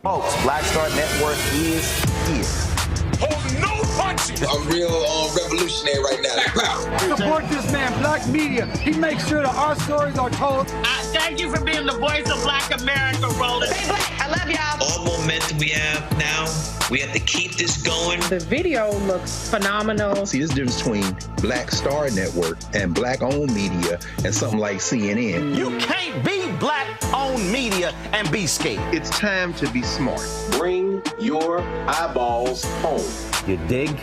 Folks, Black Star Network is here. Oh, no punches! I'm real revolutionary right now. Support this man, Black Media. He makes sure that our stories are told. Thank you for being the voice of Black America, Roland. Stay black. I love y'all. All momentum we have now, we have to keep this going. The video looks phenomenal. See, this difference between Black Star Network and Black-owned media and something like CNN. You can't be Black-owned media and be scared. It's time to be smart. Bring your eyeballs home. You dig?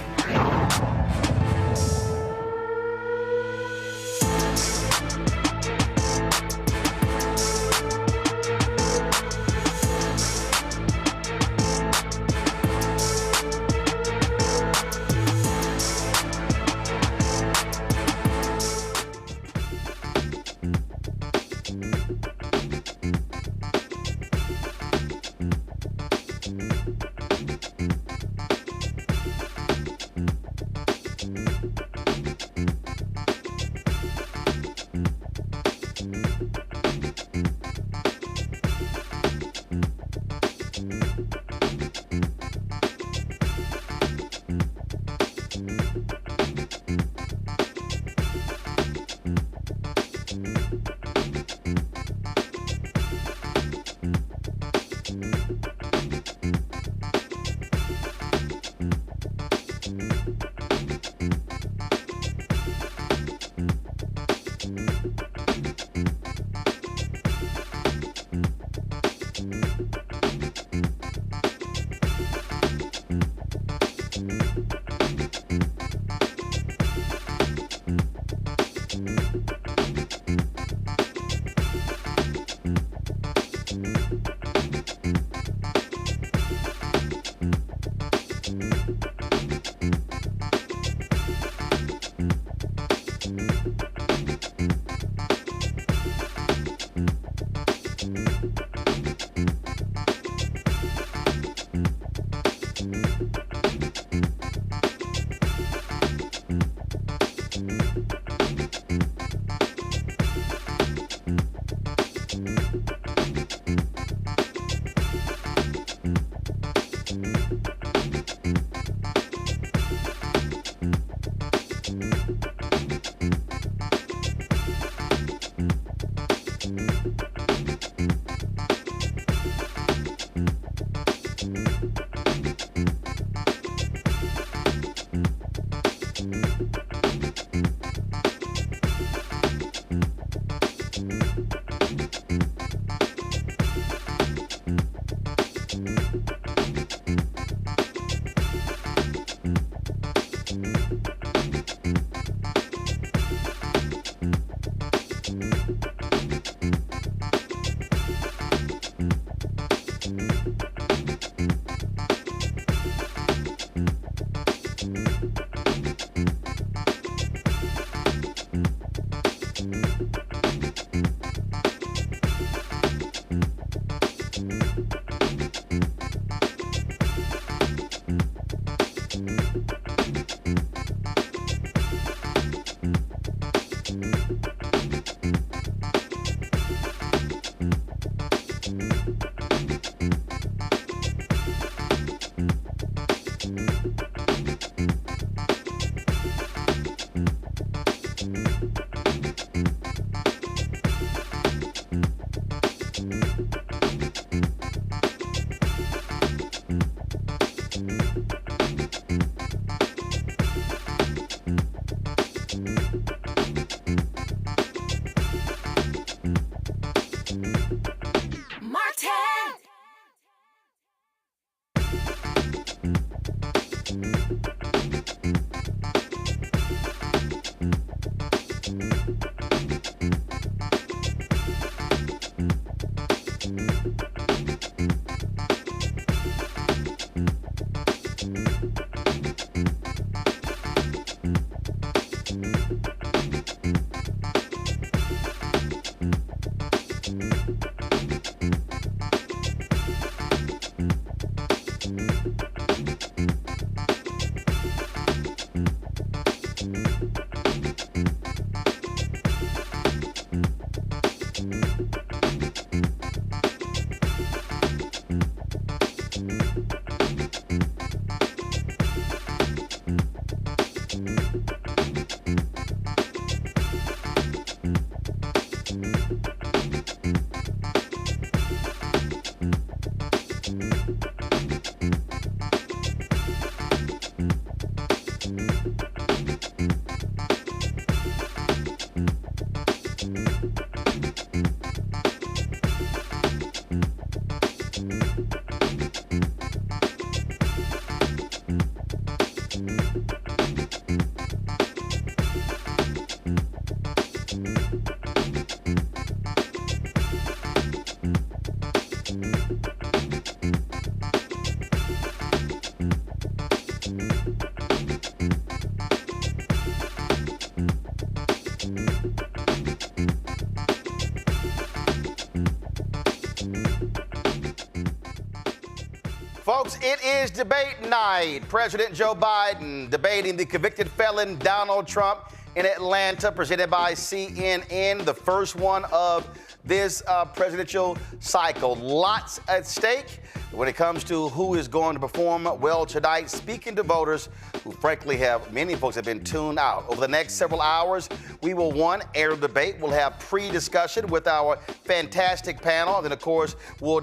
Folks, it is debate night. President Joe Biden debating the convicted felon Donald Trump in Atlanta, presented by CNN, the first one of this presidential cycle. Lots at stake when it comes to who is going to perform well tonight, speaking to voters who frankly many folks have been tuned out. Over the next several hours, we will, air the debate. We'll have pre-discussion with our fantastic panel. And then, of course, we'll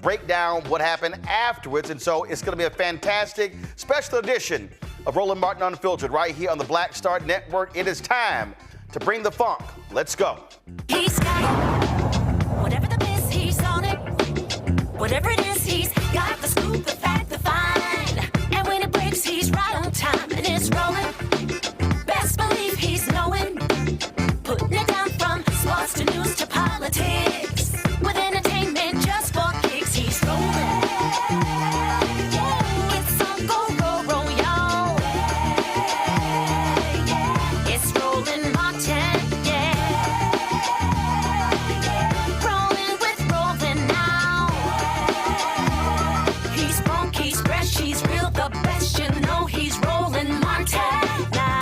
break down what happened afterwards. And so it's going to be a fantastic special edition of Roland Martin Unfiltered right here on the Black Star Network. It is time to bring the funk. Let's go. He's got it. Whatever the biz, he's on it. Whatever it is, he's got the scoop, the fact, the find. And when it breaks, he's right on time and it's rolling. Best believe he's knowing. Putting it down from sports to news to politics. With entertainment just for kicks, he's rolling. It's on go, roll, roll, y'all. It's Roland Martin, rolling with Roland now. He's funk, he's fresh, he's real, the best, you know he's Roland Martin now.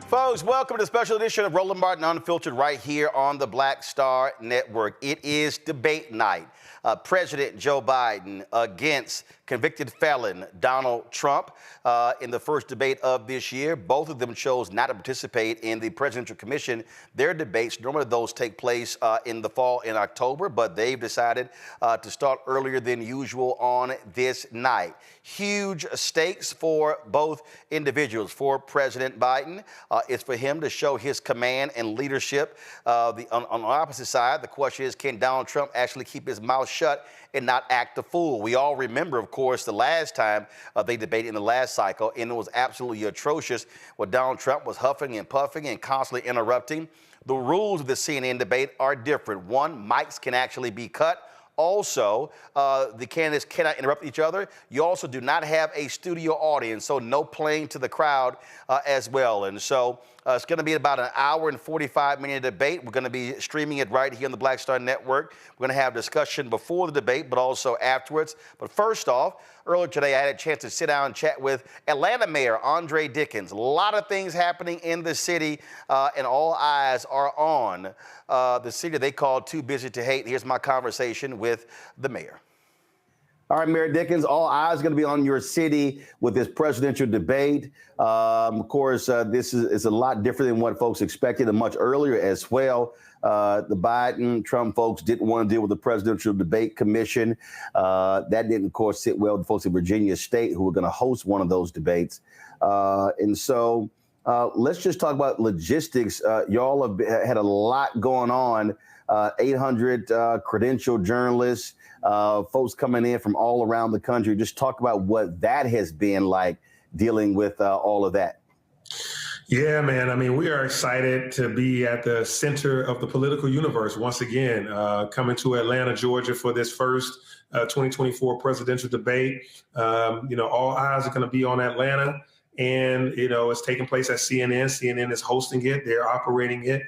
Folks, welcome to the special edition of Roland Martin Unfiltered right here on the Black Star Network. It is debate night. President Joe Biden against convicted felon Donald Trump in the first debate of this year. Both of them chose not to participate in the presidential commission. Their debates, normally those take place in the fall in October, but they've decided to start earlier than usual on this night. Huge stakes for both individuals. For President Biden, it's for him to show his command and leadership. On the opposite side, the question is, can Donald Trump actually keep his mouth shut and not act a fool? We all remember, of course, the last time they debated in the last cycle, and it was absolutely atrocious where Donald Trump was huffing and puffing and constantly interrupting. The rules of the CNN debate are different. One, mics can actually be cut. Also, the candidates cannot interrupt each other. You also do not have a studio audience, so no playing to the crowd as well. And so it's going to be about an hour and 45-minute debate. We're going to be streaming it right here on the Black Star Network. We're going to have discussion before the debate, but also afterwards. But first off, earlier today, I had a chance to sit down and chat with Atlanta Mayor Andre Dickens. A lot of things happening in the city, and all eyes are on the city they call too busy to hate. Here's my conversation with the mayor. All right, Mayor Dickens, all eyes are going to be on your city with this presidential debate. Of course, this is a lot different than what folks expected and much earlier as well. The Biden-Trump folks didn't want to deal with the Presidential Debate Commission. That didn't, of course, sit well with folks in Virginia State who were going to host one of those debates. And so let's just talk about logistics. Y'all have had a lot going on. 800 credentialed journalists, folks coming in from all around the country. Just talk about what that has been like dealing with all of that. Yeah, man. I mean, we are excited to be at the center of the political universe once again, coming to Atlanta, Georgia for this first 2024 presidential debate. All eyes are going to be on Atlanta, and, it's taking place at CNN. CNN is hosting it. They're operating it.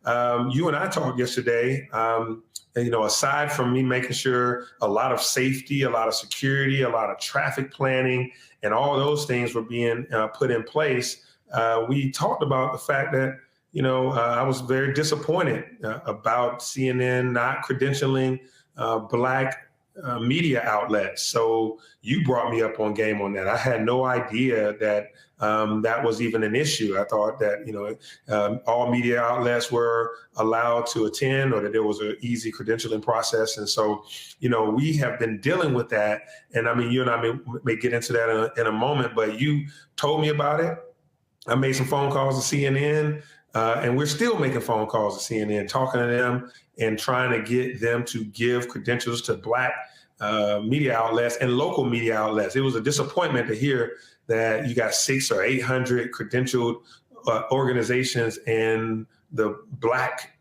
You and I talked yesterday, aside from me making sure a lot of safety, a lot of security, a lot of traffic planning, and all those things were being put in place. We talked about the fact that, I was very disappointed about CNN not credentialing Black media outlets. So you brought me up on game on that. I had no idea that that was even an issue. I thought that, all media outlets were allowed to attend, or that there was an easy credentialing process. And so, we have been dealing with that. And I mean, you and I may get into that in a moment, but you told me about it. I made some phone calls to CNN, and we're still making phone calls to CNN, talking to them and trying to get them to give credentials to Black media outlets and local media outlets. It was a disappointment to hear that you got 600 or 800 credentialed organizations and the Black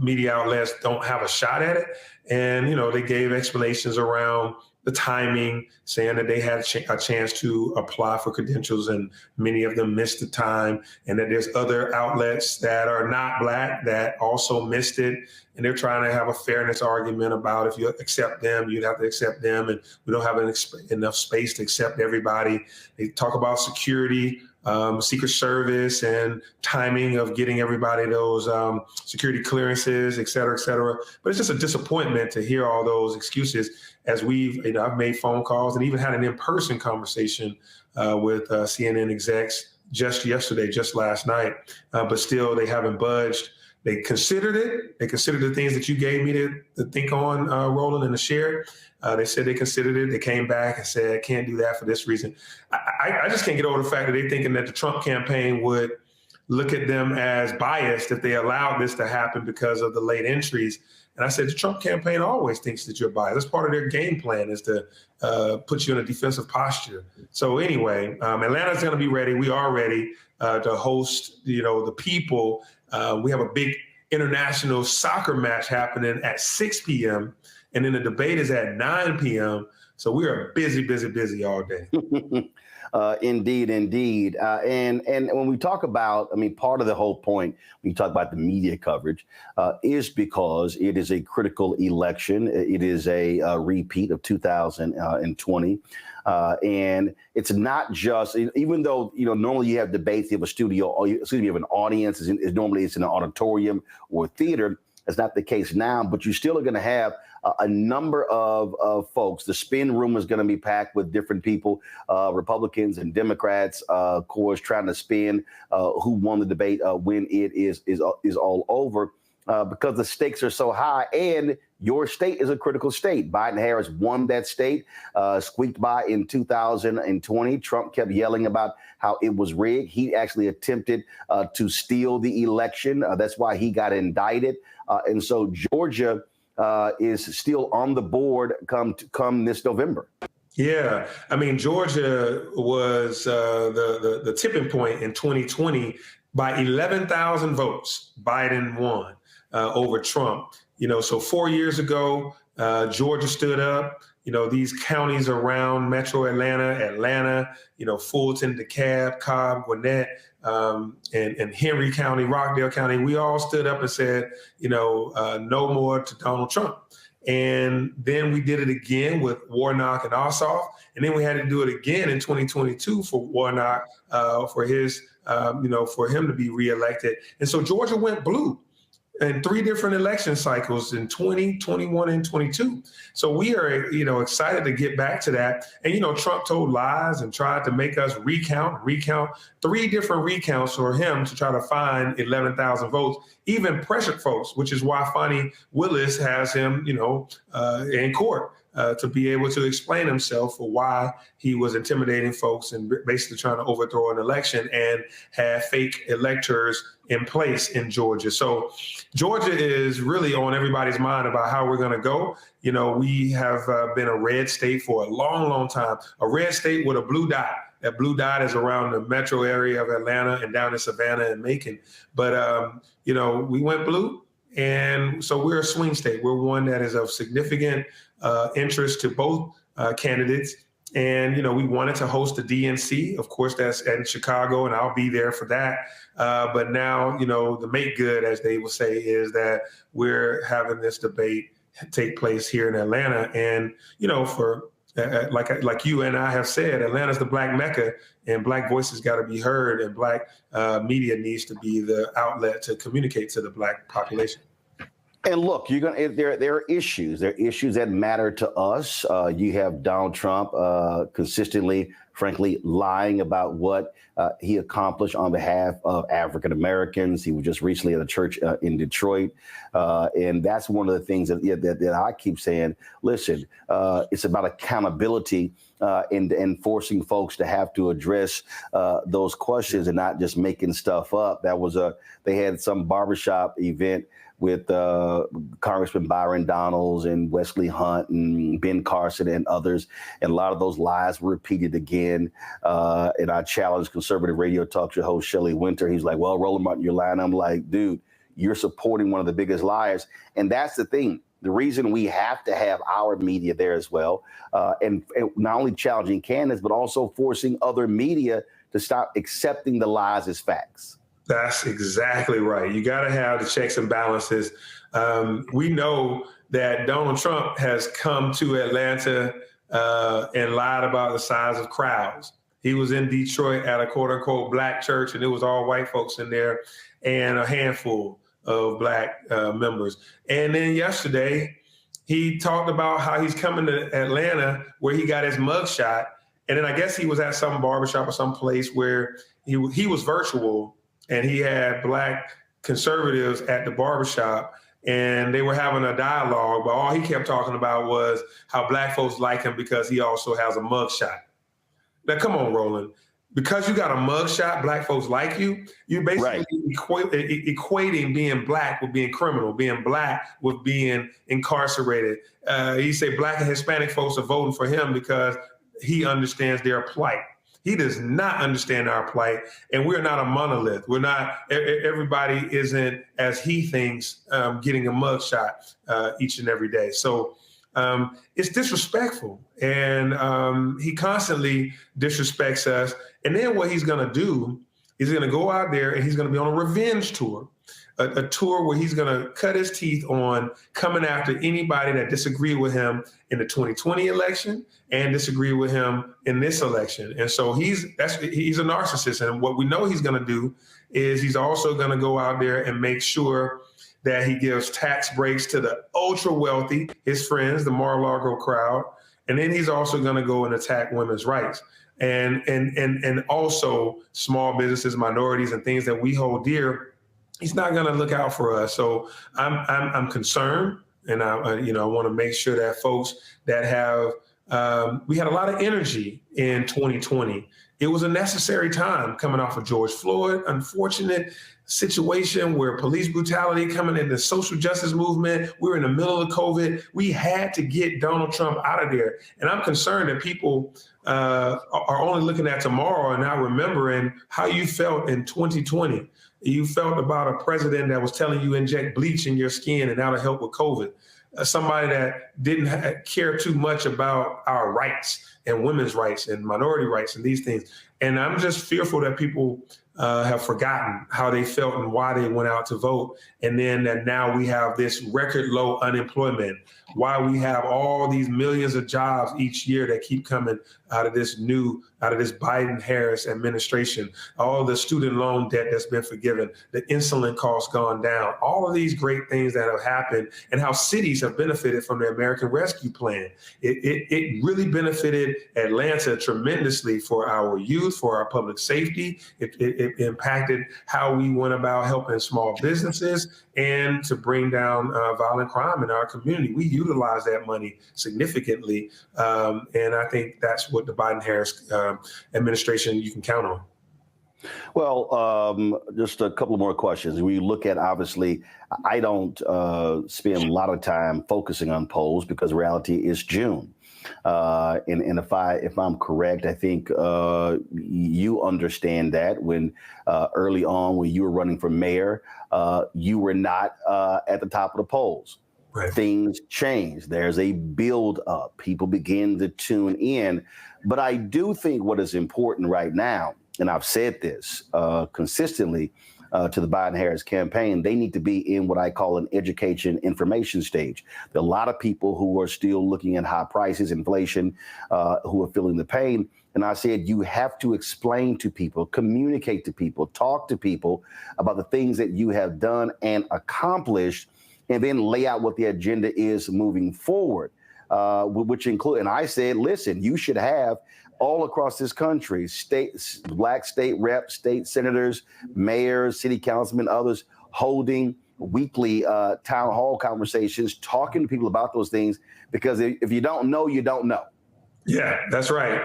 media outlets don't have a shot at it. And, they gave explanations around the timing, saying that they had a chance to apply for credentials and many of them missed the time, and that there's other outlets that are not Black that also missed it. And they're trying to have a fairness argument about if you accept them, you'd have to accept them, and we don't have enough space to accept everybody. They talk about security, Secret Service, and timing of getting everybody those security clearances, et cetera, et cetera. But it's just a disappointment to hear all those excuses as I've made phone calls and even had an in-person conversation with CNN execs just yesterday, just last night, but still they haven't budged. They considered it. They considered the things that you gave me to think on, Roland, and to share. They said they considered it. They came back and said, can't do that for this reason. I just can't get over the fact that they're thinking that the Trump campaign would look at them as biased if they allowed this to happen because of the late entries. And I said, the Trump campaign always thinks that you're biased. That's part of their game plan, is to put you in a defensive posture. So anyway, Atlanta's going to be ready. We are ready to host, the people. We have a big international soccer match happening at 6 p.m. and then the debate is at 9 p.m. So we are busy all day. Indeed. And when we talk about, part of the whole point when you talk about the media coverage is because it is a critical election. It is a repeat of 2020. And it's not just, even though, normally you have debates, you have a studio, you have an audience, normally it's in an auditorium or theater. That's not the case now, but you still are going to have a number of folks. The spin room is going to be packed with different people, Republicans and Democrats, of course, trying to spin who won the debate when it is all over, because the stakes are so high. And your state is a critical state. Biden-Harris won that state, squeaked by in 2020. Trump kept yelling about how it was rigged. He actually attempted to steal the election. That's why he got indicted. And so Georgia is still on the board come this November. Yeah, I mean, Georgia was the tipping point in 2020 by 11,000 votes. Biden won over Trump. So 4 years ago, Georgia stood up. These counties around Metro Atlanta, Fulton, DeKalb, Cobb, Gwinnett, and Henry County, Rockdale County, we all stood up and said, no more to Donald Trump. And then we did it again with Warnock and Ossoff. And then we had to do it again in 2022 for Warnock, for him to be reelected. And so Georgia went blue in 3 different election cycles in 20, 21, and 22. So we are, excited to get back to that. And, Trump told lies and tried to make us recount 3 different recounts for him to try to find 11,000 votes, even pressured folks, which is why Fani Willis has him, in court to be able to explain himself for why he was intimidating folks and basically trying to overthrow an election and have fake electors in place in Georgia. So Georgia is really on everybody's mind about how we're going to go. We have been a red state for a long, long time, a red state with a blue dot. That blue dot is around the metro area of Atlanta and down in Savannah and Macon. But, we went blue. And so we're a swing state. We're one that is of significant interest to both candidates. And, we wanted to host the DNC. Of course, that's in Chicago, and I'll be there for that. But now, the make good, as they will say, is that we're having this debate take place here in Atlanta. And, for like you and I have said, Atlanta's the Black Mecca, and Black voices got to be heard, and Black media needs to be the outlet to communicate to the Black population. And look, there are issues. There are issues that matter to us. You have Donald Trump consistently, frankly, lying about what he accomplished on behalf of African Americans. He was just recently at a church in Detroit. And that's one of the things that I keep saying, listen, it's about accountability and forcing folks to have to address those questions and not just making stuff up. They had some barbershop event with Congressman Byron Donalds and Wesley Hunt and Ben Carson and others. And a lot of those lies were repeated again. And I challenged conservative radio talk show host Shelley Winter. He's like, well, Roland Martin, you're lying. I'm like, dude, you're supporting one of the biggest liars. And that's the thing. The reason we have to have our media there as well, and not only challenging candidates, but also forcing other media to stop accepting the lies as facts. That's exactly right. You got to have the checks and balances. We know that Donald Trump has come to Atlanta and lied about the size of crowds. He was in Detroit at a quote unquote Black church, and it was all white folks in there and a handful of Black members. And then yesterday, he talked about how he's coming to Atlanta where he got his mugshot. And then I guess he was at some barbershop or some place where he was virtual, and he had Black conservatives at the barbershop, and they were having a dialogue, but all he kept talking about was how Black folks like him because he also has a mugshot. Now, come on, Roland. Because you got a mugshot, Black folks like you. You basically equating being Black with being criminal, being Black with being incarcerated. He said Black and Hispanic folks are voting for him because he understands their plight. He does not understand our plight, and we're not a monolith. We're not, everybody isn't, as he thinks, getting a mugshot each and every day. So it's disrespectful, and he constantly disrespects us. And then what he's going to do is he's going to go out there and he's going to be on a revenge tour, a tour where he's going to cut his teeth on coming after anybody that disagreed with him in the 2020 election and disagree with him in this election. And so he's a narcissist. And what we know he's going to do is he's also going to go out there and make sure that he gives tax breaks to the ultra wealthy, his friends, the Mar-a-Lago crowd. And then he's also going to go and attack women's rights and also small businesses, minorities, and things that we hold dear. He's not going to look out for us. So I'm concerned, and I want to make sure that folks that have we had a lot of energy in 2020. It was a necessary time coming off of George Floyd, unfortunate situation where police brutality coming in the social justice movement. We were in the middle of COVID. We had to get Donald Trump out of there. And I'm concerned that people are only looking at tomorrow and not remembering how you felt in 2020. You felt about a president that was telling you inject bleach in your skin and that'll help with COVID. Somebody that didn't care too much about our rights and women's rights and minority rights and these things. And I'm just fearful that people have forgotten how they felt and why they went out to vote. And then that now we have this record low unemployment, why we have all these millions of jobs each year that keep coming out of this Biden-Harris administration, all the student loan debt that's been forgiven, the insulin costs gone down, all of these great things that have happened, and how cities have benefited from the American Rescue Plan. It really benefited Atlanta tremendously for our youth, for our public safety. It impacted how we went about helping small businesses and to bring down violent crime in our community. We utilized that money significantly, and I think that's what the Biden-Harris administration you can count on. Well, just a couple more questions. When you look at, obviously, I don't spend a lot of time focusing on polls because reality is June. And if I'm correct, I think you understand that when early on when you were running for mayor, you were not at the top of the polls. Right. Things change. There's a build up. People begin to tune in. But I do think what is important right now, and I've said this consistently to the Biden-Harris campaign, they need to be in what I call an education information stage. There are a lot of people who are still looking at high prices, inflation, who are feeling the pain. And I said, you have to explain to people, communicate to people, talk to people about the things that you have done and accomplished, and then lay out what the agenda is moving forward, which include, and I said, listen, you should have all across this country, Black state reps, state senators, mayors, city councilmen, others holding weekly town hall conversations, talking to people about those things, because if you don't know, you don't know. Yeah, that's right.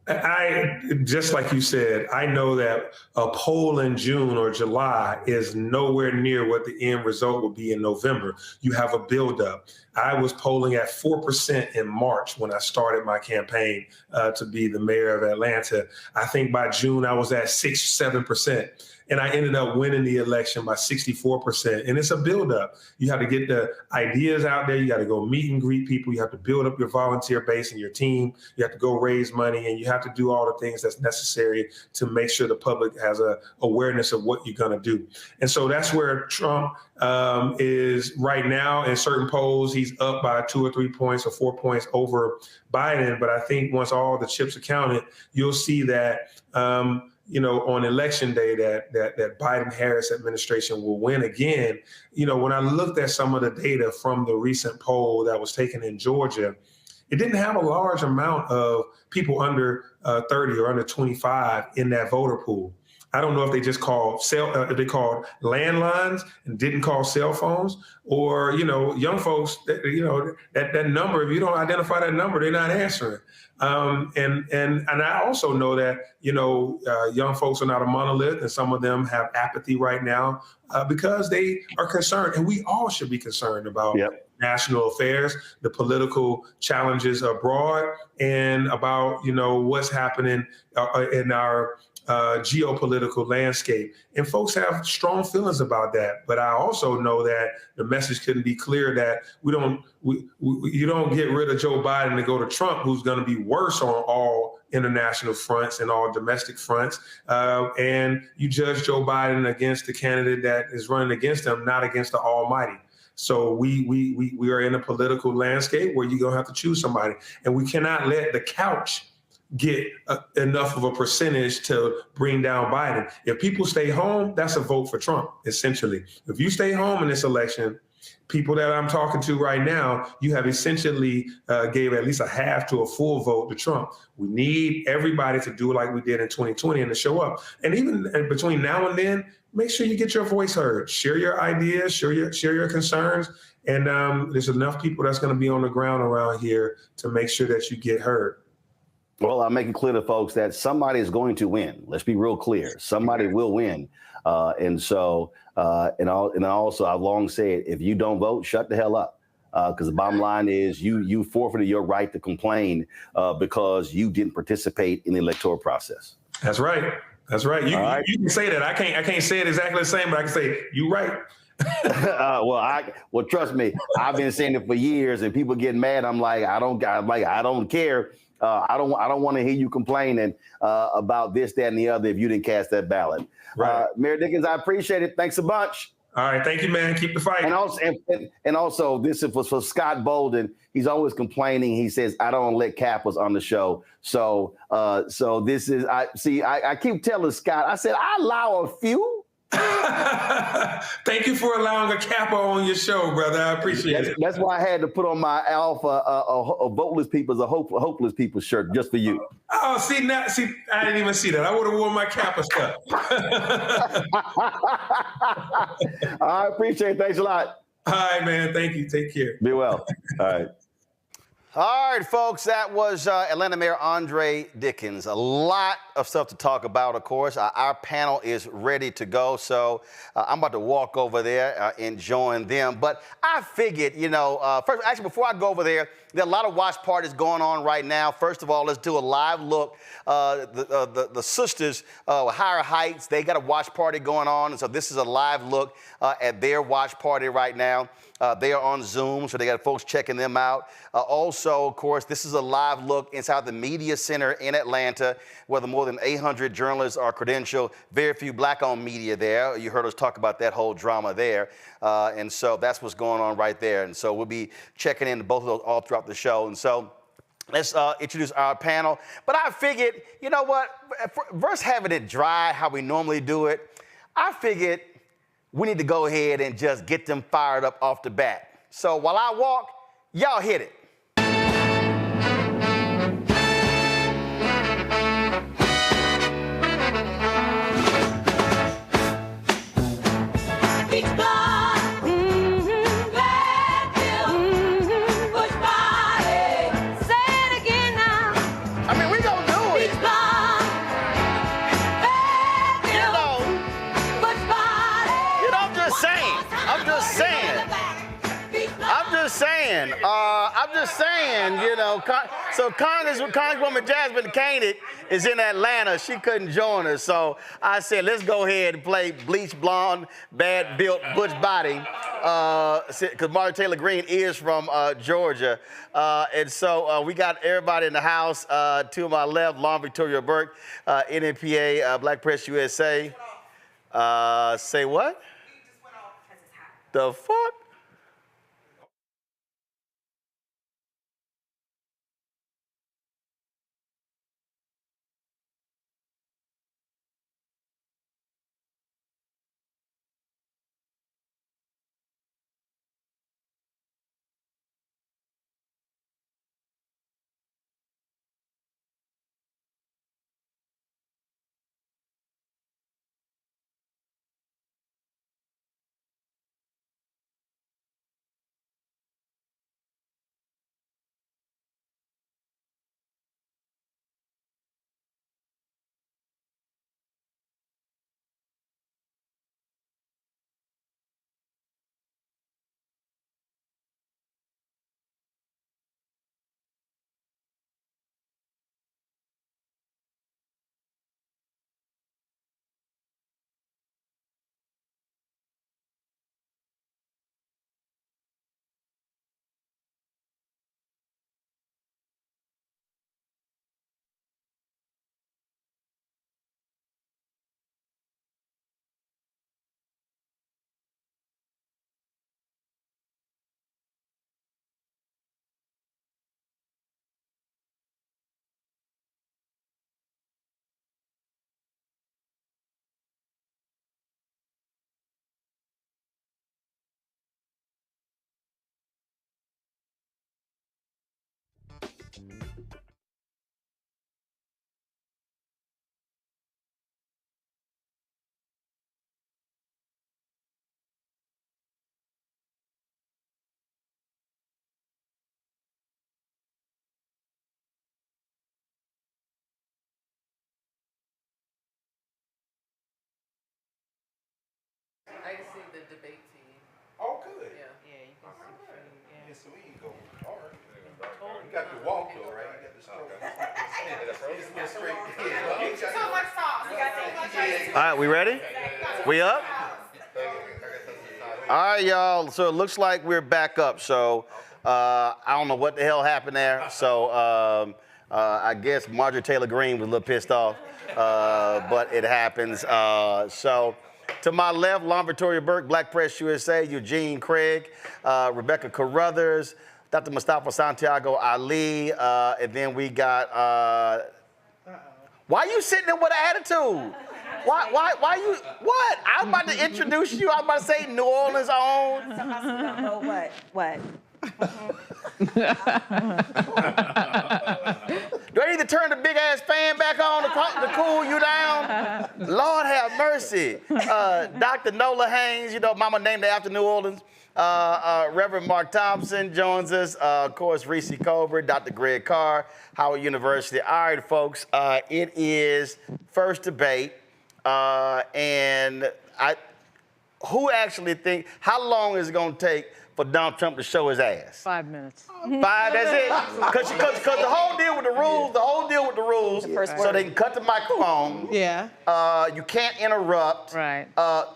I just like you said, I know that a poll in June or July is nowhere near what the end result will be in November. You have a buildup. I was polling at 4% in March when I started my campaign to be the mayor of Atlanta. I think by June I was at 6-7%. And I ended up winning the election by 64%. And it's a buildup. You have to get the ideas out there. You got to go meet and greet people. You have to build up your volunteer base and your team. You have to go raise money, and you have to do all the things that's necessary to make sure the public has a awareness of what you're going to do. And so that's where Trump is right now. In certain polls, he's up by 2 or 3 points or 4 points over Biden. But I think once all the chips are counted, you'll see that on election day that Biden-Harris administration will win again. When I looked at some of the data from the recent poll that was taken in Georgia, it didn't have a large amount of people under 30 or under 25 in that voter pool. I don't know if they just called they called landlines and didn't call cell phones, or young folks that number. If you don't identify that number, they're not answering. And I also know that young folks are not a monolith, and some of them have apathy right now because they are concerned, and we all should be concerned about national affairs, the political challenges abroad, and about what's happening in our geopolitical landscape. And folks have strong feelings about that. But I also know that the message couldn't be clear that you don't get rid of Joe Biden to go to Trump, who's going to be worse on all international fronts and all domestic fronts. And you judge Joe Biden against the candidate that is running against him, not against the almighty. So we are in a political landscape where you're going to have to choose somebody. And we cannot let the couch get enough of a percentage to bring down Biden. If people stay home, that's a vote for Trump, essentially. If you stay home in this election, people that I'm talking to right now, you have essentially gave at least a half to a full vote to Trump. We need everybody to do like we did in 2020 and to show up. And even between now and then, make sure you get your voice heard. Share your ideas, share your concerns. And there's enough people that's going to be on the ground around here to make sure that you get heard. Well, I'll make it clear to folks that somebody is going to win. Let's be real clear. Somebody will win. And also, I've long said, if you don't vote, shut the hell up. Because the bottom line is you forfeited your right to complain because you didn't participate in the electoral process. That's right. That's right. You can say that. I can't say it exactly the same, but I can say you right. Well, trust me, I've been saying it for years, and people get mad. I'm like, I don't care. I don't want to hear you complaining about this, that, and the other if you didn't cast that ballot. Right. Mayor Dickens, I appreciate it. Thanks a bunch. All right, thank you, man. Keep the fight. And also, this is for Scott Bolden. He's always complaining. He says, "I don't let Kappas on the show." So this is I keep telling Scott. I said I allow a few. Thank you for allowing a Kappa on your show, brother. I appreciate it. That's why I had to put on my Alpha a voteless people's a hopeless people shirt just for you. Oh, see, I didn't even see that. I would have worn my Kappa stuff. I appreciate it. Thanks a lot. All right, man. Thank you. Take care. Be well. All right. All right, folks, that was Atlanta Mayor Andre Dickens. A lot of stuff to talk about, of course. Our panel is ready to go, so I'm about to walk over there and join them. But I figured, first, actually, before I go over there are a lot of watch parties going on right now. First of all, let's do a live look. The sisters, Higher Heights, they got a watch party going on, and so this is a live look at their watch party right now. They are on Zoom, so they got folks checking them out. Also, of course, this is a live look inside the Media Center in Atlanta, where more than 800 journalists are credentialed. Very few black-owned media there. You heard us talk about that whole drama there. And so that's what's going on right there. And so we'll be checking into both of those all throughout the show. And so let's introduce our panel. But I figured, you know what, versus having it dry how we normally do it, I figured we need to go ahead and just get them fired up off the bat. So while I walk, y'all hit it. I'm just saying, so Congresswoman Jasmine Koenig is in Atlanta. She couldn't join us. So I said, let's go ahead and play Bleach Blonde, Bad Built, Butch Body, because Martin Taylor Greene is from Georgia. And so we got everybody in the house. To my left, Lauren Victoria Burke, NNPA, Black Press USA. Say what? The fuck? I can see the debate team. Oh, good. Yeah, you can see the food. Yeah, so we can go hard. You got the walk though, right? You got the stroke. It's straight. Too much sauce. You got too much sauce. All right, we ready? We up? All right, y'all. So it looks like we're back up. So I don't know what the hell happened there. So I guess Marjorie Taylor Greene was a little pissed off, but it happens. So to my left, Lon Victoria Burke, Black Press USA, Eugene Craig, Rebecca Carruthers, Dr. Mustafa Santiago Ali, and then we got. Why you sitting there with an attitude? Why you, what? I'm about to introduce you. I'm about to say New Orleans own. Somebody don't know what. Do I need to turn the big ass fan back on to cool you down? Lord have mercy. Dr. Nola Haynes, you know, mama named after New Orleans. Reverend Mark Thompson joins us. Of course, Reese Colbert, Dr. Greg Carr, Howard University. All right, folks, it is first debate. And who actually think, how long is it going to take for Donald Trump to show his ass? 5 minutes. 5, that's it? Because the whole deal with the rules, so they can cut the microphone. Yeah. You can't interrupt. Right.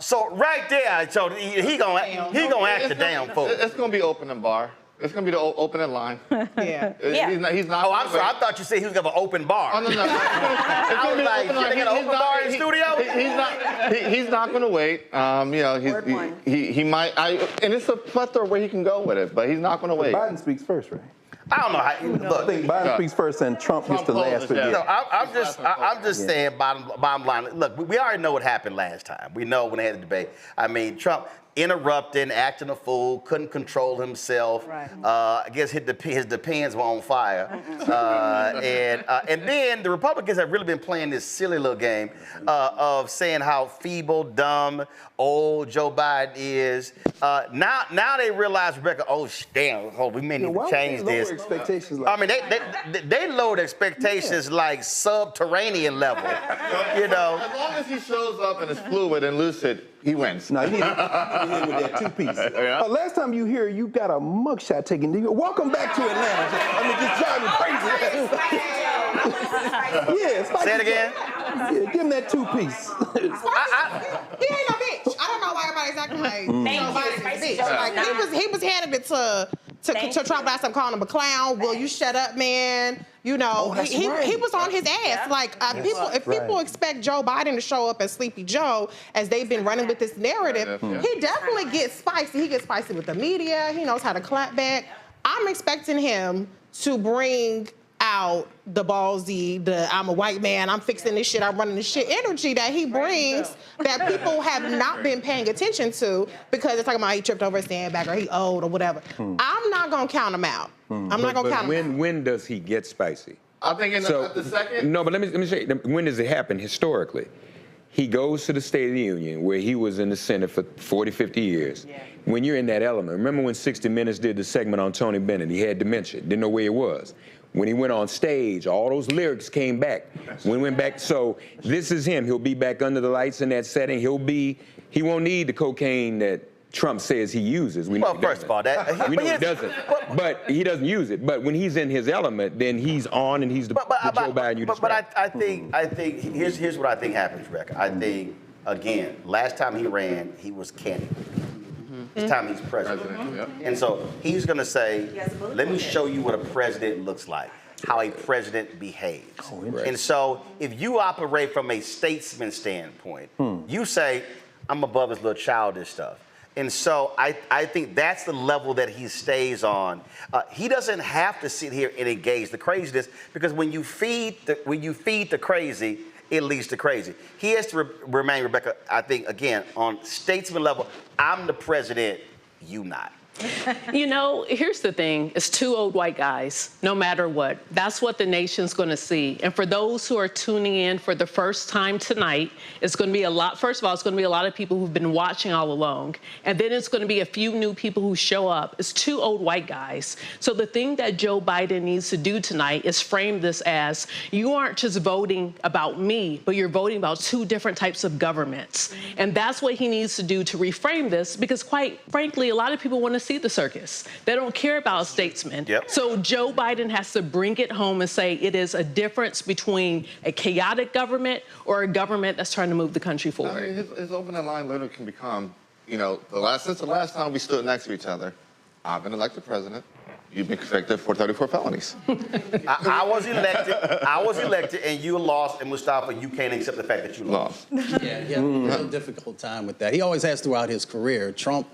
So right there, so he gonna act the damn fool. It's gonna be open and bar. It's gonna be the opening line. Yeah. He's not. Oh, I'm sorry. I thought you said he was gonna have an open bar. Oh, no. I was like, they got an open bar in the studio? He's not gonna wait. He might. And it's a plethora where he can go with it, but he's not gonna wait. Biden speaks first, right? I don't know how. Look, I think Biden speaks first, and Trump gets the last to get. No, I'm just saying. Bottom line. Look, we already know what happened last time. We know when they had the debate. I mean, Trump interrupting, acting a fool, couldn't control himself. Right. I guess his depends were on fire. And then the Republicans have really been playing this silly little game of saying how feeble, dumb, old Joe Biden is. Now they realize, Rebecca, damn, we may need to change this. Expectations I mean, they lowered expectations like subterranean level, you know. As long as he shows up and is fluid and lucid, he wins. No, he hit with that two-piece. Yeah. Last time you here, you got a mugshot taken. Welcome back to Atlanta. I mean, just driving crazy. Yeah, spicy. Say it again. Yeah, give him that two-piece. He ain't no bitch. I don't know why everybody's acting like nobody's a bitch. Like he was handing it to Trump last time, calling him a clown. Will you shut up, man? You know, he was on his ass. Yeah. Like people expect Joe Biden to show up as Sleepy Joe, as they've been running with this narrative, he definitely gets spicy. He gets spicy with the media. He knows how to clap back. I'm expecting him to bring out the ballsy, I'm a white man, I'm fixing this shit, I'm running this shit energy that he brings that people have not been paying attention to because they're talking about he tripped over a sandbag or he old or whatever. I'm not gonna count him out. I'm not gonna count him out. When does he get spicy? I think at the second. No, but let me say, when does it happen historically? He goes to the State of the Union, where he was in the Senate for 40, 50 years. Yeah. When you're in that element, remember when 60 Minutes did the segment on Tony Bennett? He had dementia, didn't know where he was. When he went on stage, all those lyrics came back. When he went back, so this is him. He'll be back under the lights in that setting. He won't need the cocaine that Trump says he uses. Well, first of all, we know he doesn't, but he doesn't use it. But when he's in his element, then he's on, and he's the Joe Biden you described. But I think here's what I think happens, Rebecca. I think again, last time he ran, he was candidate. This time he's president. And so he's going to say, let me show you what a president looks like, how a president behaves. And so if you operate from a statesman standpoint, you say, I'm above this little childish stuff. And so I think that's the level that he stays on. He doesn't have to sit here and engage the craziness, because when you feed the crazy, it leads to crazy. He has to remain, Rebecca, I think, again, on statesman level, I'm the president, you not. You know, here's the thing. It's two old white guys, no matter what. That's what the nation's going to see. And for those who are tuning in for the first time tonight, it's going to be a lot. First of all, it's going to be a lot of people who've been watching all along. And then it's going to be a few new people who show up. It's two old white guys. So the thing that Joe Biden needs to do tonight is frame this as, you aren't just voting about me, but you're voting about two different types of governments. And that's what he needs to do to reframe this, because quite frankly, a lot of people want to see the circus. They don't care about statesmen. Yep. So Joe Biden has to bring it home and say it is a difference between a chaotic government or a government that's trying to move the country forward. I mean, his opening line literally can become, you know, since the last time we stood next to each other, I've been elected president. You've been convicted for 34 felonies. I was elected, and you lost, and Mustafa, you can't accept the fact that you lost. Yeah, he had a real difficult time with that. He always has throughout his career. Trump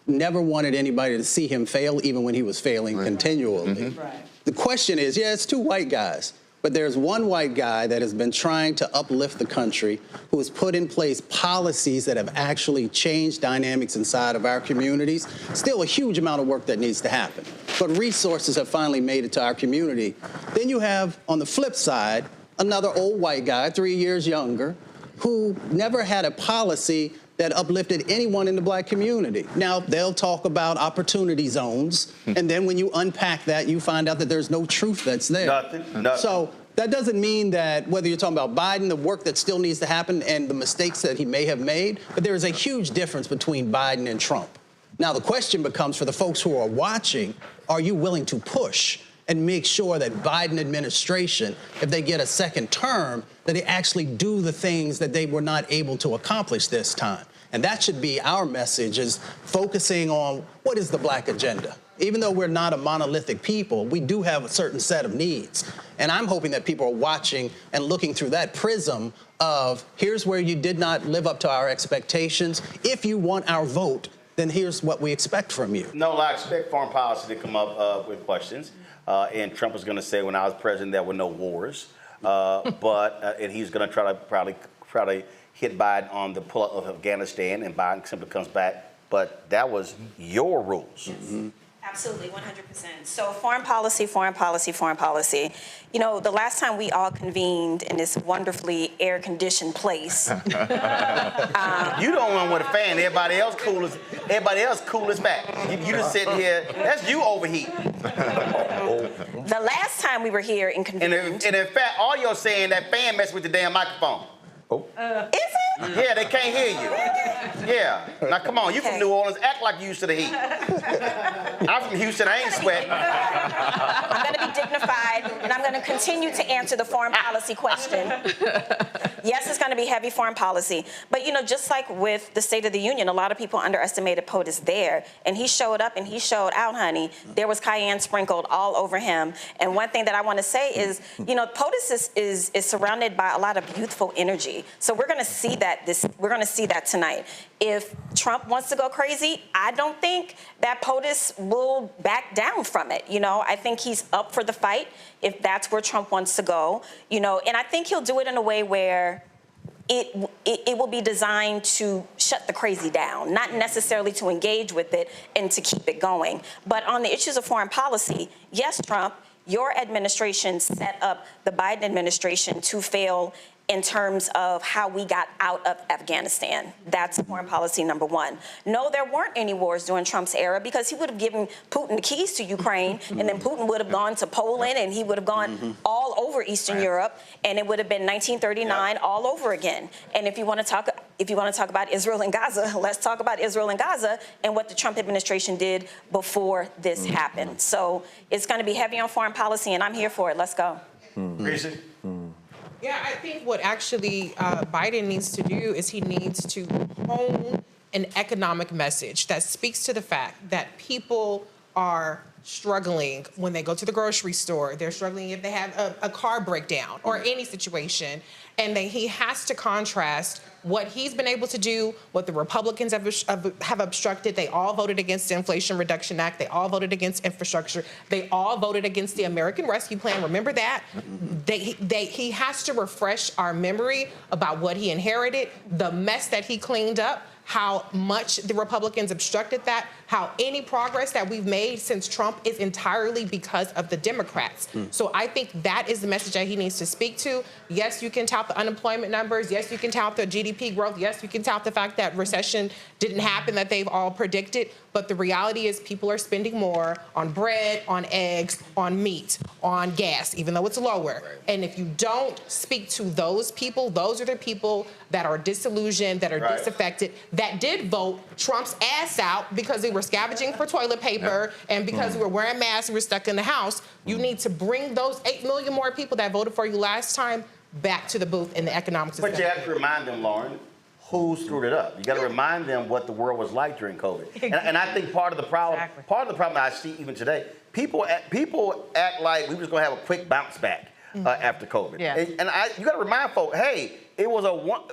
never wanted anybody to see him fail, even when he was failing continually. Right. The question is, yeah, it's two white guys, but there's one white guy that has been trying to uplift the country, who has put in place policies that have actually changed dynamics inside of our communities. Still a huge amount of work that needs to happen, but resources have finally made it to our community. Then you have, on the flip side, another old white guy, 3 years younger, who never had a policy that uplifted anyone in the black community. Now, they'll talk about opportunity zones, and then when you unpack that, you find out that there's no truth that's there. Nothing. So that doesn't mean that whether you're talking about Biden, the work that still needs to happen, and the mistakes that he may have made, but there is a huge difference between Biden and Trump. Now, the question becomes, for the folks who are watching, are you willing to push and make sure that Biden administration, if they get a second term, that they actually do the things that they were not able to accomplish this time? And that should be our message, is focusing on what is the black agenda. Even though we're not a monolithic people, we do have a certain set of needs. And I'm hoping that people are watching and looking through that prism of, here's where you did not live up to our expectations. If you want our vote, then here's what we expect from you. No, I expect foreign policy to come up with questions. And Trump is going to say, when I was president, there were no wars. And he's going to try to hit Biden on the pull-up of Afghanistan, and Biden simply comes back. But that was your rules. Mm-hmm. Absolutely, 100%. So foreign policy. You know, the last time we all convened in this wonderfully air-conditioned place. You don't want with a fan. Everybody else cool as back. You just sitting here. That's you overheating. The last time we were here and convened. And in fact, all you're saying, that fan messed with the damn microphone. Is it? Yeah, they can't hear you. Yeah. Now, come on. You from New Orleans. Act like you used to the heat. I'm from Houston. I ain't sweating. I'm going to be dignified, and I'm going to continue to answer the foreign policy question. Yes, it's going to be heavy foreign policy. But, you know, just like with the State of the Union, a lot of people underestimated POTUS there. And he showed up and he showed out, honey. There was cayenne sprinkled all over him. And one thing that I want to say is, you know, POTUS is surrounded by a lot of youthful energy. So we're going to see that tonight. If Trump wants to go crazy, I don't think that POTUS will back down from it. You know, I think he's up for the fight if that's where Trump wants to go. You know, and I think he'll do it in a way where it will be designed to shut the crazy down, not necessarily to engage with it and to keep it going. But on the issues of foreign policy, yes, Trump, your administration set up the Biden administration to fail in terms of how we got out of Afghanistan. That's foreign policy number one. No, there weren't any wars during Trump's era, because he would have given Putin the keys to Ukraine, and then Putin would have gone to Poland, and he would have gone all over Eastern Europe, and it would have been 1939 all over again. And if you want to talk about Israel and Gaza, let's talk about Israel and Gaza and what the Trump administration did before this happened. So it's going to be heavy on foreign policy, and I'm here for it. Let's go. Yeah, I think what actually Biden needs to do is he needs to hone an economic message that speaks to the fact that people are struggling when they go to the grocery store. They're struggling if they have a car breakdown or any situation. And then he has to contrast what he's been able to do, what the Republicans have obstructed. They all voted against the Inflation Reduction Act. They all voted against infrastructure. They all voted against the American Rescue Plan. Remember that? He has to refresh our memory about what he inherited, the mess that he cleaned up, how much the Republicans obstructed that, how any progress that we've made since Trump is entirely because of the Democrats. So I think that is the message that he needs to speak to. Yes, you can tout the unemployment numbers. Yes, you can tout the GDP growth. Yes, you can tout the fact that recession didn't happen that they've all predicted. But the reality is people are spending more on bread, on eggs, on meat, on gas, even though it's lower. And if you don't speak to those people, those are the people that are disillusioned, that are disaffected, that did vote Trump's ass out because they were scavenging for toilet paper and because we were wearing masks and we were stuck in the house. You need to bring those 8 million more people that voted for you last time back to the booth in the economic system. But you have to remind them, Lauren, who screwed it up. You got to remind them what the world was like during COVID. And I think part of the problem, I see even today, people act like we were just going to have a quick bounce back after COVID. And you got to remind folks, hey, it was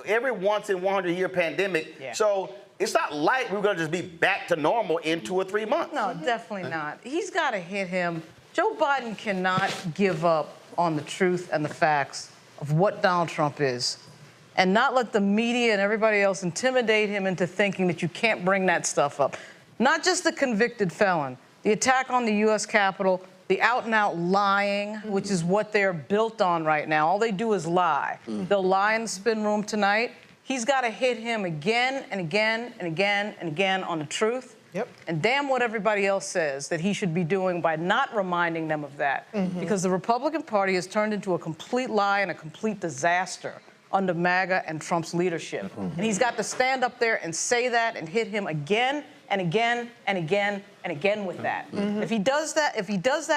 every once in 100-year pandemic. So it's not like we're going to just be back to normal in 2 or 3 months. No, definitely not. He's got to hit him. Joe Biden cannot give up on the truth and the facts of what Donald Trump is and not let the media and everybody else intimidate him into thinking that you can't bring that stuff up. Not just the convicted felon, the attack on the U.S. Capitol, the out-and-out lying, which is what they're built on right now. All they do is lie. They'll lie in the spin room tonight. He's got to hit him again and again and again and again on the truth. And damn what everybody else says that he should be doing by not reminding them of that. Because the Republican Party has turned into a complete lie and a complete disaster under MAGA and Trump's leadership. And he's got to stand up there and say that and hit him again and again and again and again with that. If he does that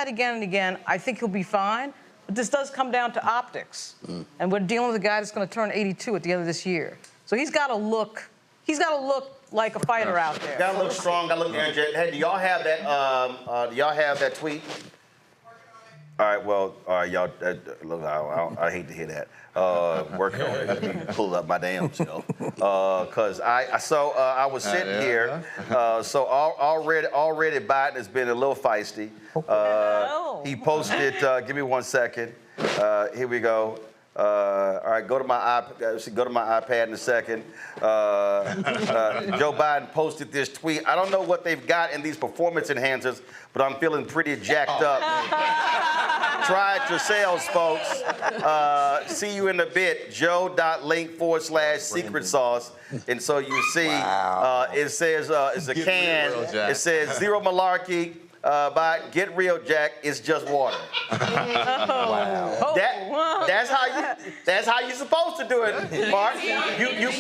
again and again, I think he'll be fine. But this does come down to optics. And we're dealing with a guy that's going to turn 82 at the end of this year. So he's got to look like a fighter out there. Got to look strong, got to look energetic. Hey, do y'all have that tweet? All right, well, y'all, look, I hate to hear that. Working on it. Let me pull up my damn self. Because I was sitting here. So already Biden has been a little feisty. He posted, give me 1 second. Here we go. All right, go to my iPad in a second. Joe Biden posted this tweet. I don't know what they've got in these performance enhancers, but I'm feeling pretty jacked up. Try it yourselves, folks. See you in a bit. Joe.link/secret sauce. And so you see, it says, it's a can. It says zero malarkey. But get real, Jack. It's just water. That's how you're supposed to do it, Mark. You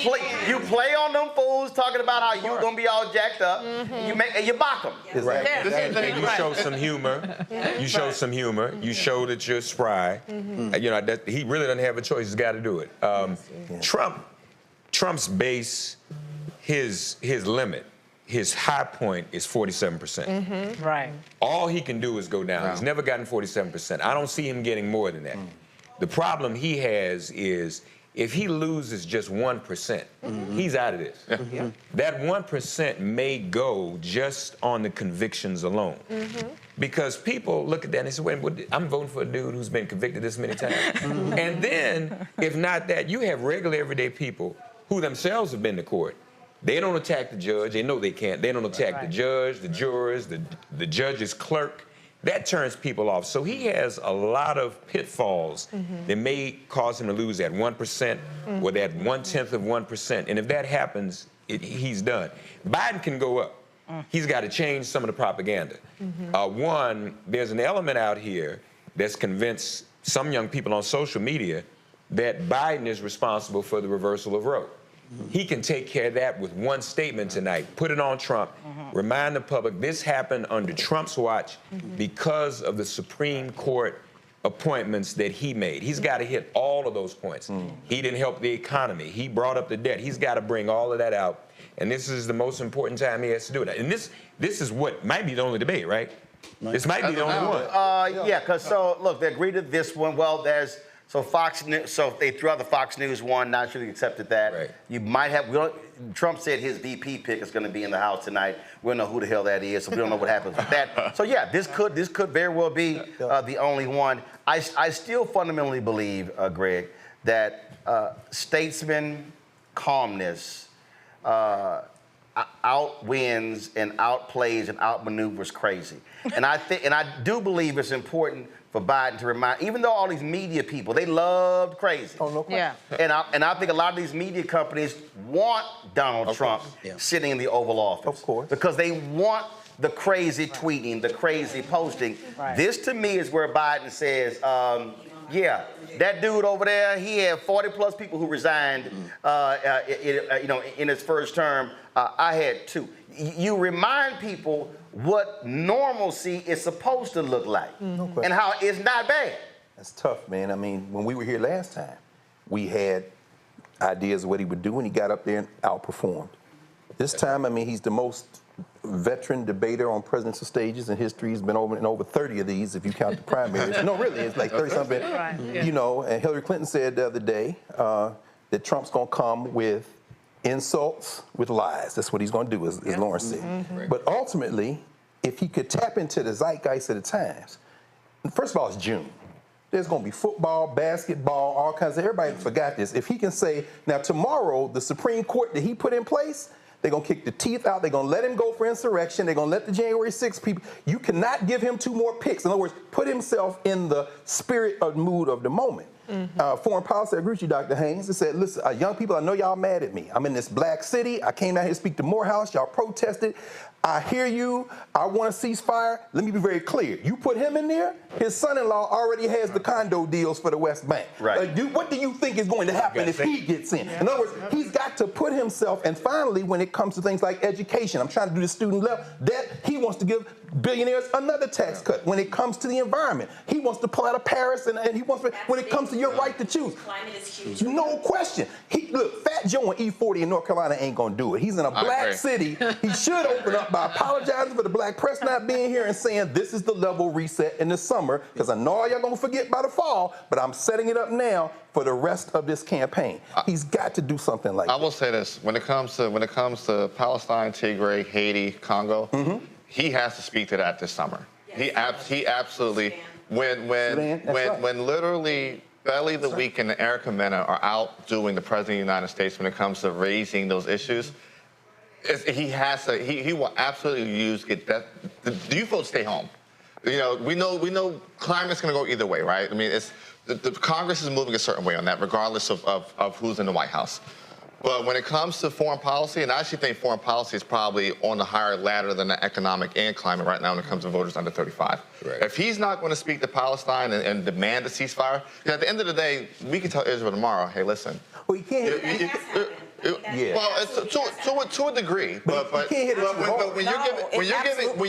play on them fools talking about how you're gonna be all jacked up. And you mock them. And you show some humor. You show some humor. You show that you're spry. You know that he really doesn't have a choice. He's got to do it. Trump's base, his limit. His high point is 47%. Right. All he can do is go down. He's never gotten 47%. I don't see him getting more than that. The problem he has is if he loses just 1%, he's out of this. That 1% may go just on the convictions alone. Because people look at that and they say, wait, I'm voting for a dude who's been convicted this many times. And then, if not that, you have regular everyday people who themselves have been to court. They don't attack the judge. They know they can't. They don't attack the judge, the jurors, the judge's clerk. That turns people off. So he has a lot of pitfalls that may cause him to lose that 1% or that 1/10 of 1%. And if that happens, he's done. Biden can go up. He's got to change some of the propaganda. One, there's an element out here that's convinced some young people on social media that Biden is responsible for the reversal of Roe. He can take care of that with one statement tonight. Put it on Trump. Remind the public this happened under Trump's watch because of the Supreme Court appointments that he made. He's got to hit all of those points. He didn't help the economy. He brought up the debt. He's got to bring all of that out. And this is the most important time he has to do it. And this is what might be the only debate, right? This might be the only one. Yeah, because look, they agreed to this one. Well, so Fox News, so they threw out the Fox News one, not sure they accepted that. Right. You might have, Trump said his VP pick is going to be in the House tonight. We don't know who the hell that is, so we don't know what happens with that. So yeah, this could very well be the only one. I still fundamentally believe, Greg, that statesman calmness outwins and outplays and outmaneuvers crazy. And I do believe it's important for Biden to remind, even though all these media people, they loved crazy. Oh, no question. Yeah. And I think a lot of these media companies want Donald Trump sitting in the Oval Office. Of course. Because they want the crazy tweeting, the crazy posting. Right. This to me is where Biden says, yeah, that dude over there, he had 40 plus people who resigned in his first term. I had 2. You remind people what normalcy is supposed to look like and how it's not bad. That's tough, man. I mean, when we were here last time, we had ideas of what he would do, and he got up there and outperformed. This time, I mean, he's the most veteran debater on presidential stages in history. He's been in over 30 of these, if you count the primaries. No, really, it's like 30-something. Right, yeah. You know, and Hillary Clinton said the other day that Trump's going to come with insults with lies. That's what he's going to do, as Lawrence said. But ultimately, if he could tap into the zeitgeist of the times, first of all, it's June. There's going to be football, basketball, all kinds of, everybody forgot this. If he can say, now tomorrow, the Supreme Court that he put in place, they're going to kick the teeth out. They're going to let him go for insurrection. They're going to let the January 6th people. You cannot give him 2 more picks. In other words, put himself in the spirit or mood of the moment. Foreign policy, I agree with you, Dr. Haynes. They said, listen, young people, I know y'all mad at me. I'm in this black city. I came out here to speak to Morehouse. Y'all protested. I hear you. I want a ceasefire. Let me be very clear. You put him in there, his son-in-law already has the condo deals for the West Bank. Right. What do you think is going to happen if he gets in? In other words, he's got to put himself, and finally, when it comes to things like education, I'm trying to do the student level debt, he wants to give billionaires another tax cut. When it comes to the environment, he wants to pull out of Paris, and he wants to, when it comes to your right to choose. Climate is huge. No question. Look, Fat Joe and E40 in North Carolina ain't gonna do it. He's in a black city. He should open up by apologizing for the black press not being here and saying this is the level reset in the summer, because I know all y'all gonna forget by the fall, but I'm setting it up now for the rest of this campaign. He's got to do something like that. I will say this: when it comes to Palestine, Tigray, Haiti, Congo, he has to speak to that this summer. He absolutely when literally Belly the Week and Erica Mena are out doing the President of the United States when it comes to raising those issues. He will absolutely get that. The youth vote stay home. You know, we know climate's going to go either way, right? I mean, it's the Congress is moving a certain way on that, regardless of who's in the White House. But when it comes to foreign policy, and I actually think foreign policy is probably on the higher ladder than the economic and climate right now when it comes to voters under 35. Right. If he's not going to speak to Palestine and demand a ceasefire, because at the end of the day, we can tell Israel tomorrow, hey, listen. Well, you can't. Well, to a degree, but when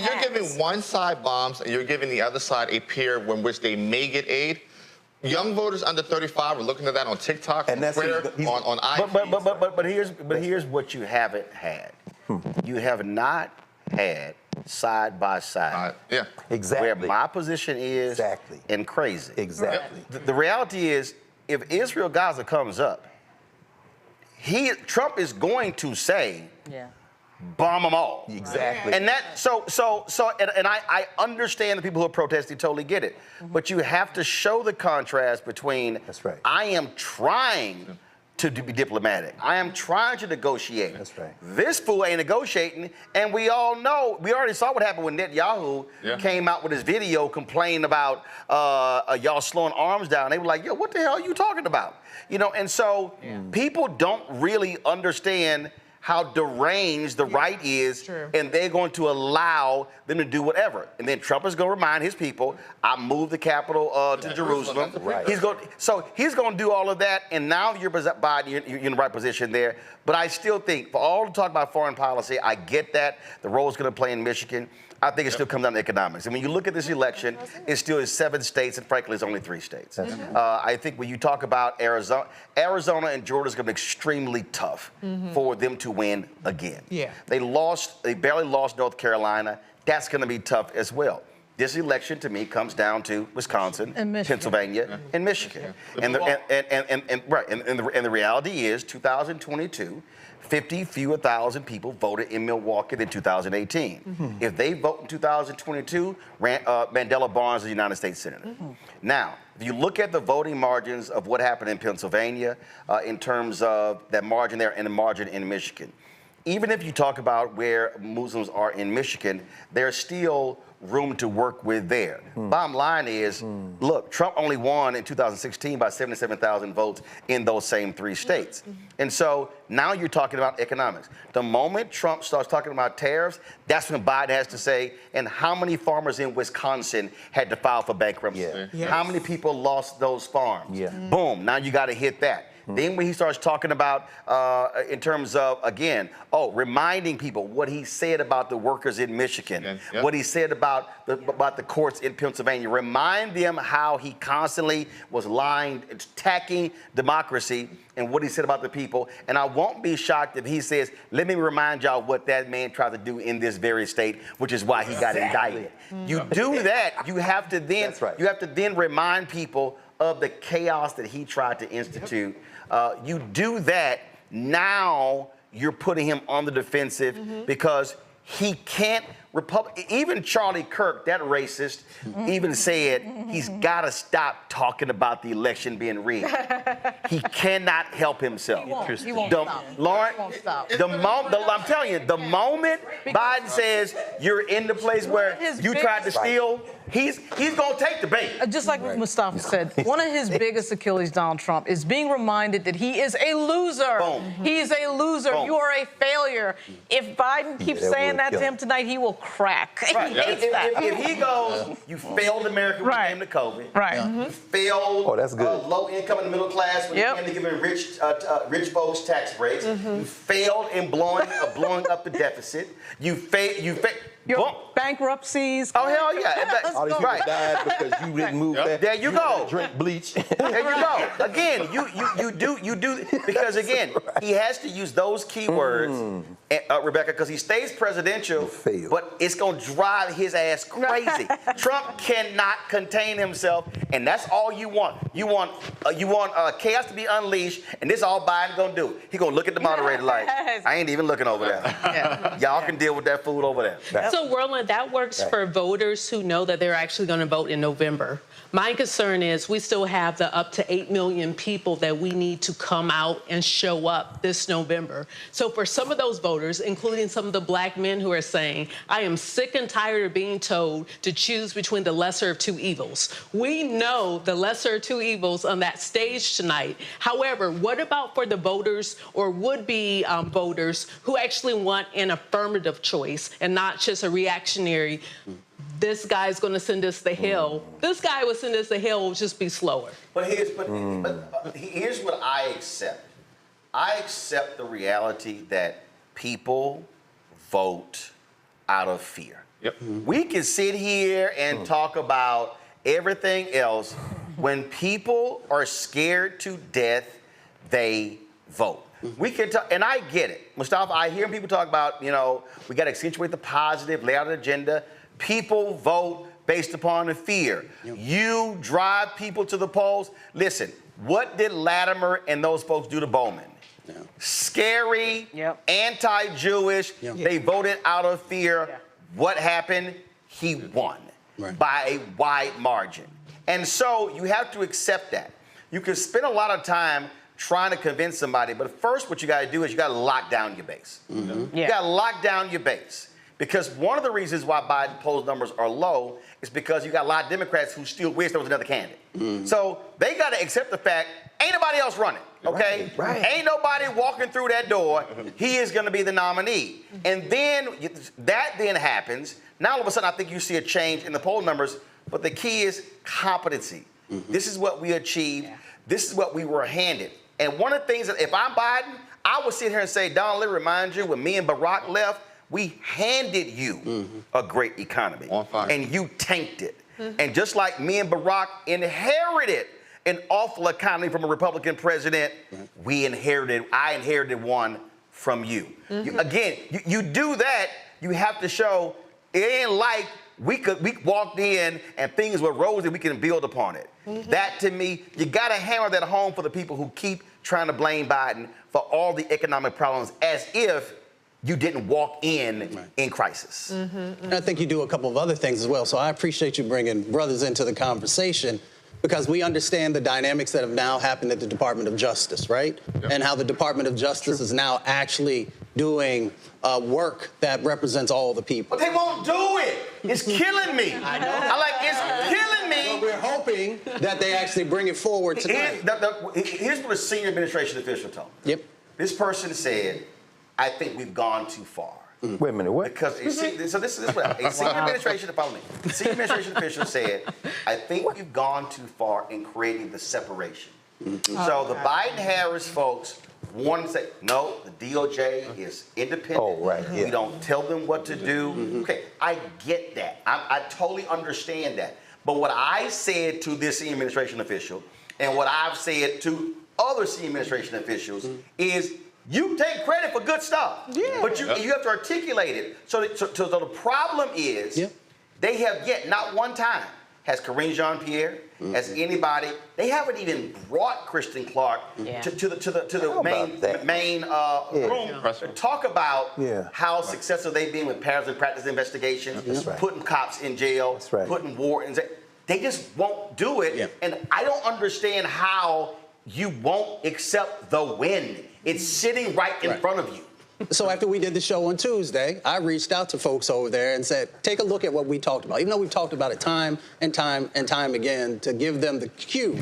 you're giving one side bombs and you're giving the other side a peer in which they may get aid. Young voters under 35 are looking at that on TikTok, on Twitter, on IG. But here's what you haven't had. You have not had side by side. Exactly. Where my position is and crazy. Exactly. The reality is, if Israel-Gaza comes up, Trump is going to say, bomb them all. Exactly. And that, and I understand the people who are protesting, totally get it. But you have to show the contrast between, I am trying to be diplomatic. I am trying to negotiate. That's right. This fool ain't negotiating, and we all know, we already saw what happened when Netanyahu came out with his video complaining about y'all slowing arms down. They were like, yo, what the hell are you talking about? You know, and so people don't really understand how deranged the right is, and they're going to allow them to do whatever. And then Trump is going to remind his people, I moved the capital to Jerusalem. He's going to do all of that, and now you're in the right position there. But I still think, for all the talk about foreign policy, I get that. The role is going to play in Michigan. I think it still comes down to economics. And when you look at this election, it still is 7 states, and frankly, it's only 3 states. I think when you talk about Arizona and Georgia is going to be extremely tough for them to win again. They barely lost North Carolina. That's going to be tough as well. This election, to me, comes down to Wisconsin, Pennsylvania, and Michigan. And the reality is, 2022, 50 fewer thousand people voted in Milwaukee than 2018. If they vote in 2022, Mandela Barnes is the United States Senator. Now, if you look at the voting margins of what happened in Pennsylvania, in terms of that margin there and the margin in Michigan, even if you talk about where Muslims are in Michigan, there's still room to work with there. Bottom line is, look, Trump only won in 2016 by 77,000 votes in those same 3 states. And so now you're talking about economics. The moment Trump starts talking about tariffs, that's when Biden has to say, and how many farmers in Wisconsin had to file for bankruptcy? How many people lost those farms? Boom, now you got to hit that. Then when he starts talking about, in terms of, again, reminding people what he said about the workers in Michigan, what he said about the courts in Pennsylvania, remind them how he constantly was lying, attacking democracy, and what he said about the people. And I won't be shocked if he says, let me remind y'all what that man tried to do in this very state, which is why he got indicted. You do that, you have to then, you have to then remind people of the chaos that he tried to institute. You do that, now you're putting him on the defensive because he can't, even Charlie Kirk, that racist, even said he's got to stop talking about the election being rigged. He cannot help himself. He won't stop. Lauren, I'm telling you, the moment Biden says you're in the place where you tried to steal, he's going to take the bait. Just like Mustafa said, one of his biggest Achilles, Donald Trump, is being reminded that he is a loser. He's a loser. You are a failure. If Biden keeps saying that to him tonight, he will crack. Right. He hates that. If he goes, you failed America when it came to COVID. You failed low income and middle class when it came to giving rich folks tax breaks. You failed in blowing up the deficit. You failed. Your bankruptcies. Oh, hell yeah. All these people died because you didn't move fast. There you go. Drink bleach. There you go. Again, you do because again, he has to use those keywords, Rebecca, because he stays presidential, but it's gonna drive his ass crazy. Trump cannot contain himself, and that's all you want. You want chaos to be unleashed, and this is all Biden gonna do. He gonna look at the moderator like, I ain't even looking over there. Y'all can deal with that food over there. So, Roland, that works for voters who know that they're actually going to vote in November. My concern is we still have the up to 8 million people that we need to come out and show up this November. So for some of those voters, including some of the black men who are saying, I am sick and tired of being told to choose between the lesser of 2 evils. We know the lesser of 2 evils on that stage tonight. However, what about for the voters or would-be voters who actually want an affirmative choice and not just a reactionary, this guy's going to send us to hell. This guy will send us to hell, will just be slower. But here's what I accept. I accept the reality that people vote out of fear. We can sit here and talk about everything else. When people are scared to death, they vote. We can talk, and I get it. Mustafa, I hear people talk about, we got to accentuate the positive, lay out an agenda. People vote based upon the fear. You drive people to the polls. Listen, what did Latimer and those folks do to Bowman? Scary, anti-Jewish. They voted out of fear. What happened? He won by a wide margin. And so you have to accept that. You can spend a lot of time trying to convince somebody, but first what you got to do is you got to lock down your base. You got to lock down your base. Because one of the reasons why Biden polls numbers are low is because you got a lot of Democrats who still wish there was another candidate. So they got to accept the fact, ain't nobody else running, okay? Ain't nobody walking through that door. He is going to be the nominee. And then that then happens. Now all of a sudden I think you see a change in the poll numbers, but the key is competency. This is what we achieved. This is what we were handed. And one of the things that if I'm Biden, I would sit here and say, Don, let me remind you, when me and Barack left, we handed you a great economy, and you tanked it. And just like me and Barack inherited an awful economy from a Republican president, I inherited one from you. You do that, you have to show it ain't like we walked in and things were rosy, we can build upon it. That, to me, you gotta hammer that home for the people who keep trying to blame Biden for all the economic problems as if you didn't walk in crisis. And I think you do a couple of other things as well. So I appreciate you bringing brothers into the conversation because we understand the dynamics that have now happened at the Department of Justice, right? And how the Department of Justice is now actually doing work that represents all the people. But they won't do it. It's killing me. I know. It's killing me. But we're hoping that they actually bring it forward tonight. Here's what a senior administration official told me. Yep. This person said, I think we've gone too far. Wait a minute, what? Because so this is what a senior administration, follow me. A senior administration official said, I think we've gone too far in creating the separation. So the Biden-Harris folks want to say, no, the DOJ is independent. Oh, right, yeah. We don't tell them what to do. Okay, I get that. I totally understand that. But what I said to this senior administration official and what I've said to other senior administration officials is you take credit for good stuff, but you have to articulate it. So the problem is they have yet, not one time, has Karine Jean-Pierre, has anybody, they haven't even brought Kristen Clark to the main room to talk about how successful they've been with patterns and practice investigations, putting cops in jail, putting wardens. They just won't do it. And I don't understand how you won't accept the win. It's sitting right in front of you. So after we did the show on Tuesday, I reached out to folks over there and said, take a look at what we talked about. Even though we've talked about it time and time and time again, to give them the cue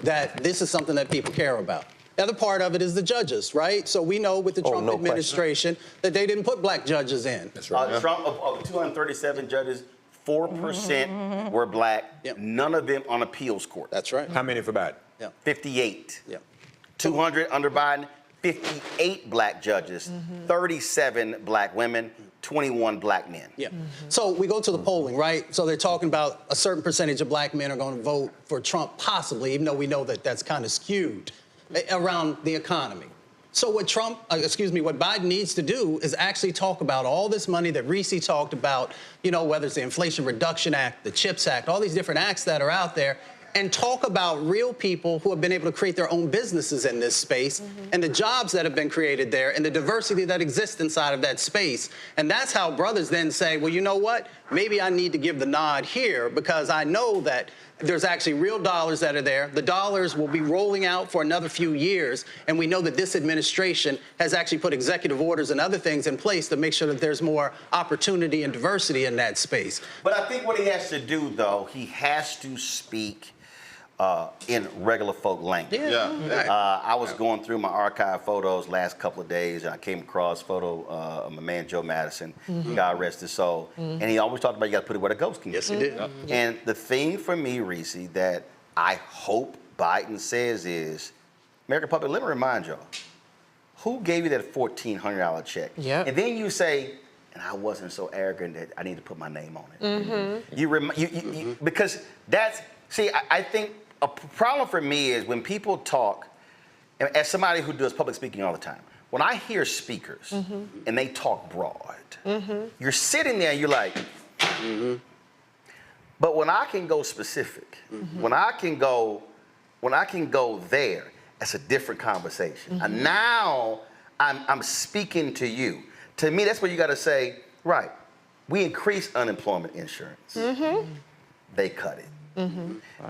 that this is something that people care about. The other part of it is the judges, right? So we know with the Trump administration that they didn't put black judges in. That's right. Trump, of 237 judges, 4% were black. None of them on appeals court. That's right. How many for Biden? 58. 200 under Biden. 58 black judges, 37 black women, 21 black men. So we go to the polling, right? So they're talking about a certain percentage of black men are going to vote for Trump, possibly, even though we know that that's kind of skewed around the economy. So what what Biden needs to do is actually talk about all this money that Reese talked about, whether it's the Inflation Reduction Act, the CHIPS Act, all these different acts that are out there, and talk about real people who have been able to create their own businesses in this space and the jobs that have been created there and the diversity that exists inside of that space. And that's how brothers then say, well, you know what? Maybe I need to give the nod here because I know that there's actually real dollars that are there. The dollars will be rolling out for another few years. And we know that this administration has actually put executive orders and other things in place to make sure that there's more opportunity and diversity in that space. But I think what he has to do, though, he has to speak in regular folk language. I was going through my archive photos last couple of days, and I came across a photo of my man Joe Madison, God rest his soul, and he always talked about you got to put it where the ghost can go. Yes, he did. And the thing for me, Reese, that I hope Biden says is, American public, let me remind y'all, who gave you that $1,400 check? And then you say, and I wasn't so arrogant that I need to put my name on it. You because that's, see, I think a problem for me is when people talk, and as somebody who does public speaking all the time, when I hear speakers and they talk broad, you're sitting there and you're like, but when I can go specific, when I can go there, that's a different conversation. And now I'm speaking to you. To me, that's where you got to say, right, we increased unemployment insurance. They cut it.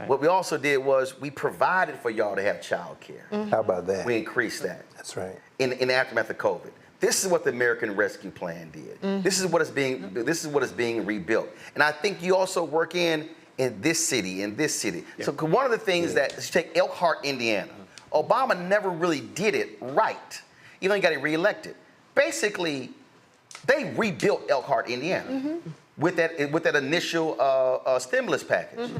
What we also did was we provided for y'all to have child care. How about that? We increased that. That's right. In the aftermath of COVID. This is what the American Rescue Plan did. This is what is being rebuilt. And I think you also work in this city, So one of the things that, you take Elkhart, Indiana, Obama never really did it right, even though he got it reelected. Basically, they rebuilt Elkhart, Indiana. With that initial stimulus package.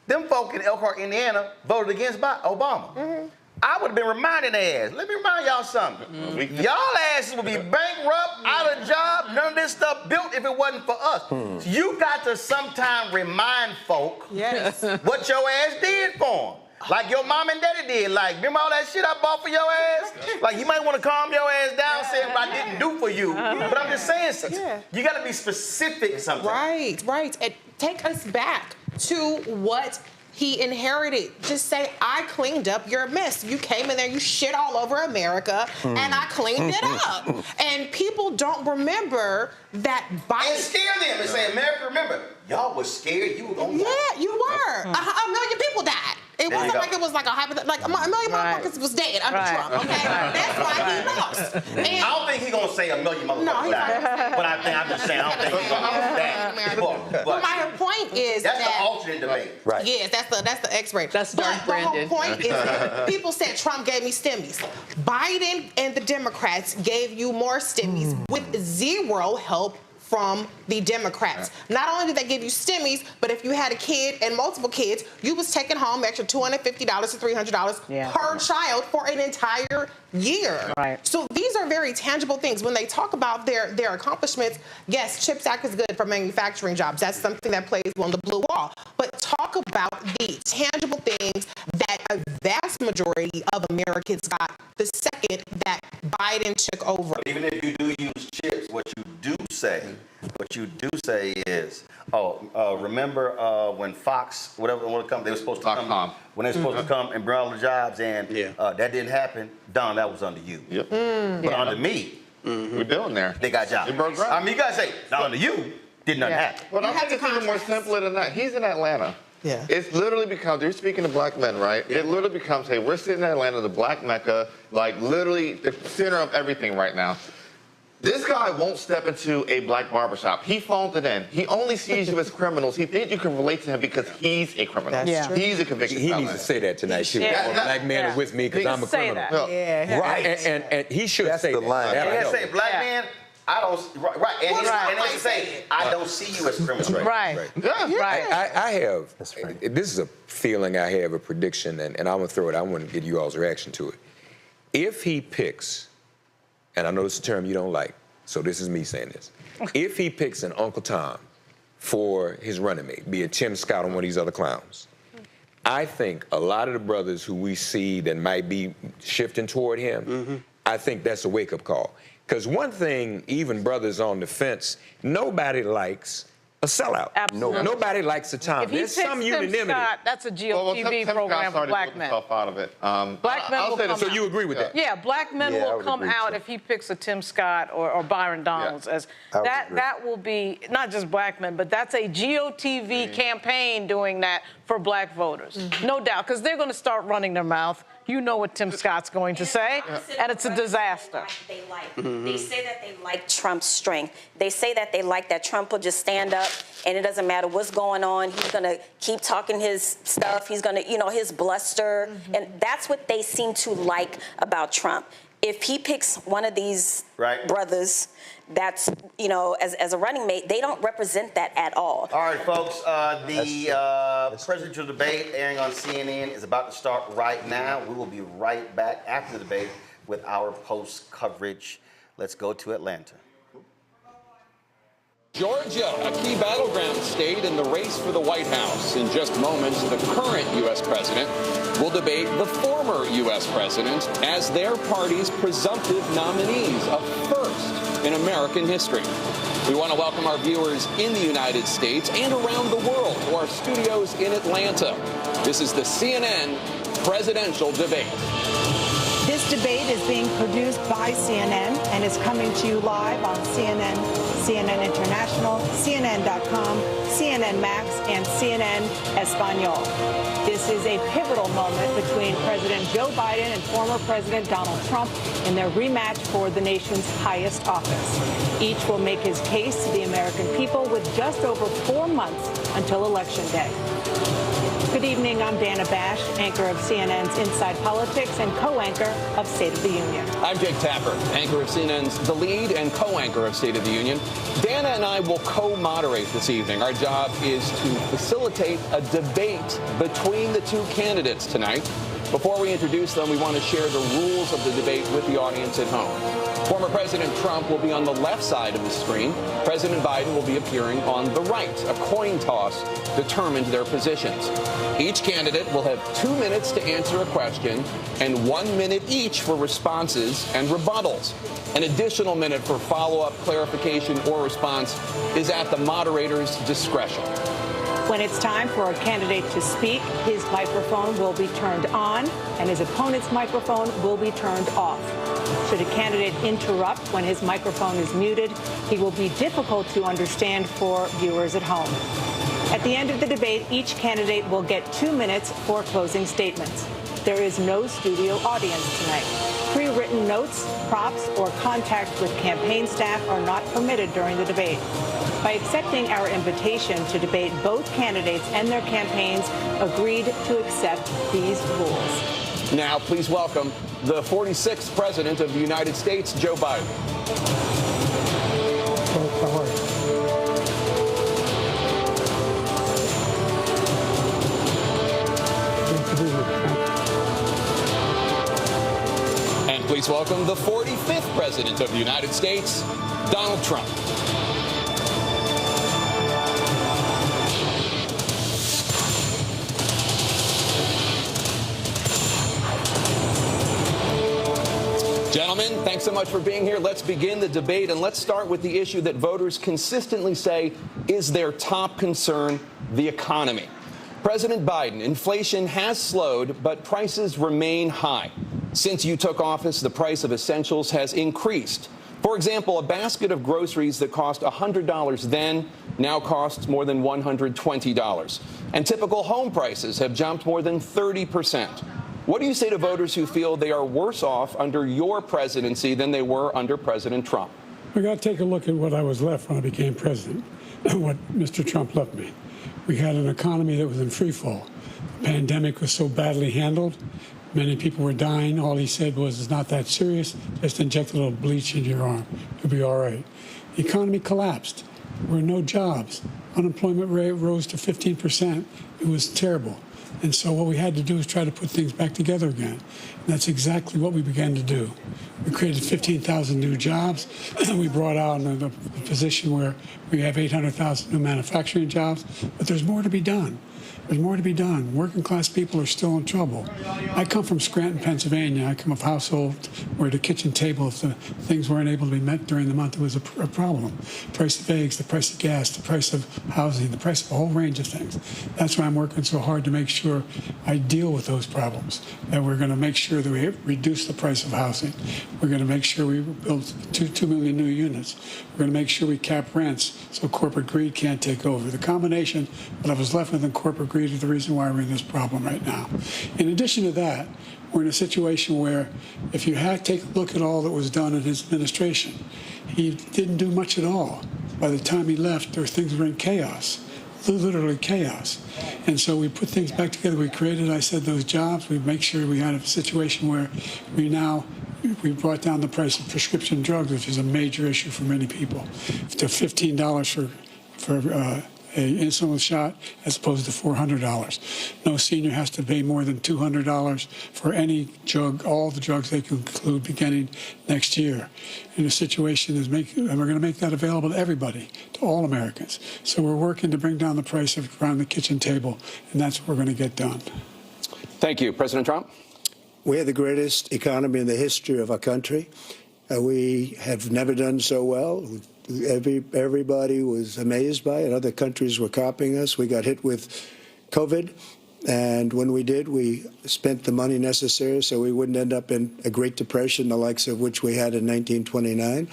Them folk in Elkhart, Indiana voted against Obama. I would have been reminding their ass. Let me remind y'all something. Y'all asses would be bankrupt, out of job, none of this stuff built if it wasn't for us. So you got to sometime remind folk what your ass did for them. Like your mom and daddy did. Like, remember all that shit I bought for your ass? Like, you might want to calm your ass down saying what I didn't do for you. But I'm just saying, you got to be specific sometimes. Right. And take us back to what he inherited. Just say, I cleaned up your mess. You came in there, you shit all over America, and I cleaned it up. And people don't remember that Biden... And scare them and say, America, remember, y'all was scared you were going to die. Yeah, you were. A million people died. It wasn't like it was like a like a million motherfuckers was dead under Trump. Okay, that's why he lost. And I don't think he's gonna say a million motherfuckers died. But I'm just saying, I don't think he's gonna say that. But my point is that's that the alternate debate. Right. Yes, that's the X-ray. That's dark Brandon. The whole point is that people said Trump gave me stimmies. Biden and the Democrats gave you more stimmies with zero help from the Democrats. Not only did they give you stimmies, but if you had a kid and multiple kids, you was taking home extra $250 to $300 per child for an entire year. Right. So these are very tangible things. When they talk about their accomplishments, yes, CHIPS Act is good for manufacturing jobs. That's something that plays on the blue wall. But talk about the tangible things that a vast majority of Americans got the second that Biden took over. But even if you do use chips, what you do say is, remember when Fox, whatever they were supposed to come, when they were supposed to come and bring all the jobs, and that didn't happen. Don, that was under you. Yep. But under me, we're building there. They got jobs. I mean, you gotta say, not under you, did nothing happen. But I think it's even more simpler than that. He's in Atlanta. Yeah. It's literally becomes, you're speaking to black men, right? Yeah. It literally becomes, hey, we're sitting in Atlanta, the black Mecca, like literally the center of everything right now. This guy won't step into a black barbershop. He phoned it in. He only sees you as criminals. He thinks you can relate to him because he's a criminal. That's true. He's a convicted felon. He needs to say that tonight, too. Yeah. Black man are with me because I'm a criminal. That. Yeah. Right. And he should say the line. And he'll say, black man, I don't, right. And he'll say, I don't see you as a criminal. Right. I have, this is a feeling I have, a prediction, and I'm going to throw it, I want to get you all's reaction to it. If he picks, and I know it's a term you don't like, so this is me saying this. If he picks an Uncle Tom for his running mate, be it Tim Scott or one of these other clowns, I think a lot of the brothers who we see that might be shifting toward him, I think that's a wake-up call. Because one thing, even brothers on the fence, nobody likes a sellout. Absolutely. Nobody likes a Tom. If he There's picks some Tim unanimity. Scott, that's a GOTV program for black men. Out of it. Black men will come out. So you agree with that? Yeah, black men will come out if he picks a Tim Scott or Byron Donalds. As that will be not just black men, but that's a GOTV campaign doing that for black voters. No doubt, because they're going to start running their mouth. You know what Tim Scott's going to say, and it's a disaster. They say that they like Trump's strength. They say that they like that Trump will just stand up, and it doesn't matter what's going on. He's going to keep talking his stuff. He's going to, his bluster. And that's what they seem to like about Trump. If he picks one of these brothers, that's, as a running mate, they don't represent that at all. All right, folks, the presidential debate airing on CNN is about to start right now. We will be right back after the debate with our post coverage. Let's go to Atlanta. Georgia, a key battleground state in the race for the White House. In just moments, the current U.S. president will debate the former U.S. president as their party's presumptive nominees, a first in American history. We want to welcome our viewers in the United States and around the world to our studios in Atlanta. This is the CNN presidential debate. This debate is being produced by CNN and is coming to you live on CNN, CNN International, CNN.com, CNN Max, and CNN Espanol. This is a pivotal moment between President Joe Biden and former President Donald Trump in their rematch for the nation's highest office. Each will make his case to the American people with just over 4 months until Election Day. Good evening, I'm Dana Bash, anchor of CNN's Inside Politics and co-anchor of State of the Union. I'm Jake Tapper, anchor of CNN's The Lead and co-anchor of State of the Union. Dana and I will co-moderate this evening. Our job is to facilitate a debate between the two candidates tonight. Before we introduce them, we want to share the rules of the debate with the audience at home. Former President Trump will be on the left side of the screen. President Biden will be appearing on the right. A coin toss determined their positions. Each candidate will have 2 minutes to answer a question and 1 minute each for responses and rebuttals. An additional minute for follow-up, clarification, or response is at the moderator's discretion. When it's time for a candidate to speak, his microphone will be turned on and his opponent's microphone will be turned off. Should a candidate interrupt when his microphone is muted, he will be difficult to understand for viewers at home. At the end of the debate, each candidate will get 2 minutes for closing statements. There is no studio audience tonight. Pre-written notes, props, or contact with campaign staff are not permitted during the debate. By accepting our invitation to debate, both candidates and their campaigns agreed to accept these rules. Now, please welcome the 46th President of the United States, Joe Biden. And please welcome the 45th President of the United States, Donald Trump. Gentlemen, thanks so much for being here. Let's begin the debate, and let's start with the issue that voters consistently say is their top concern, the economy. President Biden, inflation has slowed, but prices remain high. Since you took office, the price of essentials has increased. For example, a basket of groceries that cost $100 then now costs more than $120. And typical home prices have jumped more than 30%. What do you say to voters who feel they are worse off under your presidency than they were under President Trump? We got to take a look at what I was left when I became president, what Mr. Trump left me. We had an economy that was in free fall. The pandemic was so badly handled. Many people were dying. All he said was, it's not that serious. Just inject a little bleach into your arm. You'll be all right. The economy collapsed. There were no jobs. Unemployment rate rose to 15%. It was terrible. And so what we had to do is try to put things back together again. And that's exactly what we began to do. We created 15,000 new jobs. We brought out a position where we have 800,000 new manufacturing jobs. But there's more to be done. There's more to be done. Working class people are still in trouble. I come from Scranton, Pennsylvania. I come from a household where the kitchen table, if the things weren't able to be met during the month, it was a problem. The price of eggs, the price of gas, the price of housing, the price of a whole range of things. That's why I'm working so hard to make sure I deal with those problems. That we're going to make sure that we reduce the price of housing. We're going to make sure we build 2 million new units. We're going to make sure we cap rents so corporate greed can't take over. The combination that I was left with in corporate greed is the reason why we're in this problem right now. In addition to that, we're in a situation where if you take a look at all that was done in his administration, he didn't do much at all. By the time he left, things were in chaos, literally chaos. And so we put things back together. We created, I said, those jobs. We make sure we had a situation where we brought down the price of prescription drugs, which is a major issue for many people, to $15 for an insulin shot as opposed to $400. No senior has to pay more than $200 for any drug, all the drugs they can include beginning next year. And the situation is and we're going to make that available to everybody, to all Americans. So we're working to bring down the price around the kitchen table, and that's what we're going to get done. Thank you. President Trump? We have the greatest economy in the history of our country. We have never done so well. Everybody was amazed by it. Other countries were copying us. We got hit with COVID, and when we did, we spent the money necessary so we wouldn't end up in a Great Depression, the likes of which we had in 1929.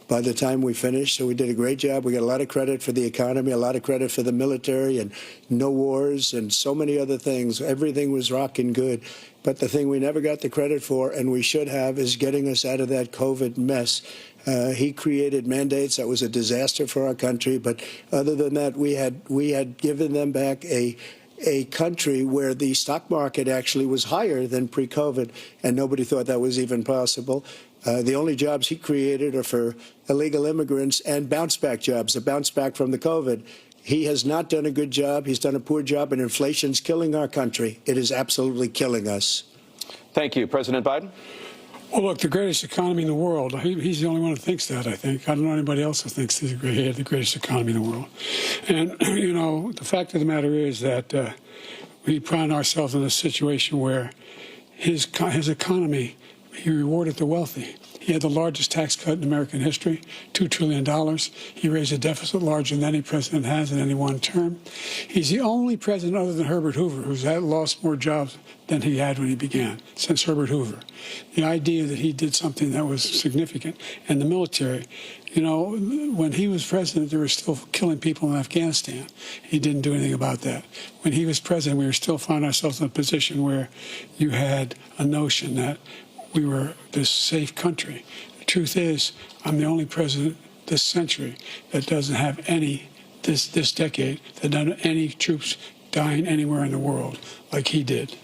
By the time we finished, so we did a great job. We got a lot of credit for the economy, a lot of credit for the military, and no wars, and so many other things. Everything was rocking good. But the thing we never got the credit for, and we should have, is getting us out of that COVID mess. He created mandates. That was a disaster for our country. But other than that, we had given them back a country where the stock market actually was higher than pre-COVID, and nobody thought that was even possible. The only jobs he created are for illegal immigrants and bounce-back jobs, the bounce-back from the COVID. He has not done a good job. He's done a poor job, and inflation's killing our country. It is absolutely killing us. Thank you. President Biden? Well, look, the greatest economy in the world, he's the only one who thinks that, I think. I don't know anybody else who thinks he had the greatest economy in the world. And, you know, the fact of the matter is that we find ourselves in a situation where his economy, he rewarded the wealthy. He had the largest tax cut in American history, $2 trillion. He raised a deficit larger than any president has in any one term. He's the only president other than Herbert Hoover who's lost more jobs than he had when he began, since Herbert Hoover. The idea that he did something that was significant. And the military, you know, when he was president, they were still killing people in Afghanistan. He didn't do anything about that. When he was president, we were still finding ourselves in a position where you had a notion that we were this safe country. The truth is, I'm the only president this century that doesn't have any, this decade, that doesn't have any troops dying anywhere in the world like he did.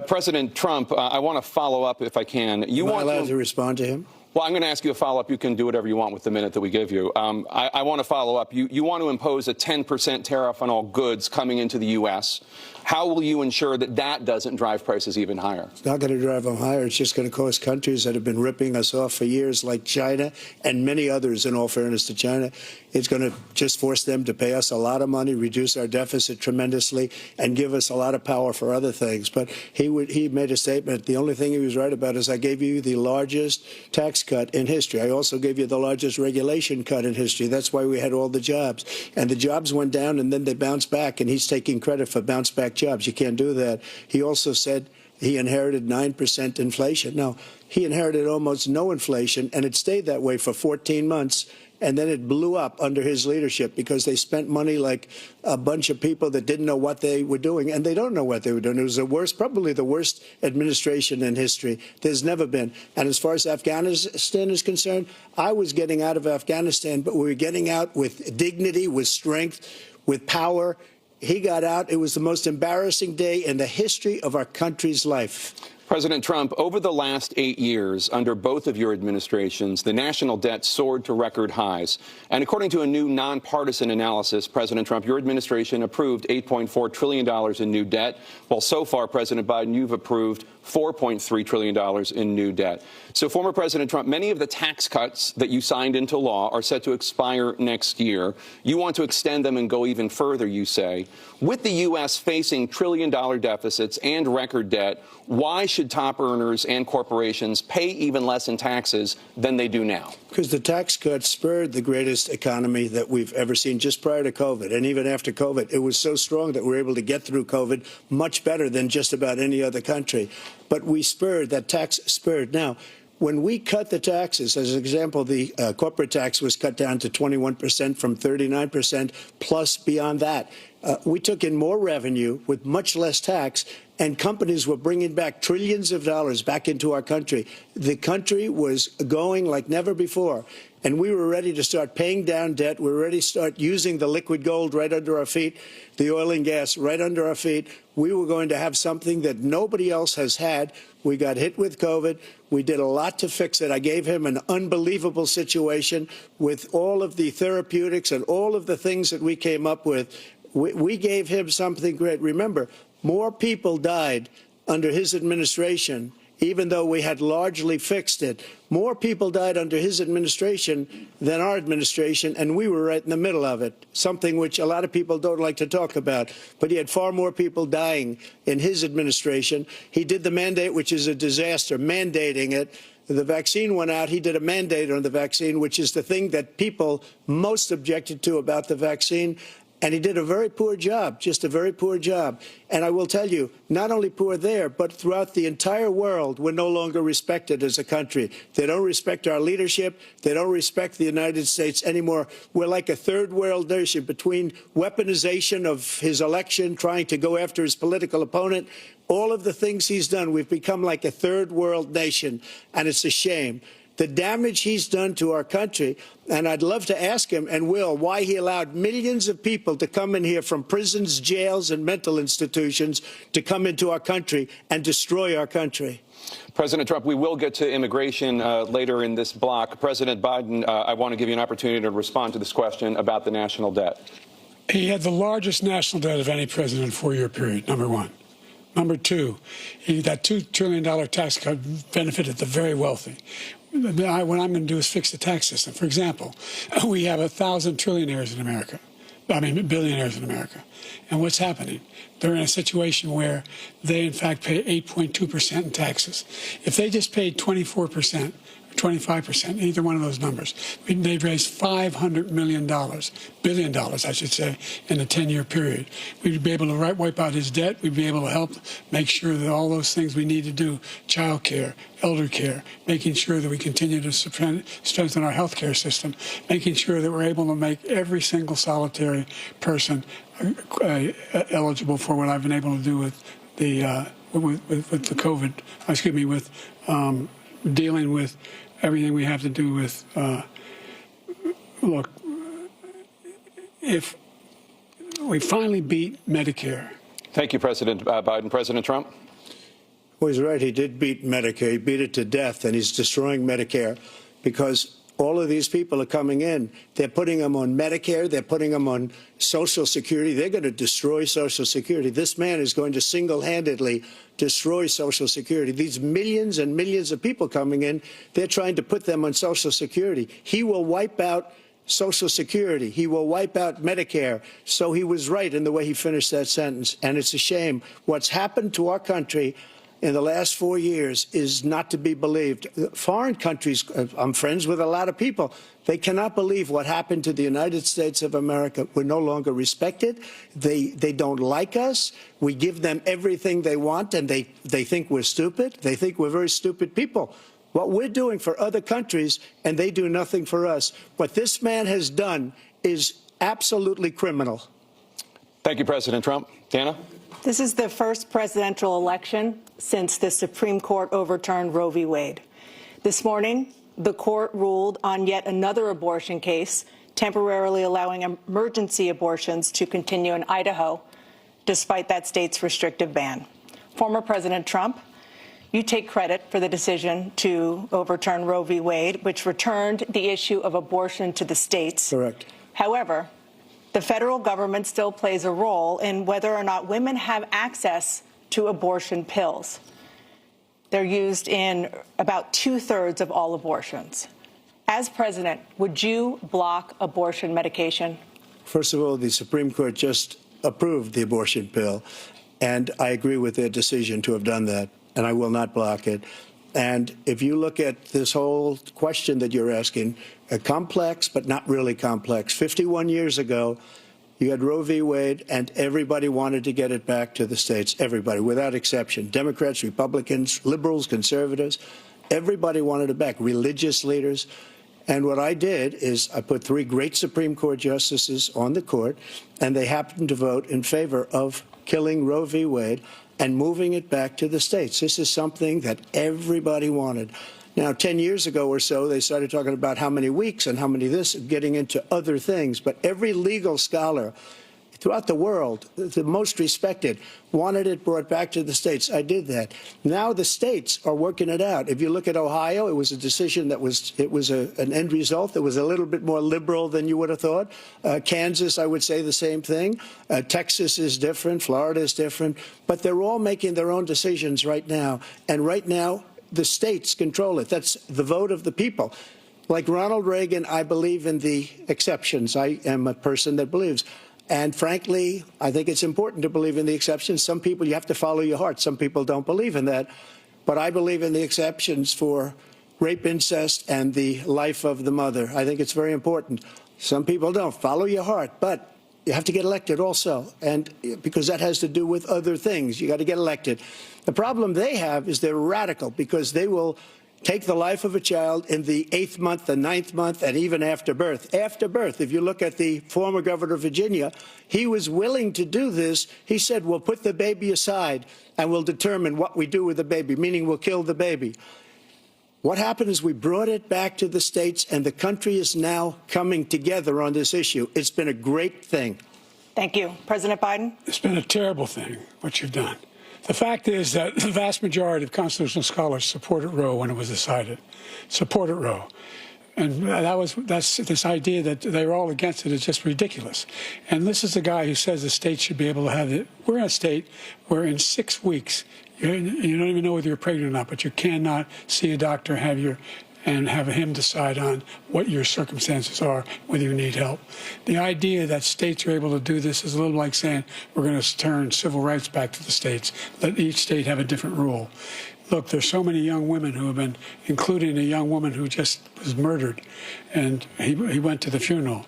President Trump, I want to follow up if I can. Am I allowed to respond to him? Well, I'm going to ask you a follow-up. You can do whatever you want with the minute that we give you. I want to follow up. You want to impose a 10% tariff on all goods coming into the U.S. How will you ensure that that doesn't drive prices even higher? It's not going to drive them higher. It's just going to cost countries that have been ripping us off for years, like China and many others, in all fairness to China. It's going to just force them to pay us a lot of money, reduce our deficit tremendously, and give us a lot of power for other things. But he made a statement. The only thing he was right about is I gave you the largest tax cut in history. I also gave you the largest regulation cut in history. That's why we had all the jobs. And the jobs went down, and then they bounced back, and he's taking credit for bounce back jobs. You can't do that. He also said he inherited 9% inflation. No, he inherited almost no inflation, and it stayed that way for 14 months. And then it blew up under his leadership because they spent money like a bunch of people that didn't know what they were doing. And they don't know what they were doing. It was the worst, probably the worst administration in history. There's never been. And as far as Afghanistan is concerned, I was getting out of Afghanistan, but we were getting out with dignity, with strength, with power. He got out. It was the most embarrassing day in the history of our country's life. President Trump, over the last 8 years, under both of your administrations, the national debt soared to record highs. And according to a new nonpartisan analysis, President Trump, your administration approved $8.4 trillion in new debt, while so far, President Biden, you've approved $4.3 trillion in new debt. So, former President Trump, many of the tax cuts that you signed into law are set to expire next year. You want to extend them and go even further, you say. With the U.S. facing trillion-dollar deficits and record debt, why should top earners and corporations pay even less in taxes than they do now? Because the tax cuts spurred the greatest economy that we've ever seen just prior to COVID. And even after COVID, it was so strong that we were able to get through COVID much better than just about any other country. But we spurred, that tax spurred. Now, when we cut the taxes, as an example, the corporate tax was cut down to 21% from 39%, plus beyond that. We took in more revenue with much less tax, and companies were bringing back trillions of dollars back into our country. The country was going like never before, and we were ready to start paying down debt. We were ready to start using the liquid gold right under our feet, the oil and gas right under our feet. We were going to have something that nobody else has had. We got hit with COVID. We did a lot to fix it. I gave him an unbelievable situation with all of the therapeutics and all of the things that we came up with. We gave him something great. Remember, more people died under his administration, even though we had largely fixed it. More people died under his administration than our administration, and we were right in the middle of it, something which a lot of people don't like to talk about. But he had far more people dying in his administration. He did the mandate, which is a disaster, mandating it. The vaccine went out. He did a mandate on the vaccine, which is the thing that people most objected to about the vaccine. And he did a very poor job, just a very poor job. And I will tell you, not only poor there, but throughout the entire world, we're no longer respected as a country. They don't respect our leadership. They don't respect the United States anymore. We're like a third world nation between weaponization of his election, trying to go after his political opponent, all of the things he's done. We've become like a third world nation, and it's a shame. The damage he's done to our country, and I'd love to ask him, and will, why he allowed millions of people to come in here from prisons, jails, and mental institutions to come into our country and destroy our country. President Trump, we will get to immigration later in this block. President Biden, I want to give you an opportunity to respond to this question about the national debt. He had the largest national debt of any president in a 4-year period, number one. Number two, that $2 trillion tax cut benefited the very wealthy. What I'm going to do is fix the tax system. For example, we have 1,000 trillionaires in America. Billionaires in America. And what's happening? They're in a situation where they, in fact, pay 8.2% in taxes. If they just paid 24% 25%, either one of those numbers. They've raised $500 billion, I should say, in a 10-year period. We'd be able to wipe out his debt. We'd be able to help make sure that all those things we need to do, child care, elder care, making sure that we continue to strengthen our health care system, making sure that we're able to make every single solitary person eligible for what I've been able to do with the COVID, with dealing with everything we have to do with, look, if we finally beat Medicare. Thank you, President Biden. President Trump? Well, he's right. He did beat Medicare. He beat it to death, and he's destroying Medicare because all of these people are coming in. They're putting them on Medicare. They're putting them on Social Security. They're going to destroy Social Security. This man is going to single-handedly destroy Social Security. These millions and millions of people coming in, they're trying to put them on Social Security. He will wipe out Social Security. He will wipe out Medicare. So he was right in the way he finished that sentence. And it's a shame. What's happened to our country in the last 4 years is not to be believed. Foreign countries, I'm friends with a lot of people, they cannot believe what happened to the United States of America. We're no longer respected. They don't like us. We give them everything they want, and they think we're stupid. They think we're very stupid people. What we're doing for other countries, and they do nothing for us. What this man has done is absolutely criminal. Thank you, President Trump. Dana? This is the first presidential election since the Supreme Court overturned Roe v. Wade. This morning, the court ruled on yet another abortion case, temporarily allowing emergency abortions to continue in Idaho, despite that state's restrictive ban. Former President Trump, you take credit for the decision to overturn Roe v. Wade, which returned the issue of abortion to the states. Correct. However, the federal government still plays a role in whether or not women have access to abortion pills. They're used in about 2/3 of all abortions. As president, would you block abortion medication? First of all, the Supreme Court just approved the abortion pill, and I agree with their decision to have done that, and I will not block it. And if you look at this whole question that you're asking, complex but not really complex. 51 years ago, you had Roe v. Wade, and everybody wanted to get it back to the states. Everybody, without exception. Democrats, Republicans, liberals, conservatives. Everybody wanted it back. Religious leaders. And what I did is I put 3 great Supreme Court justices on the court, and they happened to vote in favor of killing Roe v. Wade and moving it back to the states. This is something that everybody wanted. Now, 10 years ago or so, they started talking about how many weeks and how many this, getting into other things. But every legal scholar throughout the world, the most respected, wanted it brought back to the states. I did that. Now the states are working it out. If you look at Ohio, it was a decision that was an end result that was a little bit more liberal than you would have thought. Kansas, I would say the same thing. Texas is different. Florida is different. But they're all making their own decisions right now. And right now, the states control it. That's the vote of the people. Like Ronald Reagan, I believe in the exceptions. I am a person that believes. And frankly, I think it's important to believe in the exceptions. Some people, you have to follow your heart. Some people don't believe in that. But I believe in the exceptions for rape, incest, and the life of the mother. I think it's very important. Some people don't. Follow your heart. But you have to get elected also. And because that has to do with other things. You got to get elected. The problem they have is they're radical because they will take the life of a child in the 8th month, the 9th month, and even after birth. After birth, if you look at the former governor of Virginia, he was willing to do this. He said, we'll put the baby aside and we'll determine what we do with the baby, meaning we'll kill the baby. What happened is we brought it back to the states, and the country is now coming together on this issue. It's been a great thing. Thank you. President Biden? It's been a terrible thing, what you've done. The fact is that the vast majority of constitutional scholars supported Roe when it was decided, supported Roe. And that's this idea that they're all against it is just ridiculous. And this is the guy who says the state should be able to have it. We're in a state where in 6 weeks, you don't even know whether you're pregnant or not, but you cannot see a doctor and have him decide on what your circumstances are, whether you need help. The idea that states are able to do this is a little like saying we're going to turn civil rights back to the states, let each state have a different rule. Look, there's so many young women who have been, including a young woman who just was murdered, and he went to the funeral.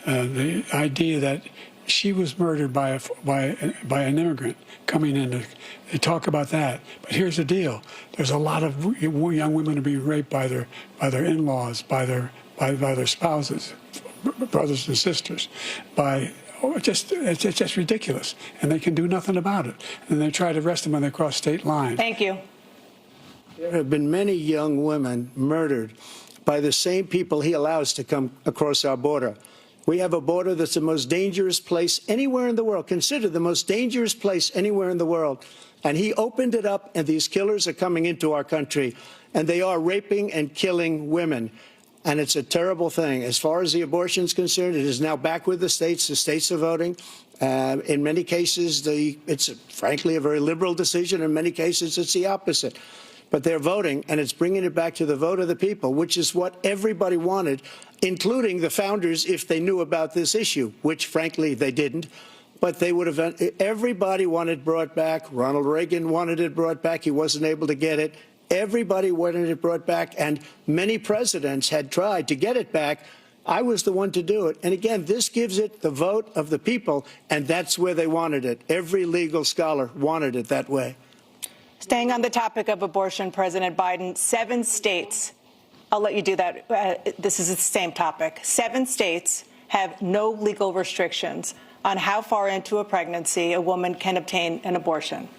The idea that she was murdered by an immigrant coming in, they talk about that. But here's the deal: there's a lot of young women who are being raped by their in-laws, by their spouses, brothers and sisters, it's just ridiculous, and they can do nothing about it. And they try to arrest them when they cross state lines. Thank you. There have been many young women murdered by the same people he allows to come across our border. We have a border that's the most dangerous place anywhere in the world, considered the most dangerous place anywhere in the world. And he opened it up, and these killers are coming into our country, and they are raping and killing women. And it's a terrible thing. As far as the abortion is concerned, it is now back with the states. The states are voting. In many cases, it's frankly a very liberal decision. In many cases, it's the opposite. But they're voting, and it's bringing it back to the vote of the people, which is what everybody wanted, including the founders, if they knew about this issue, which, frankly, they didn't. But they would have. Everybody wanted it brought back. Ronald Reagan wanted it brought back. He wasn't able to get it. Everybody wanted it brought back, and many presidents had tried to get it back. I was the one to do it. And again, this gives it the vote of the people, and that's where they wanted it. Every legal scholar wanted it that way. Staying on the topic of abortion, President Biden, 7 states, I'll let you do that. This is the same topic. 7 states have no legal restrictions on how far into a pregnancy a woman can obtain an abortion.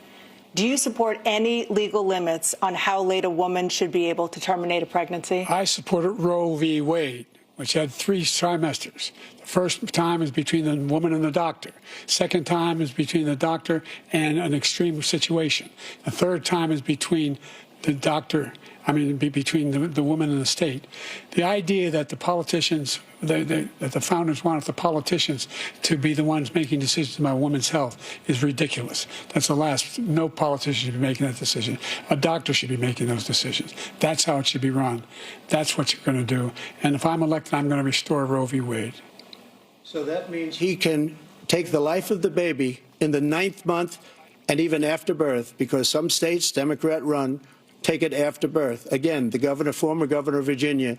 Do you support any legal limits on how late a woman should be able to terminate a pregnancy? I supported Roe v. Wade, which had 3 trimesters. The first time is between the woman and the doctor. Second time is between the doctor and an extreme situation. The third time is between the doctor, between the woman and the state. The idea that the politicians, that the founders wanted the politicians to be the ones making decisions about women's health is ridiculous. That's the last. No politician should be making that decision. A doctor should be making those decisions. That's how it should be run. That's what you're going to do. And if I'm elected, I'm going to restore Roe v. Wade. So that means he can take the life of the baby in the 9th month and even after birth, because some states, Democrat run, take it after birth. Again, the former governor of Virginia,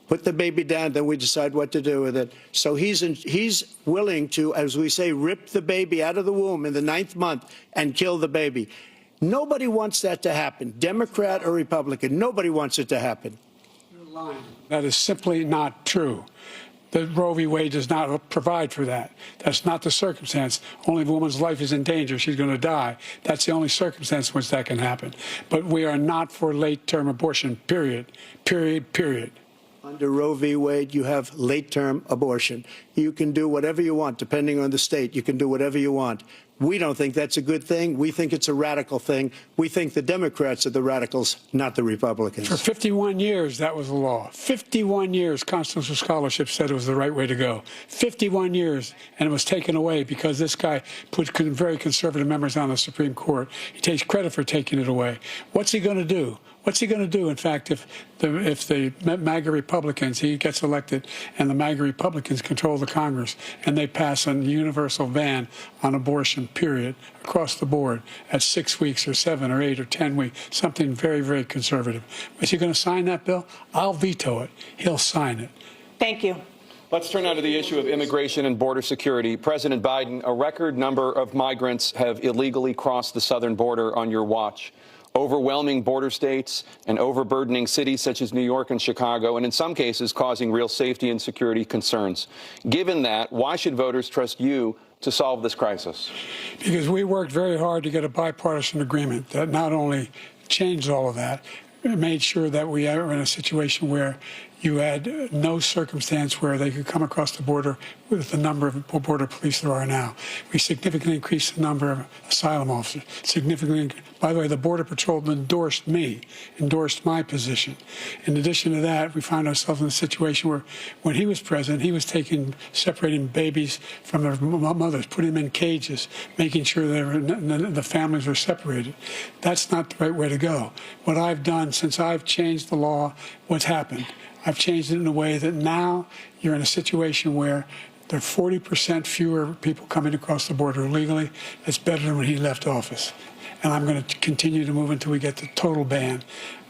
put the baby down, then we decide what to do with it. So he's willing to, as we say, rip the baby out of the womb in the 9th month and kill the baby. Nobody wants that to happen, Democrat or Republican. Nobody wants it to happen. That is simply not true. The Roe v. Wade does not provide for that. That's not the circumstance. Only if a woman's life is in danger, she's going to die. That's the only circumstance in which that can happen. But we are not for late-term abortion, period. Period, period. Under Roe v. Wade, you have late-term abortion. You can do whatever you want, depending on the state. You can do whatever you want. We don't think that's a good thing. We think it's a radical thing. We think the Democrats are the radicals, not the Republicans. For 51 years, that was the law. 51 years, constitutional scholarship said it was the right way to go. 51 years, and it was taken away because this guy put very conservative members on the Supreme Court. He takes credit for taking it away. What's he going to do? What's he going to do, in fact, if the MAGA Republicans, he gets elected, and the MAGA Republicans control the Congress, and they pass a universal ban on abortion, period, across the board at 6 weeks or 7 or 8 or 10 weeks, something very, very conservative. Is he going to sign that bill? I'll veto it. He'll sign it. Thank you. Let's turn now to the issue of immigration and border security. President Biden, a record number of migrants have illegally crossed the southern border on your watch. Overwhelming border states and overburdening cities such as New York and Chicago, and in some cases causing real safety and security concerns. Given that, why should voters trust you to solve this crisis? Because we worked very hard to get a bipartisan agreement that not only changed all of that, it made sure that we are in a situation where you had no circumstance where they could come across the border with the number of border police there are now. We significantly increased the number of asylum officers. By the way, the Border Patrol endorsed my position. In addition to that, we found ourselves in a situation where, when he was president, he was separating babies from their mothers, putting them in cages, making sure the families were separated. That's not the right way to go. What I've done since I've changed the law, what's happened? I've changed it in a way that now you're in a situation where there are 40% fewer people coming across the border illegally. It's better than when he left office. and I'm going to continue to move until we get the total ban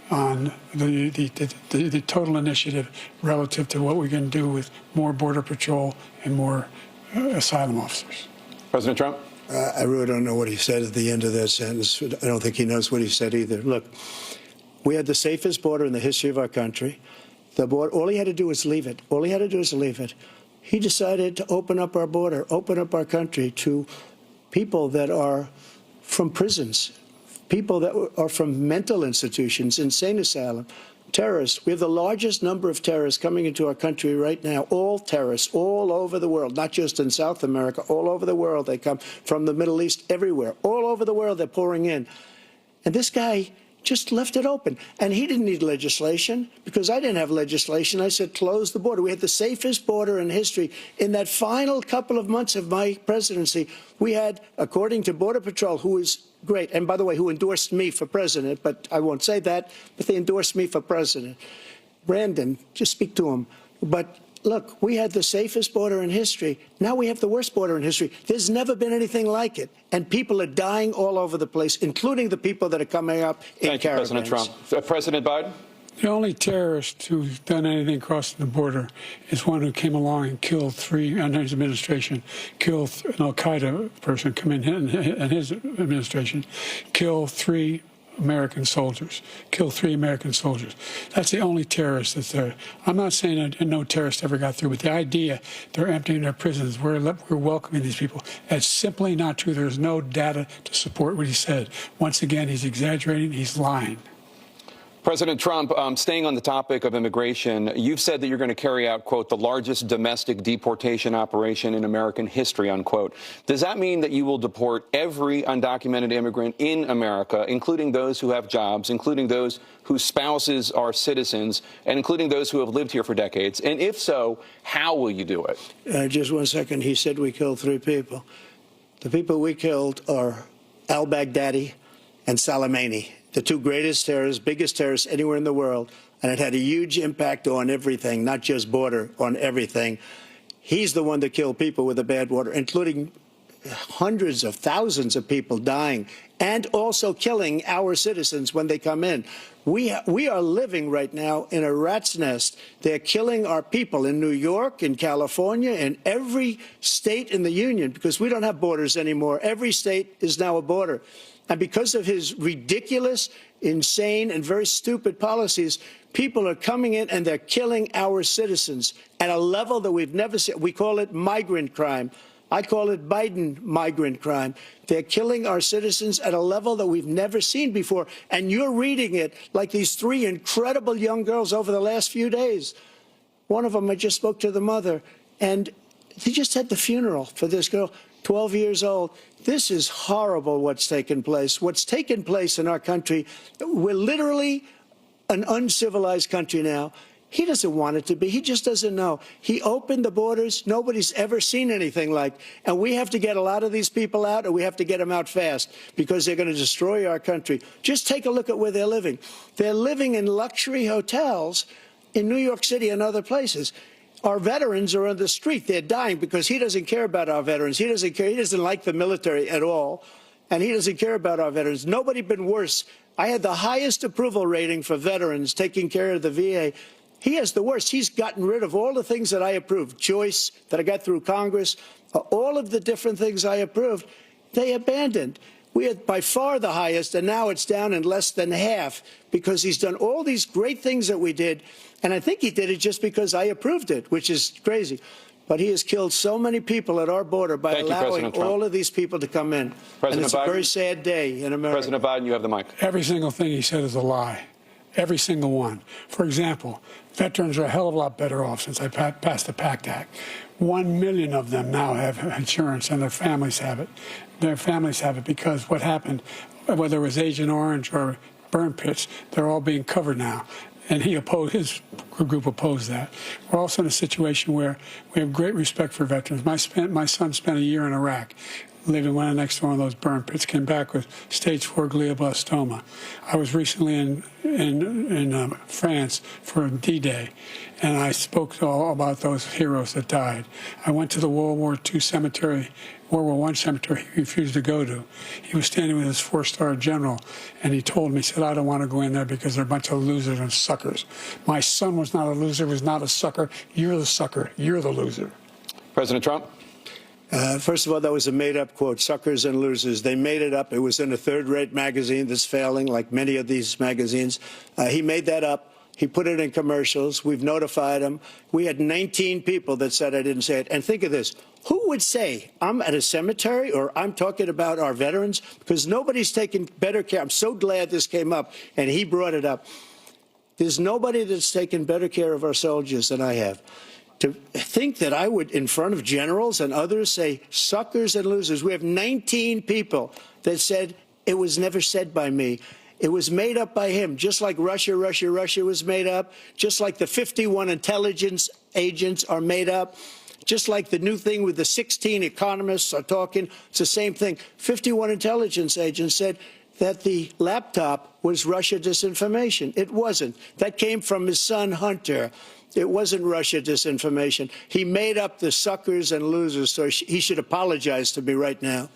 on the total initiative relative to what we're going to do with more Border Patrol and more asylum officers. President Trump? I really don't know what he said at the end of that sentence. I don't think he knows what he said either. Look, we had the safest border in the history of our country. The border, all he had to do was leave it. All he had to do was leave it. He decided to open up our border, open up our country to people that are from prisons, people that are from mental institutions, insane asylum, terrorists. We have the largest number of terrorists coming into our country right now, all terrorists, all over the world, not just in South America, all over the world. They come from the Middle East, everywhere. All over the world, they're pouring in. And this guy just left it open. And he didn't need legislation because I didn't have legislation. I said, close the border. We had the safest border in history. In that final couple of months of my presidency, we had, according to Border Patrol, who is great, and by the way, who endorsed me for president, but I won't say that, but they endorsed me for president. Brandon, just speak to him. But look, we had the safest border in history. Now we have the worst border in history. There's never been anything like it. And people are dying all over the place, including the people that are coming up in caravans. Thank you, President Trump. President Biden? The only terrorist who's done anything crossing the border is one who came along and killed three, under his administration, killed an al-Qaeda person come in his administration, killed three American soldiers, killed 3 American soldiers. That's the only terrorist that's there. I'm not saying that no terrorist ever got through, but the idea they're emptying their prisons, we're welcoming these people, that's simply not true. There's no data to support what he said. Once again, he's exaggerating, he's lying. President Trump, staying on the topic of immigration, you've said that you're going to carry out, quote, the largest domestic deportation operation in American history, unquote. Does that mean that you will deport every undocumented immigrant in America, including those who have jobs, including those whose spouses are citizens, and including those who have lived here for decades? And if so, how will you do it? Just 1 second. He said we killed 3 people. The people we killed are al-Baghdadi and Soleimani, the 2 greatest terrorists, biggest terrorists anywhere in the world, and it had a huge impact on everything, not just border, on everything. He's the one that killed people with the bad water, including hundreds of thousands of people dying, and also killing our citizens when they come in. We are living right now in a rat's nest. They're killing our people in New York, in California, in every state in the union, because we don't have borders anymore. Every state is now a border. And because of his ridiculous, insane, and very stupid policies, people are coming in and they're killing our citizens at a level that we've never seen. We call it migrant crime. I call it Biden migrant crime. They're killing our citizens at a level that we've never seen before. And you're reading it like these 3 incredible young girls over the last few days. One of them, I just spoke to the mother, and they just had the funeral for this girl, 12 years old. This is horrible what's taken place. What's taken place in our country, we're literally an uncivilized country now. He doesn't want it to be. He just doesn't know. He opened the borders. Nobody's ever seen anything like. And we have to get a lot of these people out, and we have to get them out fast because they're going to destroy our country. Just take a look at where they're living. They're living in luxury hotels in New York City and other places. Our veterans are on the street. They're dying because he doesn't care about our veterans. He doesn't care. He doesn't like the military at all, and he doesn't care about our veterans. Nobody been worse. I had the highest approval rating for veterans taking care of the VA. He has the worst. He's gotten rid of all the things that I approved, choice that I got through Congress, all of the different things I approved, they abandoned. We had by far the highest, and now it's down in less than half because he's done all these great things that we did. And I think he did it just because I approved it, which is crazy. But he has killed so many people at our border by allowing all of these people to come in. And it's a very sad day in America. President Biden, you have the mic. Every single thing he said is a lie. Every single one. For example, veterans are a hell of a lot better off since I passed the PACT Act. 1 million of them now have insurance, and their families have it. Their families have it because what happened, whether it was Agent Orange or burn pits, they're all being covered now. And his group opposed that. We're also in a situation where we have great respect for veterans. My son spent a year in Iraq. living right next to one of those burn pits, came back with stage 4 glioblastoma. I was recently in France for D-Day, and I spoke all about those heroes that died. I went to the World War II cemetery, World War I cemetery he refused to go to. He was standing with his 4-star general, and he told me, he said, I don't want to go in there because they're a bunch of losers and suckers. My son was not a loser, was not a sucker. You're the sucker. You're the loser. President Trump? First of all, that was a made-up quote, suckers and losers. They made it up. It was in a third-rate magazine that's failing, like many of these magazines. He made that up. He put it in commercials. We've notified him. We had 19 people that said I didn't say it. And think of this. Who would say I'm at a cemetery or I'm talking about our veterans? Because nobody's taken better care. I'm so glad this came up, and he brought it up. There's nobody that's taken better care of our soldiers than I have. To think that I would, in front of generals and others, say suckers and losers. We have 19 people that said it was never said by me. It was made up by him, just like Russia was made up, just like the 51 intelligence agents are made up, just like the new thing with the 16 economists are talking. It's the same thing. 51 intelligence agents said that the laptop was Russia disinformation. It wasn't. That came from his son, Hunter. It wasn't Russia disinformation. He made up the suckers and losers, so he should apologize to me right now.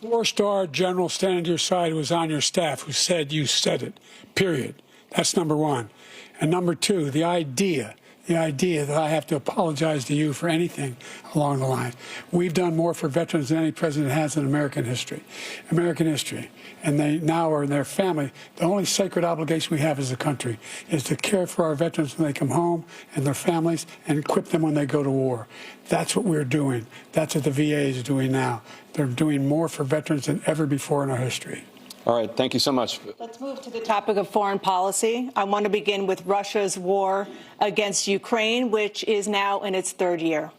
4-star general standing to your side who was on your staff who said you said it, period. That's number one. And number two, the idea that I have to apologize to you for anything along the line. We've done more for veterans than any president has in American history. And they now are in their family. The only sacred obligation we have as a country is to care for our veterans when they come home and their families and equip them when they go to war. That's what we're doing. That's what the VA is doing now. They're doing more for veterans than ever before in our history. All right, thank you so much. Let's move to the topic of foreign policy. I want to begin with Russia's war against Ukraine, which is now in its 3rd year.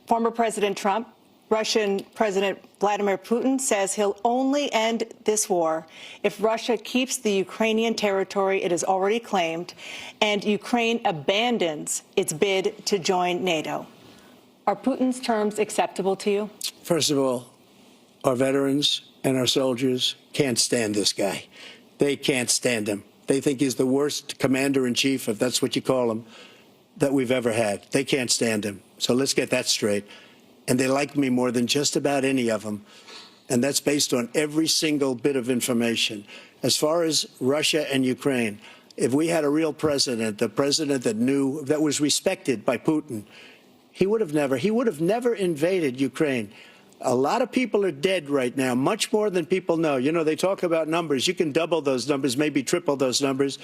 Former President Trump, Russian President Vladimir Putin says he'll only end this war if Russia keeps the Ukrainian territory it has already claimed and Ukraine abandons its bid to join NATO. Are Putin's terms acceptable to you? First of all, our veterans and our soldiers can't stand this guy. They can't stand him. They think he's the worst commander-in-chief, if that's what you call him, that we've ever had. They can't stand him. So let's get that straight. And they like me more than just about any of them. And that's based on every single bit of information. As far as Russia and Ukraine, if we had a real president, the president that knew, that was respected by Putin, he would have never invaded Ukraine. A lot of people are dead right now, much more than people know. You know, they talk about numbers. You can double those numbers, maybe triple those numbers.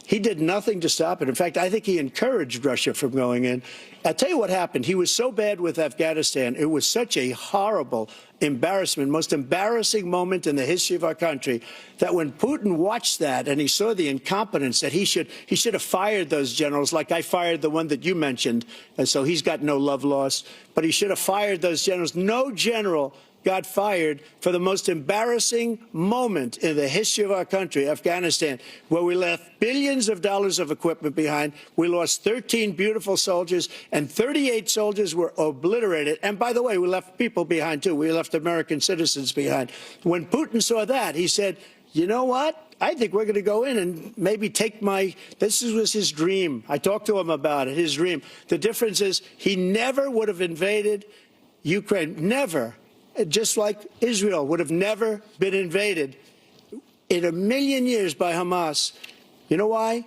He did nothing to stop it. In fact, I think he encouraged Russia from going in. I'll tell you what happened. He was so bad with Afghanistan. It was such a horrible embarrassment, most embarrassing moment in the history of our country, that when Putin watched that and he saw the incompetence, that he should have fired those generals, like I fired the one that you mentioned. And so he's got no love lost. But he should have fired those generals. No general got fired for the most embarrassing moment in the history of our country, Afghanistan, where we left billions of dollars of equipment behind. We lost 13 beautiful soldiers, and 38 soldiers were obliterated. And by the way, we left people behind, too. We left American citizens behind. When Putin saw that, he said, you know what? I think we're going to go in and maybe take this was his dream. I talked to him about it, his dream. The difference is he never would have invaded Ukraine, never. Just like Israel would have never been invaded in a million years by Hamas. You know why?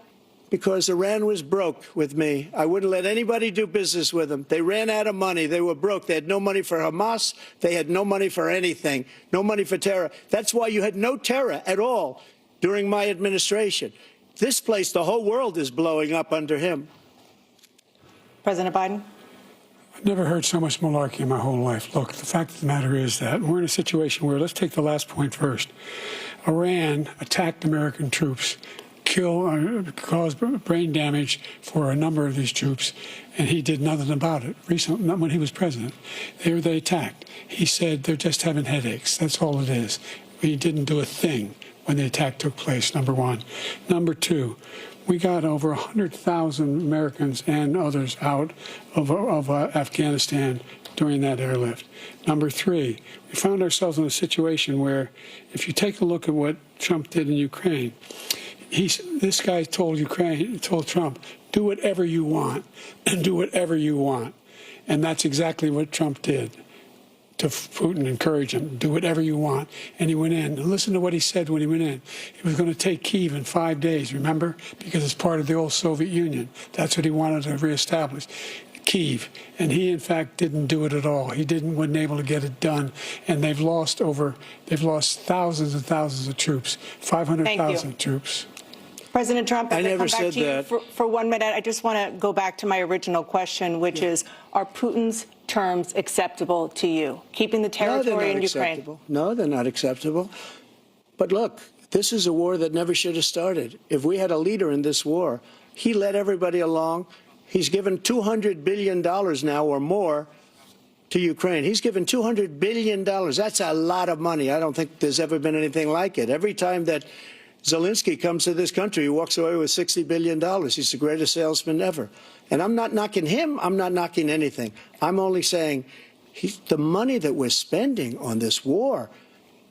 Because Iran was broke with me. I wouldn't let anybody do business with them. They ran out of money. They were broke. They had no money for Hamas. They had no money for anything, no money for terror. That's why you had no terror at all during my administration. This place, the whole world is blowing up under him. President Biden? I've never heard so much malarkey in my whole life. Look, the fact of the matter is that we're in a situation where, let's take the last point first. Iran attacked American troops, caused brain damage for a number of these troops, and he did nothing about it. Recently, not when he was president. They attacked. He said they're just having headaches. That's all it is. He didn't do a thing when the attack took place, number one. Number two, We got over 100,000 Americans and others out of Afghanistan during that airlift. Number three, we found ourselves in a situation where, if you take a look at what Trump did in Ukraine, this guy told Trump, do whatever you want, and do whatever you want. And that's exactly what Trump did to Putin, encourage him, do whatever you want. And he went in. And listen to what he said when he went in. He was going to take Kyiv in 5 days, remember? Because it's part of the old Soviet Union. That's what he wanted to reestablish. Kyiv, and he in fact didn't do it at all. He wasn't able to get it done, and they've lost thousands and thousands of troops, 500,000 troops. President Trump, I never said that. For 1 minute, I just want to go back to my original question, which is, are Putin's terms acceptable to you? Keeping the territory in Ukraine? No, they're not acceptable. But look, this is a war that never should have started. If we had a leader in this war, he led everybody along. He's given $200 billion now or more to Ukraine. He's given $200 billion. That's a lot of money. I don't think there's ever been anything like it. Every time that Zelensky comes to this country, he walks away with $60 billion. He's the greatest salesman ever. And I'm not knocking him. I'm not knocking anything. I'm only saying the money that we're spending on this war,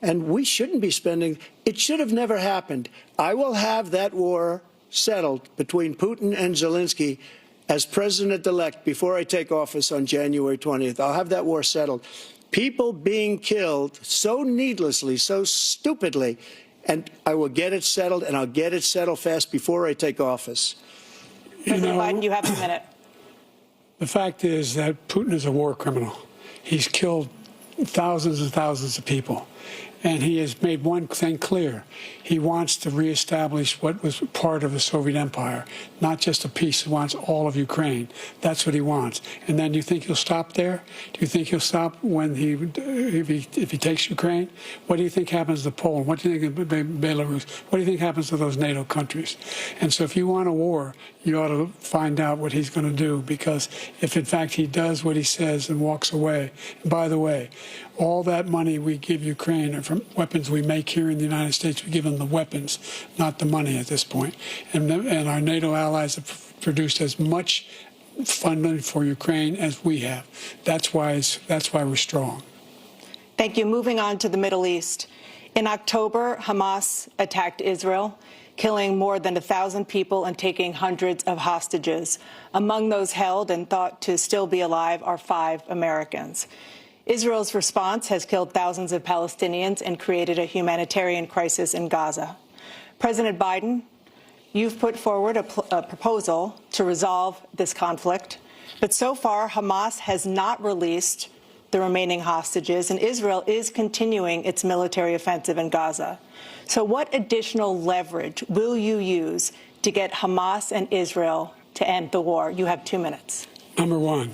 and we shouldn't be spending, it should have never happened. I will have that war settled between Putin and Zelensky as president-elect before I take office on January 20th. I'll have that war settled. People being killed so needlessly, so stupidly, and I will get it settled, and I'll get it settled fast before I take office. President Biden, you have a minute. The fact is that Putin is a war criminal. He's killed thousands and thousands of people. And he has made one thing clear. He wants to reestablish what was part of the Soviet Empire, not just a piece. He wants all of Ukraine. That's what he wants. And then do you think he'll stop there? Do you think he'll stop when if he takes Ukraine? What do you think happens to Poland? What do you think of Belarus? What do you think happens to those NATO countries? And so if you want a war, you ought to find out what he's going to do, because if in fact he does what he says and walks away, and by the way, all that money we give Ukraine are from weapons we make here in the United States. We give them the weapons, not the money at this point. And our NATO allies have produced as much funding for Ukraine as we have. That's why we're strong. Thank you. Moving on to the Middle East. In October, Hamas attacked Israel, killing more than 1,000 people and taking hundreds of hostages. Among those held and thought to still be alive are 5 Americans. Israel's response has killed thousands of Palestinians and created a humanitarian crisis in Gaza. President Biden, you've put forward a proposal to resolve this conflict, but so far Hamas has not released the remaining hostages, and Israel is continuing its military offensive in Gaza. So what additional leverage will you use to get Hamas and Israel to end the war? You have 2 minutes. Number one,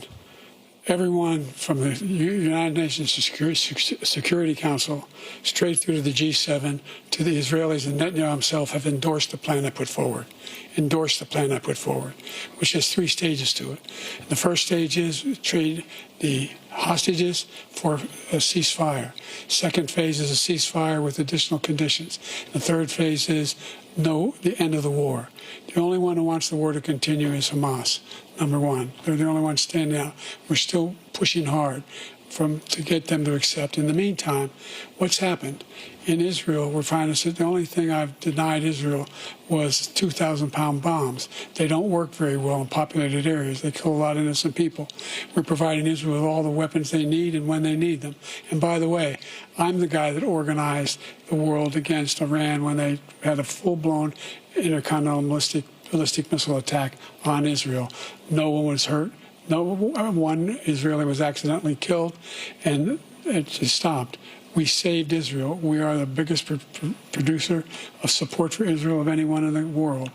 everyone from the United Nations Security Council straight through to the G7 to the Israelis and Netanyahu himself have endorsed the plan I put forward, which has 3 stages to it. The first stage is trade the hostages for a ceasefire. Second phase is a ceasefire with additional conditions. The third phase is the end of the war. The only one who wants the war to continue is Hamas, number one. They're the only ones standing out. We're still pushing hard to get them to accept. In the meantime, what's happened? In Israel, we're finding that the only thing I've denied Israel was 2,000-pound bombs. They don't work very well in populated areas. They kill a lot of innocent people. We're providing Israel with all the weapons they need and when they need them. And by the way, I'm the guy that organized the world against Iran when they had a full-blown intercontinental ballistic missile attack on Israel. No one was hurt. No one Israeli was accidentally killed, and it just stopped. We saved Israel. We are the biggest producer of support for Israel of anyone in the world.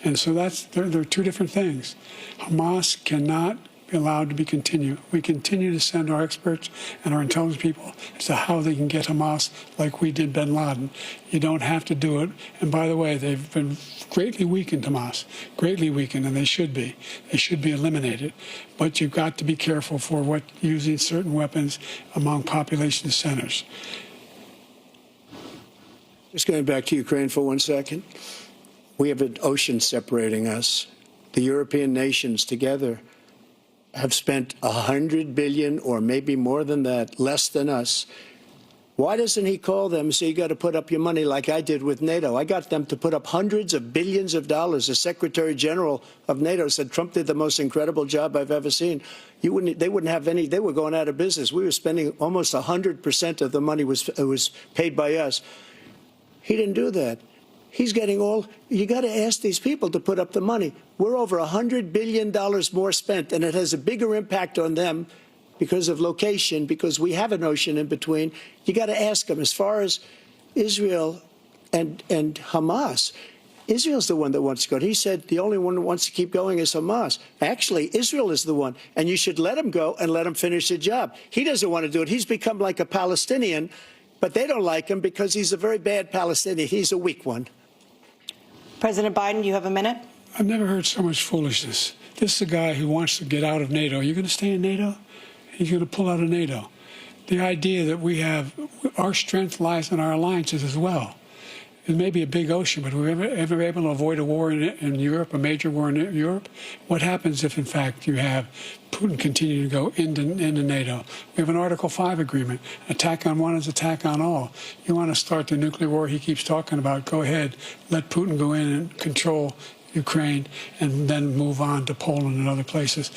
And so there are 2 different things. Hamas cannot be allowed to be continued. We continue to send our experts and our intelligence people as to how they can get Hamas like we did bin Laden. You don't have to do it. And by the way, they've been greatly weakened, Hamas, greatly weakened, and they should be. They should be eliminated. But you've got to be careful for using certain weapons among population centers. Just going back to Ukraine for 1 second. We have an ocean separating us. The European nations together have spent $100 billion, or maybe more than that, less than us. Why doesn't he call them and say, you got to put up your money like I did with NATO? I got them to put up hundreds of billions of dollars. The Secretary General of NATO said Trump did the most incredible job I've ever seen. They wouldn't have any. They were going out of business. We were spending almost 100% of the money was paid by us. He didn't do that. He's getting all. You got to ask these people to put up the money. We're over $100 billion more spent, and it has a bigger impact on them because of location, because we have an ocean in between. You got to ask them. As far as Israel and Hamas, Israel's the one that wants to go. He said the only one that wants to keep going is Hamas. Actually, Israel is the one, and you should let him go and let him finish the job. He doesn't want to do it. He's become like a Palestinian, but they don't like him because he's a very bad Palestinian. He's a weak one. President Biden, you have a minute. I've never heard so much foolishness. This is a guy who wants to get out of NATO. You're going to stay in NATO? He's going to pull out of NATO. The idea that we have, our strength lies in our alliances as well. It may be a big ocean, but we're ever able to avoid a war in Europe, a major war in Europe? What happens if, in fact, you have Putin continue to go into NATO? We have an Article 5 agreement. Attack on one is attack on all. You want to start the nuclear war he keeps talking about, go ahead. Let Putin go in and control Ukraine and then move on to Poland and other places.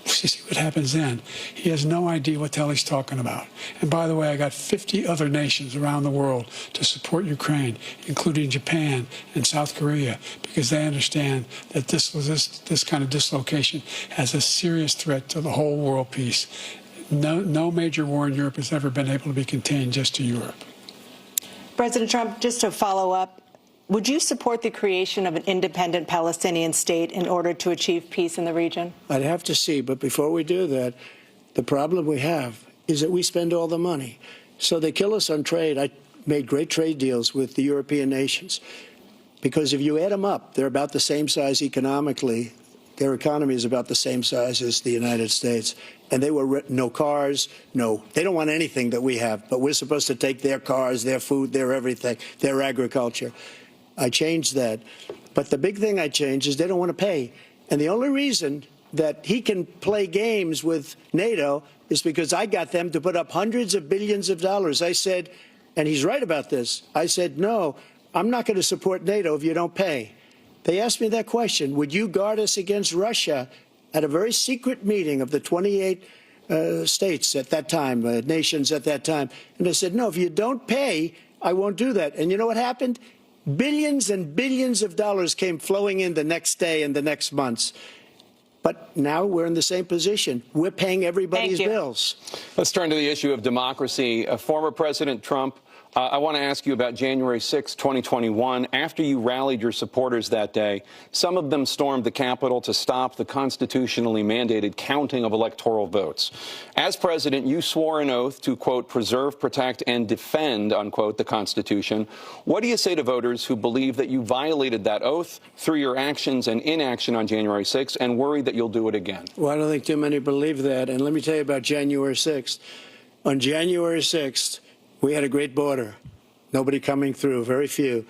You see what happens then. He has no idea what the hell he's talking about. And by the way, I got 50 other nations around the world to support Ukraine, including Japan and South Korea, because they understand that this kind of dislocation has a serious threat to the whole world peace. No major war in Europe has ever been able to be contained just to Europe. President Trump, just to follow up, would you support the creation of an independent Palestinian state in order to achieve peace in the region? I'd have to see. But before we do that, the problem we have is that we spend all the money. So they kill us on trade. I made great trade deals with the European nations because if you add them up, they're about the same size economically. Their economy is about the same size as the United States. And they were no cars, no. They don't want anything that we have. But we're supposed to take their cars, their food, their everything, their agriculture. I changed that. But the big thing I changed is they don't want to pay. And the only reason that he can play games with NATO is because I got them to put up hundreds of billions of dollars. I said, and he's right about this, I said, no, I'm not going to support NATO if you don't pay. They asked me that question, would you guard us against Russia at a very secret meeting of the 28 states at that time, nations at that time? And I said, no, if you don't pay, I won't do that. And you know what happened? Billions and billions of dollars came flowing in the next day and the next months. But now we're in the same position. We're paying everybody's bills. Let's turn to the issue of democracy. Former President Trump, I want to ask you about January 6, 2021. After you rallied your supporters that day, some of them stormed the Capitol to stop the constitutionally mandated counting of electoral votes. As president, you swore an oath to, quote, preserve, protect, and defend, unquote, the Constitution. What do you say to voters who believe that you violated that oath through your actions and inaction on January 6th and worry that you'll do it again? Well, I don't think too many believe that. And let me tell you about January 6th. On January 6th, we had a great border. Nobody coming through, very few.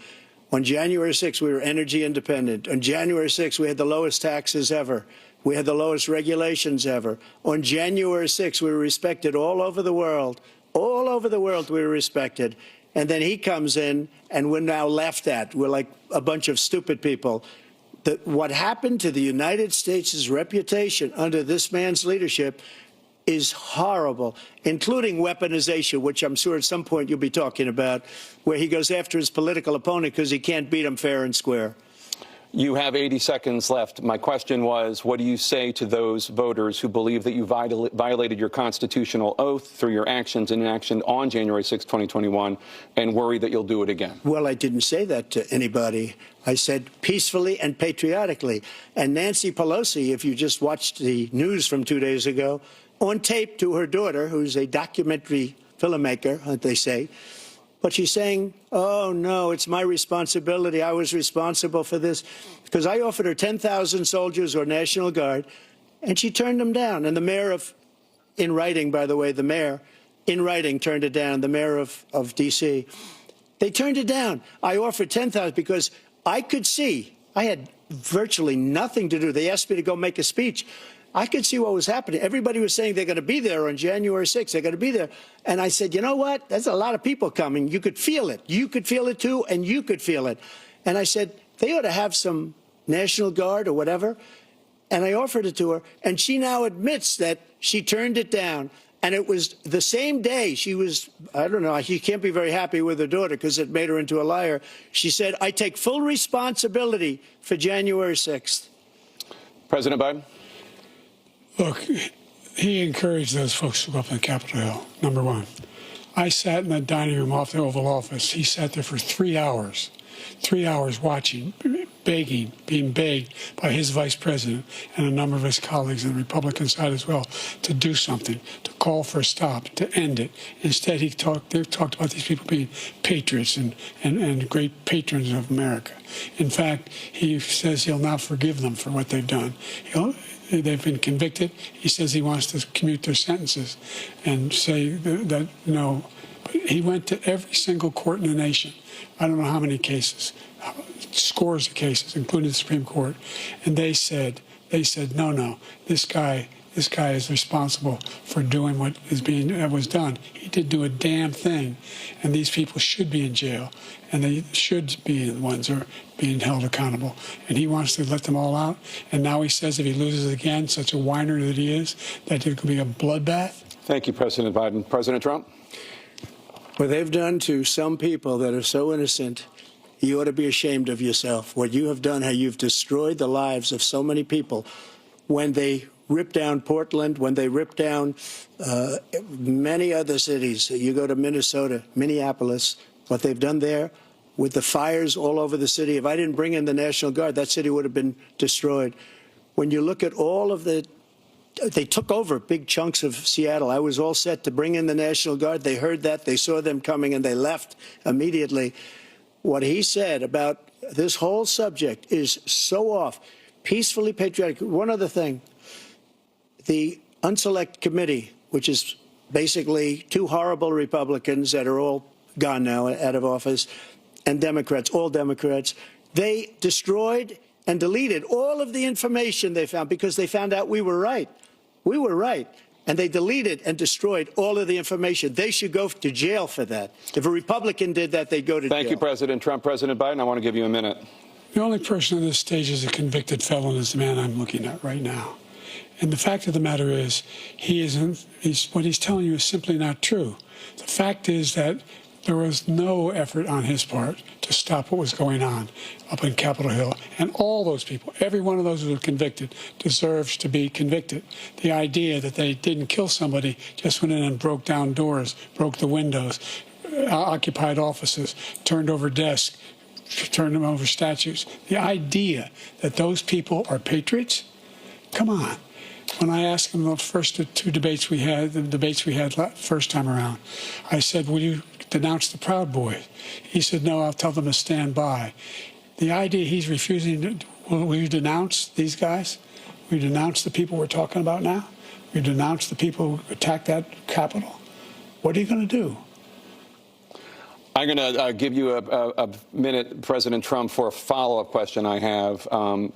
On January 6th, we were energy independent. On January 6th, we had the lowest taxes ever. We had the lowest regulations ever. On January 6th, we were respected all over the world. All over the world, we were respected. And then he comes in, and we're now laughed at. We're like a bunch of stupid people. What happened to the United States' reputation under this man's leadership is horrible, including weaponization, which I'm sure at some point you'll be talking about, where he goes after his political opponent because he can't beat him fair and square. You have 80 seconds left. My question was, what do you say to those voters who believe that you violated your constitutional oath through your actions and inaction on January 6, 2021, and worry that you'll do it again? Well, I didn't say that to anybody. I said peacefully and patriotically. And Nancy Pelosi, if you just watched the news from 2 days ago, on tape to her daughter, who's a documentary filmmaker, they say. But she's saying, oh, no, it's my responsibility. I was responsible for this. Because I offered her 10,000 soldiers or National Guard, and she turned them down. And the mayor in writing, by the way, the mayor, in writing, turned it down, the mayor of D.C. They turned it down. I offered 10,000 because I could see I had virtually nothing to do. They asked me to go make a speech. I could see what was happening. Everybody was saying they're going to be there on January 6th. They're going to be there. And I said, you know what? There's a lot of people coming. You could feel it. You could feel it, too, and you could feel it. And I said, they ought to have some National Guard or whatever. And I offered it to her. And she now admits that she turned it down. And it was the same day she was, I don't know, she can't be very happy with her daughter because it made her into a liar. She said, I take full responsibility for January 6th. President Biden? Look, he encouraged those folks to go up on Capitol Hill, number one. I sat in the dining room off the Oval Office. He sat there for 3 hours watching, begging, being begged by his vice president and a number of his colleagues on the Republican side as well to do something, to call for a stop, to end it. Instead, they talked about these people being patriots and great patrons of America. In fact, he says he'll not forgive them for what they've done. They've been convicted. He says he wants to commute their sentences and say that no. But he went to every single court in the nation. I don't know how many cases, scores of cases, including the Supreme Court, and they said, no, this guy is responsible for doing what was done. He didn't do a damn thing, and these people should be in jail, and they should be the ones who are being held accountable. And he wants to let them all out, and now he says if he loses again, such a whiner that he is, that it could be a bloodbath. Thank you, President Biden. President Trump? What they've done to some people that are so innocent, you ought to be ashamed of yourself. What you have done, how you've destroyed the lives of so many people when they ripped down Portland, when they ripped down many other cities. You go to Minnesota, Minneapolis, what they've done there with the fires all over the city. If I didn't bring in the National Guard, that city would have been destroyed. When you look at all of they took over big chunks of Seattle. I was all set to bring in the National Guard. They heard that. They saw them coming, and they left immediately. What he said about this whole subject is so off. Peacefully patriotic. One other thing. The Unselect Committee, which is basically two horrible Republicans that are all gone now, out of office, and Democrats, all Democrats, they destroyed and deleted all of the information they found because they found out we were right. We were right. And they deleted and destroyed all of the information. They should go to jail for that. If a Republican did that, they'd go to jail. Thank you, President Trump. President Biden, I want to give you a minute. The only person on this stage is a convicted felon is the man I'm looking at right now. And the fact of the matter is, what he's telling you is simply not true. The fact is that there was no effort on his part to stop what was going on up in Capitol Hill. And all those people, every one of those who were convicted, deserves to be convicted. The idea that they didn't kill somebody, just went in and broke down doors, broke the windows, occupied offices, turned over desks, turned them over statues. The idea that those people are patriots? Come on. When I asked him the first two debates we had, first time around, I said, will you denounce the Proud Boys? He said, no, I'll tell them to stand by. The idea he's refusing, will you denounce these guys? Will you denounce the people we're talking about now? Will you denounce the people who attacked that Capitol? What are you going to do? I'm going to give you a minute, President Trump, for a follow-up question I have.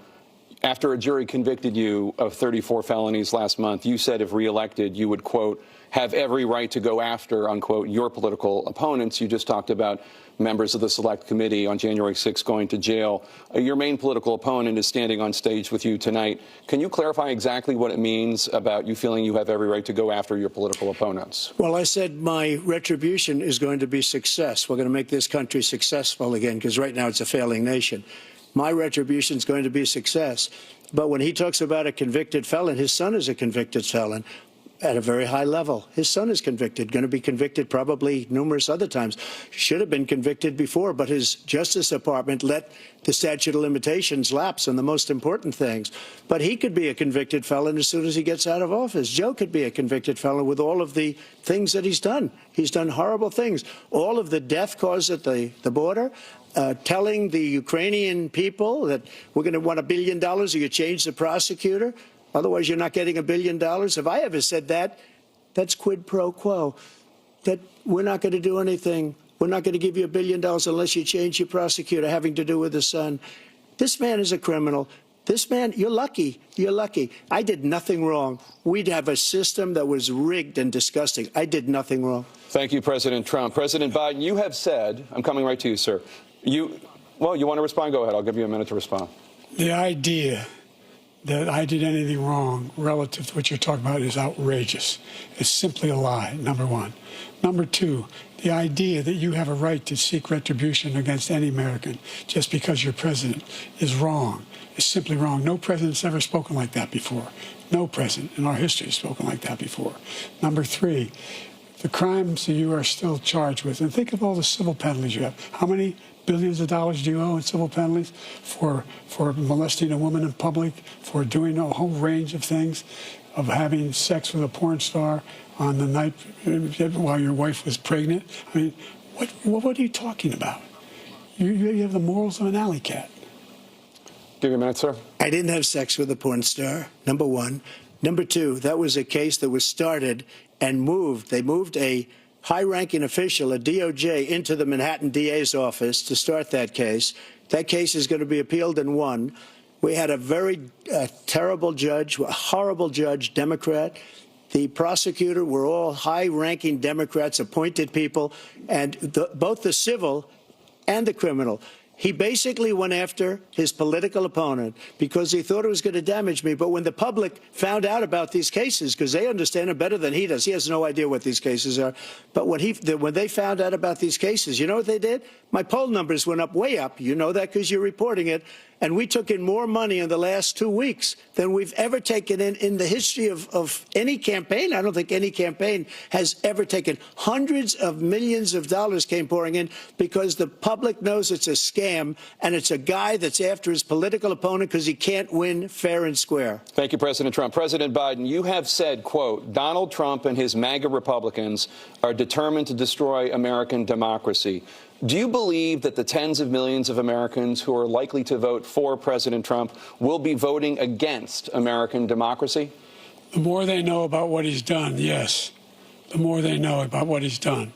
After a jury convicted you of 34 felonies last month, you said if reelected, you would, quote, have every right to go after, unquote, your political opponents. You just talked about members of the Select Committee on January 6th going to jail. Your main political opponent is standing on stage with you tonight. Can you clarify exactly what it means about you feeling you have every right to go after your political opponents? Well, I said my retribution is going to be success. We're going to make this country successful again, because right now it's a failing nation. My retribution is going to be success. But when he talks about a convicted felon, his son is a convicted felon at a very high level. His son is convicted, going to be convicted probably numerous other times. Should have been convicted before, but his Justice Department let the statute of limitations lapse on the most important things. But he could be a convicted felon as soon as he gets out of office. Joe could be a convicted felon with all of the things that he's done. He's done horrible things. All of the death caused at the border, telling the Ukrainian people that we're going to want $1 billion or you change the prosecutor. Otherwise, you're not getting $1 billion. If I ever said that, that's quid pro quo. That we're not going to do anything. We're not going to give you $1 billion unless you change your prosecutor, having to do with the son. This man is a criminal. This man, you're lucky. You're lucky. I did nothing wrong. We'd have a system that was rigged and disgusting. I did nothing wrong. Thank you, President Trump. President Biden, you have said, I'm coming right to you, sir. Well, you want to respond? Go ahead. I'll give you a minute to respond. The idea that I did anything wrong relative to what you're talking about is outrageous. It's simply a lie, number one. Number two, the idea that you have a right to seek retribution against any American just because you're president is wrong. It's simply wrong. No president's ever spoken like that before. No president in our history has spoken like that before. Number three, the crimes that you are still charged with, and think of all the civil penalties you have. How many billions of dollars do you owe in civil penalties for molesting a woman in public, for doing a whole range of things, of having sex with a porn star on the night while your wife was pregnant? I mean, what are you talking about? You have the morals of an alley cat. Give you a minute, sir. I didn't have sex with a porn star, number one. Number two, that was a case that was started and moved. They moved a high-ranking official, a DOJ, into the Manhattan DA's office to start that case. That case is going to be appealed and won. We had a very terrible judge, a horrible judge, Democrat. The prosecutor were all high-ranking Democrats, appointed people, and both the civil and the criminal. He basically went after his political opponent because he thought it was going to damage me. But when the public found out about these cases, because they understand it better than he does, he has no idea what these cases are. But when they found out about these cases, you know what they did? My poll numbers went up, way up. You know that because you're reporting it. And we took in more money in the last 2 weeks than we've ever taken in the history of any campaign. I don't think any campaign has ever taken. Hundreds of millions of dollars came pouring in because the public knows it's a scam, and it's a guy that's after his political opponent because he can't win fair and square. Thank you, President Trump. President Biden, you have said, quote, Donald Trump and his MAGA Republicans are determined to destroy American democracy. Do you believe that the tens of millions of Americans who are likely to vote for President Trump will be voting against American democracy? The more they know about what he's done, yes. The more they know about what he's done.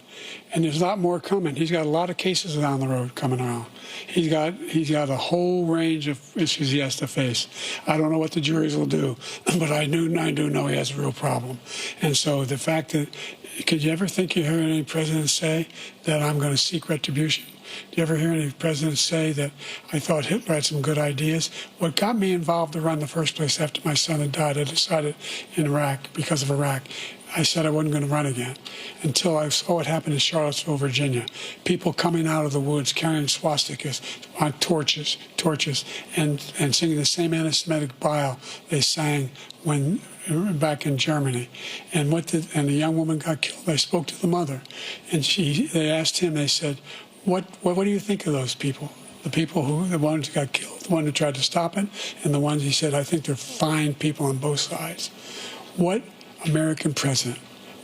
And there's a lot more coming. He's got a lot of cases down the road coming around. He's got a whole range of issues he has to face. I don't know what the juries will do, but I do know he has a real problem. And so the fact that, could you ever think you heard any president say that I'm going to seek retribution? Do you ever hear any presidents say that I thought Hitler had some good ideas? What got me involved to run in the first place after my son had died, I decided in Iraq, because of Iraq, I said I wasn't going to run again until I saw what happened in Charlottesville, Virginia. People coming out of the woods carrying swastikas on torches, and singing the same anti-Semitic bile they sang when back in Germany. And the young woman got killed. They spoke to the mother, and they asked him. They said, "What do you think of those people? The people the ones who got killed, the one who tried to stop it, and the ones," he said, "I think they're fine people on both sides." What American president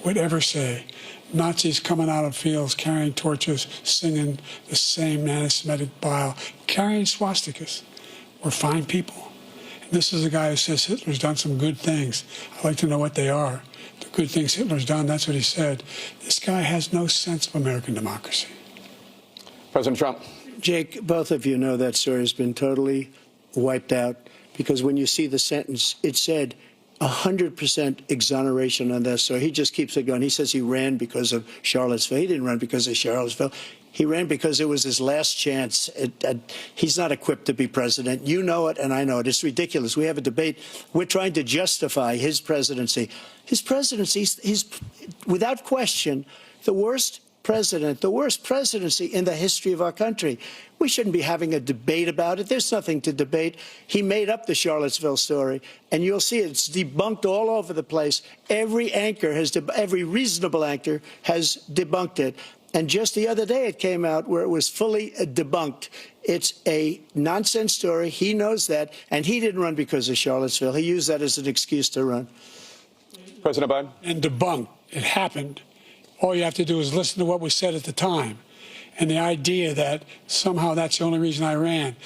would ever say Nazis coming out of fields carrying torches, singing the same anti-Semitic bile, carrying swastikas were fine people? And this is a guy who says Hitler's done some good things. I'd like to know what they are. The good things Hitler's done, that's what he said. This guy has no sense of American democracy. President Trump. Jake, both of you know that story has been totally wiped out because when you see the sentence, it said 100% exoneration on that. So he just keeps it going. He says he ran because of Charlottesville. He didn't run because of Charlottesville. He ran because it was his last chance. He's not equipped to be president. You know it, and I know it. It's ridiculous. We have a debate. We're trying to justify his presidency. His presidency, he's without question, the worst president, the worst presidency in the history of our country. We shouldn't be having a debate about it. There's nothing to debate. He made up the Charlottesville story, and you'll see it's debunked all over the place. Every reasonable anchor has debunked it. And just the other day it came out where it was fully debunked. It's a nonsense story. He knows that, and he didn't run because of Charlottesville. He used that as an excuse to run. President Biden. And debunked. It happened. All you have to do is listen to what was said at the time. And the idea that somehow that's the only reason I ran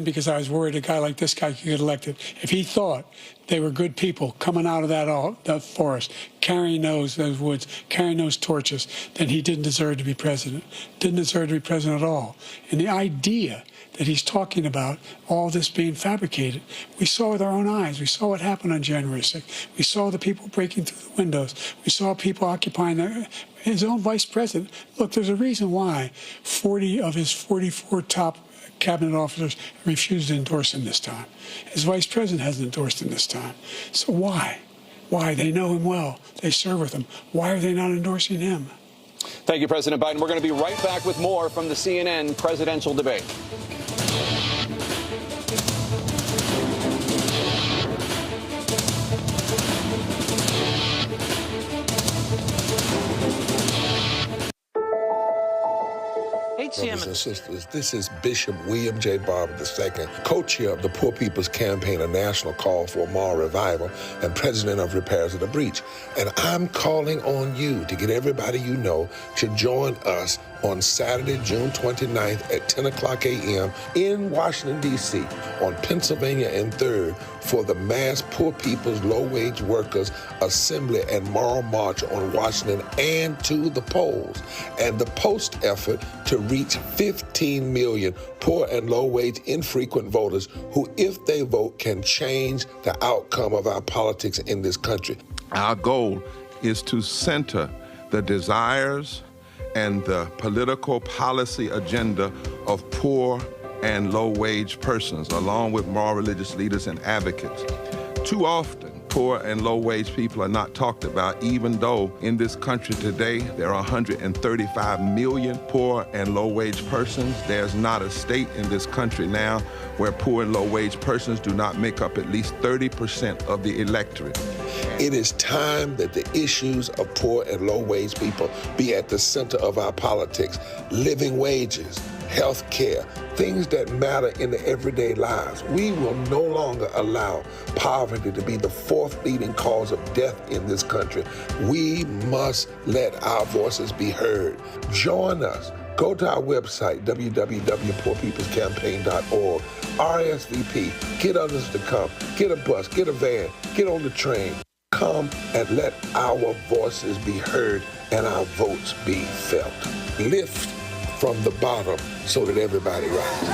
because I was worried a guy like this guy could get elected. If he thought they were good people coming out of that forest, carrying those woods, carrying those torches, then he didn't deserve to be president. Didn't deserve to be president at all. And the idea that he's talking about all this being fabricated. We saw with our own eyes. We saw what happened on January 6th. We saw the people breaking through the windows. We saw people occupying his own vice president. Look, there's a reason why 40 of his 44 top cabinet officers refused to endorse him this time. His vice president hasn't endorsed him this time. So why? Why? They know him well. They serve with him. Why are they not endorsing him? Thank you, President Biden. We're going to be right back with more from the CNN presidential debate. Brothers and sisters, this is Bishop William J. Barber II, co-chair of the Poor People's Campaign, a national call for moral revival, and president of Repairs of the Breach. And I'm calling on you to get everybody you know to join us on Saturday, June 29th at 10 o'clock a.m. in Washington, D.C. on Pennsylvania and 3rd for the mass Poor People's Low-Wage Workers Assembly and Moral March on Washington and to the polls, and the post effort to reach 15 million poor and low-wage infrequent voters who, if they vote, can change the outcome of our politics in this country. Our goal is to center the desires and the political policy agenda of poor and low-wage persons, along with moral religious leaders and advocates. Too often, poor and low-wage people are not talked about, even though in this country today there are 135 million poor and low-wage persons. There's not a state in this country now where poor and low-wage persons do not make up at least 30% of the electorate. It is time that the issues of poor and low-wage people be at the center of our politics. Living wages, health care, things that matter in the everyday lives. We will no longer allow poverty to be the fourth leading cause of death in this country. We must let our voices be heard. Join us. Go to our website, www.poorpeoplescampaign.org. RSVP. Get others to come. Get a bus. Get a van. Get on the train. Come and let our voices be heard and our votes be felt. Lift from the bottom so that everybody rises.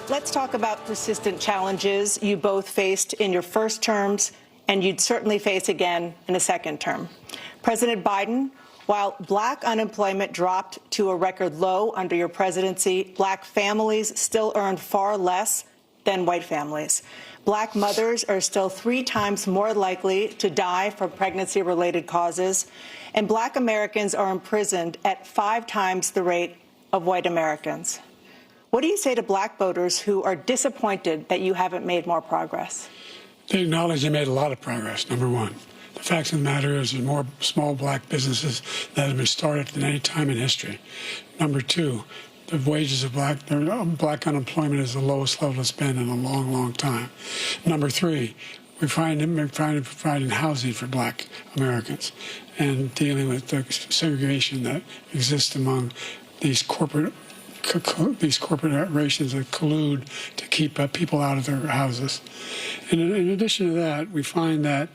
Let's talk about persistent challenges you both faced in your first terms and you'd certainly face again in a second term. President Biden, while black unemployment dropped to a record low under your presidency, black families still earn far less than white families. Black mothers are still 3 times more likely to die from pregnancy-related causes, and black Americans are imprisoned at 5 times the rate of white Americans. What do you say to black voters who are disappointed that you haven't made more progress? They acknowledge they made a lot of progress, number one. The fact of the matter is there's more small black businesses that have been started than any time in history. Number two, the wages of black unemployment is the lowest level it's been in a long, long time. Number three, we're providing housing for black Americans and dealing with the segregation that exists among these corporations that collude to keep people out of their houses. And in addition to that, we find that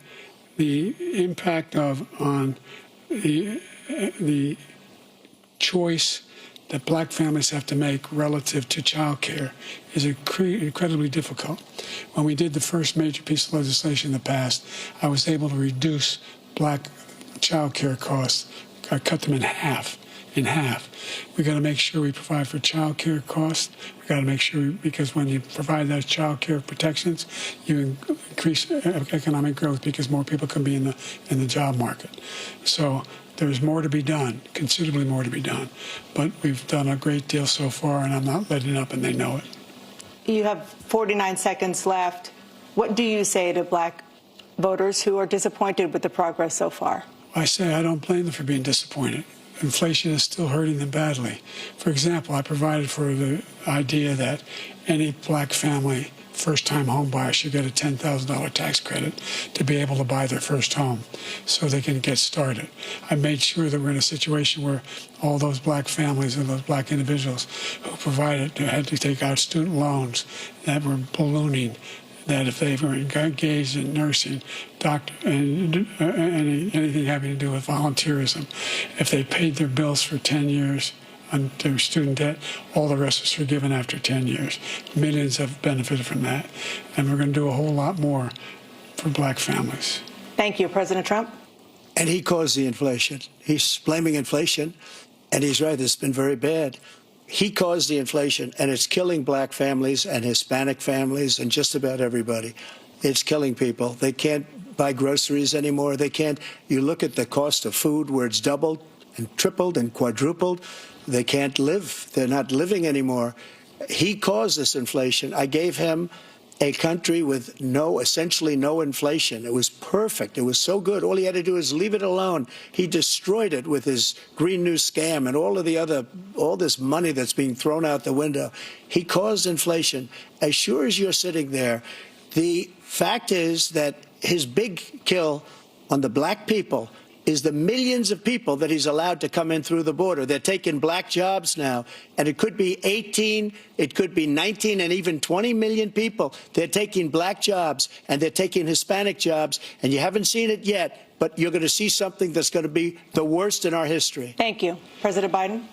the impact on the choice that black families have to make relative to child care is incredibly difficult. When we did the first major piece of legislation in the past, I was able to reduce black child care costs. I cut them in half. We got to make sure we provide for child care costs. We got to make sure, because when you provide those child care protections, you increase economic growth because more people can be in the job market. So there's more to be done, considerably more to be done. But we've done a great deal so far, and I'm not letting up, and they know it. You have 49 seconds left. What do you say to black voters who are disappointed with the progress so far? I say I don't blame them for being disappointed. Inflation is still hurting them badly. For example, I provided for the idea that any black family first-time home buyer should get a $10,000 tax credit to be able to buy their first home so they can get started. I made sure that we're in a situation where all those black families and those black individuals who provided had to take out student loans that were ballooning, that if they were engaged in nursing, doctor, and anything having to do with volunteerism, if they paid their bills for 10 years on their student debt, all the rest was forgiven after 10 years. Millions have benefited from that. And we're going to do a whole lot more for black families. Thank you. President Trump? And he caused the inflation. He's blaming inflation, and he's right, it's been very bad. He caused the inflation, and it's killing black families and Hispanic families and just about everybody. It's killing people. They can't buy groceries anymore. They can't. You look at the cost of food where it's doubled and tripled and quadrupled. They can't live. They're not living anymore. He caused this inflation. I gave him a country with essentially no inflation. It was perfect. It was so good. All he had to do is leave it alone. He destroyed it with his Green New scam and all this money that's being thrown out the window. He caused inflation. As sure as you're sitting there, the fact is that his big kill on the black people is the millions of people that he's allowed to come in through the border. They're taking black jobs now, and it could be 18, it could be 19, and even 20 million people. They're taking black jobs, and they're taking Hispanic jobs, and you haven't seen it yet, but you're going to see something that's going to be the worst in our history. Thank you. President Biden?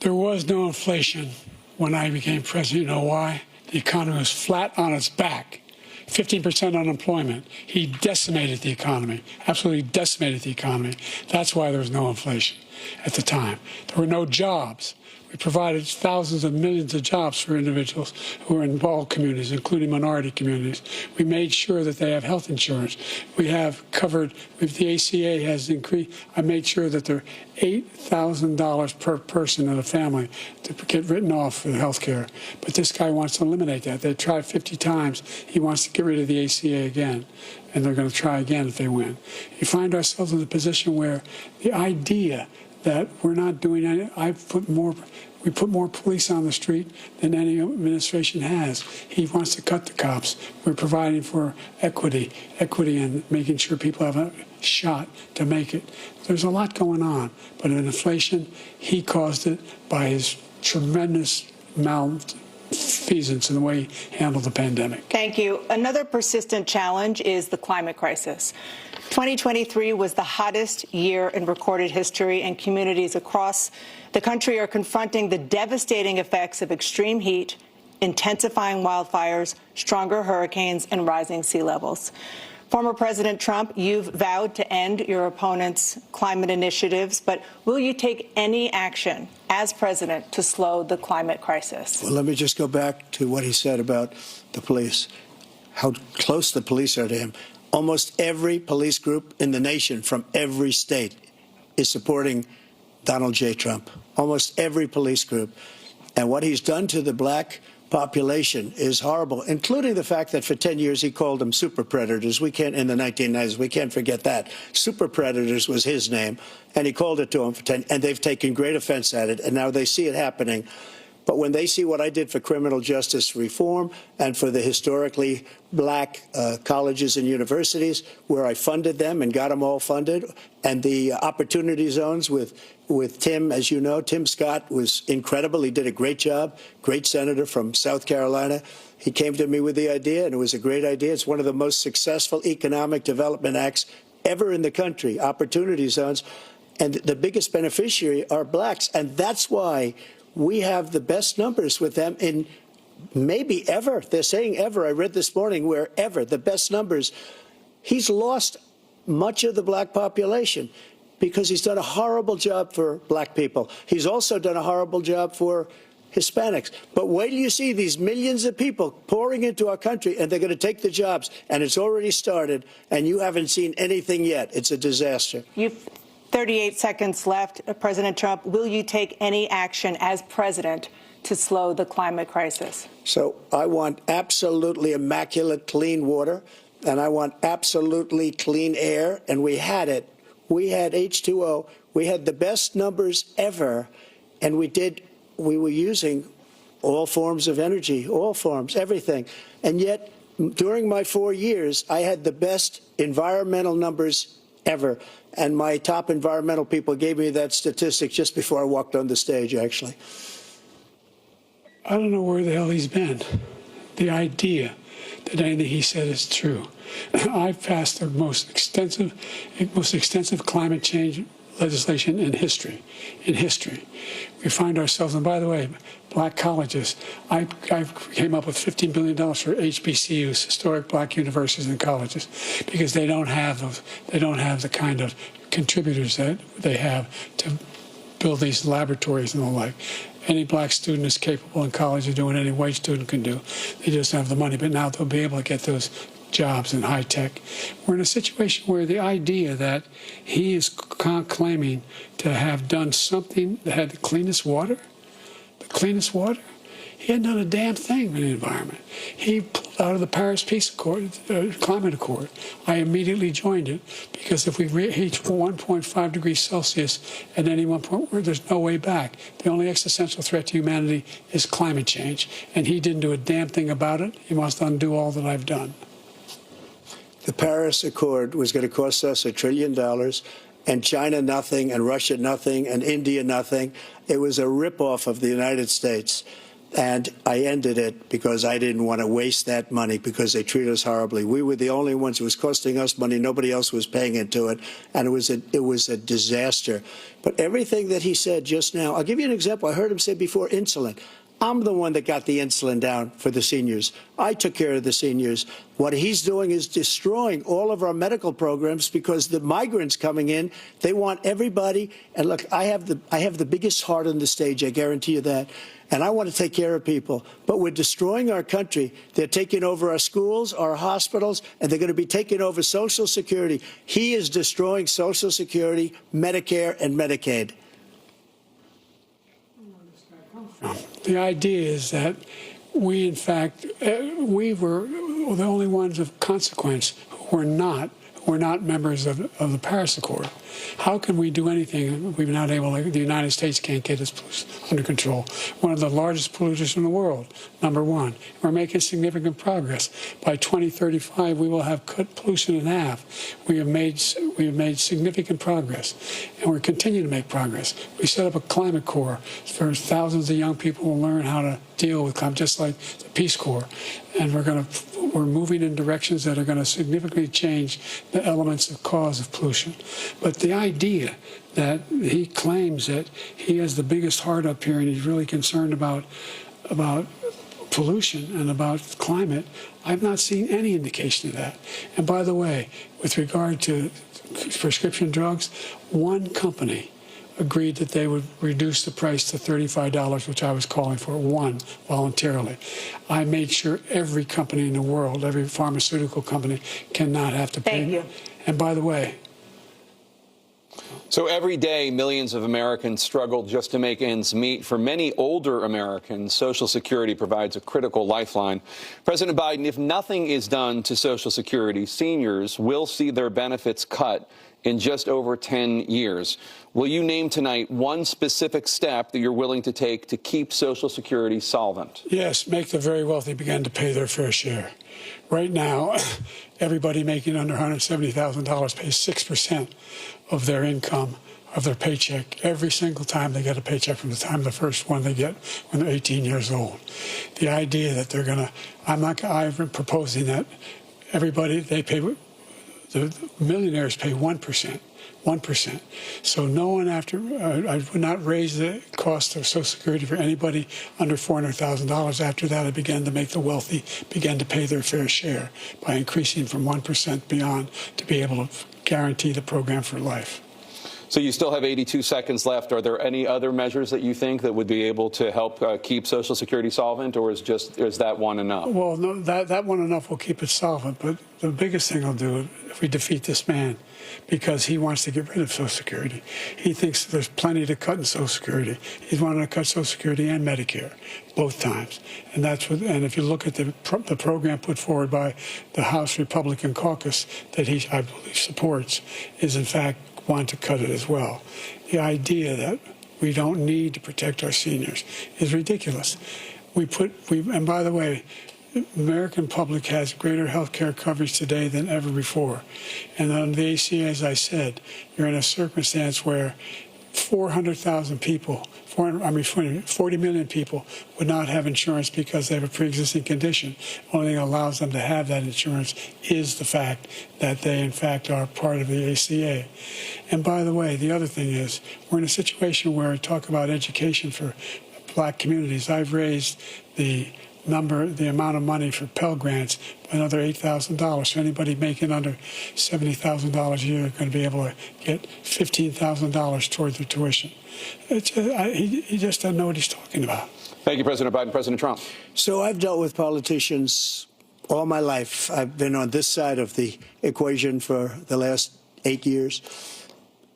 There was no inflation when I became president. You know why? The economy was flat on its back. 15% unemployment. He decimated the economy, absolutely decimated the economy. That's why there was no inflation at the time. There were no jobs. We provided thousands of millions of jobs for individuals who are in all communities, including minority communities. We made sure that they have health insurance. We have covered, if the ACA has increased, I made sure that they're $8,000 per person in a family to get written off for health care. But this guy wants to eliminate that. They tried 50 times. He wants to get rid of the ACA again, and they're going to try again if they win. You find ourselves in a position where the idea that we're not doing any, we put more police on the street than any administration has. He wants to cut the cops. We're providing for equity and making sure people have a shot to make it. There's a lot going on, but in inflation, he caused it by his tremendous malfeasance in the way he handled the pandemic. Thank you. Another persistent challenge is the climate crisis. 2023 was the hottest year in recorded history, and communities across the country are confronting the devastating effects of extreme heat, intensifying wildfires, stronger hurricanes, and rising sea levels. Former President Trump, you've vowed to end your opponent's climate initiatives, but will you take any action as president to slow the climate crisis? Well, let me just go back to what he said about the police, how close the police are to him. Almost every police group in the nation from every state is supporting Donald J. Trump. Almost every police group. And what he's done to the black population is horrible, including the fact that for 10 years he called them super predators. We can't, in the 1990s, we can't forget that. Super predators was his name, and he called it to them for 10, and they've taken great offense at it, and now they see it happening. But when they see what I did for criminal justice reform and for the historically black colleges and universities, where I funded them and got them all funded, and the opportunity zones with Tim, as you know, Tim Scott was incredible. He did a great job, great senator from South Carolina. He came to me with the idea, and it was a great idea. It's one of the most successful economic development acts ever in the country, opportunity zones. And the biggest beneficiary are blacks. And that's why we have the best numbers with them in maybe ever. They're saying ever. I read this morning where ever, the best numbers. He's lost much of the black population because he's done a horrible job for black people. He's also done a horrible job for Hispanics. But wait till you see these millions of people pouring into our country, and they're going to take the jobs, and it's already started, and you haven't seen anything yet. It's a disaster. You've 38 seconds left. President Trump, will you take any action as president to slow the climate crisis? So I want absolutely immaculate clean water, and I want absolutely clean air, and we had it. We had H2O. We had the best numbers ever, and we were using all forms of energy, all forms, everything. And yet, during my 4 years, I had the best environmental numbers ever. And my top environmental people gave me that statistic just before I walked on the stage, actually. I don't know where the hell he's been. The idea that anything he said is true. I've passed the most extensive climate change legislation in history. We find ourselves, and by the way, black colleges, I came up with $15 billion for HBCUs, historic black universities and colleges, because they don't have the kind of contributors that they have to build these laboratories and the like. Any black student is capable in college of doing any white student can do. They just don't have the money, but now they'll be able to get those jobs in high tech. We're in a situation where the idea that he is claiming to have done something that had the cleanest water, he hadn't done a damn thing for the environment. He pulled out of the Paris Peace Accord, Climate Accord. I immediately joined it because if we reach 1.5 degrees Celsius at any one point, there's no way back. The only existential threat to humanity is climate change, and he didn't do a damn thing about it. He must undo all that I've done. The Paris Accord was going to cost us $1 trillion, and China nothing, and Russia nothing, and India nothing. It was a ripoff of the United States. And I ended it because I didn't want to waste that money because they treat us horribly. We were the only ones. It was costing us money. Nobody else was paying into it. And it was a disaster. But everything that he said just now, I'll give you an example. I heard him say before insulin. I'm the one that got the insulin down for the seniors. I took care of the seniors. What he's doing is destroying all of our medical programs because the migrants coming in, they want everybody. And look, I have the biggest heart on the stage. I guarantee you that. And I want to take care of people. But we're destroying our country. They're taking over our schools, our hospitals, and they're going to be taking over Social Security. He is destroying Social Security, Medicare, and Medicaid. The idea is that we, in fact, we were the only ones of consequence who were not members of the Paris Accord. How can we do anything? We've not able. The United States can't get its pollution under control. One of the largest polluters in the world, number one. We're making significant progress. By 2035, we will have cut pollution in half. We have made significant progress, and we're continuing to make progress. We set up a climate corps for thousands of young people who learn how to deal with climate, just like the Peace Corps. And we're moving in directions that are going to significantly change the elements of cause of pollution. But the idea that he claims that he has the biggest heart up here and he's really concerned about pollution and about climate, I've not seen any indication of that. And by the way, with regard to prescription drugs, one company agreed that they would reduce the price to $35, which I was calling for, one, voluntarily. I made sure every company in the world, every pharmaceutical company, cannot have to pay. Thank you. And by the way, So every day, millions of Americans struggle just to make ends meet. For many older Americans, Social Security provides a critical lifeline. President Biden, if nothing is done to Social Security, seniors will see their benefits cut in just over 10 years. Will you name tonight one specific step that you're willing to take to keep Social Security solvent? Yes, make the very wealthy begin to pay their fair share. Right now, everybody making under $170,000 pays 6% of their income, of their paycheck, every single time they get a paycheck from the time the first one they get when they're 18 years old. The idea that they're going to, I've been proposing that everybody, the millionaires pay 1%. 1%. So no one I would not raise the cost of Social Security for anybody under $400,000. After that, I began to make the wealthy begin to pay their fair share by increasing from 1% beyond to be able to guarantee the program for life. So you still have 82 seconds left. Are there any other measures that you think that would be able to help keep Social Security solvent, or is that one enough? Well, no, that one enough will keep it solvent. But the biggest thing I'll do if we defeat this man, because he wants to get rid of Social Security. He thinks there's plenty to cut in Social Security. He's wanting to cut Social Security and Medicare both times. And and if you look at the program put forward by the House Republican caucus that I believe supports, is in fact want to cut it as well. The idea that we don't need to protect our seniors is ridiculous. And by the way, the American public has greater health care coverage today than ever before. And on the ACA, as I said, you're in a circumstance where 400,000 people, 40 million people would not have insurance because they have a pre-existing condition. Only thing that allows them to have that insurance is the fact that they, in fact, are part of the ACA. And by the way, the other thing is, we're in a situation where we talk about education for black communities. I've raised the amount of money for Pell Grants by another $8,000. So anybody making under $70,000 a year is going to be able to get $15,000 toward their tuition. He just doesn't know what he's talking about. Thank you, President Biden. President Trump. So I've dealt with politicians all my life. I've been on this side of the equation for the last 8 years.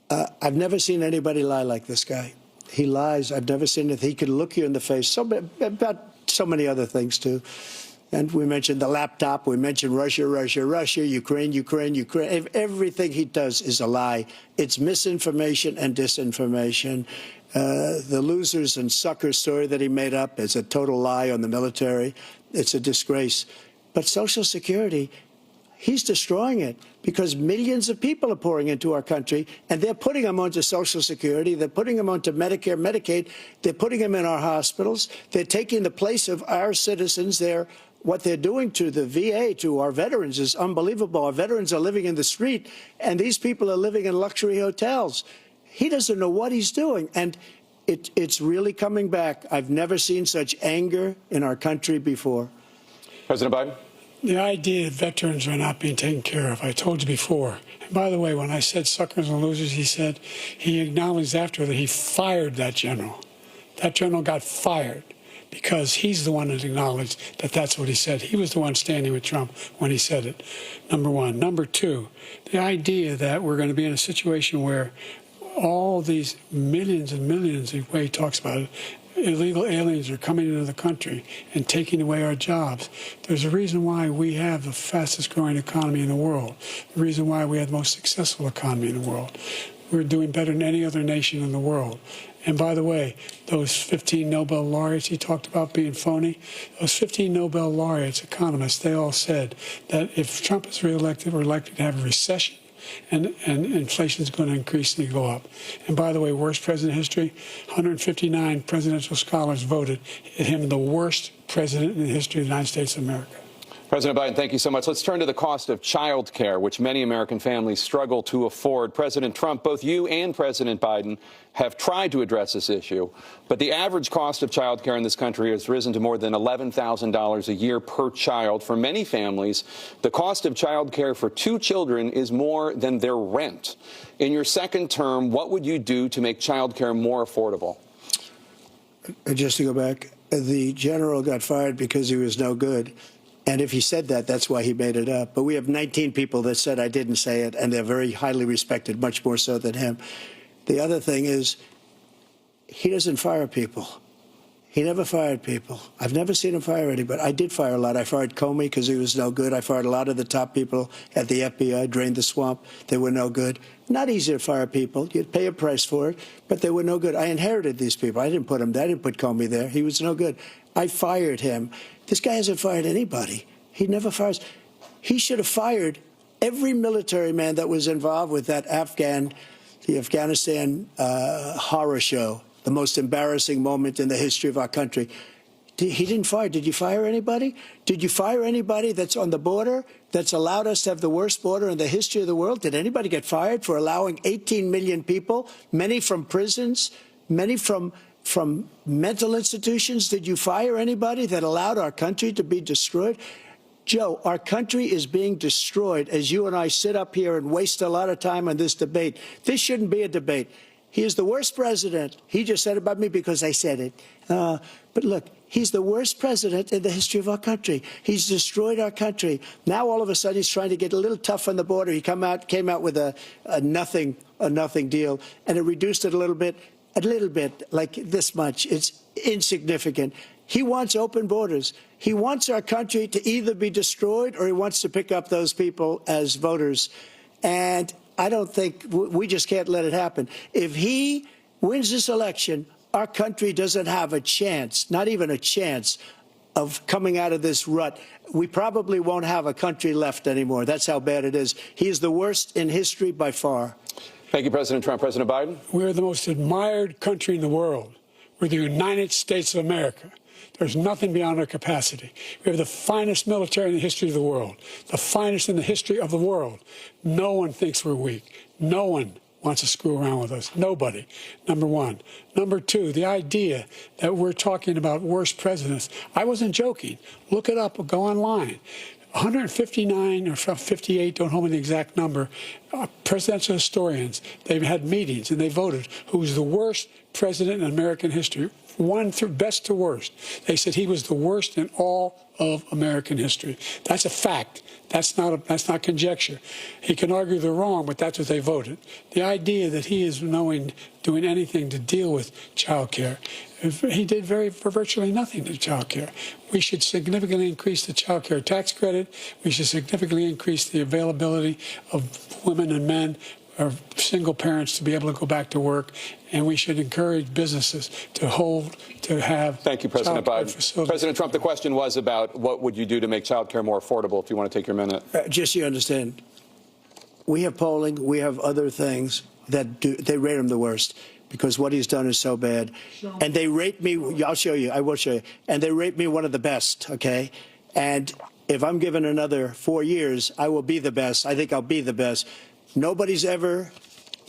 I've never seen anybody lie like this guy. He lies. I've never seen it. He could look you in the face. About so many other things, too. And we mentioned the laptop. We mentioned Russia, Ukraine. Everything he does is a lie. It's misinformation and disinformation. The losers and suckers story that he made up is a total lie on the military. It's a disgrace. But Social Security, he's destroying it because millions of people are pouring into our country, and they're putting them onto Social Security. They're putting them onto Medicare, Medicaid. They're putting them in our hospitals. They're taking the place of our citizens. What they're doing to the VA, to our veterans, is unbelievable. Our veterans are living in the street, and these people are living in luxury hotels. He doesn't know what he's doing, and it's really coming back. I've never seen such anger in our country before. President Biden? The idea that veterans are not being taken care of, I told you before. And by the way, when I said suckers and losers, he acknowledged after that he fired that general. That general got fired because he's the one that acknowledged that that's what he said. He was the one standing with Trump when he said it, number one. Number two, the idea that we're going to be in a situation where all these millions and millions, the way he talks about it, illegal aliens are coming into the country and taking away our jobs. There's a reason why we have the fastest growing economy in the world, the reason why we have the most successful economy in the world. We're doing better than any other nation in the world. And by the way, those 15 Nobel laureates he talked about being phony, those 15 Nobel laureates, economists, they all said that if Trump is reelected, we're likely to have a recession. And inflation is going to increasingly go up. And by the way, worst president in history, 159 presidential scholars voted him the worst president in the history of the United States of America. President Biden, thank you so much. Let's turn to the cost of child care, which many American families struggle to afford. President Trump, both you and President Biden have tried to address this issue, but the average cost of child care in this country has risen to more than $11,000 a year per child. For many families, the cost of child care for 2 children is more than their rent. In your second term, what would you do to make child care more affordable? Just to go back, the general got fired because he was no good. And if he said that, that's why he made it up. But we have 19 people that said I didn't say it, and they're very highly respected, much more so than him. The other thing is, he doesn't fire people. He never fired people. I've never seen him fire anybody. I did fire a lot. I fired Comey because he was no good. I fired a lot of the top people at the FBI, drained the swamp. They were no good. Not easy to fire people. You'd pay a price for it, but they were no good. I inherited these people. I didn't put them there. I didn't put Comey there. He was no good. I fired him. This guy hasn't fired anybody. He never fires. He should have fired every military man that was involved with that the Afghanistan horror show, the most embarrassing moment in the history of our country. He didn't fire. Did you fire anybody? Did you fire anybody that's on the border that's allowed us to have the worst border in the history of the world? Did anybody get fired for allowing 18 million people, many from prisons, many from mental institutions? Did you fire anybody that allowed our country to be destroyed? Joe, our country is being destroyed as you and I sit up here and waste a lot of time on this debate. This shouldn't be a debate. He is the worst president. He just said about me because I said it. But look, he's the worst president in the history of our country. He's destroyed our country. Now all of a sudden he's trying to get a little tough on the border. He came out with a nothing deal, and it reduced it a little bit, like this much. It's insignificant. He wants open borders. He wants our country to either be destroyed or he wants to pick up those people as voters. And I don't think we just can't let it happen. If he wins this election, our country doesn't have a chance, not even a chance, of coming out of this rut. We probably won't have a country left anymore. That's how bad it is. He is the worst in history by far. Thank you, President Trump. President Biden? We're the most admired country in the world. We're the United States of America. There's nothing beyond our capacity. We have the finest military in the history of the world, the finest in the history of the world. No one thinks we're weak. No one wants to screw around with us. Nobody, number one. Number two, the idea that we're talking about worst presidents. I wasn't joking. Look it up or go online. 159 or 58, don't hold me the exact number, presidential historians, they've had meetings and they voted who's the worst president in American history. One through best to worst. They said he was the worst in all of American history. That's a fact. That's not conjecture. He can argue they're wrong, but that's what they voted. The idea that he is doing anything to deal with child care, he did virtually nothing to child care. We should significantly increase the child care tax credit. We should significantly increase the availability of women and men or single parents to be able to go back to work, and we should encourage businesses to have. Thank you, President Biden. Facilities. President Trump, the question was about what would you do to make child care more affordable, if you want to take your minute. Just so you understand, we have polling, we have other things that they rate him the worst because what he's done is so bad. And they rate me, I'll show you, I will show you, and they rate me one of the best, okay? And if I'm given another 4 years, I will be the best. I think I'll be the best. Nobody's ever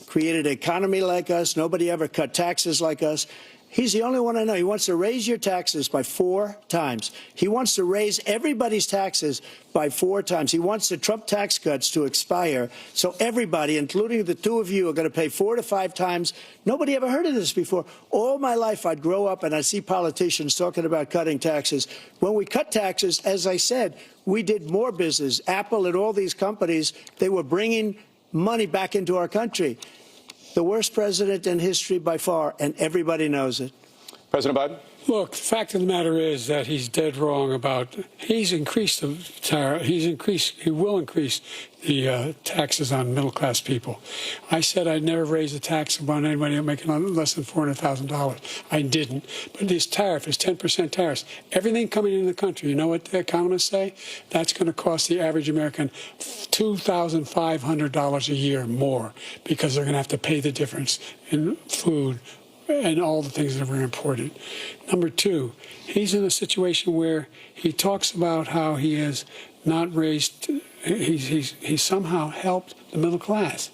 created an economy like us. Nobody ever cut taxes like us. He's the only one I know. He wants to raise your taxes by 4 times. He wants to raise everybody's taxes by 4 times. He wants the Trump tax cuts to expire. So everybody, including the two of you, are going to pay 4 to 5 times. Nobody ever heard of this before. All my life, I'd grow up and I'd see politicians talking about cutting taxes. When we cut taxes, as I said, we did more business. Apple and all these companies, they were bringing money back into our country. The worst president in history by far, and everybody knows it. President Biden? Look, the fact of the matter is that he's dead wrong about, he's increased the tariff, he will increase the taxes on middle-class people. I said I'd never raise a tax on anybody making less than $400,000. I didn't. But this tariff is 10% tariffs. Everything coming into the country, you know what the economists say? That's going to cost the average American $2,500 a year more because they're going to have to pay the difference in food and all the things that are very important. Number two, he's in a situation where he talks about how he has not raised, he's somehow helped the middle class.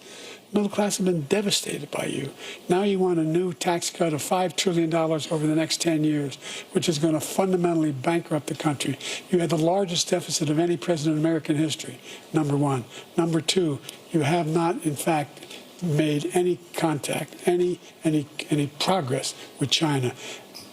Middle class have been devastated by you. Now you want a new tax cut of $5 trillion over the next 10 years, which is going to fundamentally bankrupt the country. You had the largest deficit of any president in American history, number one. Number two, you have not, in fact, made any contact, any progress with China.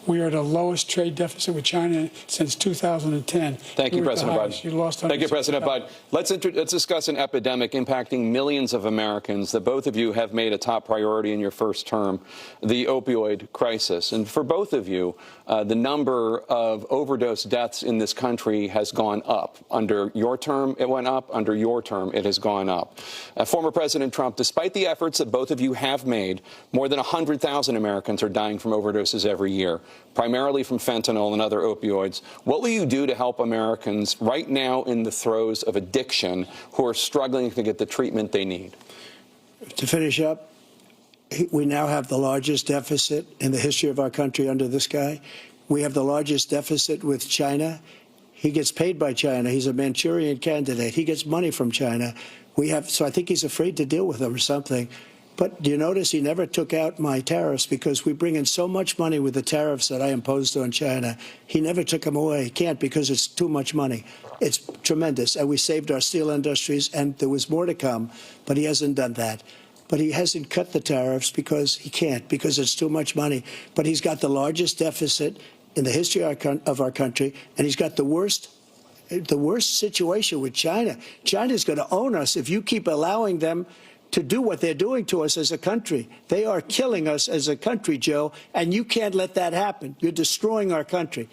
We are the lowest trade deficit with China since 2010. Thank you, President Biden. You lost. Thank you, President Biden. Let's discuss an epidemic impacting millions of Americans that both of you have made a top priority in your first term, the opioid crisis. And for both of you, the number of overdose deaths in this country has gone up. Under your term, it went up. Under your term, it has gone up. Former President Trump, despite the efforts that both of you have made, more than 100,000 Americans are dying from overdoses every year, primarily from fentanyl and other opioids. What will you do to help Americans right now in the throes of addiction who are struggling to get the treatment they need? To finish up, we now have the largest deficit in the history of our country under this guy. We have the largest deficit with China. He gets paid by China. He's a Manchurian candidate. He gets money from China. So I think he's afraid to deal with them or something. But do you notice he never took out my tariffs because we bring in so much money with the tariffs that I imposed on China. He never took them away. He can't because it's too much money. It's tremendous. And we saved our steel industries, and there was more to come, but he hasn't done that. But he hasn't cut the tariffs because he can't, because it's too much money. But he's got the largest deficit in the history of our country, and he's got the worst situation with China. China's going to own us if you keep allowing them to do what they're doing to us as a country. They are killing us as a country, Joe, and you can't let that happen. You're destroying our country.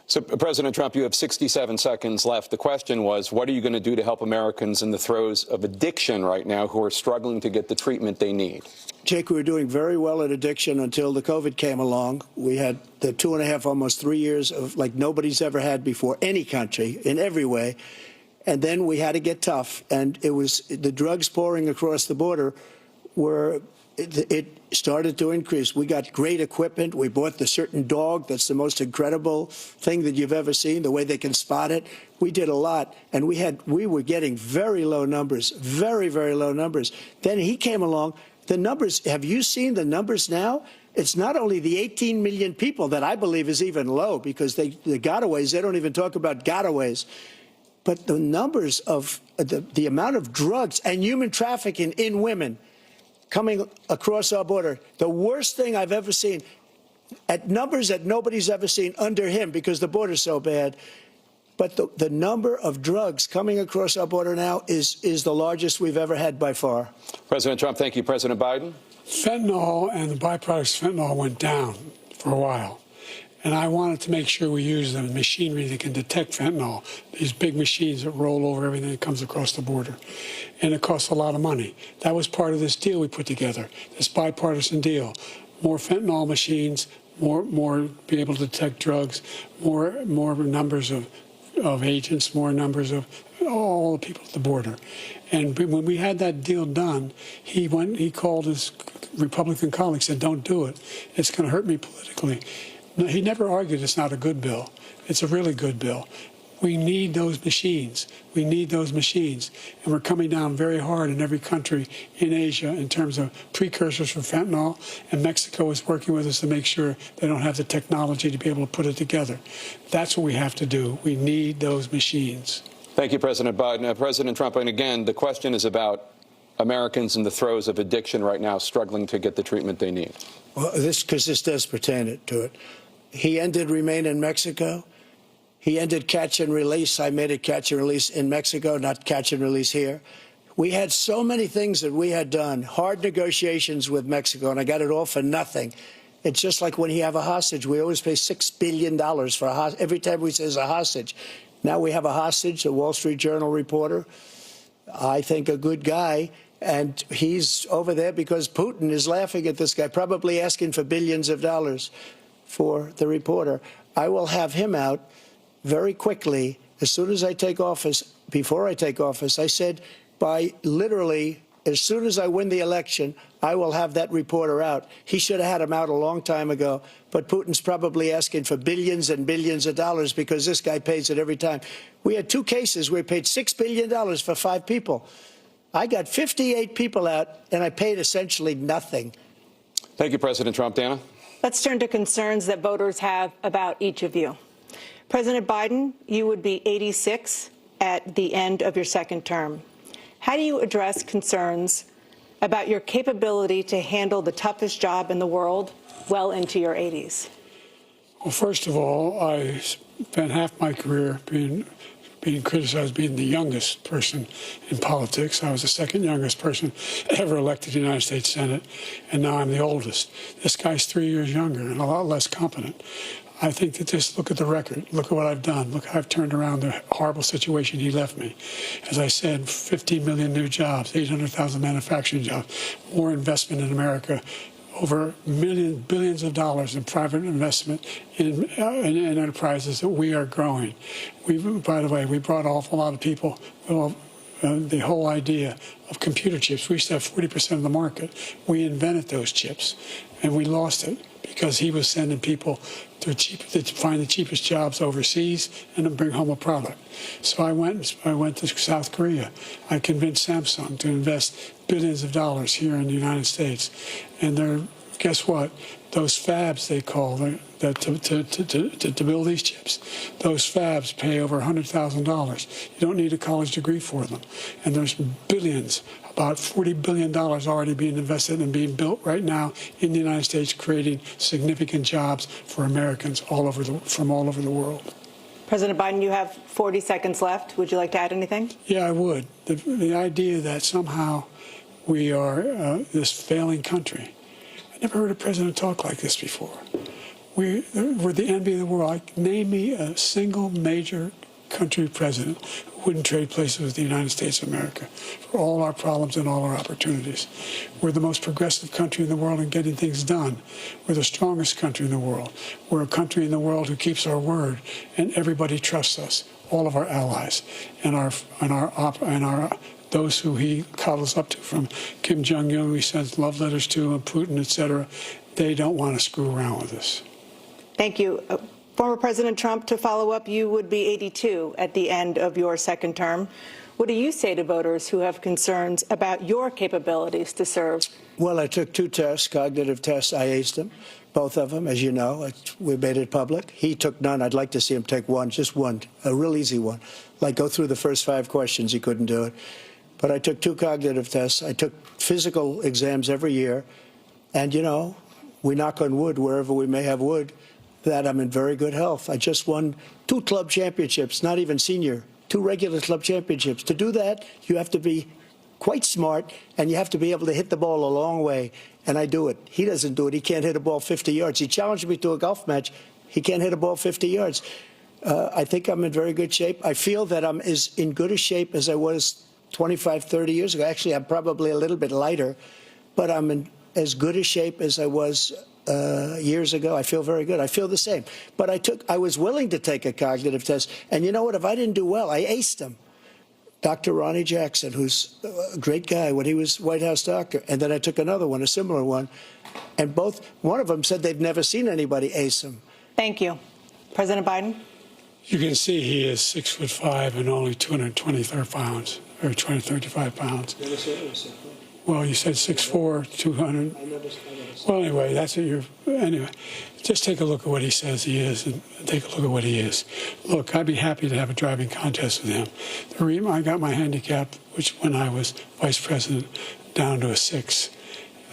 So, President Trump, you have 67 seconds left. The question was, what are you going to do to help Americans in the throes of addiction right now who are struggling to get the treatment they need? Jake, we were doing very well at addiction until the COVID came along. We had the 2.5, almost 3 years of like nobody's ever had before, any country, in every way. And then we had to get tough, and it was the drugs pouring across the border it started to increase. We got great equipment. We bought the certain dog that's the most incredible thing that you've ever seen, the way they can spot it. We did a lot, and we were getting very low numbers, very, very low numbers. Then he came along. The numbers, have you seen the numbers now? It's not only the 18 million people that I believe is even low, because the gotaways, they don't even talk about gotaways. But the numbers of the amount of drugs and human trafficking in women coming across our border, the worst thing I've ever seen, at numbers that nobody's ever seen under him because the border's so bad. But the number of drugs coming across our border now is the largest we've ever had by far. President Trump, thank you. President Biden? Fentanyl and the byproducts of fentanyl went down for a while. And I wanted to make sure we use the machinery that can detect fentanyl, these big machines that roll over everything that comes across the border. And it costs a lot of money. That was part of this deal we put together, this bipartisan deal. More fentanyl machines, more be able to detect drugs, more numbers of agents, more numbers of all the people at the border. And when we had that deal done, he called his Republican colleagues, said, don't do it. It's going to hurt me politically. No, he never argued it's not a good bill. It's a really good bill. We need those machines. We need those machines. And we're coming down very hard in every country in Asia in terms of precursors for fentanyl. And Mexico is working with us to make sure they don't have the technology to be able to put it together. That's what we have to do. We need those machines. Thank you, President Biden. President Trump, and again, the question is about Americans in the throes of addiction right now struggling to get the treatment they need. Well, because this does pertain to it. He ended Remain in Mexico. He ended catch and release. I made it catch and release in Mexico, not catch and release here. We had so many things that we had done, hard negotiations with Mexico, and I got it all for nothing. It's just like when you have a hostage. We always pay $6 billion for a hostage. Every time we say a hostage. Now we have a hostage, a Wall Street Journal reporter, I think a good guy, and he's over there because Putin is laughing at this guy, probably asking for billions of dollars for the reporter. I will have him out very quickly as soon as I take office. Before I take office, I said by literally as soon as I win the election, I will have that reporter out. He should have had him out a long time ago, but Putin's probably asking for billions and billions of dollars because this guy pays it every time. We had 2 cases where we paid $6 billion for 5 people. I got 58 people out, and I paid essentially nothing. Thank you, President Trump. Dana? Let's turn to concerns that voters have about each of you. President Biden, you would be 86 at the end of your second term. How do you address concerns about your capability to handle the toughest job in the world well into your 80s? Well, first of all, I spent half my career being criticized being the youngest person in politics. I was the second youngest person ever elected to the United States Senate, and now I'm the oldest. This guy's 3 years younger and a lot less competent. I think that just look at the record. Look at what I've done. Look how I've turned around the horrible situation he left me. As I said, 15 million new jobs, 800,000 manufacturing jobs, more investment in America, over billions of dollars in private investment in enterprises that we are growing. By the way, we brought an awful lot of people. The whole idea of computer chips, we used to have 40% of the market. We invented those chips, and we lost it because he was sending people to find the cheapest jobs overseas and to bring home a product. So I went to South Korea. I convinced Samsung to invest billions of dollars here in the United States. And guess what? Those fabs, they call to build these chips, those fabs pay over $100,000. You don't need a college degree for them. And there's billions, about $40 billion already being invested and being built right now in the United States, creating significant jobs for Americans from all over the world. President Biden, you have 40 seconds left. Would you like to add anything? Yeah, I would. The idea that somehow we are this failing country. I never heard a president talk like this before. We're the envy of the world. Name me a single major country president who wouldn't trade places with the United States of America for all our problems and all our opportunities. We're the most progressive country in the world in getting things done. We're the strongest country in the world. We're a country in the world who keeps our word, and everybody trusts us, all of our allies, and those who he coddles up to, from Kim Jong-un, who he sends love letters to, and Putin, etc. They don't want to screw around with us. Thank you. Former President Trump, to follow up, you would be 82 at the end of your second term. What do you say to voters who have concerns about your capabilities to serve? Well, I took 2 tests, cognitive tests. I aced them, both of them, as you know. We made it public. He took none. I'd like to see him take one, just one, a real easy one. Like go through the first 5 questions. He couldn't do it. But I took 2 cognitive tests. I took physical exams every year. And, you know, we knock on wood wherever we may have wood, that I'm in very good health. I just won 2 club championships, not even senior, 2 regular club championships. To do that, you have to be quite smart, and you have to be able to hit the ball a long way. And I do it. He doesn't do it. He can't hit a ball 50 yards. He challenged me to a golf match. He can't hit a ball 50 yards. I think I'm in very good shape. I feel that I'm as in good a shape as I was 25, 30 years ago. Actually, I'm probably a little bit lighter, but I'm in as good a shape as I was years ago. I feel very good. I feel the same. But I was willing to take a cognitive test. And you know what? If I didn't do well, I aced him. Dr. Ronnie Jackson, who's a great guy when he was White House doctor. And then I took another one, a similar one. And one of them said they've never seen anybody ace him. Thank you. President Biden? You can see he is 6'5" and only 223 pounds, or 235 pounds. Well, you said 6'4", 200. Well, anyway, that's what anyway, just take a look at what he says he is and take a look at what he is. Look, I'd be happy to have a driving contest with him. The reason I got my handicap, which when I was vice president, down to a 6.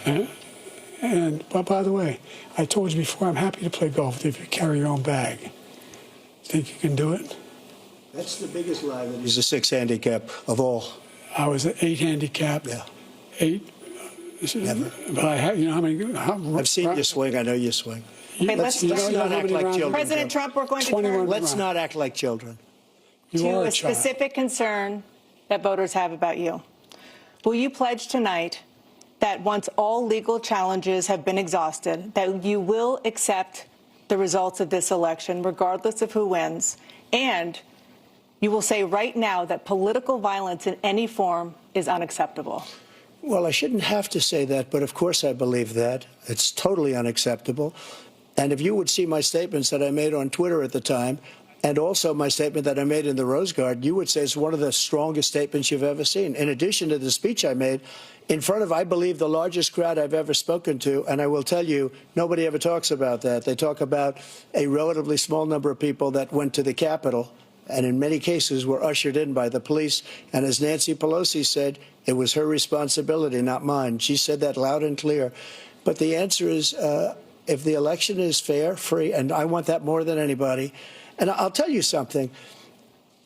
But by the way, I told you before, I'm happy to play golf if you carry your own bag. Think you can do it? That's the biggest lie that he's a 6 handicap of all. I was an 8 handicap. Yeah. 8. Never. But I have, you know how many? I've seen you swing. I know you swing. Let's not act like children. President Trump, we're going to turn. Let's not act like children. To a specific concern that voters have about you. Will you pledge tonight that once all legal challenges have been exhausted, that you will accept the results of this election, regardless of who wins, and you will say right now that political violence in any form is unacceptable? Well, I shouldn't have to say that, but of course I believe that. It's totally unacceptable. And if you would see my statements that I made on Twitter at the time, and also my statement that I made in the Rose Garden, you would say it's one of the strongest statements you've ever seen. In addition to the speech I made in front of, I believe, the largest crowd I've ever spoken to, and I will tell you, nobody ever talks about that. They talk about a relatively small number of people that went to the Capitol, and in many cases were ushered in by the police. And as Nancy Pelosi said, it was her responsibility, not mine. She said that loud and clear. But the answer is, if the election is fair, free, and I want that more than anybody. And I'll tell you something.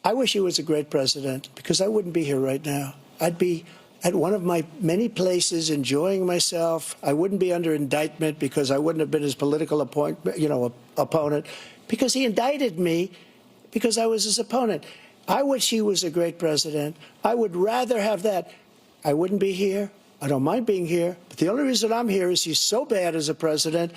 I wish he was a great president, because I wouldn't be here right now. I'd be at one of my many places enjoying myself. I wouldn't be under indictment because I wouldn't have been his political opponent, because he indicted me because I was his opponent. I wish he was a great president. I would rather have that. I wouldn't be here. I don't mind being here. But the only reason I'm here is he's so bad as a president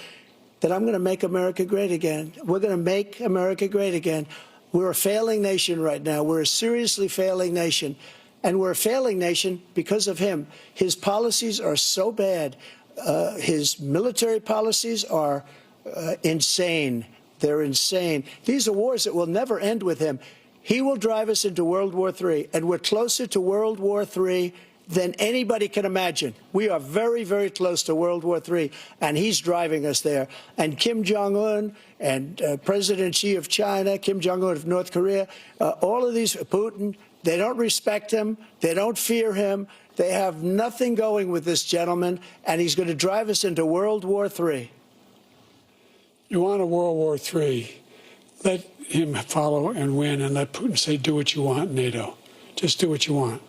that I'm going to make America great again. We're going to make America great again. We're a failing nation right now. We're a seriously failing nation. And we're a failing nation because of him. His policies are so bad. His military policies are insane. They're insane. These are wars that will never end with him. He will drive us into World War III, and we're closer to World War III than anybody can imagine. We are very, very close to World War III, and he's driving us there. And Kim Jong-un and President Xi of China, Kim Jong-un of North Korea, all of these, Putin, they don't respect him. They don't fear him. They have nothing going with this gentleman, and he's going to drive us into World War III. You want a World War III, let him follow and win, and let Putin say, do what you want, NATO. Just do what you want.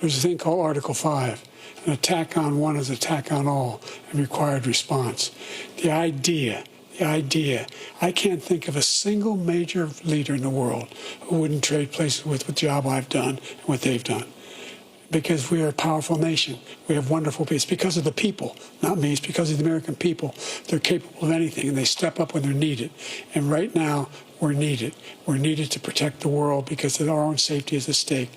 There's a thing called Article 5. An attack on one is an attack on all, and required response. The idea, I can't think of a single major leader in the world who wouldn't trade places with the job I've done and what they've done. Because we are a powerful nation. We have wonderful people. It's because of the people, not me. It's because of the American people. They're capable of anything, and they step up when they're needed. And right now, we're needed. We're needed to protect the world because our own safety is at stake.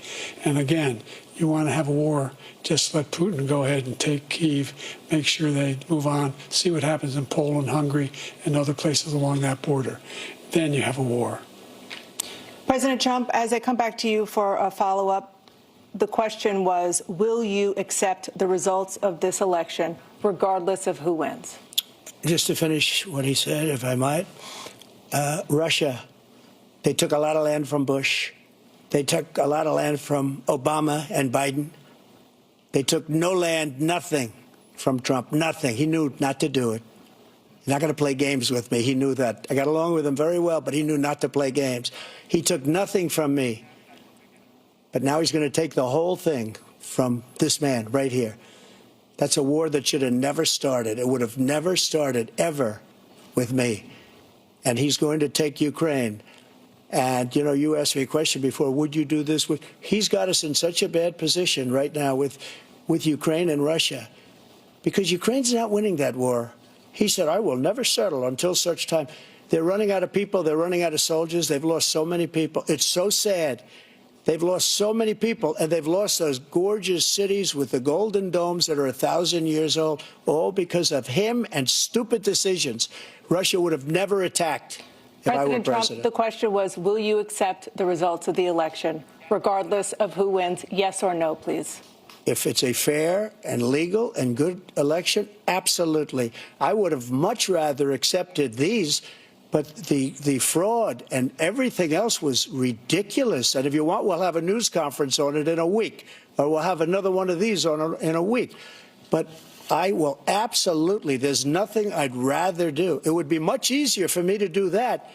And again, you want to have a war, just let Putin go ahead and take Kyiv, make sure they move on, see what happens in Poland, Hungary, and other places along that border. Then you have a war. President Trump, as I come back to you for a follow-up, the question was, will you accept the results of this election, regardless of who wins? Just to finish what he said, if I might, Russia, they took a lot of land from Bush. They took a lot of land from Obama and Biden. They took no land, nothing from Trump, nothing. He knew not to do it. He's not going to play games with me. He knew that. I got along with him very well, but he knew not to play games. He took nothing from me. But now he's going to take the whole thing from this man right here. That's a war that should have never started. It would have never started, ever, with me. And he's going to take Ukraine. And, you know, you asked me a question before, would you do this? He's got us in such a bad position right now with Ukraine and Russia, because Ukraine's not winning that war. He said, I will never settle until such time. They're running out of people. They're running out of soldiers. They've lost so many people. It's so sad. They've lost so many people, and they've lost those gorgeous cities with the golden domes that are 1,000 years old, all because of him and stupid decisions. Russia would have never attacked if I were president. President Trump, the question was, will you accept the results of the election, regardless of who wins? Yes or no, please. If it's a fair and legal and good election, absolutely. I would have much rather accepted these. But the fraud and everything else was ridiculous. And if you want, we'll have a news conference on it in a week, or we'll have another one of these in a week. But I will absolutely, there's nothing I'd rather do. It would be much easier for me to do that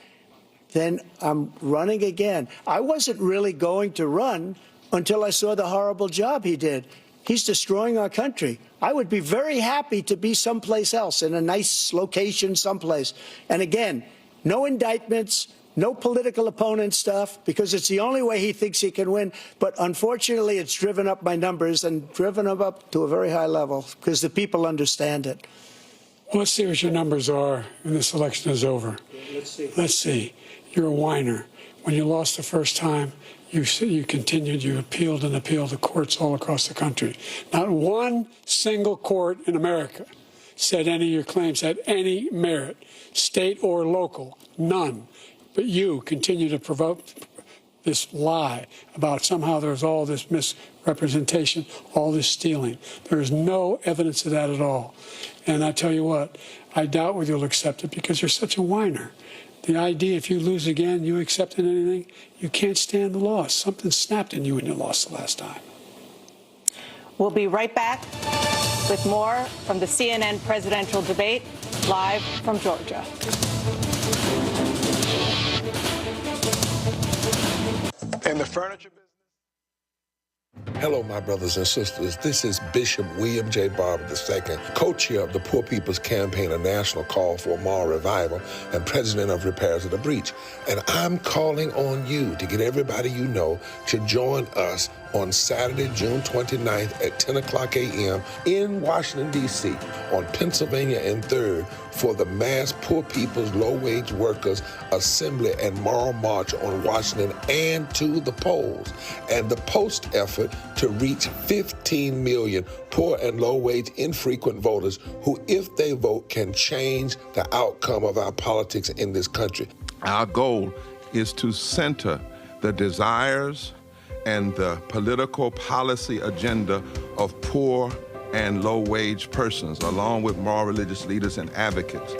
than I'm running again. I wasn't really going to run until I saw the horrible job he did. He's destroying our country. I would be very happy to be someplace else, in a nice location someplace. And again, no indictments, no political opponent stuff, because it's the only way he thinks he can win. But unfortunately, it's driven up my numbers and driven them up to a very high level because the people understand it. Well, let's see what your numbers are when this election is over. Let's see. You're a whiner. When you lost the first time, you continued, you appealed and appealed to courts all across the country. Not one single court in America said any of your claims had any merit, state or local, none. But you continue to provoke this lie about somehow there's all this misrepresentation, all this stealing. There is no evidence of that at all. And I tell you what, I doubt whether you'll accept it because you're such a whiner. The idea, if you lose again, you accepting anything, you can't stand the loss. Something snapped in you when you lost the last time. We'll be right back with more from the CNN presidential debate live from Georgia. In the furniture business. Hello, my brothers and sisters. This is Bishop William J. Barber II, co-chair of the Poor People's Campaign, a national call for moral revival, and president of Repairs of the Breach. And I'm calling on you to get everybody you know to join us on Saturday, June 29th at 10 o'clock a.m. in Washington, D.C. on Pennsylvania and 3rd for the mass Poor People's Low-Wage Workers Assembly and Moral March on Washington and to the polls, and the post effort to reach 15 million poor and low-wage infrequent voters who, if they vote, can change the outcome of our politics in this country. Our goal is to center the desires and the political policy agenda of poor and low-wage persons, along with moral religious leaders and advocates.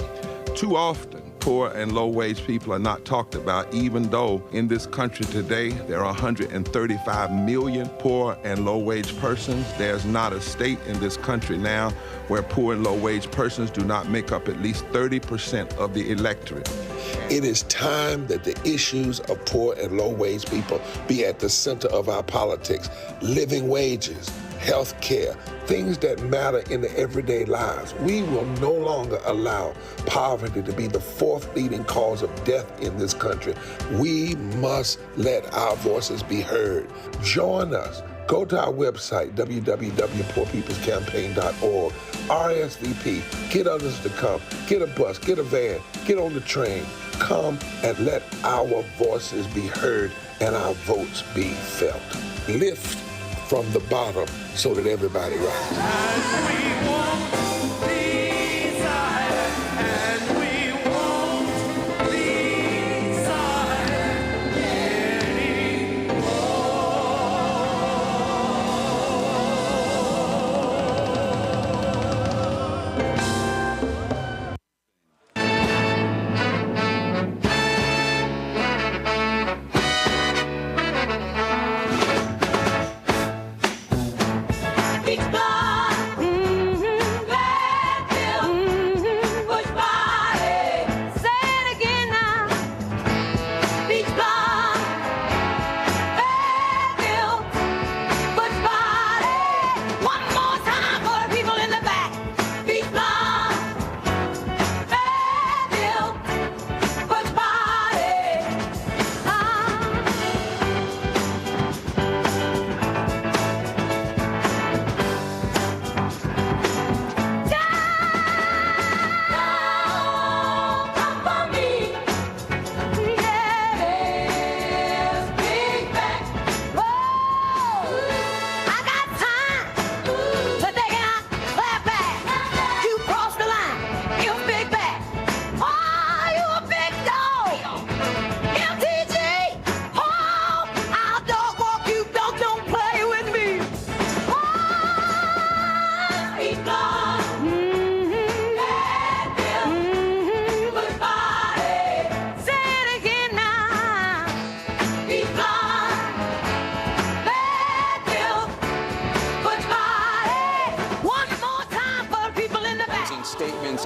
Too often, poor and low-wage people are not talked about, even though in this country today there are 135 million poor and low-wage persons. There's not a state in this country now where poor and low-wage persons do not make up at least 30% of the electorate. It is time that the issues of poor and low-wage people be at the center of our politics. Living wages, health care, things that matter in the everyday lives. We will no longer allow poverty to be the fourth leading cause of death in this country. We must let our voices be heard. Join us. Go to our website, www.poorpeoplescampaign.org. RSVP. Get others to come. Get a bus. Get a van. Get on the train. Come and let our voices be heard and our votes be felt. Lift from the bottom so that everybody rises.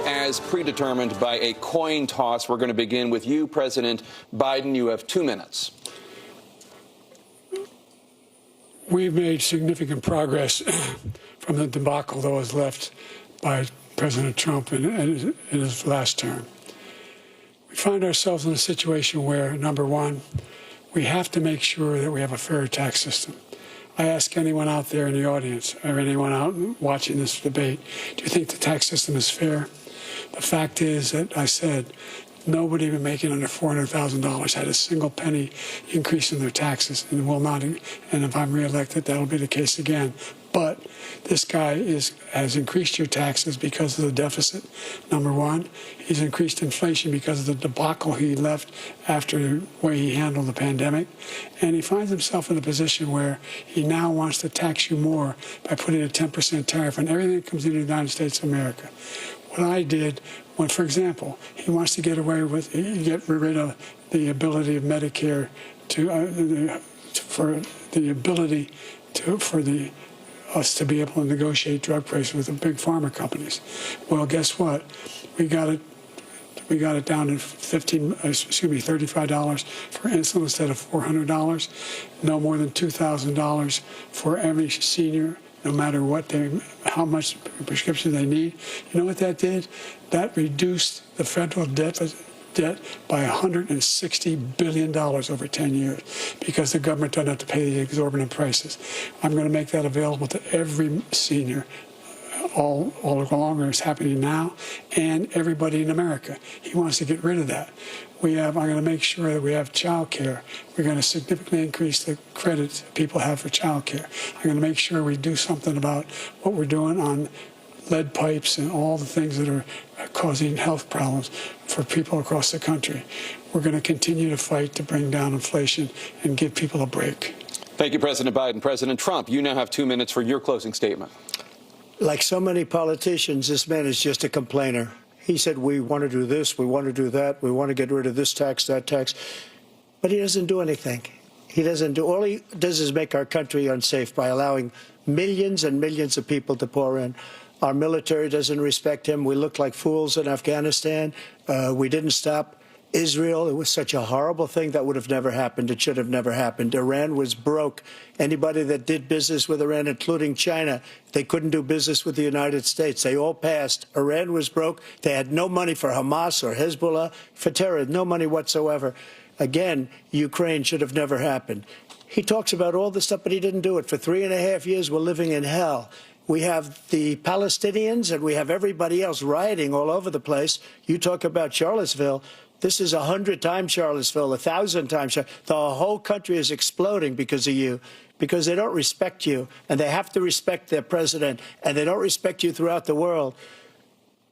As predetermined by a coin toss. We're going to begin with you, President Biden. You have 2 minutes. We've made significant progress from the debacle that was left by President Trump in his last term. We find ourselves in a situation where, number one, we have to make sure that we have a fair tax system. I ask anyone out there in the audience or anyone out watching this debate, do you think the tax system is fair? The fact is that I said nobody even making under $400,000 had a single penny increase in their taxes and will not. And if I'm reelected, that'll be the case again. But this guy has increased your taxes because of the deficit, number one. He's increased inflation because of the debacle he left after the way he handled the pandemic. And he finds himself in a position where he now wants to tax you more by putting a 10% tariff on everything that comes into the United States of America. What I did when, for example, he wants to get rid of the ability of Medicare for the us to be able to negotiate drug prices with the big pharma companies. Well, guess what? We got it down to $35 for insulin instead of $400. No more than $2,000 for every senior, no matter how much prescription they need. You know what that did? That reduced the federal debt by $160 billion over 10 years because the government doesn't have to pay the exorbitant prices. I'm going to make that available to every senior all along, it's happening now, and everybody in America. He wants to get rid of that. I'm going to make sure that we have child care. We're going to significantly increase the credit people have for child care. I'm going to make sure we do something about what we're doing on lead pipes and all the things that are causing health problems for people across the country. We're going to continue to fight to bring down inflation and give people a break. Thank you, President Biden. President Trump, you now have 2 minutes for your closing statement. Like so many politicians, this man is just a complainer. He said, we want to do this, we want to do that, we want to get rid of this tax, that tax. But he doesn't do anything. All he does is make our country unsafe by allowing millions and millions of people to pour in. Our military doesn't respect him. We look like fools in Afghanistan. We didn't stop Israel. It was such a horrible thing that would have never happened. It should have never happened. Iran was broke. Anybody that did business with Iran, including China, they couldn't do business with the United States. They all passed. Iran was broke. They had no money for Hamas or Hezbollah, for terror, no money whatsoever. Again, Ukraine should have never happened. He talks about all this stuff, but he didn't do it. For 3.5 years, we're living in hell. We have the Palestinians and we have everybody else rioting all over the place. You talk about Charlottesville. This is 100 times Charlottesville, 1,000 times. The whole country is exploding because of you, because they don't respect you, and they have to respect their president, and they don't respect you throughout the world.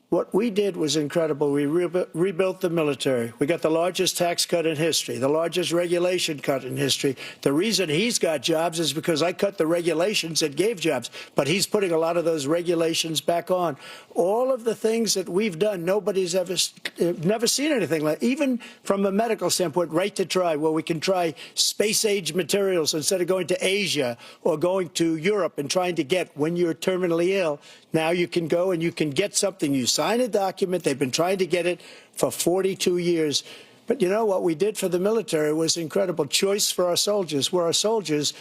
What we did was incredible. We rebuilt the military. We got the largest tax cut in history, the largest regulation cut in history. The reason he's got jobs is because I cut the regulations that gave jobs, but he's putting a lot of those regulations back on. All of the things that we've done, nobody's never seen anything like, even from a medical standpoint, right to try, where we can try space-age materials instead of going to Asia or going to Europe and trying to get when you're terminally ill. Now you can go and you can get something. You sign a document. They've been trying to get it for 42 years. But you know what we did for the military was incredible. Choice for our soldiers, where our soldiers,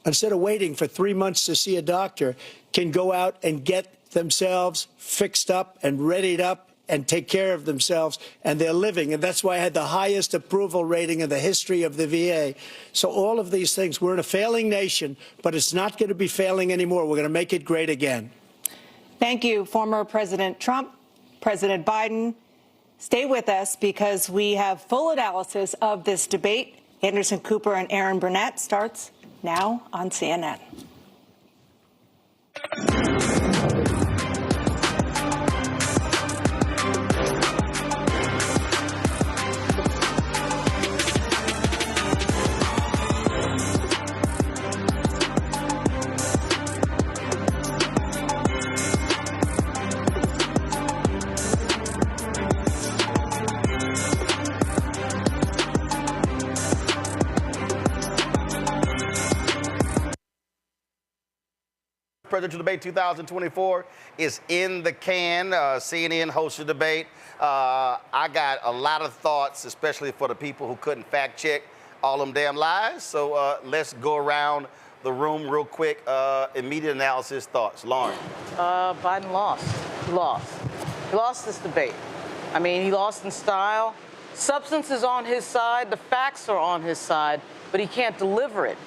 instead of waiting for 3 months to see a doctor, can go out and get themselves fixed up and readied up and take care of themselves, and they're living. And that's why I had the highest approval rating in the history of the VA. So all of these things, we're in a failing nation, but it's not going to be failing anymore. We're going to make it great again. Thank you, former President Trump, President Biden. Stay with us because we have full analysis of this debate. Anderson Cooper and Aaron Burnett starts now on CNN. Presidential debate 2024 is in the can. CNN hosted the debate. I got a lot of thoughts, especially for the people who couldn't fact check all them damn lies. So let's go around the room real quick. Immediate analysis, thoughts. Lauren. Biden lost. He lost. He lost this debate. I mean, he lost in style. Substance is on his side. The facts are on his side, but he can't deliver it.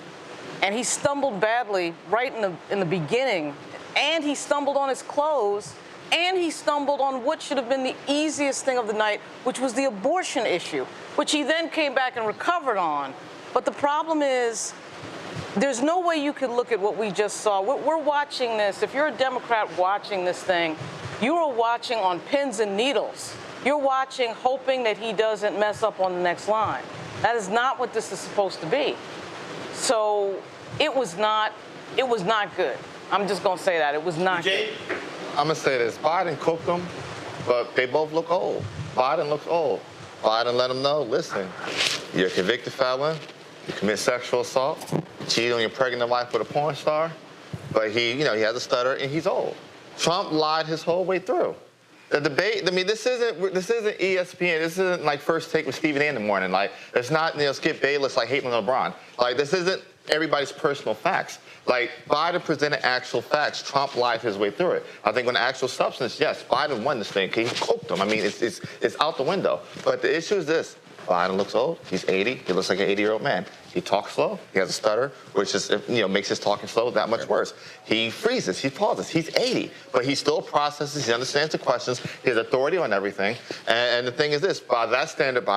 And he stumbled badly right in the beginning, and he stumbled on his close, and he stumbled on what should have been the easiest thing of the night, which was the abortion issue, which he then came back and recovered on. But the problem is, there's no way you could look at what we just saw. We're watching this. If you're a Democrat watching this thing, you are watching on pins and needles. You're watching hoping that he doesn't mess up on the next line. That is not what this is supposed to be. So it was not good. I'm just going to say that. It was not good. I'm going to say this. Biden cooked them, but they both look old. Biden looks old. Biden let them know, listen, you're a convicted felon, you commit sexual assault, you cheat on your pregnant wife with a porn star, but he has a stutter and he's old. Trump lied his whole way through. The debate, I mean, this isn't ESPN. This isn't like First Take with Stephen A in the morning. Like, it's not, Skip Bayless like hating on LeBron. Like, this isn't everybody's personal facts. Like, Biden presented actual facts. Trump lied his way through it. I think on the actual substance, yes, Biden won this thing. He cooked him. I mean, it's out the window. But the issue is this. Biden looks old. He's 80. He looks like an 80-year-old man. He talks slow. He has a stutter, which is, makes his talking slow that much worse. He freezes. He pauses. He's 80, but he still processes. He understands the questions. He has authority on everything. And the thing is this, by that standard,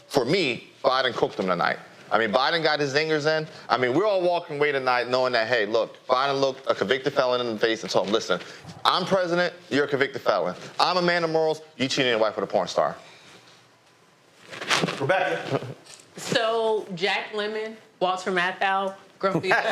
for me, Biden cooked him tonight. I mean, Biden got his zingers in. I mean, we're all walking away tonight knowing that, hey, look, Biden looked a convicted felon in the face and told him, listen, I'm president, you're a convicted felon. I'm a man of morals, you cheating your wife with a porn star. Rebecca. So Jack Lemmon, Walter Matthau, Grumpy. That's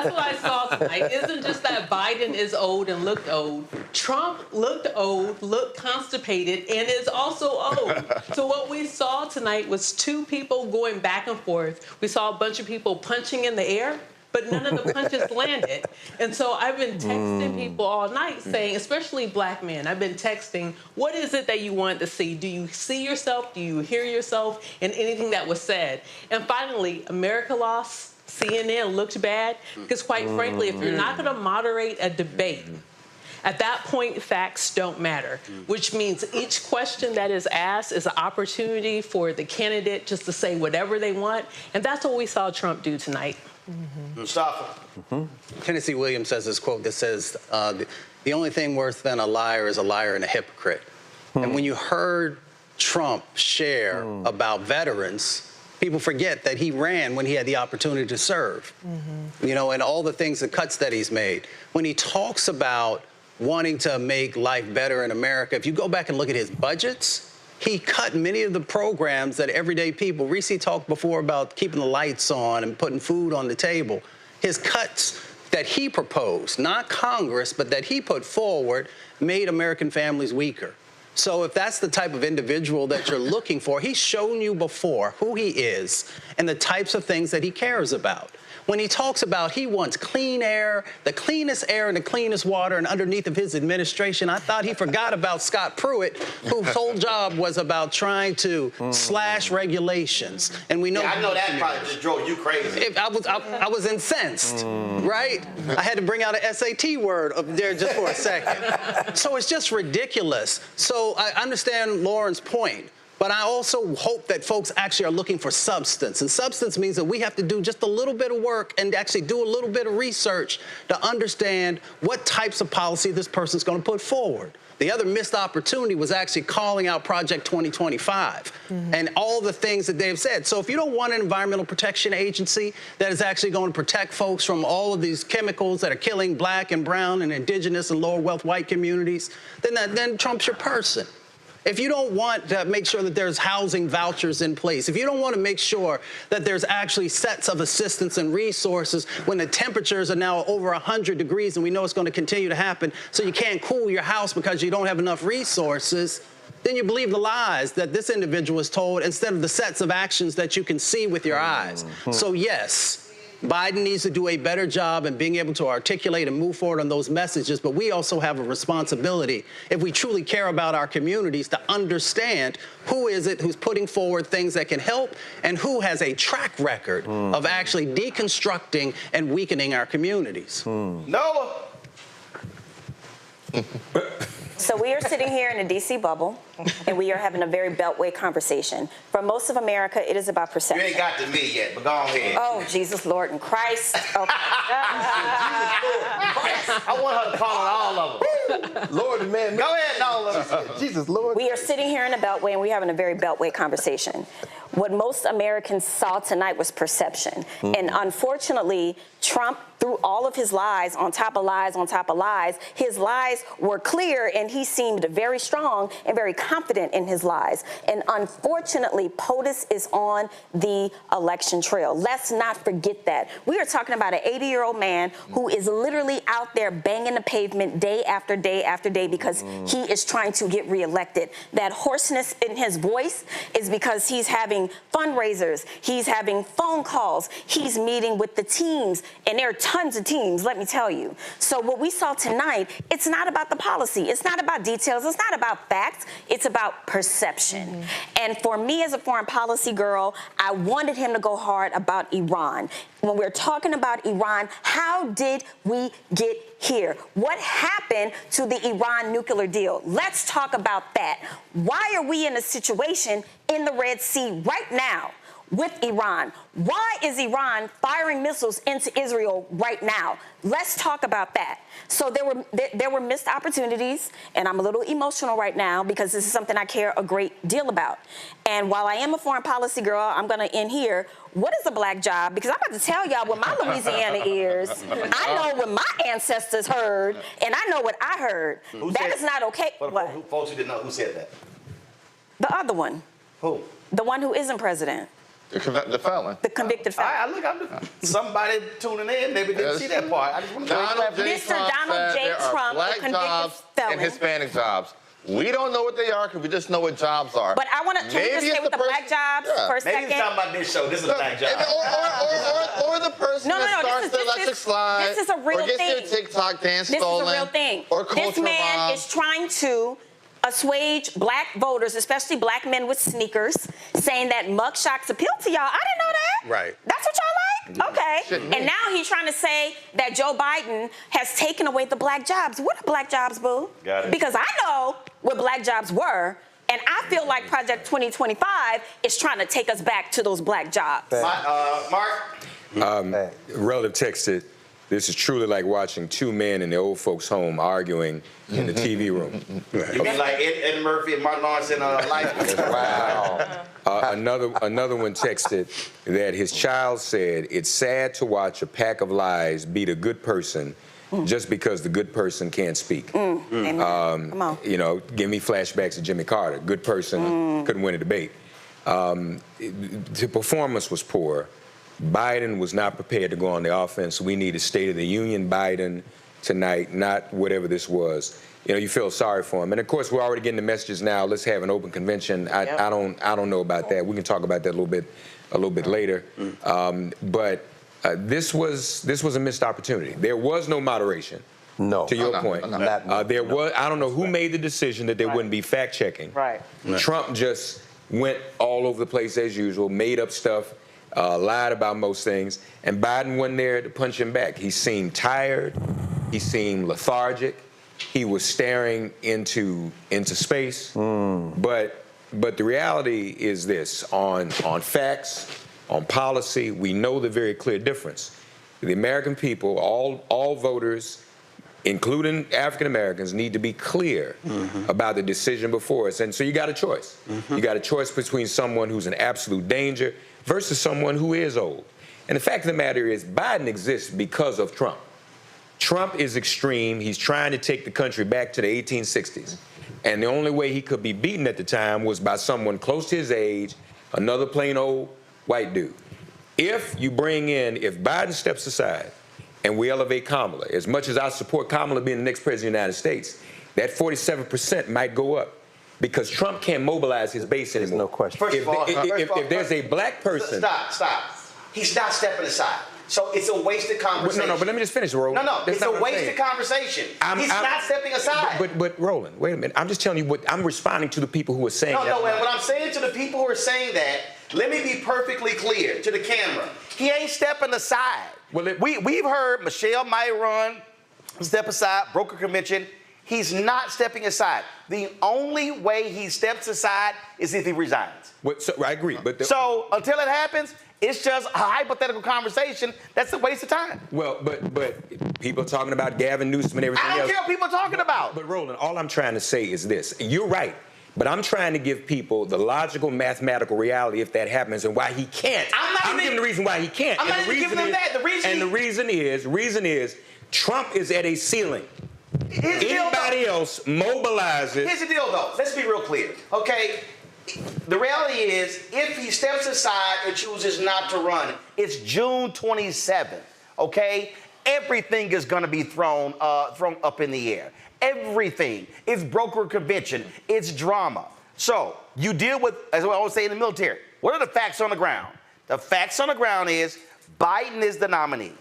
what I saw tonight. It isn't just that Biden is old and looked old. Trump looked old, looked constipated, and is also old. So what we saw tonight was two people going back and forth. We saw a bunch of people punching in the air, but none of the punches landed. And so I've been texting people all night saying, especially black men, I've been texting, what is it that you want to see? Do you see yourself? Do you hear yourself in anything that was said? And finally, America lost. CNN looked bad. Because quite frankly, if you're not going to moderate a debate, at that point, facts don't matter, which means each question that is asked is an opportunity for the candidate just to say whatever they want. And that's what we saw Trump do tonight. Mustafa. Tennessee Williams has this quote that says, the only thing worse than a liar is a liar and a hypocrite. And when you heard Trump share about veterans, people forget that he ran when he had the opportunity to serve, and all the things, the cuts that he's made. When he talks about wanting to make life better in America, if you go back and look at his budgets, he cut many of the programs that everyday people, Reese talked before about keeping the lights on and putting food on the table. His cuts that he proposed, not Congress, but that he put forward, made American families weaker. So if that's the type of individual that you're looking for, he's shown you before who he is and the types of things that he cares about. When he talks about he wants clean air, the cleanest air and the cleanest water, and underneath of his administration, I thought he forgot about Scott Pruitt, whose whole job was about trying to slash regulations. And we know. Yeah, I know that probably just drove you crazy. I was incensed, right? I had to bring out an SAT word up there just for a second. So it's just ridiculous. So I understand Lauren's point. But I also hope that folks actually are looking for substance. And substance means that we have to do just a little bit of work and actually do a little bit of research to understand what types of policy this person's going to put forward. The other missed opportunity was actually calling out Project 2025 and all the things that they've said. So if you don't want an environmental protection agency that is actually going to protect folks from all of these chemicals that are killing black and brown and indigenous and lower wealth white communities, then Trump's your person. If you don't want to make sure that there's housing vouchers in place, if you don't want to make sure that there's actually sets of assistance and resources when the temperatures are now over 100 degrees and we know it's going to continue to happen, so you can't cool your house because you don't have enough resources, then you believe the lies that this individual is told instead of the sets of actions that you can see with your eyes. So yes, Biden needs to do a better job in being able to articulate and move forward on those messages, but we also have a responsibility, if we truly care about our communities, to understand who is it who's putting forward things that can help and who has a track record of actually deconstructing and weakening our communities. Noah. So we are sitting here in a D.C. bubble, and we are having a very beltway conversation. For most of America, it is about perception. You ain't got to me yet, but go ahead. Oh, Jesus, Lord, and Christ. Okay. I want her to call on all of them. Lord and man. Go ahead, all of them. Jesus, Lord. We are sitting here in a beltway, and we're having a very beltway conversation. What most Americans saw tonight was perception. And unfortunately, Trump, through all of his lies on top of lies on top of lies, his lies were clear, and he seemed very strong and very confident in his lies. And unfortunately, POTUS is on the election trail. Let's not forget that. We are talking about an 80-year-old man who is literally out there banging the pavement day after day after day because he is trying to get reelected. That hoarseness in his voice is because he's having fundraisers, he's having phone calls, he's meeting with the teams, and there are tons of teams, let me tell you. So what we saw tonight, it's not about the policy, it's not about details, it's not about facts, it's about perception. And for me as a foreign policy girl, I wanted him to go hard about Iran. When we're talking about Iran, how did we get here? What happened to the Iran nuclear deal? Let's talk about that. Why are we in a situation in the Red Sea right now with Iran? Why is Iran firing missiles into Israel right now? Let's talk about that. So there were missed opportunities, and I'm a little emotional right now because this is something I care a great deal about. And while I am a foreign policy girl, I'm going to end here. What is a black job? Because I'm about to tell y'all what my Louisiana ears. I know what my ancestors heard, and I know what I heard. That is not okay. What? Folks who didn't know, who said that? The other one. Who? The one who isn't president. The felon. The convicted felon. Somebody tuning in maybe didn't see that part. I just want to Mr. Donald J. Trump, the convicted felon. And Hispanic jobs. We don't know what they are because we just know what jobs are. But I want to, can we just stay with the black jobs for a second? Maybe he's talking about this show. This is a black job. Or the person that starts the electric slide. This is a real thing. Or gets their TikTok dance stolen. This is a real thing. Or culture This man robbed. is trying to assuage black voters, especially black men with sneakers, saying that mugshots appeal to y'all. I didn't know that. Right. That's what y'all like? Okay. And now he's trying to say that Joe Biden has taken away the black jobs. What are black jobs, boo? Got it. Because I know what black jobs were, and I feel like Project 2025 is trying to take us back to those black jobs. Mark? Relative texted, this is truly like watching two men in the old folks' home arguing in the TV room. You mean like Ed Murphy and Martin Lawrence in Life? Wow. Another one texted that his child said, it's sad to watch a pack of lies beat a good person just because the good person can't speak. Come on. You know, give me flashbacks of Jimmy Carter. Good person couldn't win a debate. The performance was poor. Biden was not prepared to go on the offense. We need a State of the Union Biden tonight, not whatever this was. You know, you feel sorry for him. And of course, we're already getting the messages now. Let's have an open convention. I don't know about that. We can talk about that a little bit later. But this was a missed opportunity. There was no moderation. No. To your point. There was. I don't know who made the decision that there wouldn't be fact checking. Right. Trump just went all over the place as usual, made up stuff. Lied about most things, and Biden wasn't there to punch him back. He seemed tired. He seemed lethargic. He was staring into space. But the reality is this: on facts, on policy, we know the very clear difference. The American people, all voters, including African Americans, need to be clear about the decision before us. And so you got a choice. You got a choice between someone who's in absolute danger versus someone who is old. And the fact of the matter is, Biden exists because of Trump. Trump is extreme. He's trying to take the country back to the 1860s. And the only way he could be beaten at the time was by someone close to his age, another plain old white dude. If Biden steps aside and we elevate Kamala, as much as I support Kamala being the next president of the United States, that 47% might go up. Because Trump can't mobilize his base anymore. No question. First of all, if there's a black person... Stop. He's not stepping aside. So it's a wasted conversation. No, but let me just finish, Roland. No, it's a wasted conversation. He's not stepping aside. But Roland, wait a minute. I'm just telling you what I'm responding to the people who are saying that. No, what I'm saying to the people who are saying that, let me be perfectly clear to the camera. He ain't stepping aside. We've heard Michelle might run, step aside, broker convention. He's not stepping aside. The only way he steps aside is if he resigns. So, I agree. So until it happens, it's just a hypothetical conversation. That's a waste of time. Well, but people are talking about Gavin Newsom and everything else. I don't care what people are talking about. But Roland, all I'm trying to say is this. You're right. But I'm trying to give people the logical, mathematical reality if that happens and why he can't. I'm giving the reason why he can't. I'm not even giving them that. The reason is Trump is at a ceiling. Anybody else mobilizes. Here's the deal, though. Let's be real clear, okay? The reality is, if he steps aside and chooses not to run, it's June 27th, okay? Everything is going to be thrown up in the air. Everything. It's broker convention. It's drama. So you deal with, as I always say in the military, what are the facts on the ground? The facts on the ground is Biden is the nominee.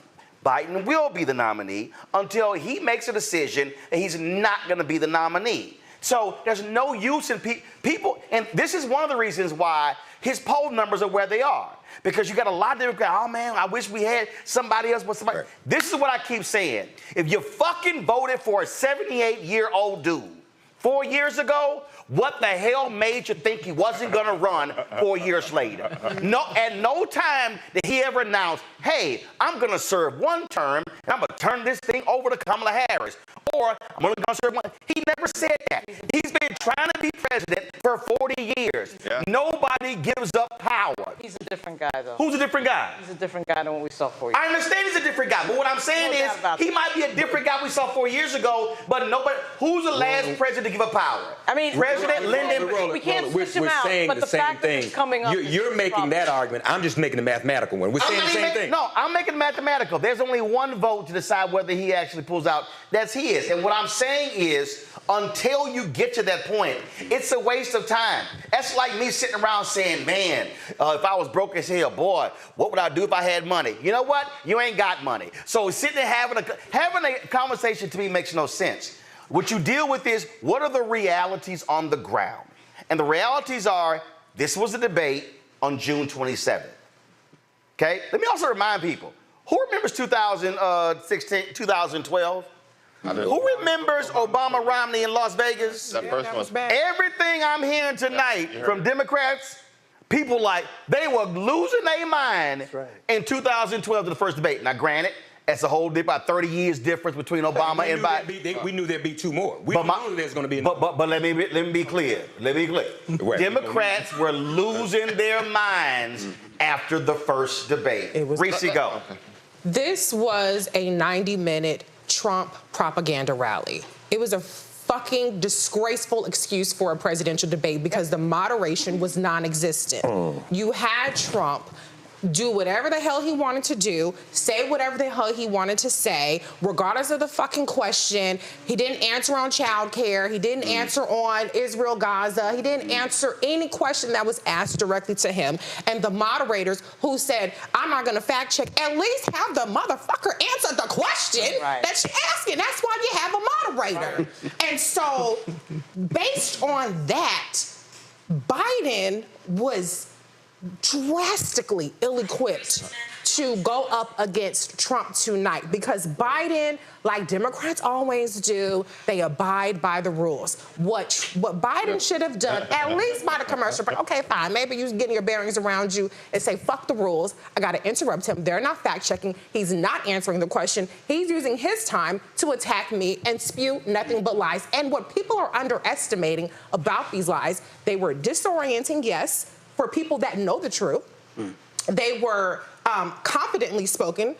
Biden will be the nominee until he makes a decision that he's not going to be the nominee. So there's no use in people, and this is one of the reasons why his poll numbers are where they are. Because you got a lot of Democrats, oh man, I wish we had somebody else, but somebody. Right. This is what I keep saying. If you fucking voted for a 78-year-old dude 4 years ago, what the hell made you think he wasn't going to run 4 years later? No, at no time did he ever announce, hey, I'm going to serve one term, and I'm going to turn this thing over to Kamala Harris. Or I'm only going to serve one. He never said that. He's been trying to be president for 40 years. Yeah. Nobody gives up power. He's a different guy, though. Who's a different guy? He's a different guy than what we saw 4 years ago. I understand he's a different guy, but what I'm saying is he might be a different guy we saw 4 years ago, but nobody. Who's the last president to give up power? I mean, President Lyndon. We can't switch him we're out, saying but the the same fact thing. that he's coming up. You're making that argument. I'm just making the mathematical one. We're saying the same thing. No, I'm making it mathematical. There's only one vote to decide whether he actually pulls out. That's his. And what I'm saying is, until you get to that point, it's a waste of time. That's like me sitting around saying, man, if I was broke as hell, boy, what would I do if I had money? You know what? You ain't got money. So sitting there having a conversation to me makes no sense. What you deal with is, what are the realities on the ground? And the realities are, this was a debate on June 27th. Okay? Let me also remind people, who remembers 2012? Who remembers Obama Romney in Las Vegas? That first one. Everything I'm hearing tonight from Democrats, people like, they were losing their mind in 2012 to the first debate. Now, granted, that's a whole about 30 years difference between Obama and Biden. We knew there'd be two more. We knew there's going to be. But let me be clear. Democrats were losing their minds after the first debate. Reese, go. This was a 90-minute Trump propaganda rally. It was a fucking disgraceful excuse for a presidential debate because the moderation was non-existent. You had Trump do whatever the hell he wanted to do, say whatever the hell he wanted to say, regardless of the fucking question. He didn't answer on child care. He didn't answer on Israel, Gaza. He didn't answer any question that was asked directly to him. And the moderators who said, I'm not going to fact check, at least have the motherfucker answer the question that you're asking. That's why you have a moderator. And so, based on that, Biden was drastically ill-equipped to go up against Trump tonight because Biden, like Democrats always do, they abide by the rules. What Biden should have done, at least by the commercial break, okay, fine, maybe you're getting your bearings around you and say, fuck the rules, I gotta interrupt him. They're not fact-checking. He's not answering the question. He's using his time to attack me and spew nothing but lies. And what people are underestimating about these lies, they were disorienting, yes, for people that know the truth. They were confidently spoken,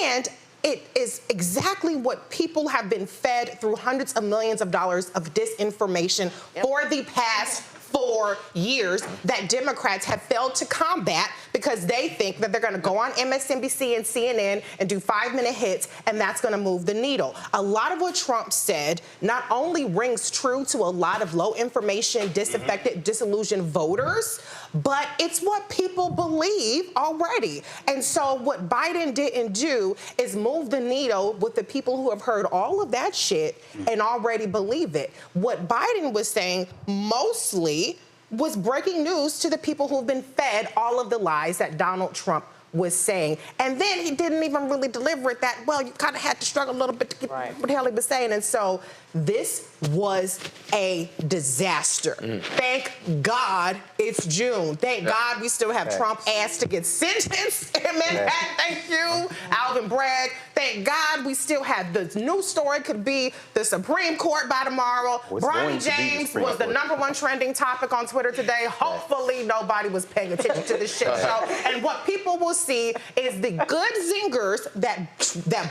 and it is exactly what people have been fed through hundreds of millions of dollars of disinformation for the past 4 years that Democrats have failed to combat because they think that they're going to go on MSNBC and CNN and do 5-minute hits, and that's going to move the needle. A lot of what Trump said not only rings true to a lot of low information, disaffected, disillusioned voters, but it's what people believe already. And so what Biden didn't do is move the needle with the people who have heard all of that shit and already believe it. What Biden was saying mostly was breaking news to the people who've been fed all of the lies that Donald Trump was saying. And then he didn't even really deliver it that well. You kind of had to struggle a little bit to get what the hell he was saying. And so this was a disaster. Thank God it's June. Thank God we still have Trump ass to get sentenced in Manhattan. Thank you, Alvin Bragg. Thank God we still have the news story could be the Supreme Court by tomorrow. Bronny James was the #1 trending topic on Twitter today. Hopefully nobody was paying attention to this shit show. And what people will see is the good zingers that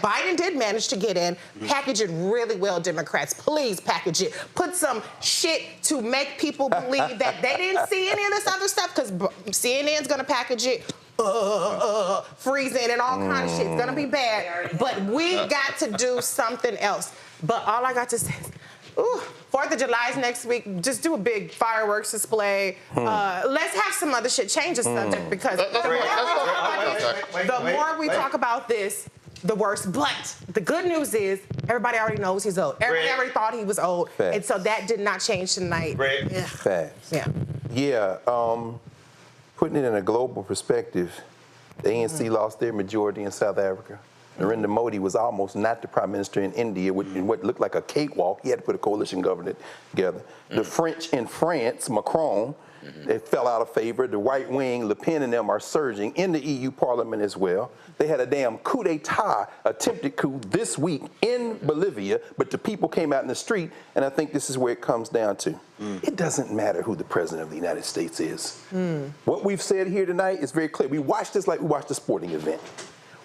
Biden did manage to get in. Package it really well, Democrats. Please package it. Put some shit to make people believe that they didn't see any of this other stuff, because CNN's gonna package it. Freezing and all kind of shit. It's gonna be bad. But we got to do something else. But all I got to say is, 4th of July is next week. Just do a big fireworks display. Let's have some other shit. Change the subject, because the more we talk about this, the worse. But the good news is everybody already knows he's old. Everybody already thought he was old. Facts. And so that did not change tonight. Yeah. Facts. Yeah. Yeah. Putting it in a global perspective, the ANC lost their majority in South Africa. Narendra Modi was almost not the prime minister in India in what looked like a cakewalk. He had to put a coalition government together. The French in France, Macron, they fell out of favor. The right wing, Le Pen and them are surging in the EU Parliament as well. They had a damn coup d'etat, attempted coup this week in Bolivia, but the people came out in the street, and I think this is where it comes down to. It doesn't matter who the president of the United States is. What we've said here tonight is very clear. We watch this like we watched a sporting event.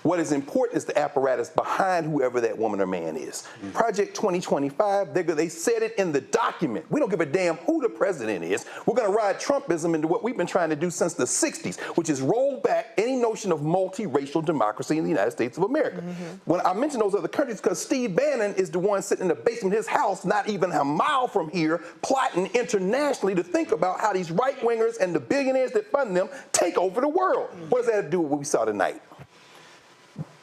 What is important is the apparatus behind whoever that woman or man is. Project 2025, they said it in the document. We don't give a damn who the president is. We're going to ride Trumpism into what we've been trying to do since the 60s, which is roll back any notion of multiracial democracy in the United States of America. When I mention those other countries, because Steve Bannon is the one sitting in the basement of his house, not even a mile from here, plotting internationally to think about how these right-wingers and the billionaires that fund them take over the world. What does that have to do with what we saw tonight?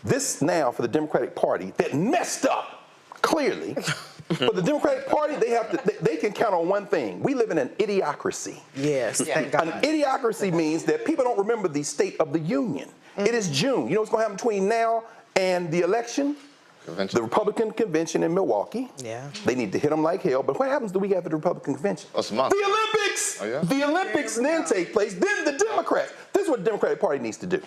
This now for the Democratic Party that messed up clearly. For the Democratic Party, they can count on one thing. We live in an idiocracy. Yes, thank God. An idiocracy means that people don't remember the State of the Union. It is June. You know what's going to happen between now and the election? Convention. The Republican convention in Milwaukee. Yeah. They need to hit them like hell. But what happens the week after the Republican convention? That's a month. The Olympics. Oh, yeah? The Olympics then take place. Then the Democrats. This is what the Democratic Party needs to do.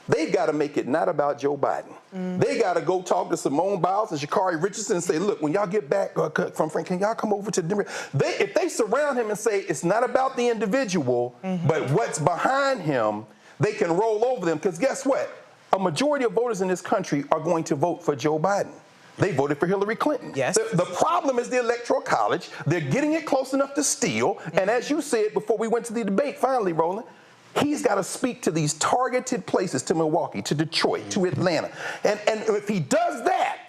They've got to make it not about Joe Biden. They got to go talk to Simone Biles and Sha'Carri Richardson and say, look, when y'all get back from Frank, can y'all come over to the Democrats? If they surround him and say it's not about the individual, but what's behind him, they can roll over them. Because guess what? A majority of voters in this country are going to vote for Joe Biden. They voted for Hillary Clinton. Yes. The problem is the Electoral College. They're getting it close enough to steal. And as you said before we went to the debate, finally, Roland, he's got to speak to these targeted places, to Milwaukee, to Detroit, to Atlanta. And if he does that,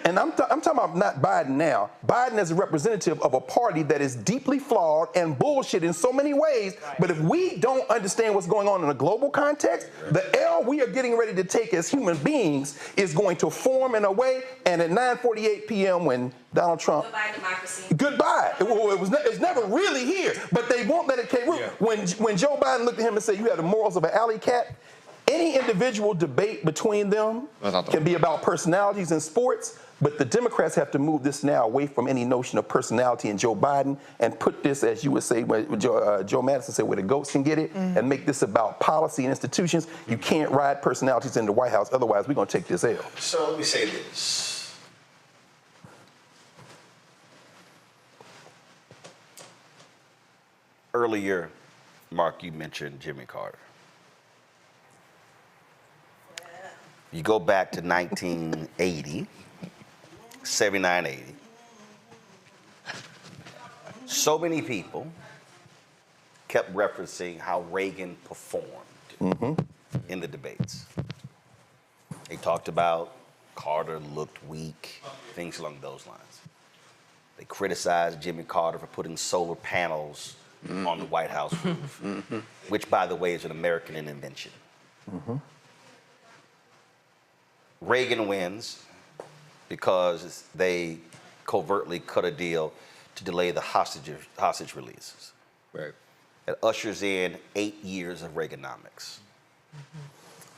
and I'm talking about not Biden now. Biden is a representative of a party that is deeply flawed and bullshit in so many ways. But if we don't understand what's going on in a global context, the L we are getting ready to take as human beings is going to form in a way. And at 9:48 p.m. when Donald Trump, Goodbye, democracy. goodbye. It's never really here, but they won't let it take root. When Joe Biden looked at him and said, "You have the morals of an alley cat," any individual debate between them can be about personalities in sports, but the Democrats have to move this now away from any notion of personality in Joe Biden and put this, as you would say, Joe Madison said, where the goats can get it, and make this about policy and institutions. You can't ride personalities in the White House, otherwise we're going to take this L. So let me say this. Earlier, Mark, you mentioned Jimmy Carter. You go back to 1980, 79, 80. So many people kept referencing how Reagan performed in the debates. They talked about Carter looked weak, things along those lines. They criticized Jimmy Carter for putting solar panels on the White House roof, which, by the way, is an American invention. Reagan wins because they covertly cut a deal to delay the hostage releases. Right. It ushers in 8 years of Reaganomics.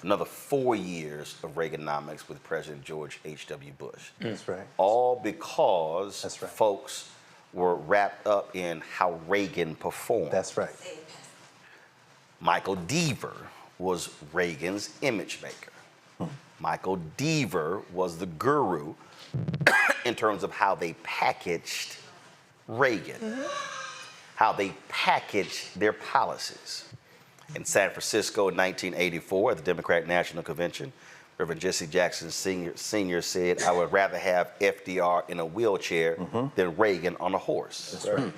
Another 4 years of Reaganomics with President George H.W. Bush. That's right. All because folks were wrapped up in how Reagan performed. That's right. Michael Deaver was Reagan's image maker. Michael Deaver was the guru in terms of how they packaged Reagan, how they packaged their policies. In San Francisco in 1984 at the Democratic National Convention, Reverend Jesse Jackson Sr. said, I would rather have FDR in a wheelchair than Reagan on a horse. That's right.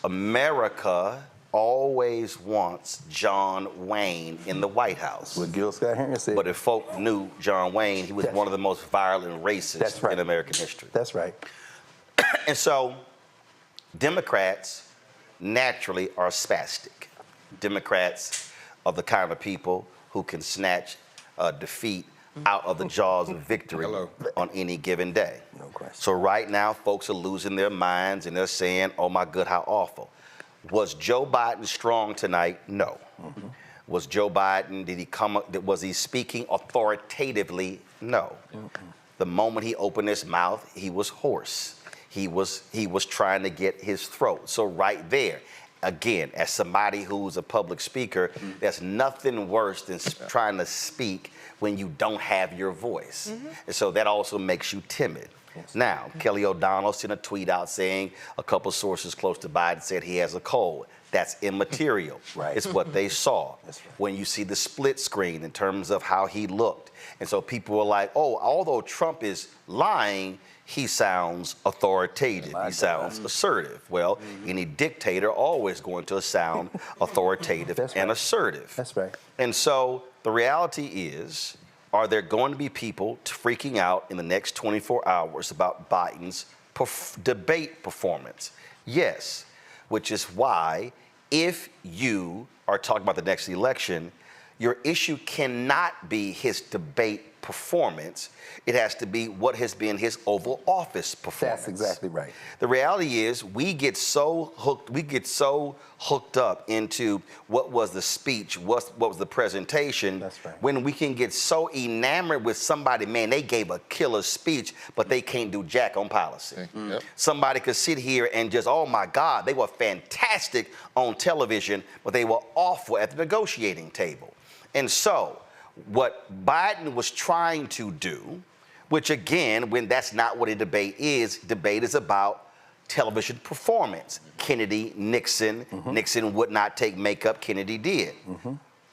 America always wants John Wayne in the White House. What Gil Scott-Heron said. But if folk knew John Wayne, he was one of the most violent racists in American history. That's right. And so Democrats naturally are spastic. Democrats are the kind of people who can snatch defeat out of the jaws of victory on any given day. No question. So right now, folks are losing their minds and they're saying, oh my God, how awful. Was Joe Biden strong tonight? No. Was Joe Biden, was he speaking authoritatively? No. The moment he opened his mouth, he was hoarse. He was trying to get his throat. So right there, again, as somebody who's a public speaker, there's nothing worse than trying to speak when you don't have your voice. And so that also makes you timid. Now, Kelly O'Donnell sent a tweet out saying a couple sources close to Biden said he has a cold. That's immaterial. It's what they saw. When you see the split screen in terms of how he looked. And so people were like, oh, although Trump is lying, he sounds authoritative. He sounds assertive. Well, any dictator always going to sound authoritative and assertive. That's right. And so the reality is, are there going to be people freaking out in the next 24 hours about Biden's debate performance? Yes, which is why if you are talking about the next election, your issue cannot be his debate performance. It has to be what has been his Oval Office performance. That's exactly right. The reality is we get so hooked up into what was the speech, what was the presentation, when we can get so enamored with somebody, man, they gave a killer speech, but they can't do jack on policy. Somebody could sit here and just, oh my God, they were fantastic on television, but they were awful at the negotiating table. And so what Biden was trying to do, which again, when that's not what a debate is about television performance. Kennedy, Nixon, Nixon would not take makeup, Kennedy did.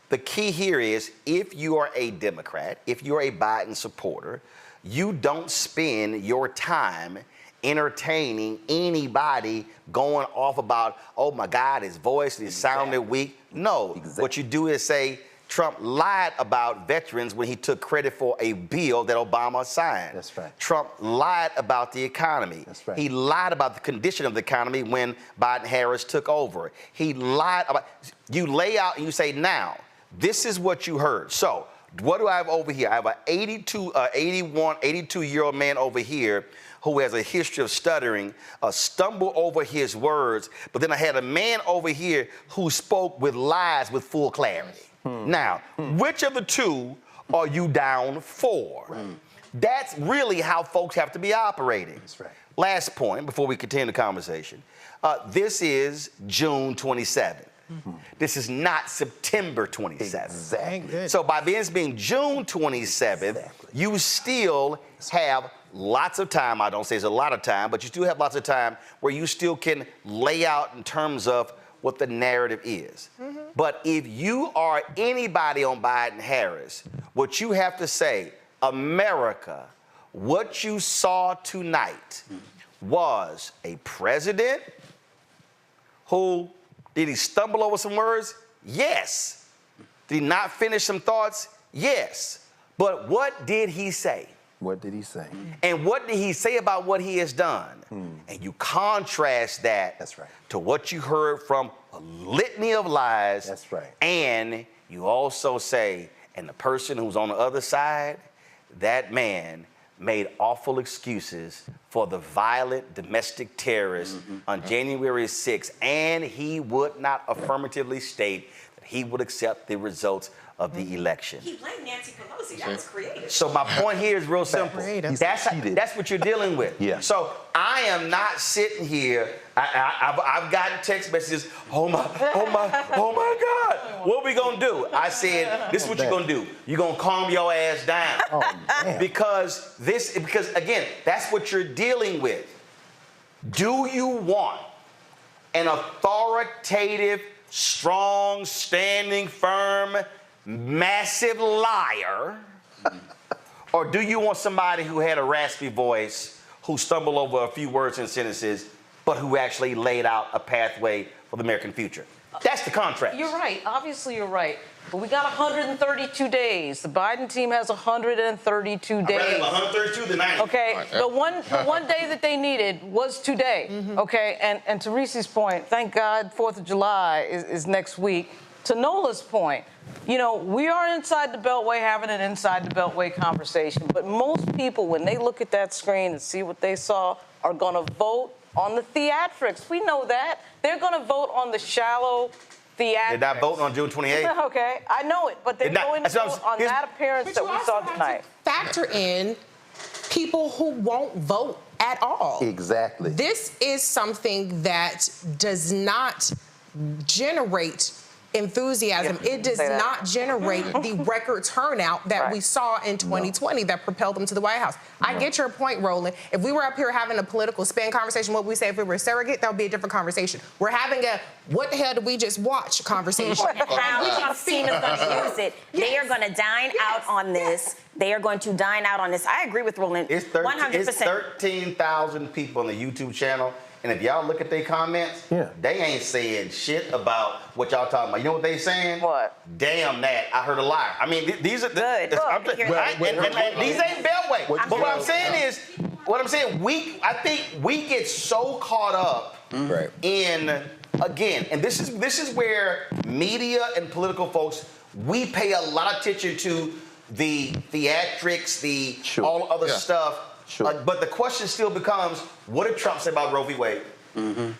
The key here is if you are a Democrat, if you're a Biden supporter, you don't spend your time entertaining anybody going off about, oh my God, his voice, he sounded weak. No, what you do is say, Trump lied about veterans when he took credit for a bill that Obama signed. That's right. Trump lied about the economy. That's right. He lied about the condition of the economy when Biden-Harris took over. He lied about, you lay out and you say, now, this is what you heard. So what do I have over here? I have an 82-year-old man over here who has a history of stuttering, stumble over his words, but then I had a man over here who spoke with lies with full clarity. Now, which of the two are you down for? That's really how folks have to be operating. That's right. Last point before we continue the conversation. This is June 27th. This is not September 27th. Exactly. So by this being June 27th, you still have lots of time. I don't say it's a lot of time, but you still have lots of time where you still can lay out in terms of what the narrative is. But if you are anybody on Biden-Harris, what you have to say, America, what you saw tonight was a president who, did he stumble over some words? Yes. Did he not finish some thoughts? Yes. But what did he say? What did he say? And what did he say about what he has done? And you contrast that to what you heard from a litany of lies. That's right. And you also say, and the person who's on the other side, that man made awful excuses for the violent domestic terrorists on January 6th, and he would not affirmatively state that he would accept the results of the election. He blamed Nancy Pelosi. That was creative. So my point here is real simple. That's what you're dealing with. Yeah. So I am not sitting here. I've gotten text messages. Oh my God. What are we gonna do? I said, this is what you're gonna do. You're gonna calm your ass down. Because again, that's what you're dealing with. Do you want an authoritative strong, standing, firm, massive liar? Or do you want somebody who had a raspy voice, who stumbled over a few words and sentences, but who actually laid out a pathway for the American future? That's the contrast. You're right. Obviously, you're right. But we got 132 days. The Biden team has 132 days. I'd rather 132 than 90. Okay. The one day that they needed was today. Okay. And to Reese's point, thank God 4th of July is next week. To Nola's point, you know, we are inside the Beltway having an inside the Beltway conversation. But most people, when they look at that screen and see what they saw, are going to vote on the theatrics. We know that. They're going to vote on the shallow theatrics. They're not voting on June 28th. Okay, I know it, but they're going to vote on that appearance that we saw tonight. Factor in people who won't vote at all. Exactly. This is something that does not generate enthusiasm. It does not generate the record turnout that we saw in 2020 that propelled them to the White House. I get your point, Roland. If we were up here having a political spin conversation, what we say if we were a surrogate, that would be a different conversation. We're having a what the hell did we just watch conversation. How Trump's team is going to use it. They are going to dine out on this. They are going to dine out on this. I agree with Roland. 100%. It's 13,000 people on the YouTube channel. And if y'all look at their comments, they ain't saying shit about what y'all talking about. You know what they saying? What? Damn that, I heard a liar. I mean, these are good. These ain't Beltway. But what I'm saying is, I think we get so caught up in, again, and this is where media and political folks, we pay a lot of attention to the theatrics, all other stuff. But the question still becomes, what did Trump say about Roe v. Wade?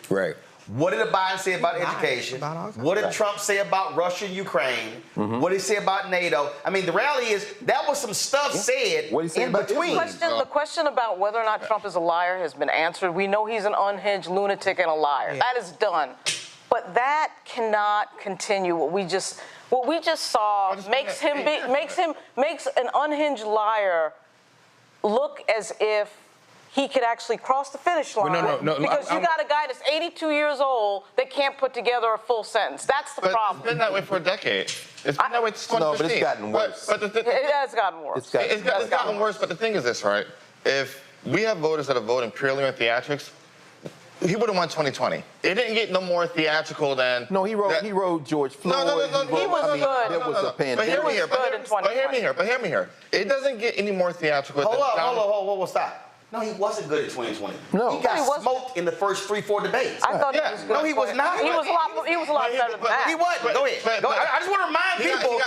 Right. What did Biden say about education? What did Trump say about Russia and Ukraine? What did he say about NATO? I mean, the reality is that was some stuff said in between. The question about whether or not Trump is a liar has been answered. We know he's an unhinged lunatic and a liar. That is done. But that cannot continue. What we just saw makes an unhinged liar look as if he could actually cross the finish line. No, because you got a guy that's 82 years old that can't put together a full sentence. That's the problem. It's been that way for a decade. It's been that way since 2015. No, but it's gotten worse. It has gotten worse. It's gotten worse, but the thing is this, right? If we have voters that are voting purely on theatrics, he would have won 2020. It didn't get no more theatrical than... No, he rode George Floyd. He was good. There was a pandemic. But hear me here. It doesn't get any more theatrical than... Hold on, stop. No, he wasn't good in 2020. No. He got smoked in the first 3-4 debates. I thought he was good. No, he was not. He was a lot better than that. He wasn't. Go ahead. I just want to remind people,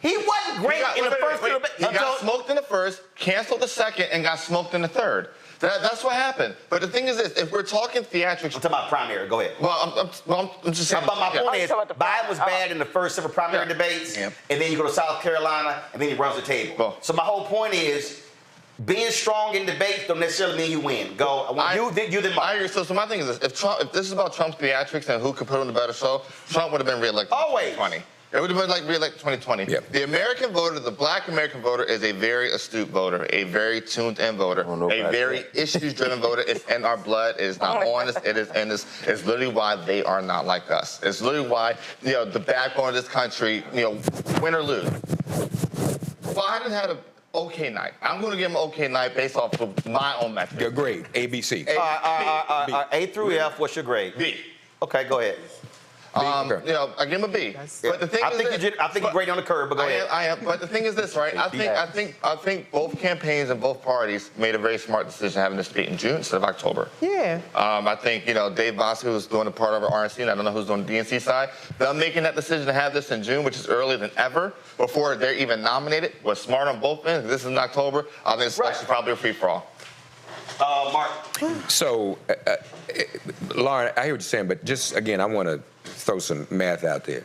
he wasn't great in the first 3 debates. He got smoked in the first, canceled the second, and got smoked in the third. That's what happened. But the thing is this, if we're talking theatrics... I'm talking about primary. Go ahead. Well, I'm just saying... But my point is, Biden was bad in the first several primary debates, and then you go to South Carolina, and then he runs the table. So my whole point is, being strong in debates don't necessarily mean you win. Go. You then I agree. So my thing is this, if this is about Trump's theatrics and who could put on the better show, Trump would have been reelected in 2020. It would have been like re-elected 2020. Yep. The American voter, the black American voter, is a very astute voter, a very tuned-in voter, a very issues-driven voter. It's in our blood. It is not honest. It is in this. It's literally why they are not like us. It's literally why, the backbone of this country, win or lose. Biden had an okay night. I'm going to give him an okay night based off of my own metrics. Your grade, A, B, C. A through F, what's your grade? B. Okay, go ahead. I give him a B. But the thing I think you're great on the curve, but go ahead. I am. But the thing is this, right? I think both campaigns and both parties made a very smart decision having this debate in June instead of October. Yeah. I think Dave Bossie, who's doing a part of our RNC, and I don't know who's doing the DNC side, them making that decision to have this in June, which is earlier than ever, before they're even nominated, was smart on both ends. This is in October. I think it's actually probably a free for all. Mark. So, Lauren, I hear what you're saying, but just again, I want to throw some math out there.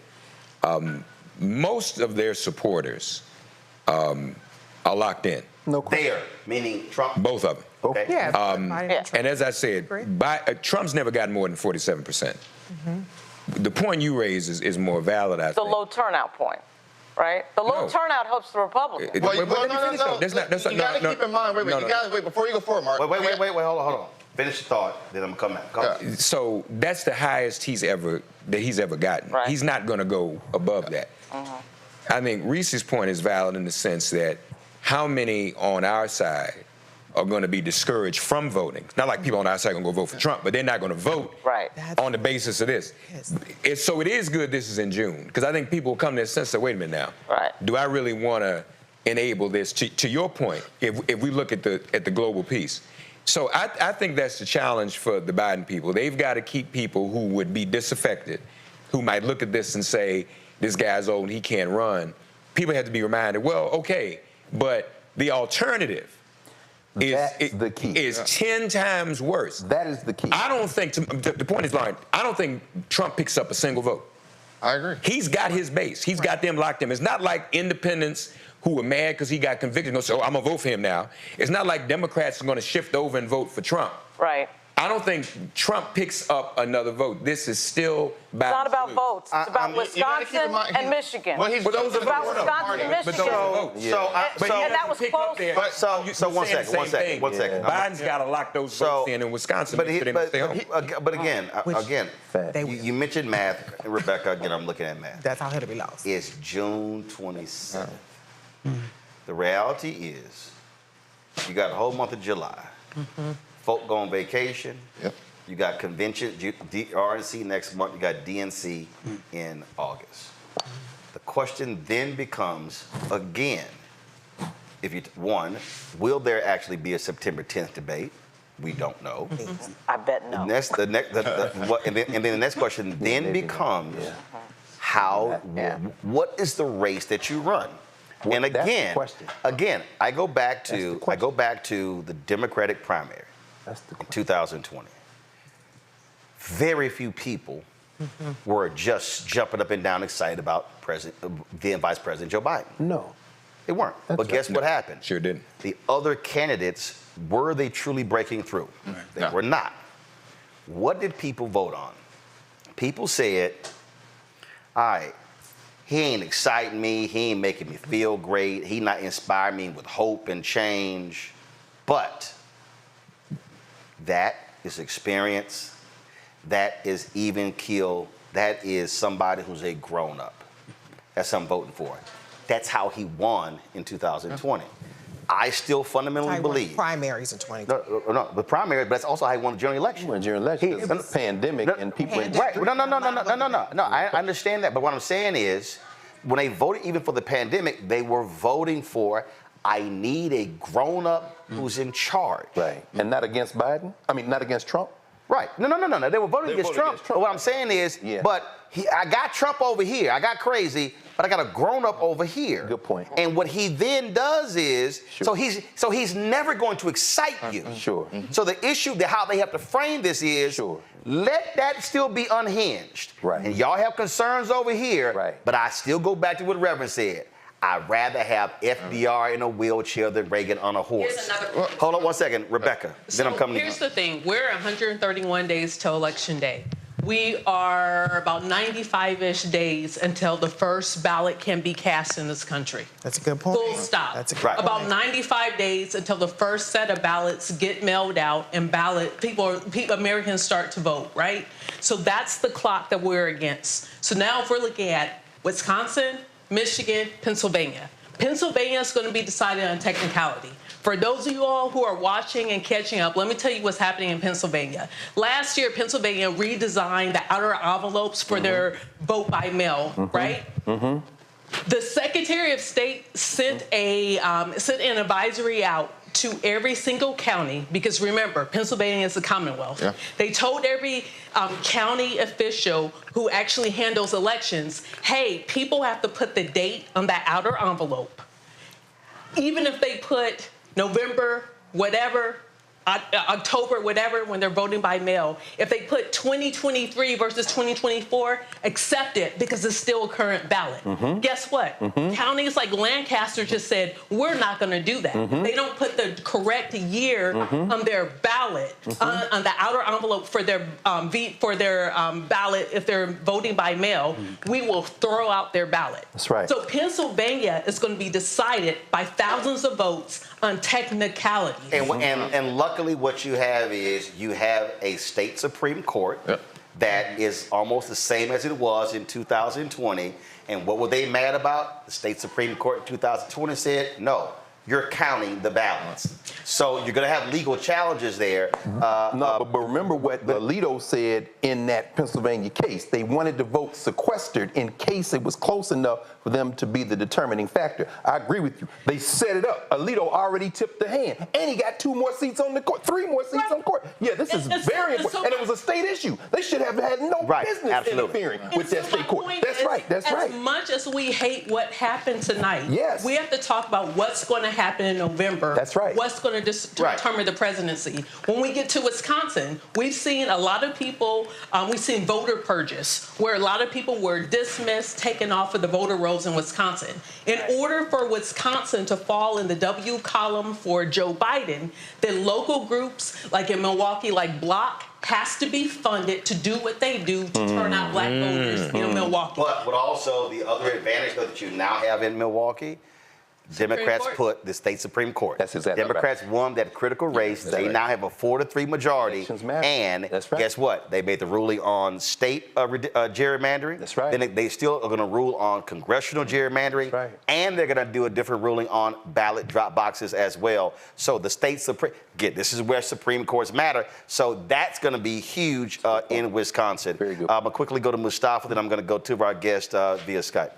Most of their supporters are locked in. No question. There, meaning Trump. Both of them. Okay. Yeah. And as I said, Trump's never gotten more than 47%. The point you raise is more valid, I think. The low turnout point. Right? The low turnout helps the Republicans. You got to keep in mind, wait, before you go forward, Mark. Wait, hold on. Finish the thought, then I'm gonna come back. So that's the highest he's ever gotten. Right. He's not going to go above that. I think Reese's point is valid in the sense that how many on our side are going to be discouraged from voting? Not like people on our side are going to go vote for Trump, but they're not going to vote on the basis of this. So it is good this is in June, because I think people come to this sense that, wait a minute now, do I really want to enable this? To your point, if we look at the global piece. So I think that's the challenge for the Biden people. They've got to keep people who would be disaffected, who might look at this and say, this guy's old and he can't run. People have to be reminded, well, okay, but the alternative is 10 times worse. That is the key. I don't think, the point is, Lauren, I don't think Trump picks up a single vote. I agree. He's got his base. He's got them locked in. It's not like independents who were mad because he got convicted and go, so I'm going to vote for him now. It's not like Democrats are going to shift over and vote for Trump. Right. I don't think Trump picks up another vote. This is still It's not about votes. It's about Wisconsin and Michigan. Well, it's about Wisconsin and Michigan. And that was close. So one second. Biden's got to lock those votes in Wisconsin. But again, you mentioned math, Rebecca. Again, I'm looking at math. That's how Hillary lost. It's June 27th. The reality is, you got the whole month of July. Folk go on vacation. You got convention, RNC next month. You got DNC in August. The question then becomes, again, will there actually be a September 10th debate? We don't know. I bet no. And then the next question then becomes, what is the race that you run? And again, I go back to the Democratic primary in 2020. Very few people were just jumping up and down excited about then Vice President Joe Biden. No. They weren't. But guess what happened? Sure didn't. The other candidates, were they truly breaking through? They were not. What did people vote on? People said, all right, he ain't exciting me. He ain't making me feel great. He not inspiring me with hope and change. But that is experience. That is even keel. That is somebody who's a grown-up. That's who I'm voting for. That's how he won in 2020. I still fundamentally believe. Primaries in 2020. No, the primary, but that's also how he won the general election. He won the general election. It was a pandemic and people. Right. No. I understand that, but what I'm saying is, when they voted even for the pandemic, they were voting for, I need a grown-up who's in charge. Right. And not against Biden? I mean, not against Trump? Right. No. They were voting against Trump. But what I'm saying is, I got Trump over here. I got crazy, but I got a grown-up over here. Good point. And what he then does is, so he's never going to excite you. Sure. So the issue, how they have to frame this is, let that still be unhinged. Right. And y'all have concerns over here, but I still go back to what Reverend said. I'd rather have FDR in a wheelchair than Reagan on a horse. Hold on one second, Rebecca. Then I'm coming to you. Here's the thing. We're 131 days till Election Day. We are about 95-ish days until the first ballot can be cast in this country. That's a good point. Full stop. That's a good point. About 95 days until the first set of ballots get mailed out and Americans start to vote, right? So that's the clock that we're against. So now if we're looking at Wisconsin, Michigan, Pennsylvania. Pennsylvania is going to be decided on technicality. For those of you all who are watching and catching up, let me tell you what's happening in Pennsylvania. Last year, Pennsylvania redesigned the outer envelopes for their vote by mail, right? The Secretary of State sent an advisory out to every single county, because remember, Pennsylvania is a Commonwealth. They told every county official who actually handles elections, hey, people have to put the date on that outer envelope. Even if they put November, whatever, October, whatever, when they're voting by mail, if they put 2023 versus 2024, accept it because it's still a current ballot. Guess what? Counties like Lancaster just said, we're not going to do that. They don't put the correct year on their ballot, on the outer envelope for their ballot if they're voting by mail. We will throw out their ballot. That's right. So Pennsylvania is going to be decided by thousands of votes on technicality. And luckily, what you have is you have a state Supreme Court that is almost the same as it was in 2020. And what were they mad about? The state Supreme Court in 2020 said, no, you're counting the balance. So you're going to have legal challenges there. But remember what Alito said in that Pennsylvania case. They wanted the vote sequestered in case it was close enough for them to be the determining factor. I agree with you. They set it up. Alito already tipped the hand, and he got 2 more seats on the court, 3 more seats on the court. Yeah, this is very important, and it was a state issue. They should have had no business interfering with that state court. That's right. That's right. As much as we hate what happened tonight, yes, we have to talk about what's going to happen in November. That's right. What's going to determine the presidency. When we get to Wisconsin, we've seen a lot of people, we've seen voter purges, where a lot of people were dismissed, taken off of the voter rolls in Wisconsin. In order for Wisconsin to fall in the W column for Joe Biden, then local groups like in Milwaukee, like Block, has to be funded to do what they do to turn out black voters in Milwaukee. But also the other advantage that you now have in Milwaukee, Democrats put the state Supreme Court. That's exactly Democrats won that critical race. They now have a 4-3 majority. And guess what? They made the ruling on state gerrymandering. That's right. Then they still are going to rule on congressional gerrymandering. Right. And they're going to do a different ruling on ballot drop boxes as well. So the state Supreme, this is where Supreme Courts matter. So that's going to be huge in Wisconsin. Very good. I'm going to quickly go to Mustafa, then I'm going to go to our guest via Skype.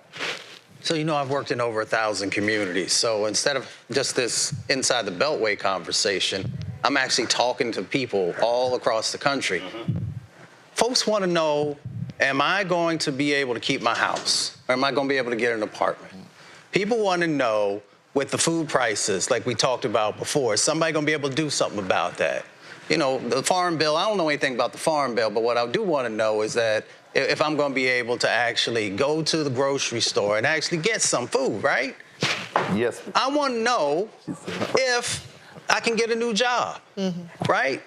So, you know, I've worked in over 1,000 communities. So instead of just this inside the Beltway conversation, I'm actually talking to people all across the country. Folks want to know, am I going to be able to keep my house? Or am I going to be able to get an apartment? People want to know, with the food prices, like we talked about before, is somebody going to be able to do something about that? You know, the Farm Bill, I don't know anything about the Farm Bill, but what I do want to know is that if I'm going to be able to actually go to the grocery store and actually get some food, right? Yes. I want to know if I can get a new job, right?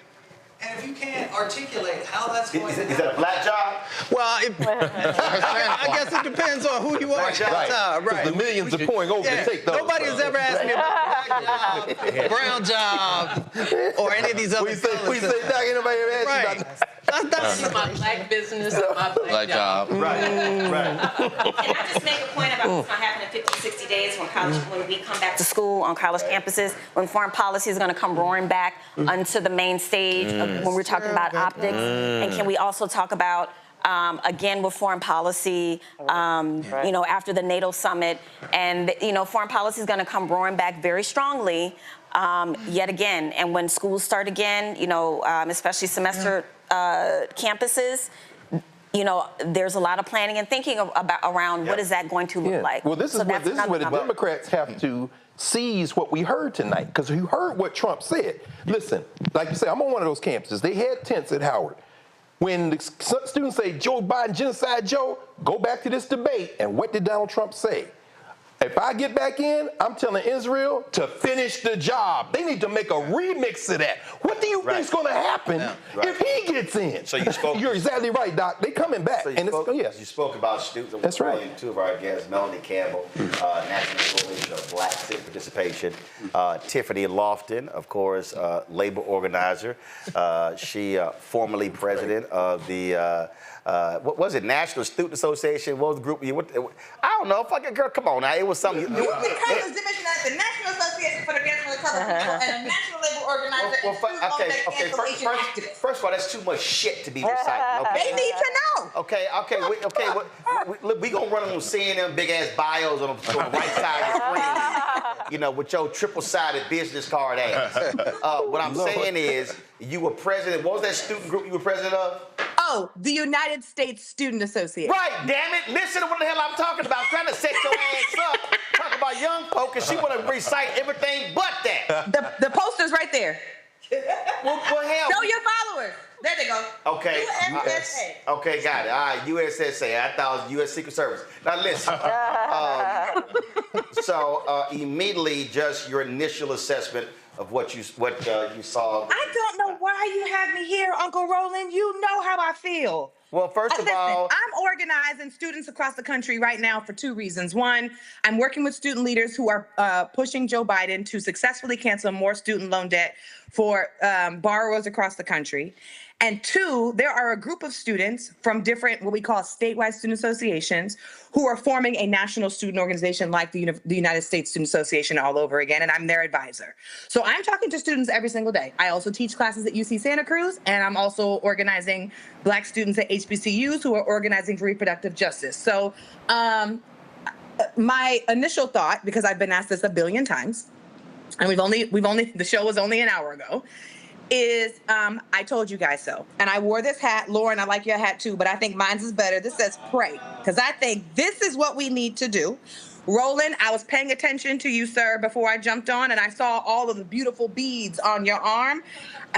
And if you can't articulate how that's going to happen. Is that a black job? Well, I guess it depends on who you are at that time, right? The millions are pouring over to take those. Nobody has ever asked me about a black job, brown job, or any of these other things. We say, Doc, anybody ever asked you about That's my black business and my black job. Right. And I just make a point about what's going to happen in 50, 60 days when we come back to school on college campuses, when foreign policy is going to come roaring back onto the main stage when we're talking about optics. And can we also talk about, again, with foreign policy, you know, after the NATO summit, and, you know, foreign policy is going to come roaring back very strongly yet again. And when schools start again, you know, especially semester campuses, you know, there's a lot of planning and thinking around what is that going to look like. Well, this is where the Democrats have to seize what we heard tonight, because you heard what Trump said. Listen, like you say, I'm on one of those campuses. They had tents at Howard. When the students say Joe Biden, Genocide Joe, go back to this debate, and what did Donald Trump say? If I get back in, I'm telling Israel to finish the job. They need to make a remix of that. What do you think's going to happen if he gets in? So you spoke. You're exactly right, Doc. They coming back. So you spoke about students. That's right. Two of our guests, Melanie Campbell, National Coalition of Black Civic Participation, Tiffany Lofton, of course, labor organizer. She formerly president of the. What was it? National Student Association? What was the group? I don't know. Fucking girl, come on now. It was something. Because it's division of the National Association for the Advancement of Colored People and the National Labor Organizer. First of all, that's too much shit to be reciting. Okay? They need to know. Okay. We gonna run on CNN big ass bios on the right side of the screen. You know, with your triple-sided business card ass. What I'm saying is, you were president. What was that student group you were president of? Oh, the United States Student Association. Right, damn it. Listen to what the hell I'm talking about. I'm trying to set your ass up. Talk about young folk, and she want to recite everything but that. The poster's right there. Well, hell. Show your followers. There they go. Okay. USSA. Okay, got it. All right, USSA. I thought it was U.S. Secret Service. Now listen. So immediately, just your initial assessment of what you saw. I don't know why you have me here, Uncle Roland. You know how I feel. Well, first of all, I'm organizing students across the country right now for two reasons. One, I'm working with student leaders who are pushing Joe Biden to successfully cancel more student loan debt for borrowers across the country. And two, there are a group of students from different, what we call statewide student associations, who are forming a national student organization like the United States Student Association all over again, and I'm their advisor. So I'm talking to students every single day. I also teach classes at UC Santa Cruz, and I'm also organizing Black students at HBCUs who are organizing for reproductive justice. So my initial thought, because I've been asked this a billion times, and the show was only an hour ago, is I told you guys so. And I wore this hat. Lauren, I like your hat too, but I think mine's is better. This says pray, because I think this is what we need to do. Roland, I was paying attention to you, sir, before I jumped on, and I saw all of the beautiful beads on your arm.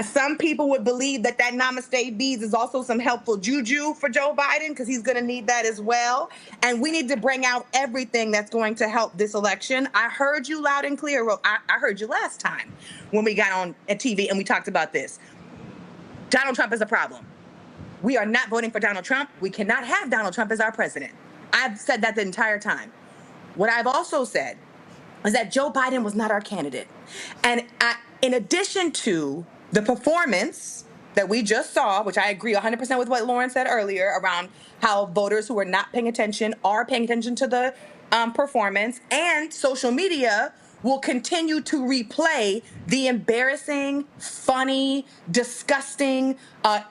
Some people would believe that namaste beads is also some helpful juju for Joe Biden, because he's going to need that as well. And we need to bring out everything that's going to help this election. I heard you loud and clear. I heard you last time when we got on TV and we talked about this. Donald Trump is a problem. We are not voting for Donald Trump. We cannot have Donald Trump as our president. I've said that the entire time. What I've also said is that Joe Biden was not our candidate. And in addition to the performance that we just saw, which I agree 100% with what Lauren said earlier around how voters who are not paying attention are paying attention to the performance, and social media will continue to replay the embarrassing, funny, disgusting,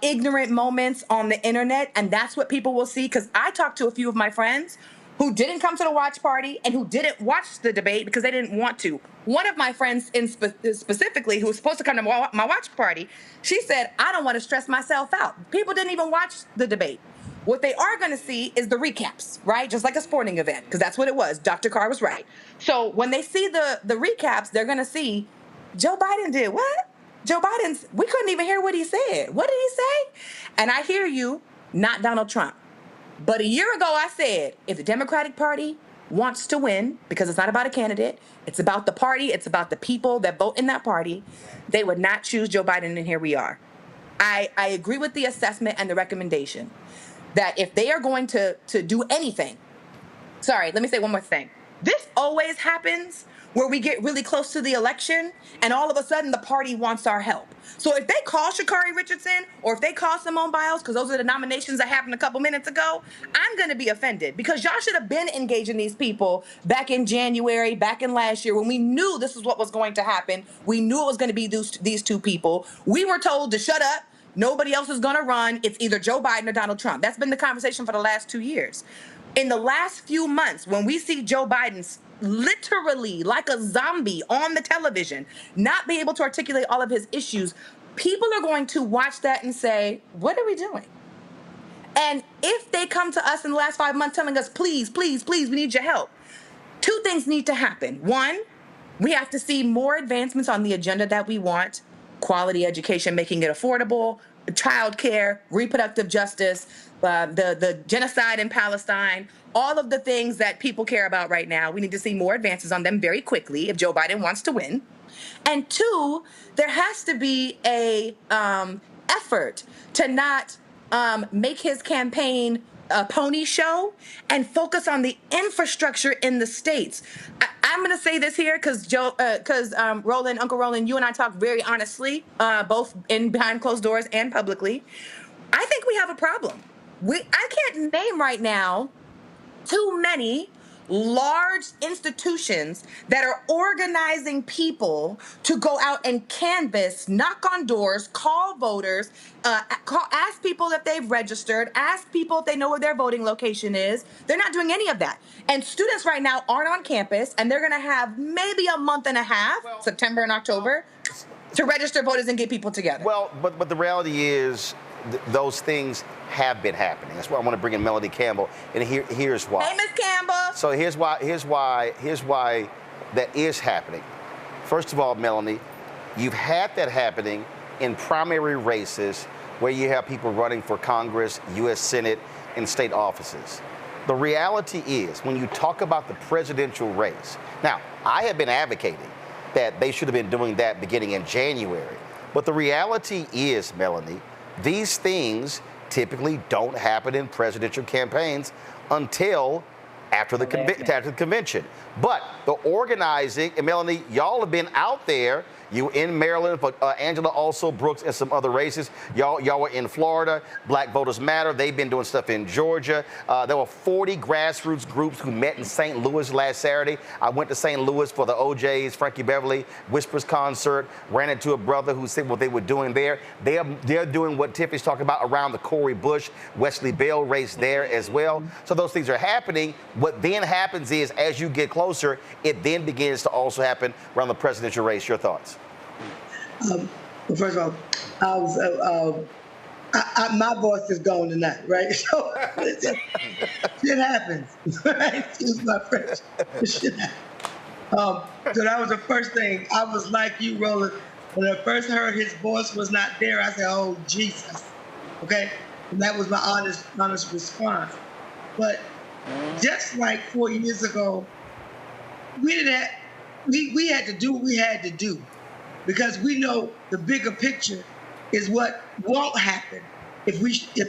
ignorant moments on the internet. And that's what people will see, because I talked to a few of my friends who didn't come to the watch party and who didn't watch the debate because they didn't want to. One of my friends specifically, who was supposed to come to my watch party, she said, I don't want to stress myself out. People didn't even watch the debate. What they are going to see is the recaps, right? Just like a sporting event, because that's what it was. Dr. Carr was right. So when they see the recaps, they're going to see Joe Biden did what? Joe Biden's, we couldn't even hear what he said. What did he say? And I hear you, not Donald Trump. But a year ago, I said, if the Democratic Party wants to win, because it's not about a candidate, it's about the party, it's about the people that vote in that party, they would not choose Joe Biden, and here we are. I agree with the assessment and the recommendation that if they are going to do anything, sorry, let me say one more thing. This always happens where we get really close to the election and all of a sudden the party wants our help. So if they call Sha'Carri Richardson or if they call Simone Biles, because those are the nominations that happened a couple minutes ago, I'm going to be offended, because y'all should have been engaging these people back in January, back in last year, when we knew this is what was going to happen. We knew it was going to be these two people. We were told to shut up. Nobody else is going to run. It's either Joe Biden or Donald Trump. That's been the conversation for the last 2 years. In the last few months, when we see Joe Biden literally like a zombie on the television, not be able to articulate all of his issues, people are going to watch that and say, what are we doing? And if they come to us in the last 5 months telling us, please, please, please, we need your help, two things need to happen. One, we have to see more advancements on the agenda that we want: quality education, making it affordable, child care, reproductive justice, the genocide in Palestine, all of the things that people care about right now. We need to see more advances on them very quickly if Joe Biden wants to win. And two, there has to be a effort to not make his campaign a pony show and focus on the infrastructure in the states. I'm going to say this here because Roland, Uncle Roland, you and I talk very honestly, both behind closed doors and publicly. I think we have a problem. I can't name right now too many large institutions that are organizing people to go out and canvass, knock on doors, call voters, ask people if they've registered, ask people if they know where their voting location is. They're not doing any of that. And students right now aren't on campus, and they're going to have maybe a month and a half, September and October, to register voters and get people together. Well, but the reality is those things have been happening. That's why I want to bring in Melody Campbell, and here's why. Hey, Miss Campbell. So here's why that is happening. First of all, Melanie, you've had that happening in primary races where you have people running for Congress, U.S. Senate, and state offices. The reality is, when you talk about the presidential race, now, I have been advocating that they should have been doing that beginning in January. But the reality is, Melanie, these things typically don't happen in presidential campaigns until after the convention. But the organizing, and Melanie, y'all have been out there. You in Maryland, but Angela also, Brooks, and some other races. Y'all were in Florida. Black Voters Matter. They've been doing stuff in Georgia. There were 40 grassroots groups who met in St. Louis last Saturday. I went to St. Louis for the OJ's, Frankie Beverly, Whispers concert. Ran into a brother who said what they were doing there. They're doing what Tiffany's talking about around the Cori Bush, Wesley Bell race there as well. So those things are happening. What then happens is, as you get closer, it then begins to also happen around the presidential race. Your thoughts? Well, first of all, my voice is gone tonight, right? So shit happens, right? Excuse my French. Shit happens. So that was the first thing. I was like you, Roland. When I first heard his voice was not there, I said, "Oh Jesus," okay, and that was my honest response. But just like 4 years ago, we had to do what we had to do. Because we know the bigger picture is what won't happen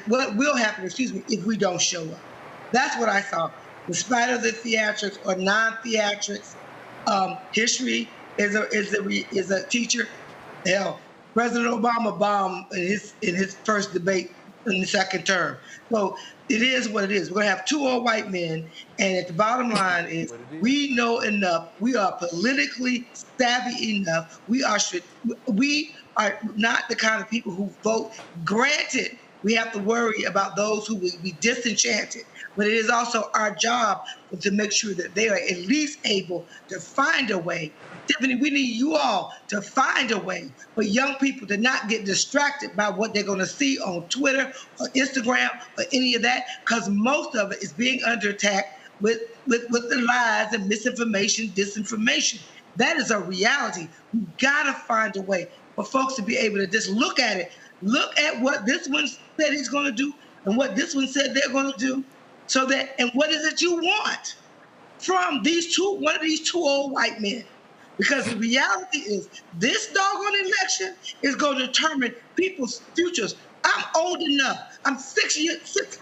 what will happen, if we don't show up. That's what I saw. In spite of the theatrics or non-theatrics, history is a teacher. Hell, President Obama bombed in his first debate in the second term. So it is what it is. We're gonna have two old white men, and at the bottom line is we know enough. We are politically savvy enough. We are not the kind of people who vote. Granted, we have to worry about those who will be disenchanted, but it is also our job to make sure that they are at least able to find a way. Tiffany, we need you all to find a way for young people to not get distracted by what they're going to see on Twitter or Instagram or any of that, because most of it is being under attack with the lies and misinformation, disinformation. That is a reality. We've got to find a way for folks to be able to just look at it, look at what this one said he's going to do and what this one said they're going to do, and what is it you want from one of these two old white men? Because the reality is, this doggone election is going to determine people's futures. I'm old enough. I'm 6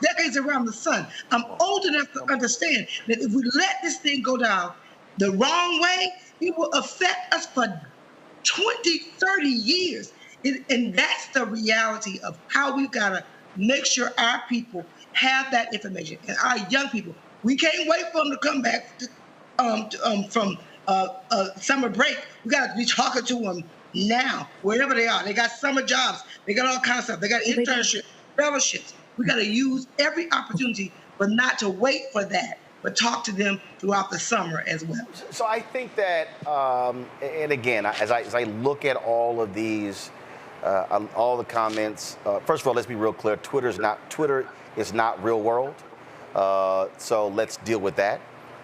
decades around the sun. I'm old enough to understand that if we let this thing go down the wrong way, it will affect us for 20, 30 years. And that's the reality of how we've got to make sure our people have that information. And our young people, we can't wait for them to come back from summer break. We got to be talking to them now, wherever they are. They got summer jobs. They got all kinds of stuff. They got internships, fellowships. We got to use every opportunity, but not to wait for that, but talk to them throughout the summer as well. So I think that, and again, as I look at all of these, all the comments, first of all, let's be real clear. Twitter is not real world. So let's deal with that.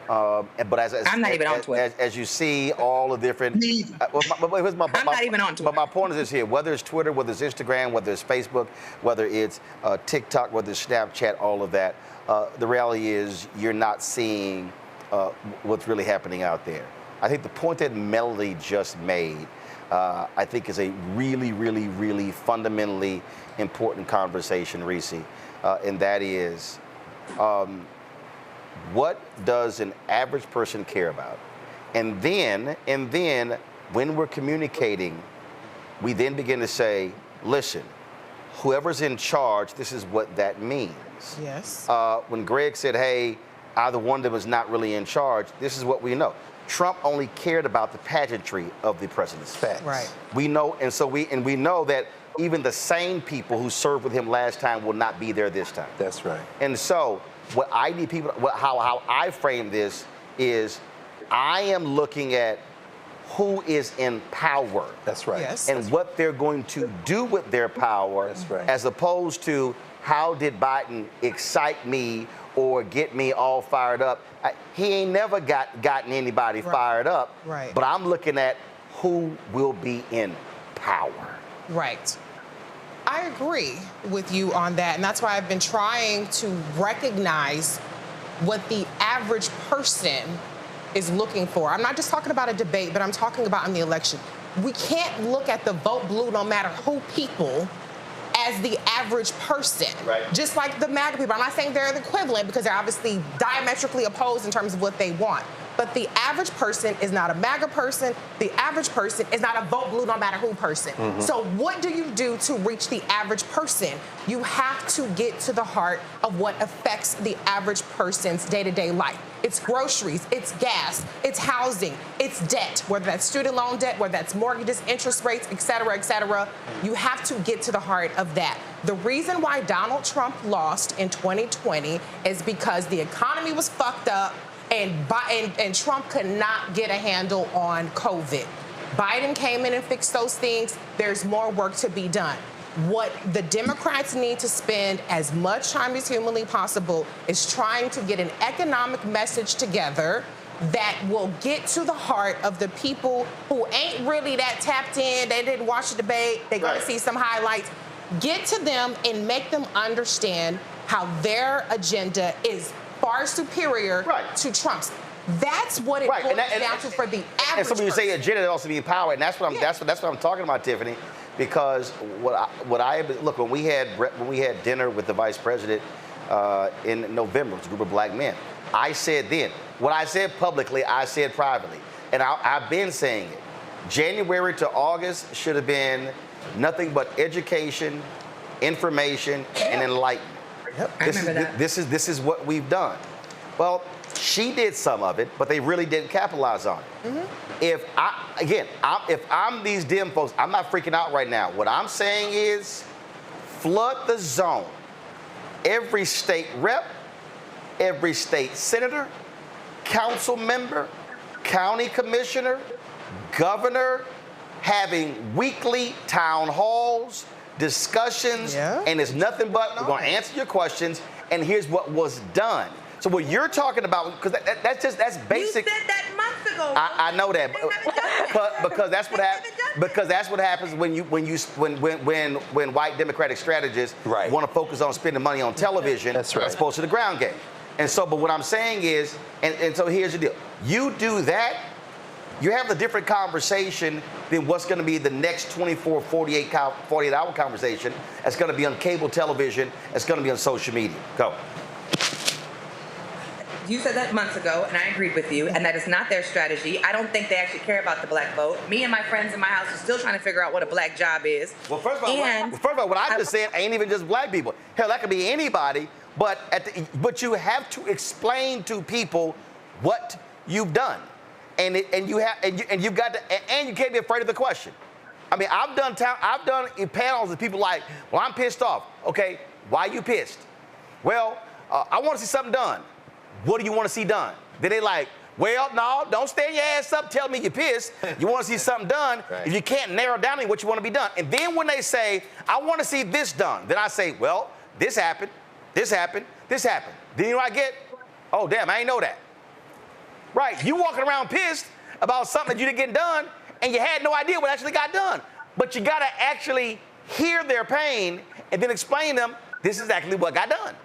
But I'm not even on Twitter. As you see, all the different. I'm not even on Twitter. But my point is this here: whether it's Twitter, whether it's Instagram, whether it's Facebook, whether it's TikTok, whether it's Snapchat, all of that. The reality is you're not seeing what's really happening out there. I think the point that Melody just made, I think, is a really, really, really fundamentally important conversation, Reese, and that is. What does an average person care about? And then when we're communicating, we then begin to say, listen, whoever's in charge, this is what that means. Yes. When Greg said, hey, either one of them is not really in charge, this is what we know. Trump only cared about the pageantry of the president's facts. Right. We know, and we know that even the same people who served with him last time will not be there this time. That's right. And so what I need people, how I frame this is I am looking at who is in power. That's right. Yes. And what they're going to do with their power. That's right. As opposed to how did Biden excite me or get me all fired up. He ain't never gotten anybody fired up. Right. But I'm looking at who will be in power. Right. I agree with you on that, and that's why I've been trying to recognize what the average person is looking for. I'm not just talking about a debate, but I'm talking about in the election. We can't look at the vote blue no matter who people as the average person. Right. Just like the MAGA people. I'm not saying they're the equivalent because they're obviously diametrically opposed in terms of what they want. But the average person is not a MAGA person. The average person is not a vote blue no matter who person. So what do you do to reach the average person? You have to get to the heart of what affects the average person's day-to-day life. It's groceries, it's gas, it's housing, it's debt, whether that's student loan debt, whether that's mortgages, interest rates, et cetera, et cetera. You have to get to the heart of that. The reason why Donald Trump lost in 2020 is because the economy was fucked up and Trump could not get a handle on COVID. Biden came in and fixed those things. There's more work to be done. What the Democrats need to spend as much time as humanly possible is trying to get an economic message together that will get to the heart of the people who ain't really that tapped in. They didn't watch the debate. They're going to see some highlights. Get to them and make them understand how their agenda is far superior to Trump's. That's what it boils down to for the average And so when you say agenda, it also be power, and that's what I'm talking about, Tiffany. Because look, when we had dinner with the vice president in November, it's a group of black men, I said then, what I said publicly, I said privately, and I've been saying it. January to August should have been nothing but education, information, and enlightenment. This is what we've done. Well, she did some of it, but they really didn't capitalize on it. If I'm these dim folks, I'm not freaking out right now. What I'm saying is flood the zone. Every state rep, every state senator, council member, county commissioner, governor, having weekly town halls, discussions, and it's nothing but we're going to answer your questions, and here's what was done. So what you're talking about, because that's basic. You said that months ago. I know that, because that's what happens. Because that's what happens when white Democratic strategists want to focus on spending money on television as opposed to the ground game. And so, but what I'm saying is, and so here's the deal: you do that, you have a different conversation than what's going to be the next 24, 48-hour conversation. That's going to be on cable television. That's going to be on social media. Go. You said that months ago, and I agreed with you, and that is not their strategy. I don't think they actually care about the black vote. Me and my friends in my house are still trying to figure out what a black job is. Well, first of all, what I just said ain't even just black people. Hell, that could be anybody. But you have to explain to people what you've done, and you can't be afraid of the question. I mean, I've done panels with people like, well, I'm pissed off. Okay, why are you pissed? Well, I want to see something done. What do you want to see done? Then they like, well, no, don't stand your ass up, tell me you're pissed. You want to see something done. If you can't narrow down what you want to be done. And then when they say, I want to see this done, then I say, well, this happened, this happened, this happened. Then you know what I get? Oh, damn, I ain't know that. Right, you walking around pissed about something that you didn't get done, and you had no idea what actually got done. But you got to actually hear their pain and then explain to them, this is actually what got done.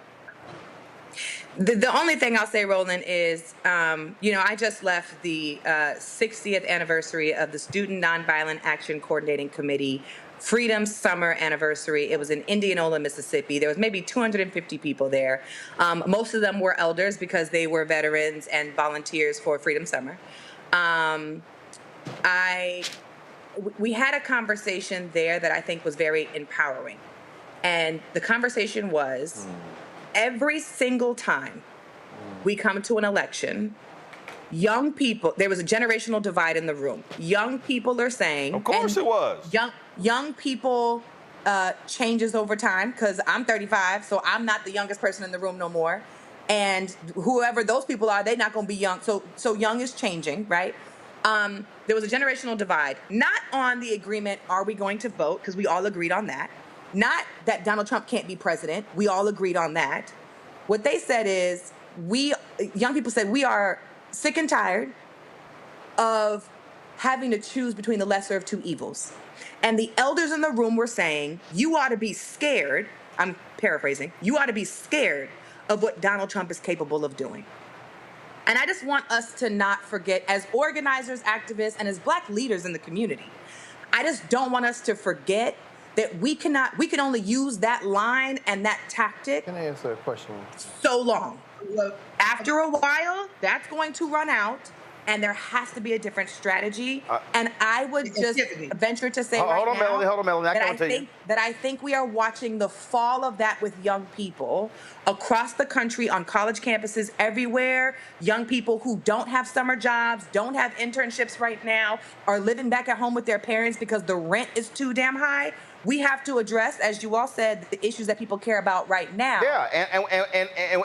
The only thing I'll say, Roland, is, I just left the 60th anniversary of the Student Nonviolent Action Coordinating Committee Freedom Summer Anniversary. It was in Indianola, Mississippi. There was maybe 250 people there. Most of them were elders because they were veterans and volunteers for Freedom Summer. We had a conversation there that I think was very empowering. And the conversation was, every single time we come to an election, young people, there was a generational divide in the room. Young people are saying, of course it was. Young people changes over time, because I'm 35, so I'm not the youngest person in the room no more. And whoever those people are, they're not going to be young. So young is changing, right? There was a generational divide, not on the agreement, are we going to vote? Because we all agreed on that. Not that Donald Trump can't be president. We all agreed on that. What they said is, young people said, we are sick and tired of having to choose between the lesser of two evils. And the elders in the room were saying, you ought to be scared, I'm paraphrasing, you ought to be scared of what Donald Trump is capable of doing. And I just want us to not forget, as organizers, activists, and as Black leaders in the community, I just don't want us to forget that we can only use that line and that tactic. Can I answer a question? So long. After a while, that's going to run out, and there has to be a different strategy. And I would just venture to say hold on, Melanie. That I think we are watching the fall of that with young people across the country, on college campuses everywhere. Young people who don't have summer jobs, don't have internships right now, are living back at home with their parents because the rent is too damn high. We have to address, as you all said, the issues that people care about right now. Yeah,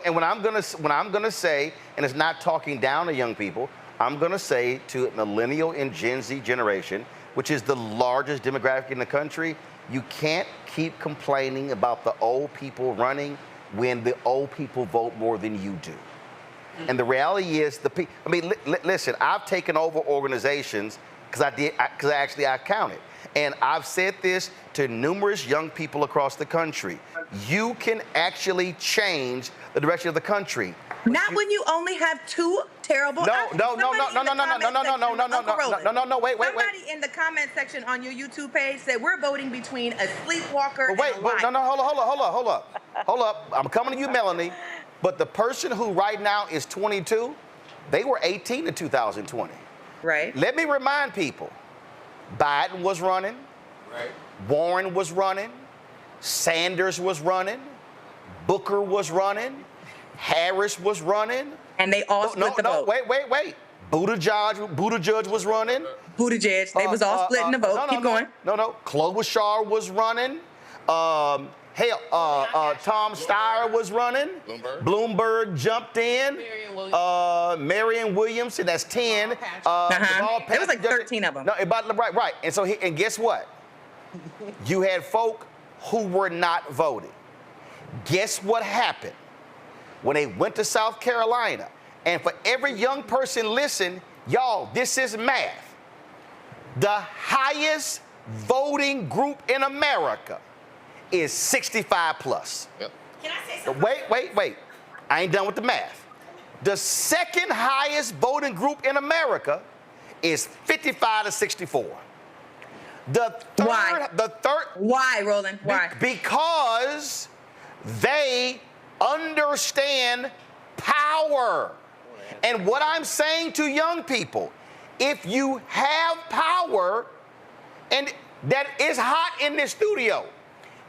and what I'm gonna say, and it's not talking down to young people, I'm gonna say to millennial and Gen Z generation, which is the largest demographic in the country, you can't keep complaining about the old people running when the old people vote more than you do. And the reality is, listen, I've taken over organizations because I counted. And I've said this to numerous young people across the country. You can actually change the direction of the country. Not when you only have two terrible. No, wait. Somebody in the comment section on your YouTube page said we're voting between a sleepwalker and a liar. Hold up. I'm coming to you, Melanie. But the person who right now is 22, they were 18 in 2020. Right. Let me remind people, Biden was running. Right. Warren was running. Sanders was running. Booker was running. Harris was running. And they all split the vote. Wait. Buttigieg was running. Buttigieg, they was all splitting the vote. Keep going. No. Klobuchar was running. Tom Steyer was running. Bloomberg jumped in. Marianne Williamson, that's 10. There was like 13 of them. No, right. And so, and guess what? You had folk who were not voting. Guess what happened? When they went to South Carolina, and for every young person listen, y'all, this is math. The highest voting group in America is 65 plus. Yep. Can I say something? Wait. I ain't done with the math. The second highest voting group in America is 55 to 64. Why, Roland? Why? Because they understand power. And what I'm saying to young people, if you have power, and that is hot in this studio,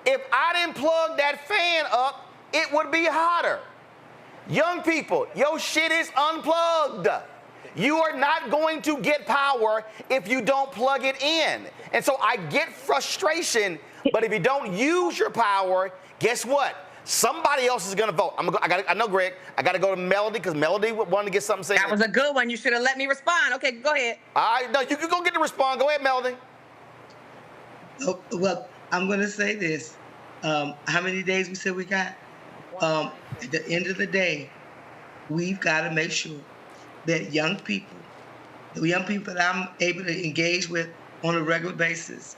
if I didn't plug that fan up, it would be hotter. Young people, your shit is unplugged. You are not going to get power if you don't plug it in. And so I get frustration, but if you don't use your power, guess what? Somebody else is going to vote. I know, Greg. I got to go to Melody because Melody wanted to get something said. That was a good one. You should have let me respond. Okay, go ahead. No, you can go get to respond. Go ahead, Melody. Oh, well, I'm going to say this. How many days we said we got? At the end of the day, we've got to make sure that young people, the young people that I'm able to engage with on a regular basis,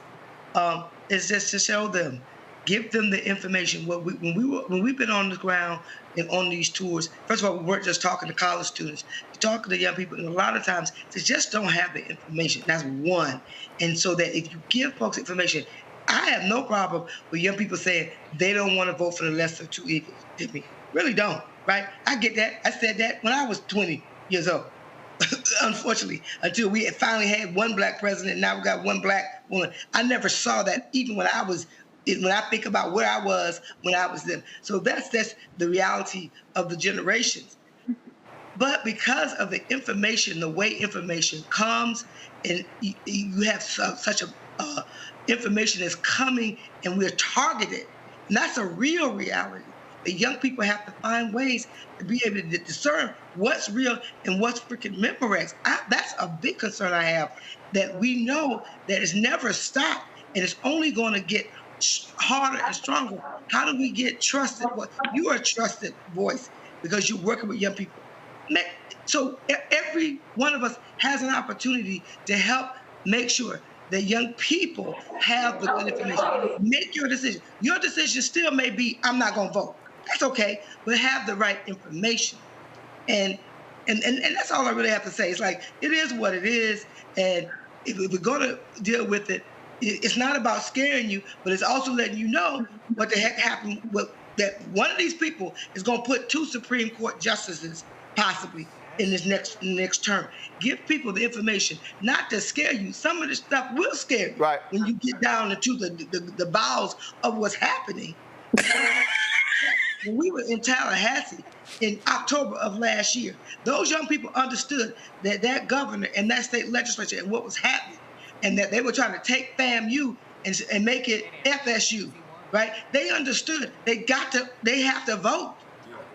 is just to show them, give them the information. When we've been on the ground and on these tours, first of all, we weren't just talking to college students, we're talking to young people, and a lot of times they just don't have the information. That's one. And so that if you give folks information, I have no problem with young people saying they don't want to vote for the lesser of two evils. They really don't, right? I get that. I said that when I was 20 years old. Unfortunately, until we finally had one black president, now we got one black woman. I never saw that even when I think about where I was when I was them. So that's the reality of the generations. But because of the information, the way information comes, and you have such a information that's coming and we're targeted, and that's a real reality. The young people have to find ways to be able to discern what's real and what's freaking Memorex. That's a big concern I have, that we know that it's never stopped and it's only going to get harder and stronger. How do we get trusted? You are a trusted voice because you're working with young people. So every one of us has an opportunity to help make sure that young people have the good information. Make your decision. Your decision still may be, I'm not going to vote. That's okay, but have the right information. And that's all I really have to say. It's like, it is what it is. And if we're going to deal with it, it's not about scaring you, but it's also letting you know what the heck happened. That one of these people is going to put 2 Supreme Court justices possibly in this next term. Give people the information, not to scare you. Some of this stuff will scare you when you get down into the bowels of what's happening. When we were in Tallahassee in October of last year, those young people understood that governor and that state legislature and what was happening, and that they were trying to take FAMU and make it FSU, right? They understood they have to vote.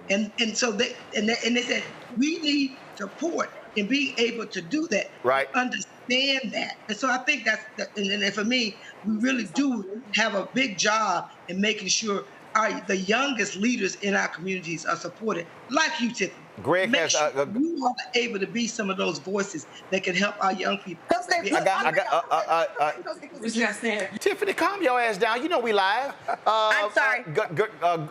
And so they said, we need support in being able to do that, understand that. And so I think and for me, we really do have a big job in making sure the youngest leaders in our communities are supported, like you, Tiffany. Greg Make sure you are able to be some of those voices that can help our young people. Tiffany, calm your ass down. You know we live. I'm sorry.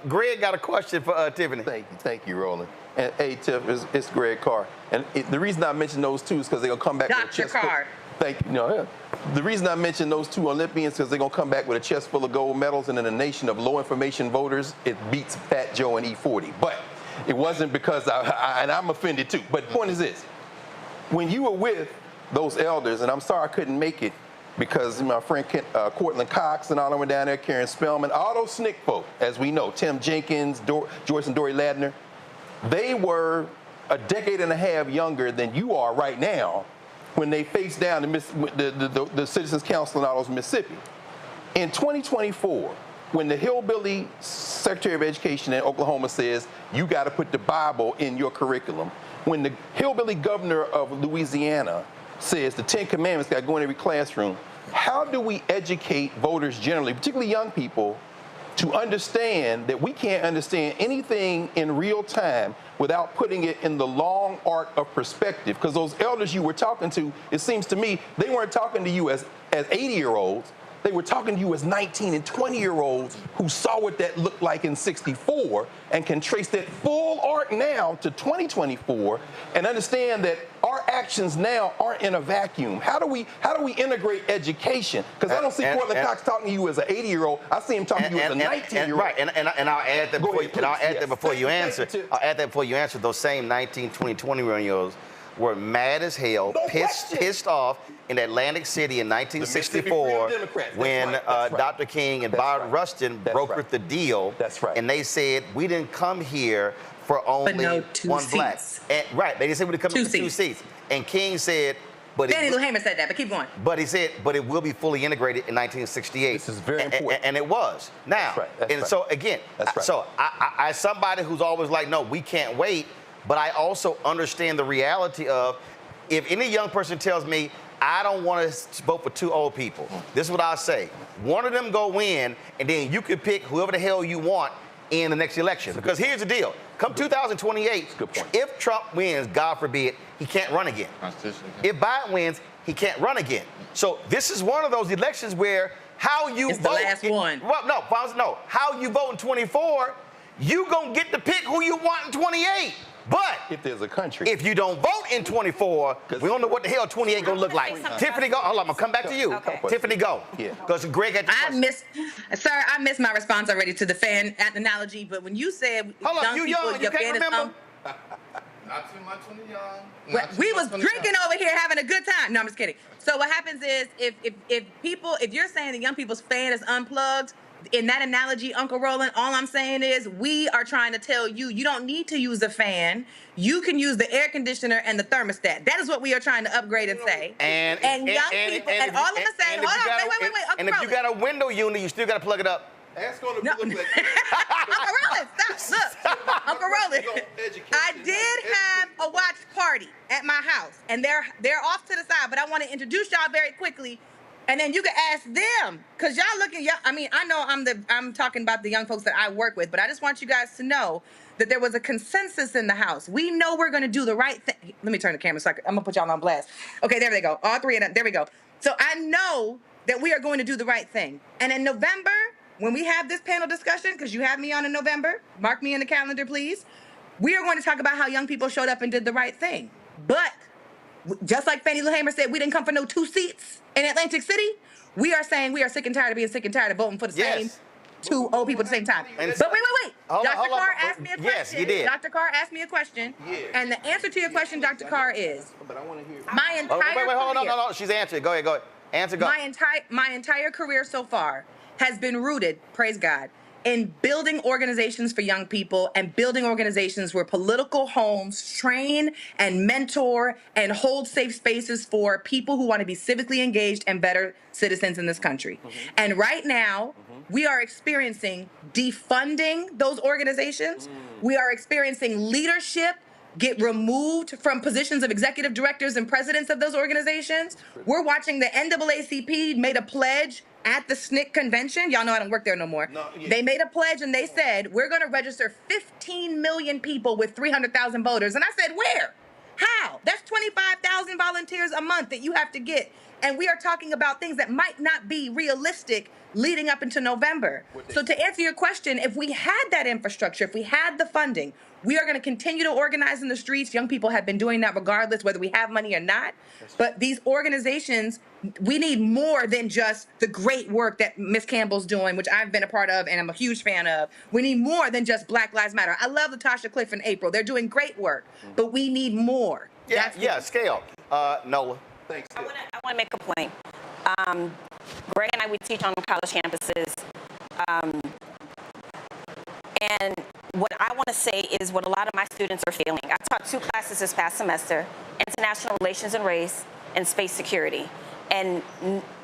Greg got a question for Tiffany. Thank you, Roland. And hey, Tiff, it's Greg Carr. And the reason I mentioned those two is because they're gonna come back with a chest. Carr. Thank you. No, the reason I mentioned those 2 Olympians because they're gonna come back with a chest full of gold medals, and in a nation of low information voters, it beats Fat Joe and E40. But it wasn't because and I'm offended too. But the point is this: when you were with those elders, and I'm sorry I couldn't make it because my friend Cortland Cox and all of them were down there, Karen Spellman, all those SNCC folk, as we know, Tim Jenkins, Joyce and Dory Ladner, they were a decade and a half younger than you are right now when they faced down the Citizens Council in all those Mississippi. In 2024, when the hillbilly Secretary of Education in Oklahoma says you got to put the Bible in your curriculum, when the hillbilly governor of Louisiana says the 10 Commandments got to go in every classroom, how do we educate voters generally, particularly young people, to understand that we can't understand anything in real time without putting it in the long arc of perspective? Because those elders you were talking to, it seems to me, they weren't talking to you as 80-year-olds. They were talking to you as 19 and 20-year-olds who saw what that looked like in '64 and can trace that full arc now to 2024 and understand that our actions now aren't in a vacuum. How do we integrate education? Because I don't see Cortland Cox talking to you as an 80-year-old. I see him talking to you as a 19-year-old. Right, and I'll add that before you answer. I'll add that before you answer. Those same 19, 20, 20-year-olds were mad as hell, pissed off in Atlantic City in 1964 when Dr. King and Bob Rustin brokered the deal. That's right. And they said, we didn't come here for only one black. And, they didn't say we didn't come here for 2 seats. And King said, Danny Lehman said that, but keep going. But he said, but it will be fully integrated in 1968. This is very important. And it was. Now, so again, so I somebody who's always like, no, we can't wait, but I also understand the reality of if any young person tells me, I don't want to vote for 2 old people, this is what I'll say. One of them go in, and then you can pick whoever the hell you want in the next election. Because here's the deal. Come 2028, if Trump wins, God forbid, he can't run again. If Biden wins, he can't run again. So this is one of those elections where how you vote. It's the last one. Well, no, how you vote in 24, you gonna get to pick who you want in 28. But if there's a country, if you don't vote in 24, we don't know what the hell 28 gonna look like. Tiffany, go. Hold on, I'm gonna come back to you. Okay. Tiffany, go. Yeah. Because Greg had I missed my response already to the fan analogy. But when you said hold on, you young, you can't remember. Not too much when you're young. We was drinking over here having a good time. No, I'm just kidding. So what happens is if you're saying the young people's fan is unplugged, in that analogy, Uncle Roland, all I'm saying is we are trying to tell you, you don't need to use a fan. You can use the air conditioner and the thermostat. That is what we are trying to upgrade and say. And young people, and all I'm saying, hold on, wait, Uncle and if you got a window unit, you still got to plug it up. Ask on the Uncle Roland, stop. Look, Uncle Roland, I did have a watch party at my house, and they're off to the side, but I want to introduce y'all very quickly. And then you can ask them, because y'all looking, I mean, I know I'm talking about the young folks that I work with, but I just want you guys to know that there was a consensus in the House. We know we're going to do the right thing. Let me turn the camera so I'm going to put y'all on blast. Okay, there they go. All three of them. There we go. So I know that we are going to do the right thing. And in November, when we have this panel discussion, because you have me on in November, mark me in the calendar, please. We are going to talk about how young people showed up and did the right thing. But just like Fannie Lou Hamer said, we didn't come for no 2 seats in Atlantic City. We are saying we are sick and tired of being sick and tired of voting for the same 2 old people at the same time. But wait. Dr. Carr asked me a question. Yes, you did. Dr. Carr asked me a question. Yeah. And the answer to your question, Dr. Carr, is my entire career. Wait, hold on. No. She's answering. Go ahead. Answer, go. My entire career so far has been rooted, praise God, in building organizations for young people and building organizations where political homes train and mentor and hold safe spaces for people who want to be civically engaged and better citizens in this country. And right now, we are experiencing defunding those organizations. We are experiencing leadership get removed from positions of executive directors and presidents of those organizations. We're watching the NAACP made a pledge at the SNCC convention. Y'all know I don't work there no more. They made a pledge and they said, we're going to register 15 million people with 300,000 voters. And I said, where? How? That's 25,000 volunteers a month that you have to get. And we are talking about things that might not be realistic leading up into November. So to answer your question, if we had that infrastructure, if we had the funding, we are going to continue to organize in the streets. Young people have been doing that regardless whether we have money or not. But these organizations, we need more than just the great work that Ms. Campbell's doing, which I've been a part of and I'm a huge fan of. We need more than just Black Lives Matter. I love Latasha Cliff and April. They're doing great work, but we need more. Scale. Nola. Thanks. I want to make a point. Greg and I, we teach on college campuses. And what I want to say is what a lot of my students are failing. I taught 2 classes this past semester, International Relations and Race and Space Security. And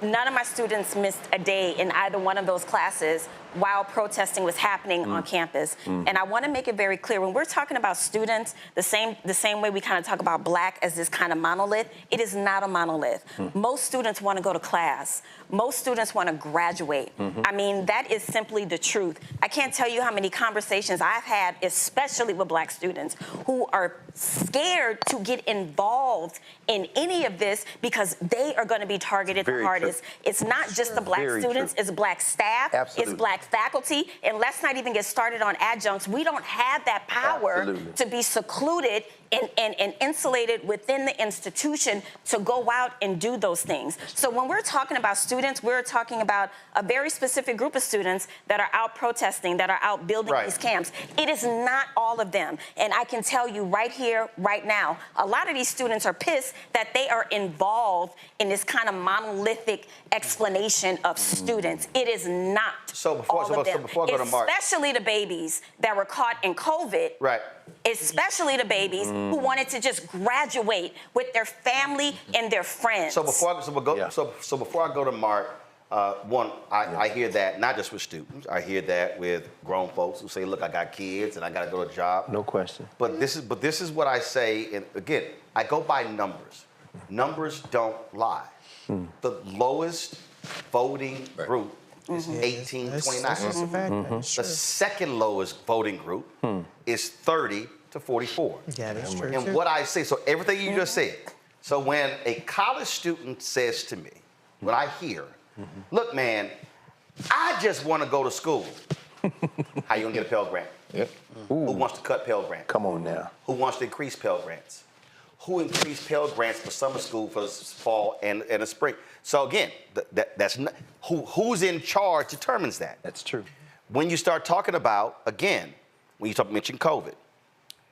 none of my students missed a day in either one of those classes while protesting was happening on campus. And I want to make it very clear, when we're talking about students, the same way we kind of talk about Black as this kind of monolith, it is not a monolith. Most students want to go to class. Most students want to graduate. I mean, that is simply the truth. I can't tell you how many conversations I've had, especially with Black students, who are scared to get involved in any of this because they are going to be targeted the hardest. It's not just the Black students, it's Black staff, it's Black faculty, and let's not even get started on adjuncts. We don't have that power to be secluded and insulated within the institution to go out and do those things. So when we're talking about students, we're talking about a very specific group of students that are out protesting, that are out building these camps. It is not all of them. And I can tell you right here, right now, a lot of these students are pissed that they are involved in this kind of monolithic explanation of students. It is not all of them. Before I go to Mark. Especially the babies that were caught in COVID. Right. Especially the babies who wanted to just graduate with their family and their friends. So before I go to Mark, I hear that not just with students. I hear that with grown folks who say, "Look, I got kids and I got to go to a job." No question. But this is what I say, and again, I go by numbers. Numbers don't lie. The lowest voting group is 18-29. The second lowest voting group is 30 to 44. Yeah, that's true. And what I say, so everything you just said. So when a college student says to me, when I hear, "Look, man, I just want to go to school." How you gonna get a Pell Grant? Who wants to cut Pell Grants? Come on now. Who wants to increase Pell Grants? Who increased Pell Grants for summer school for the fall and the spring? So again, that's not, who's in charge determines that. That's true. When you start talking about, again, when you mention COVID,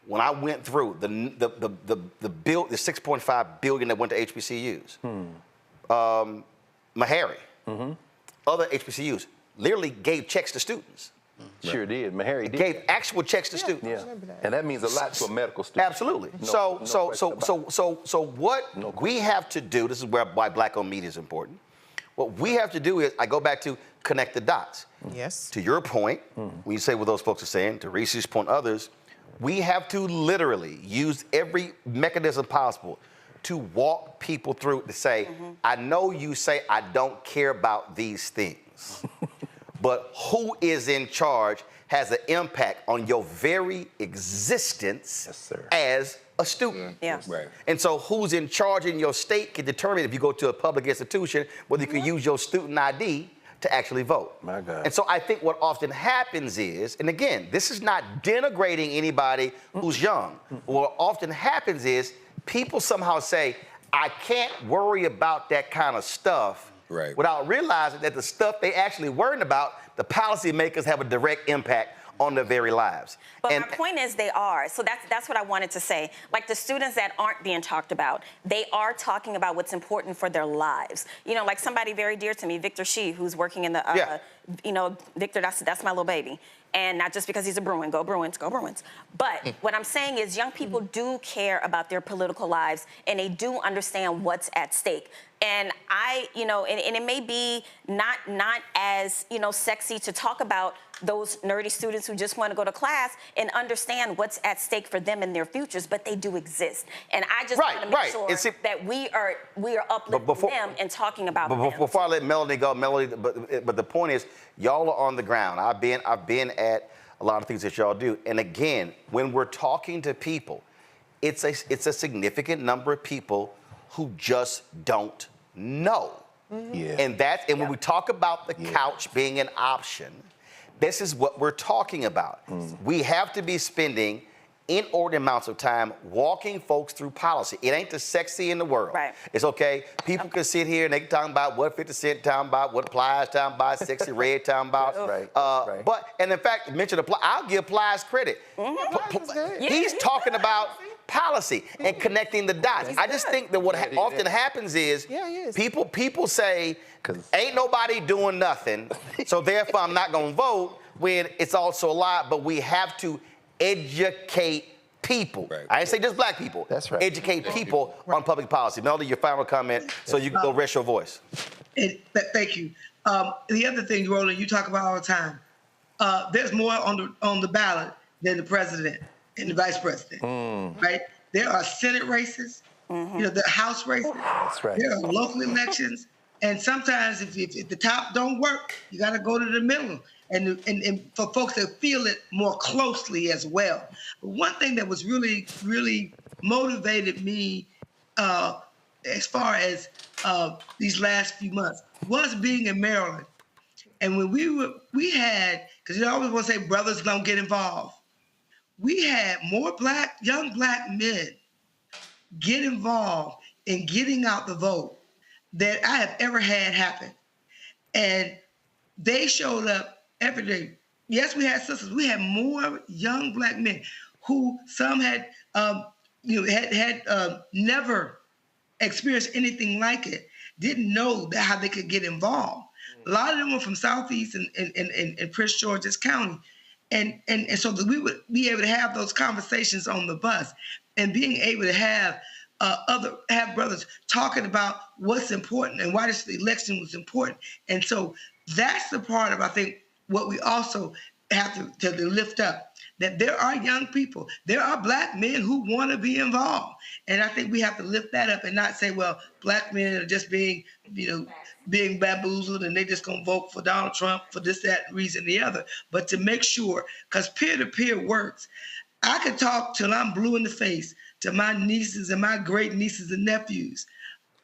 when I went through the bill, the $6.5 billion that went to HBCUs, Meharry, other HBCUs literally gave checks to students. Sure did. Meharry did. Gave actual checks to students. Yeah. And that means a lot to a medical student. Absolutely. So what we have to do, this is why Black-owned media is important. What we have to do is, I go back to connect the dots. Yes. To your point, when you say what those folks are saying, to Reese's point, others, we have to literally use every mechanism possible to walk people through to say, I know you say I don't care about these things, but who is in charge has an impact on your very existence as a student. Right. And so who's in charge in your state can determine, if you go to a public institution, whether you can use your student ID to actually vote. My God. And so I think what often happens is, and again, this is not denigrating anybody who's young. What often happens is people somehow say, I can't worry about that kind of stuff without realizing that the stuff they actually worrying about, the policymakers have a direct impact on their very lives. But my point is they are. So that's what I wanted to say. Like the students that aren't being talked about, they are talking about what's important for their lives. You know, like somebody very dear to me, Victor Shee, who's working in the, you know, Victor, that's my little baby. And not just because he's a Bruin, go Bruins, go Bruins. But what I'm saying is young people do care about their political lives and they do understand what's at stake. And I, you know, and it may be not as, you know, sexy to talk about those nerdy students who just want to go to class and understand what's at stake for them and their futures, but they do exist. And I just want to make sure that we are uplifting them and talking about them. Before I let Melody go, but the point is, y'all are on the ground. I've been at a lot of things that y'all do. And again, when we're talking to people, it's a significant number of people who just don't know. And when we talk about the couch being an option, this is what we're talking about. We have to be spending inordinate amounts of time walking folks through policy. It ain't the sexy in the world. It's okay. People can sit here and they can talk about what 50 Cent talking about, what Plies talking about, Sexy Red talking about. But, and in fact, mention I'll give Plies credit. He's talking about policy and connecting the dots. I just think that what often happens is people say, ain't nobody doing nothing, so therefore I'm not going to vote, when it's also a lie, but we have to educate people. I didn't say just black people. That's right. Educate people on public policy. Melody, your final comment, so you can go rest your voice. Thank you. The other thing, Roland, you talk about all the time, there's more on the ballot than the president and the vice president, right? There are Senate races, you know, the House races. That's right. There are local elections, and sometimes if the top don't work, you got to go to the middle, and for folks that feel it more closely as well. But one thing that was really, really motivated me as far as these last few months was being in Maryland, and when we had, because you always want to say brothers don't get involved. We had more young black men get involved in getting out the vote than I have ever had happen. And they showed up every day. Yes, we had sisters. We had more young black men who some had, never experienced anything like it, didn't know how they could get involved. A lot of them were from Southeast and Prince George's County. And so that we would be able to have those conversations on the bus and being able to have brothers talking about what's important and why this election was important. And so that's the part of, I think, what we also have to lift up, that there are young people, there are black men who want to be involved. And I think we have to lift that up and not say, well, black men are just being bamboozled and they just gonna vote for Donald Trump for this, that reason, the other. But to make sure, because peer-to-peer works. I could talk till I'm blue in the face to my nieces and my great nieces and nephews.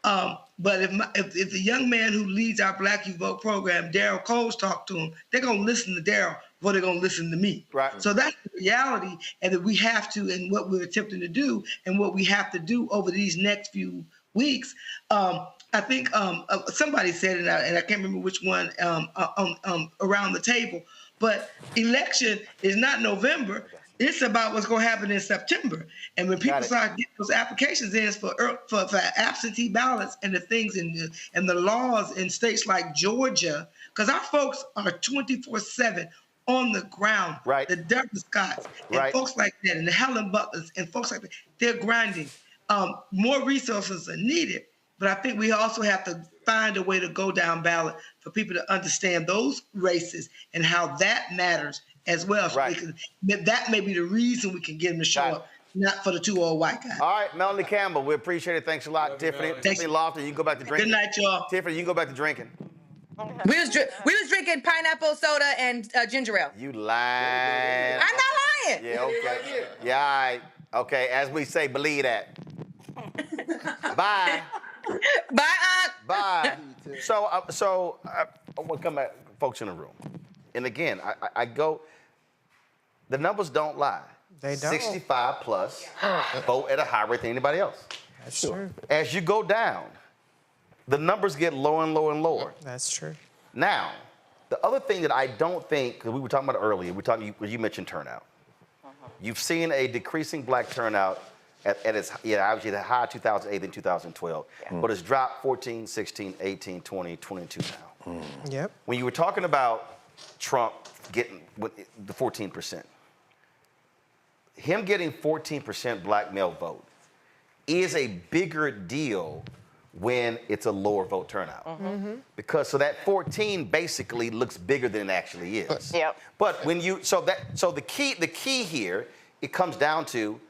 But if the young man who leads our Black Youth Vote program, Daryl Coles, talk to him, they're gonna listen to Daryl before they're gonna listen to me. Right. So that's the reality, and that we have to, and what we're attempting to do, and what we have to do over these next few weeks. I think somebody said it, and I can't remember which one around the table, but election is not November. It's about what's going to happen in September. And when people start getting those applications in for absentee ballots and the things and the laws in states like Georgia, because our folks are 24/7 on the ground. Right. The Deborah Scotts and folks like that, and the Helen Butlers and folks like that, they're grinding. More resources are needed, but I think we also have to find a way to go down ballot for people to understand those races and how that matters as well. Right. So that may be the reason we can get them to show up not for the two old white guys. All right, Melanie Campbell, we appreciate it. Thanks a lot. Tiffany Lofton, you can go back to drinking. Good night, y'all. Tiffany, you can go back to drinking. We was drinking pineapple soda and ginger ale. You lying. I'm not lying. Yeah, okay. Yeah, all right. Okay, as we say, believe that. Bye. Bye, Aunt. Bye. So I want to come back, folks in the room. And again, I go, the numbers don't lie. They don't. 65 plus vote at a higher rate than anybody else. That's true. As you go down, the numbers get lower and lower and lower. That's true. Now, the other thing that I don't think, because we were talking about it earlier, you mentioned turnout. You've seen a decreasing black turnout at its, obviously the high 2008 and 2012, but it's dropped 14, 16, 18, 20, 22 now. Yep. When you were talking about Trump getting the 14%, him getting 14% black male vote is a bigger deal when it's a lower vote turnout. Because so that 14 basically looks bigger than it actually is. Yep. But when you so the key here, it comes down to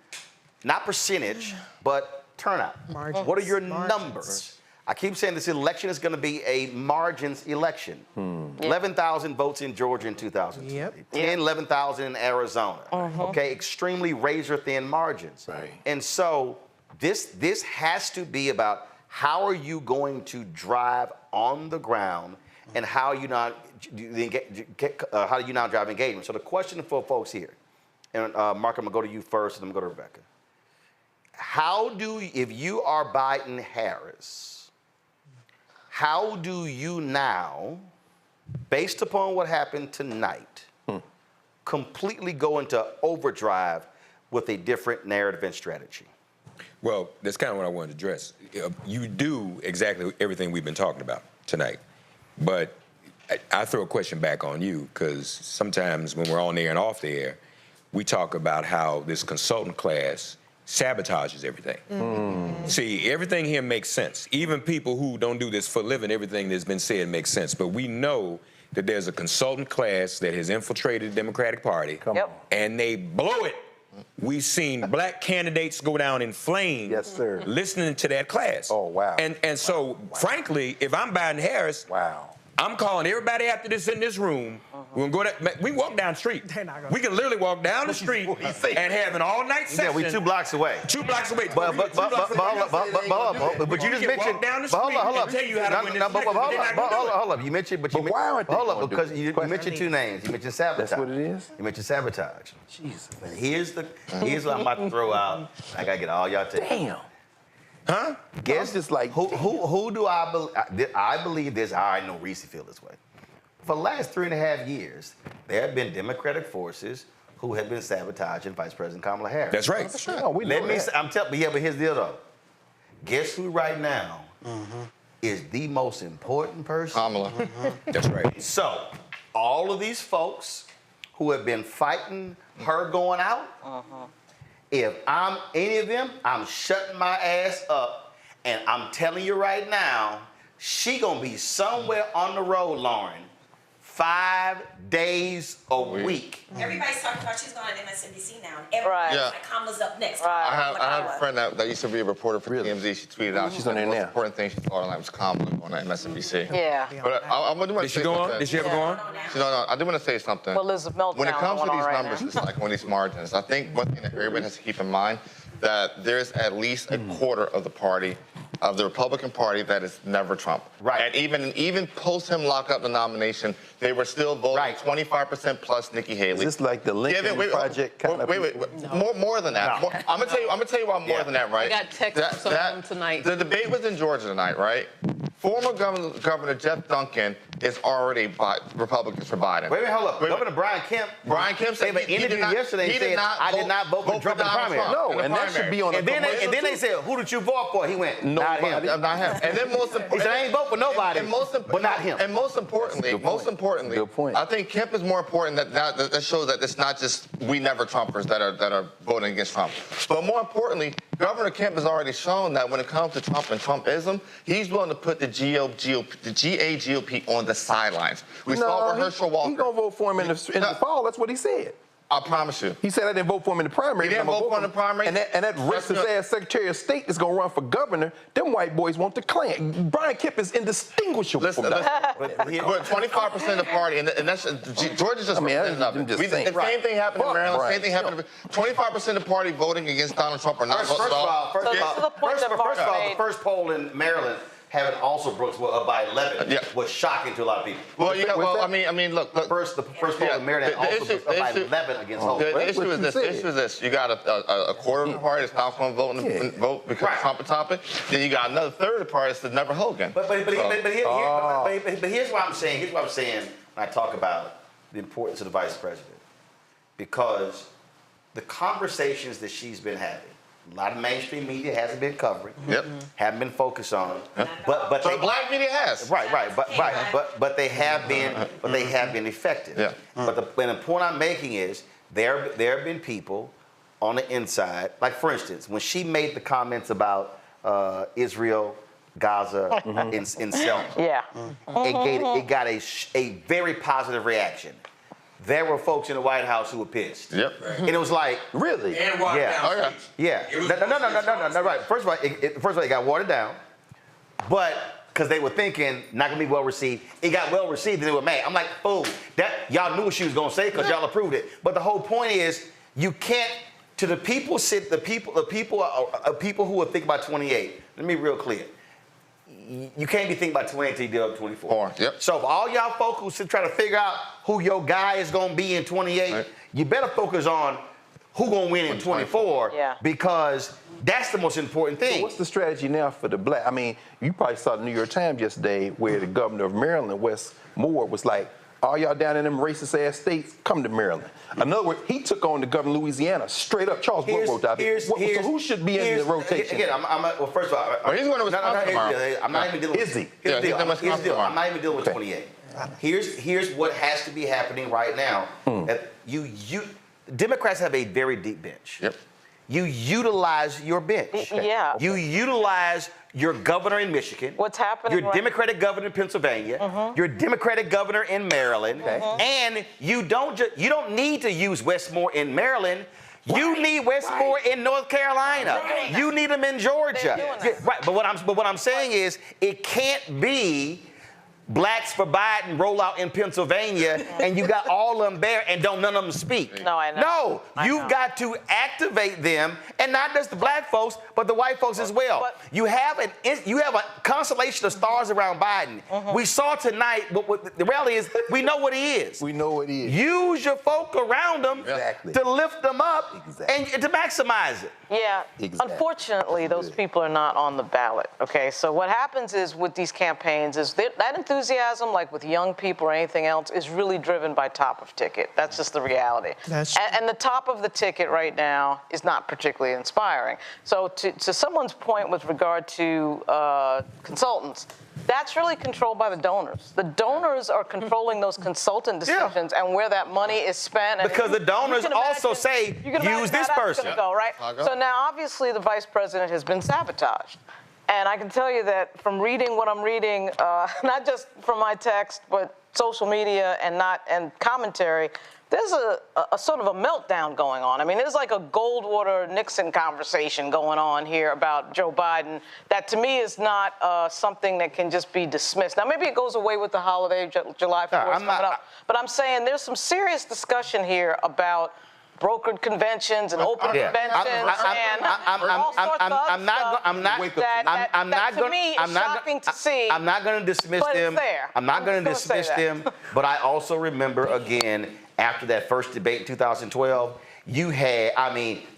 not percentage, but turnout. Margins. What are your numbers? I keep saying this election is going to be a margins election. 11,000 votes in Georgia in 2020. Yep. 11,000 in Arizona. Okay, extremely razor-thin margins. Right. And so this has to be about how are you going to drive on the ground, and how do you now drive engagement? So the question for folks here, and Mark, I'm gonna go to you first, and I'm gonna go to Rebecca. If you are Biden-Harris, how do you now, based upon what happened tonight, completely go into overdrive with a different narrative and strategy? Well, that's kind of what I wanted to address. You do exactly everything we've been talking about tonight, but I throw a question back on you, because sometimes when we're on the air and off the air, we talk about how this consultant class sabotages everything. See, everything here makes sense. Even people who don't do this for a living, everything that's been said makes sense. But we know that there's a consultant class that has infiltrated the Democratic Party, and they blow it. We've seen black candidates go down in flames. Yes, sir. Listening to that class. Oh, wow. And so, frankly, if I'm Biden-Harris, I'm calling everybody after this in this room. We're gonna go we walk down the street. We can literally walk down the street and have an all-night session. Yeah, we're 2 blocks away. 2 blocks away. But you just mentioned. Hold up. You mentioned, hold up, because you mentioned 2 names. You mentioned sabotage. That's what it is? You mentioned sabotage. Jesus. Here's what I'm about to throw out. I gotta get all y'all take. Damn. Huh? Guess just like who do I believe? I believe this. I know Reese feel this way. For the last 3.5 years, there have been Democratic forces who have been sabotaging Vice President Kamala Harris. That's right. But here's the deal though. Guess who right now is the most important person? Kamala. That's right. So, all of these folks who have been fighting her going out, if I'm any of them, I'm shutting my ass up, and I'm telling you right now, she gonna be somewhere on the road, Lauren, 5 days a week. Everybody's talking about she's going to MSNBC now. Everybody's like, Kamala's up next. I have a friend that used to be a reporter for TMZ. She tweeted out she's on there now. The most important thing she thought on that was Kamala going to MSNBC. Yeah. But I do want to Did she go on? Did she ever go on? No, I do want to say something. Well, Elizabeth Meltdown when it comes to these right numbers, it's like on these margins. I think one thing that everybody has to keep in mind that there's at least a quarter of the party, of the Republican Party, that is never Trump. Right. And even post him lock up the nomination, they were still voting 25% plus Nikki Haley. Is this like the Lincoln Project kind of? Wait. More than that. No. I'm gonna tell you why more than that, right? I got text from some of them tonight. The debate was in Georgia tonight, right? Former Governor Jeff Duncan is already Republicans for Biden. Wait, hold up. Governor Brian Kemp said gave an interview yesterday and said, I did not vote for Trump in the primary. No, and that should be on the commercial. And then they said, who did you vote for? He went, not him. Not him. And then most importantly, he said, I ain't vote for nobody, but not him. And most importantly, Good point. I think Kemp is more important. That shows that it's not just we never Trumpers that are voting against Trump. But more importantly, Governor Kemp has already shown that when it comes to Trump and Trumpism, he's willing to put the GOP on the sidelines. We saw for Herschel Walker. He's going to vote for him in the fall. That's what he said. I promise you. He said I didn't vote for him in the primary. He didn't vote for him in the primary. And that racist-ass Secretary of State is going to run for governor. Them white boys want the Klan. Brian Kemp is indistinguishable from that. But 25% of the party, and that's Georgia's just representative. The same thing happened in Maryland. Same thing happened. 25% of the party voting against Donald Trump are not. First of all, the first poll in Maryland, having also Brooks up by 11 was shocking to a lot of people. Well, I mean, look. The first poll in Maryland also up by 11 against Hope. The issue is this. You got a quarter of the party that's not going to vote because Trump is topic. Then you got another third of the party that's never Hogan. But here's what I'm saying. Here's what I'm saying when I talk about the importance of the vice president. Because the conversations that she's been having, a lot of mainstream media hasn't been covering, haven't been focused on, but the black media has. But they have been effective. Yeah. But the point I'm making is there have been people on the inside, like for instance, when she made the comments about Israel, Gaza, in Selma, it got a very positive reaction. There were folks in the White House who were pissed. Yep. And it was like, really? Yeah. No, right. First of all, it got watered down, but because they were thinking not gonna be well received, it got well received and they were mad. I'm like, oh, that y'all knew what she was gonna say because y'all approved it. But the whole point is, you can't. To the people who are thinking about 28. Let me be real clear. You can't be thinking about 28 until you deal up 24. So if all y'all folks who try to figure out who your guy is going to be in 28, you better focus on who going to win in 24 because that's the most important thing. So what's the strategy now for the black? I mean, you probably saw the New York Times yesterday where the governor of Maryland, Wes Moore, was like, all y'all down in them racist-ass states, come to Maryland. In other words, he took on the governor of Louisiana straight up. Charles Wood wrote that. So who should be in the rotation? Again, well, first of all, he's going to Wisconsin tomorrow. I'm not even dealing with. I'm not even dealing with 28. Here's what has to be happening right now. Democrats have a very deep bench. You utilize your bench. You utilize your governor in Michigan. What's happening? Your Democratic governor in Pennsylvania. Your Democratic governor in Maryland. And you don't need to use Westmore in Maryland. You need Westmore in North Carolina. You need them in Georgia. Right. But what I'm saying is, it can't be Blacks for Biden roll out in Pennsylvania and you got all of them there and none of them speak. No, I know. No, you've got to activate them, and not just the black folks, but the white folks as well. You have a constellation of stars around Biden. We saw tonight, what the reality is, we know what he is. We know what he is. Use your folk around him to lift them up and to maximize it. Yeah. Unfortunately, those people are not on the ballot. Okay. So what happens is with these campaigns is that enthusiasm, like with young people or anything else, is really driven by top of ticket. That's just the reality. And the top of the ticket right now is not particularly inspiring. So to someone's point with regard to consultants, that's really controlled by the donors. The donors are controlling those consultant decisions and where that money is spent. Because the donors also say, use this person. Go, right? So now, obviously, the vice president has been sabotaged. And I can tell you that from reading what I'm reading, not just from my text, but social media and commentary, there's a sort of a meltdown going on. I mean, there's like a Goldwater-Nixon conversation going on here about Joe Biden that to me is not something that can just be dismissed. Now, maybe it goes away with the holiday, July 4th coming up. But I'm saying there's some serious discussion here about brokered conventions and open conventions and all sorts of I'm not going to dismiss them. I'm not going to dismiss them. But I also remember again after that first debate in 2012. You had,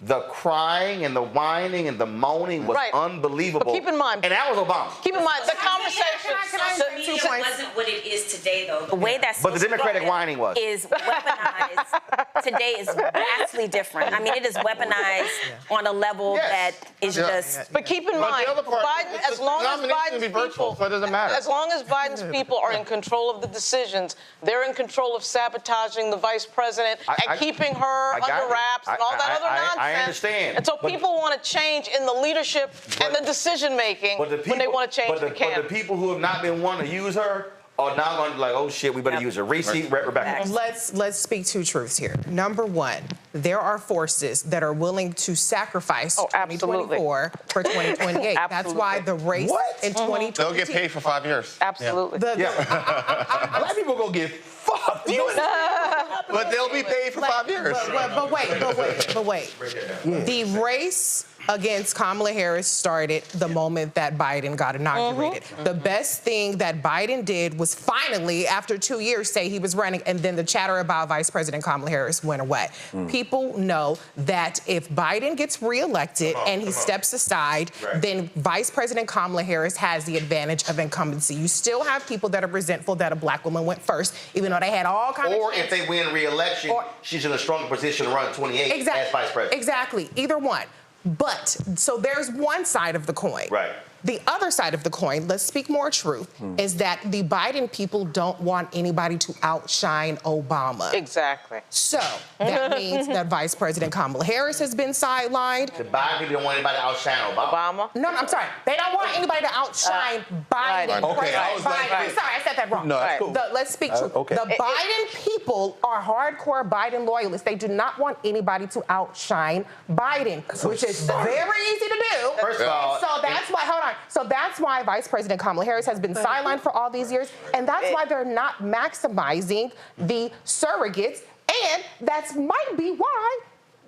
the crying and the whining and the moaning was unbelievable. But keep in mind, and that was Obama. Keep in mind the conversation. Social media wasn't what it is today, though. The way that but the Democratic whining was is weaponized today is vastly different. I mean, it is weaponized on a level that is just. But keep in mind, Biden, as long as Biden's people, so it doesn't matter. As long as Biden's people are in control of the decisions, they're in control of sabotaging the vice president and keeping her under wraps and all that other nonsense. I understand. And so people want to change in the leadership and the decision making when they want to change the candidate. But the people who have not been wanting to use her or now I'm going to be like, oh shit, we better use a receipt, Rebecca. Let's speak two truths here. Number one, there are forces that are willing to sacrifice 2024 for 2028. That's why the race in 2020. They'll get paid for 5 years. Absolutely. Black people gonna get fucked. But they'll be paid for 5 years. But wait. The race against Kamala Harris started the moment that Biden got inaugurated. The best thing that Biden did was finally, after 2 years, say he was running, and then the chatter about Vice President Kamala Harris went away. People know that if Biden gets reelected and he steps aside, then Vice President Kamala Harris has the advantage of incumbency. You still have people that are resentful that a black woman went first, even though they had all kinds of Or if they win re-election, she's in a stronger position to run 28 as vice president. Exactly, either one. But, so there's one side of the coin. Right. The other side of the coin, let's speak more truth, is that the Biden people don't want anybody to outshine Obama. Exactly. So that means that Vice President Kamala Harris has been sidelined. The Biden people don't want anybody to outshine Obama. No, I'm sorry. They don't want anybody to outshine Biden. Okay, I was like, I'm sorry, I said that wrong. No, that's cool. Let's speak truth. Okay. The Biden people are hardcore Biden loyalists. They do not want anybody to outshine Biden, which is very easy to do. First of all, so that's why, hold on. So that's why Vice President Kamala Harris has been sidelined for all these years, and that's why they're not maximizing the surrogates, and that might be why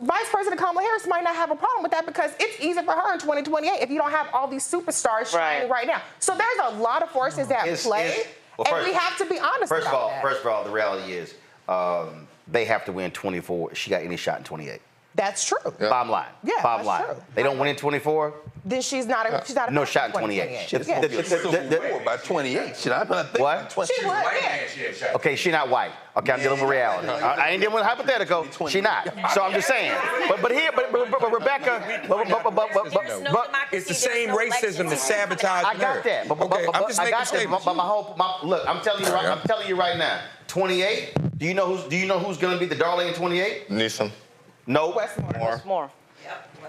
Vice President Kamala Harris might not have a problem with that, because it's easy for her in 2028 if you don't have all these superstars shining right now. So there's a lot of forces at play, and we have to be honest about that. First of all, the reality is they have to win 24 if she got any shot in 28. That's true. Bottom line. Yeah, Bottom that's line. true. They don't win in 24. Then she's not a No shot in 28. By 28. Should I not think What? She would, yeah. Okay, she not white. Okay, I'm dealing with reality. I ain't dealing with hypothetical. She not. So I'm just saying. But Rebecca. It's the same racism that sabotaged I got that. I'm just making statements. Look, I'm telling you right now. 28. Do you know who's going to be the darling in 28? Newsom. No. Westmore.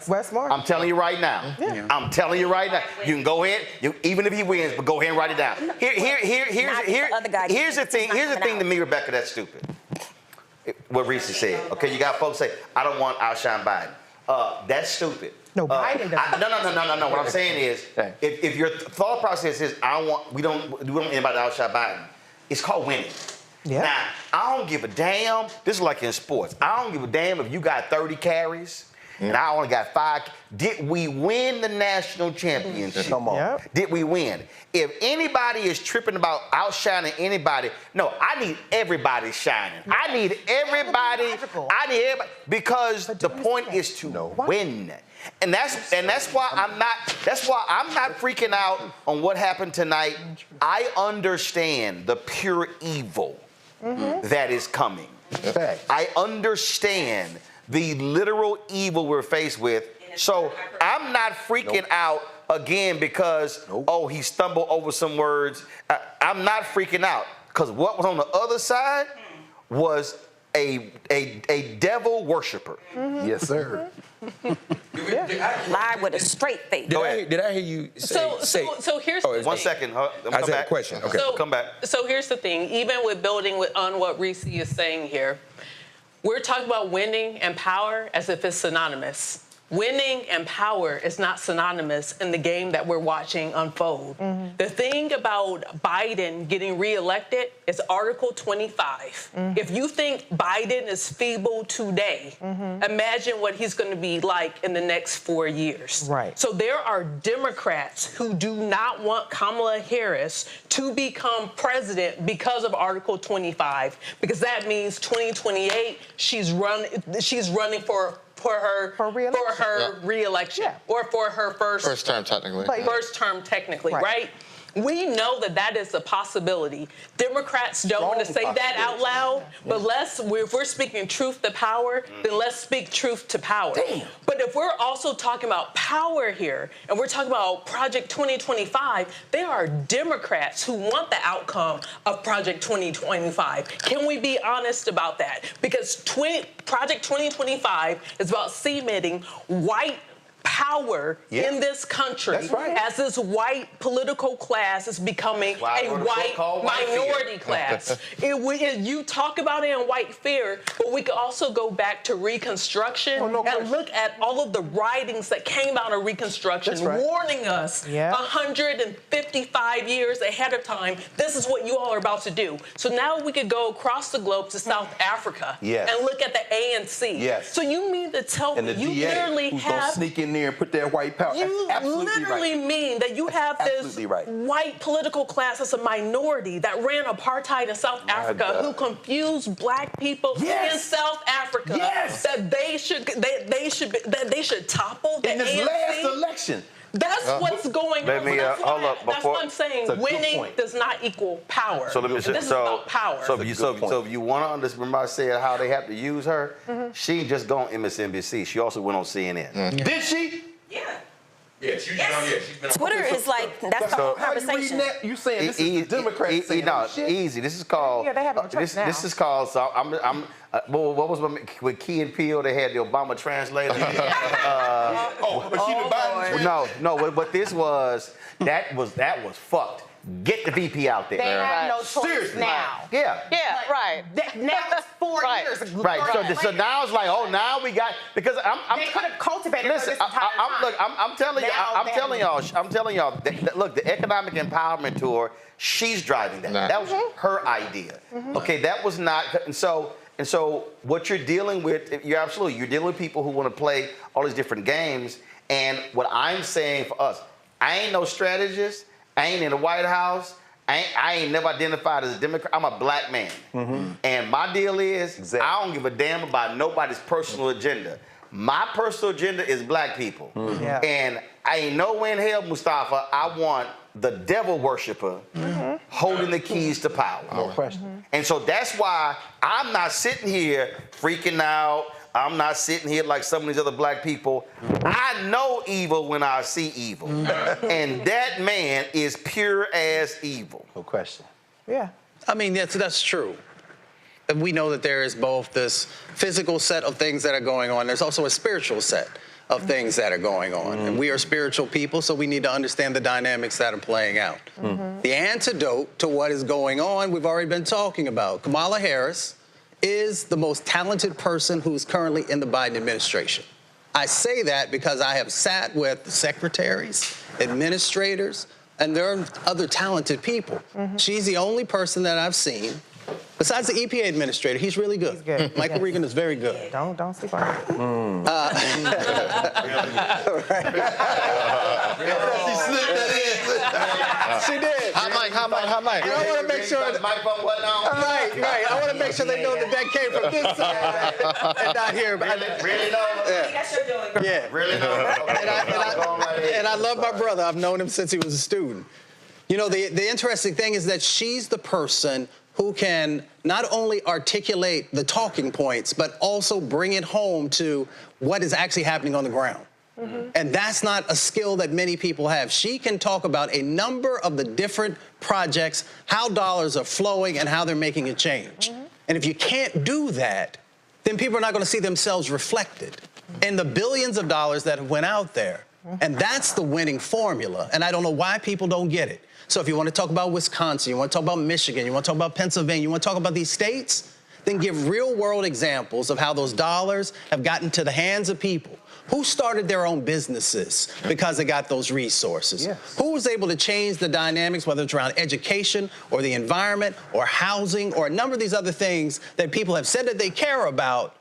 Westmore. I'm telling you right now. Yeah. I'm telling you right now. You can go ahead, even if he wins, but go ahead and write it down. Here's the thing to me, Rebecca, that's stupid. What Reese said. Okay, you got folks say, I don't want to outshine Biden. That's stupid. No, Biden doesn't. No. What I'm saying is, if your thought process is, we don't want anybody to outshine Biden, it's called winning. Yeah. Now, I don't give a damn. This is like in sports. I don't give a damn if you got 30 carries and I only got 5. Did we win the national championship? Come on. Yep. Did we win? If anybody is tripping about outshining anybody, no, I need everybody shining. I need everybody. Because the point is to win. And that's why I'm not freaking out on what happened tonight. I understand the pure evil that is coming. I understand the literal evil we're faced with. So I'm not freaking out again because, he stumbled over some words. I'm not freaking out because what was on the other side was a devil worshiper. Yes, sir. Lie with a straight face. Did I hear you say? So here's the thing. 1 second. I just had a question. Okay. Come back. So here's the thing. Even with building on what Reese is saying here, we're talking about winning and power as if it's synonymous. Winning and power is not synonymous in the game that we're watching unfold. The thing about Biden getting reelected is Article 25. If you think Biden is feeble today, imagine what he's going to be like in the next 4 years. Right. So there are Democrats who do not want Kamala Harris to become president because of Article 25, because that means 2028 she's running for her re-election or for her first term technically. Right? We know that is a possibility. Democrats don't want to say that out loud, but if we're speaking truth to power, then let's speak truth to power. Damn. But if we're also talking about power here, and we're talking about Project 2025, there are Democrats who want the outcome of Project 2025. Can we be honest about that? Because Project 2025 is about cementing white power power in this country as this white political class is becoming a white minority class. You talk about it in white fear, but we could also go back to Reconstruction and look at all of the writings that came out of Reconstruction warning us 155 years ahead of time, this is what you all are about to do. So now we could go across the globe to South Africa and look at the ANC. So you mean to tell me you literally have sneak in there and put their white power. You literally mean that you have this white political class as a minority that ran apartheid in South Africa, who confused black people in South Africa, that they should topple the ANC? In this last election. That's what's going on. Let me hold up before. That's what I'm saying. Winning does not equal power. So let me. This is about power. So if you want to understand, remember I said how they have to use her. She just go on MSNBC. She also went on CNN. Did she? Yeah. Yeah, she's been on Twitter is like, that's the whole conversation. You saying this is the Democrats saying shit? Easy. This is called. Yeah, they have it on Trump now. This is called. So what was with Key and Peele? They had the Obama translator. No. What this was, that was fucked. Get the VP out there. They have no choice now. Yeah. Yeah, right. Now it's 4 years. Right. So now it's like, oh, now we got, because they could have cultivated listen, this entire time. Look, I'm telling y'all. Look, the economic empowerment tour, she's driving that. That was her idea. Okay, that was not, and so what you're dealing with, you're dealing with people who want to play all these different games. And what I'm saying for us, I ain't no strategist. I ain't in the White House. I ain't never identified as a Democrat. I'm a black man. And my deal is, I don't give a damn about nobody's personal agenda. My personal agenda is black people. And I ain't nowhere in hell, Mustafa, I want the devil worshiper holding the keys to power. No question. And so that's why I'm not sitting here freaking out. I'm not sitting here like some of these other black people. I know evil when I see evil. And that man is pure as evil. No question. Yeah. I mean, that's true. We know that there is both this physical set of things that are going on. There's also a spiritual set of things that are going on. And we are spiritual people, so we need to understand the dynamics that are playing out. The antidote to what is going on, we've already been talking about. Kamala Harris is the most talented person who's currently in the Biden administration. I say that because I have sat with secretaries, administrators, and there are other talented people. She's the only person that I've seen, besides the EPA administrator. He's really good. He's good. Michael Regan is very good. Don't sleep on it. She did. Hot mic. And I want to make sure. Right. I want to make sure they know that came from this side and not here. Really know? Yeah. Really know? And I love my brother. I've known him since he was a student. You know, the interesting thing is that she's the person who can not only articulate the talking points, but also bring it home to what is actually happening on the ground. And that's not a skill that many people have. She can talk about a number of the different projects, how dollars are flowing and how they're making a change. And if you can't do that, then people are not going to see themselves reflected in the billions of dollars that went out there. And that's the winning formula. And I don't know why people don't get it. So if you want to talk about Wisconsin, you want to talk about Michigan, you want to talk about Pennsylvania, you want to talk about these states, then give real world examples of how those dollars have gotten to the hands of people. Who started their own businesses because they got those resources? Who was able to change the dynamics, whether it's around education or the environment or housing or a number of these other things that people have said that they care about,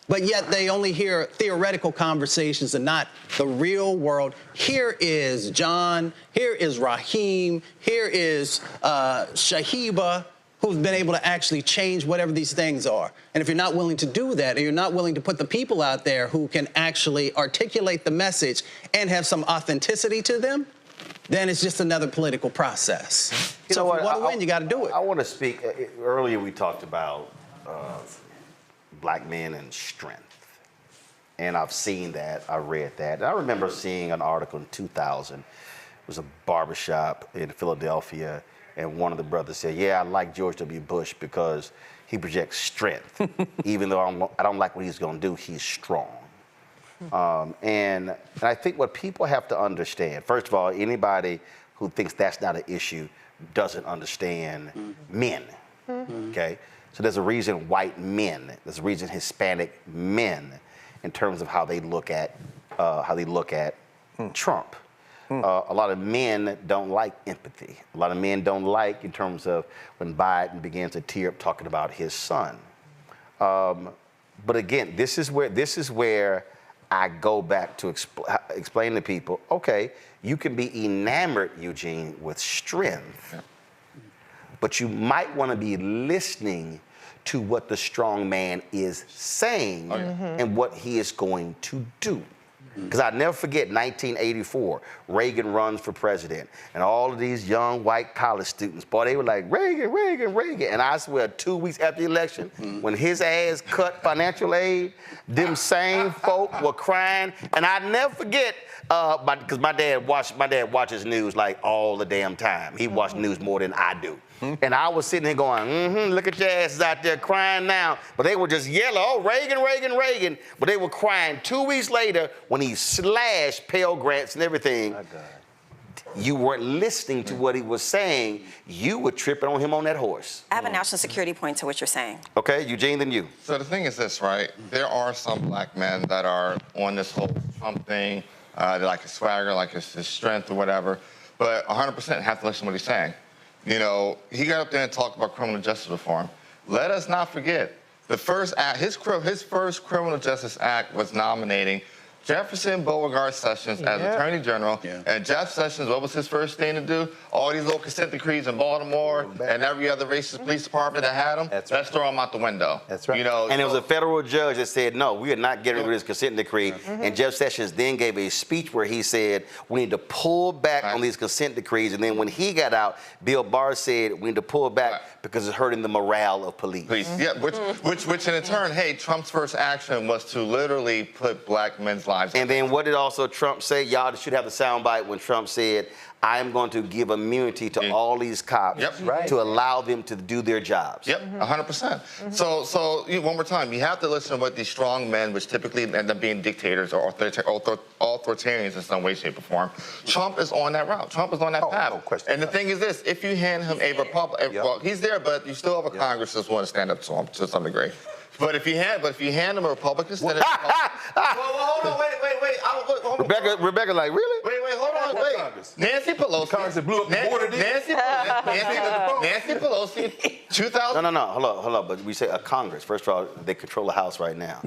but yet they only hear theoretical conversations and not the real world. Here is John, here is Raheem, here is Shahiba, who's been able to actually change whatever these things are. And if you're not willing to do that, and you're not willing to put the people out there who can actually articulate the message and have some authenticity to them, then it's just another political process. So if you want to win, you got to do it. I want to speak, earlier we talked about black men and strength. And I've seen that, I read that. And I remember seeing an article in 2000. It was a barbershop in Philadelphia. And one of the brothers said, yeah, I like George W. Bush because he projects strength. Even though I don't like what he's going to do, he's strong. And I think what people have to understand, first of all, anybody who thinks that's not an issue doesn't understand men, okay? So there's a reason white men, there's a reason Hispanic men, in terms of how they look at Trump. A lot of men don't like empathy. A lot of men don't like in terms of when Biden begins to tear up talking about his son. But again, this is where I go back to explain to people, okay, you can be enamored, Eugene, with strength, but you might want to be listening to what the strong man is saying and what he is going to do. Because I'll never forget 1984, Reagan runs for president, and all of these young white college students, boy, they were like, Reagan, Reagan, Reagan. And I swear, 2 weeks after the election, when his ass cut financial aid, them same folk were crying. And I never forget, because my dad watches news like all the damn time. He watches news more than I do. And I was sitting there going, look at your asses out there crying now. But they were just yelling, oh, Reagan, Reagan, Reagan. But they were crying 2 weeks later when he slashed Pell Grants and everything. You weren't listening to what he was saying. You were tripping on him on that horse. I have a national security point to what you're saying. Okay, Eugene, then you. So the thing is this, right? There are some black men that are on this whole Trump thing. They like his swagger, like his strength or whatever. But 100% have to listen to what he's saying. You know, he got up there and talked about criminal justice reform. Let us not forget, the first act, his first criminal justice act was nominating Jefferson Beauregard Sessions as Attorney General. And Jeff Sessions, what was his first thing to do? All these little consent decrees in Baltimore and every other racist police department that had them, let's throw them out the window. That's right. You know, And it was a federal judge that said, no, we are not getting rid of this consent decree. And Jeff Sessions then gave a speech where he said, we need to pull back on these consent decrees. And then when he got out, Bill Barr said, we need to pull back because it's hurting the morale of police. Yeah, which in turn, hey, Trump's first action was to literally put black men's lives. And then what did also Trump say? Y'all should have the soundbite when Trump said, I am going to give immunity to all these cops to allow them to do their jobs. 100%. So one more time, you have to listen to what these strong men, which typically end up being dictators or authoritarians in some way, shape, or form. Trump is on that route. Trump is on that path. No question. And the thing is this, if you hand him a Republican, well, he's there, but you still have a Congress that's want to stand up to him to some degree. But if you hand him a Republican Senate, hold on, wait. Rebecca, like, really? Wait, hold on, wait. Nancy Pelosi. Congress that blew up the border. Nancy Pelosi, 2000. No, hold on. But we say a Congress. First of all, they control the House right now.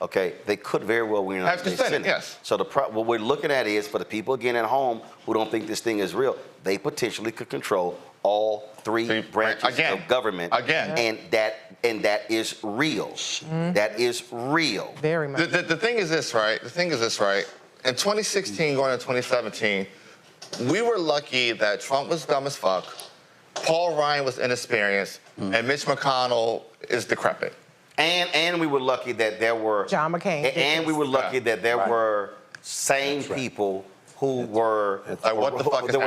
Okay, they could very well win the Senate. Yes. So what we're looking at is, for the people again at home who don't think this thing is real, they potentially could control all three branches of government. And that is real. That is real. Very much. The thing is this, right? In 2016 going into 2017, we were lucky that Trump was dumb as fuck, Paul Ryan was inexperienced, and Mitch McConnell is decrepit. And we were lucky that there were John McCain. And we were lucky that there were sane people who were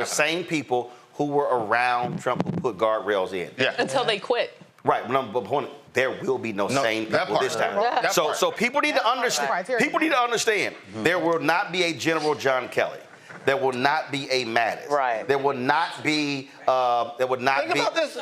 sane people who were around Trump who put guardrails in. Until they quit. Right, but there will be no sane people this time. So people need to understand. People need to understand. There will not be a General John Kelly. There will not be a Mattis. Right. There will not be. Think about this.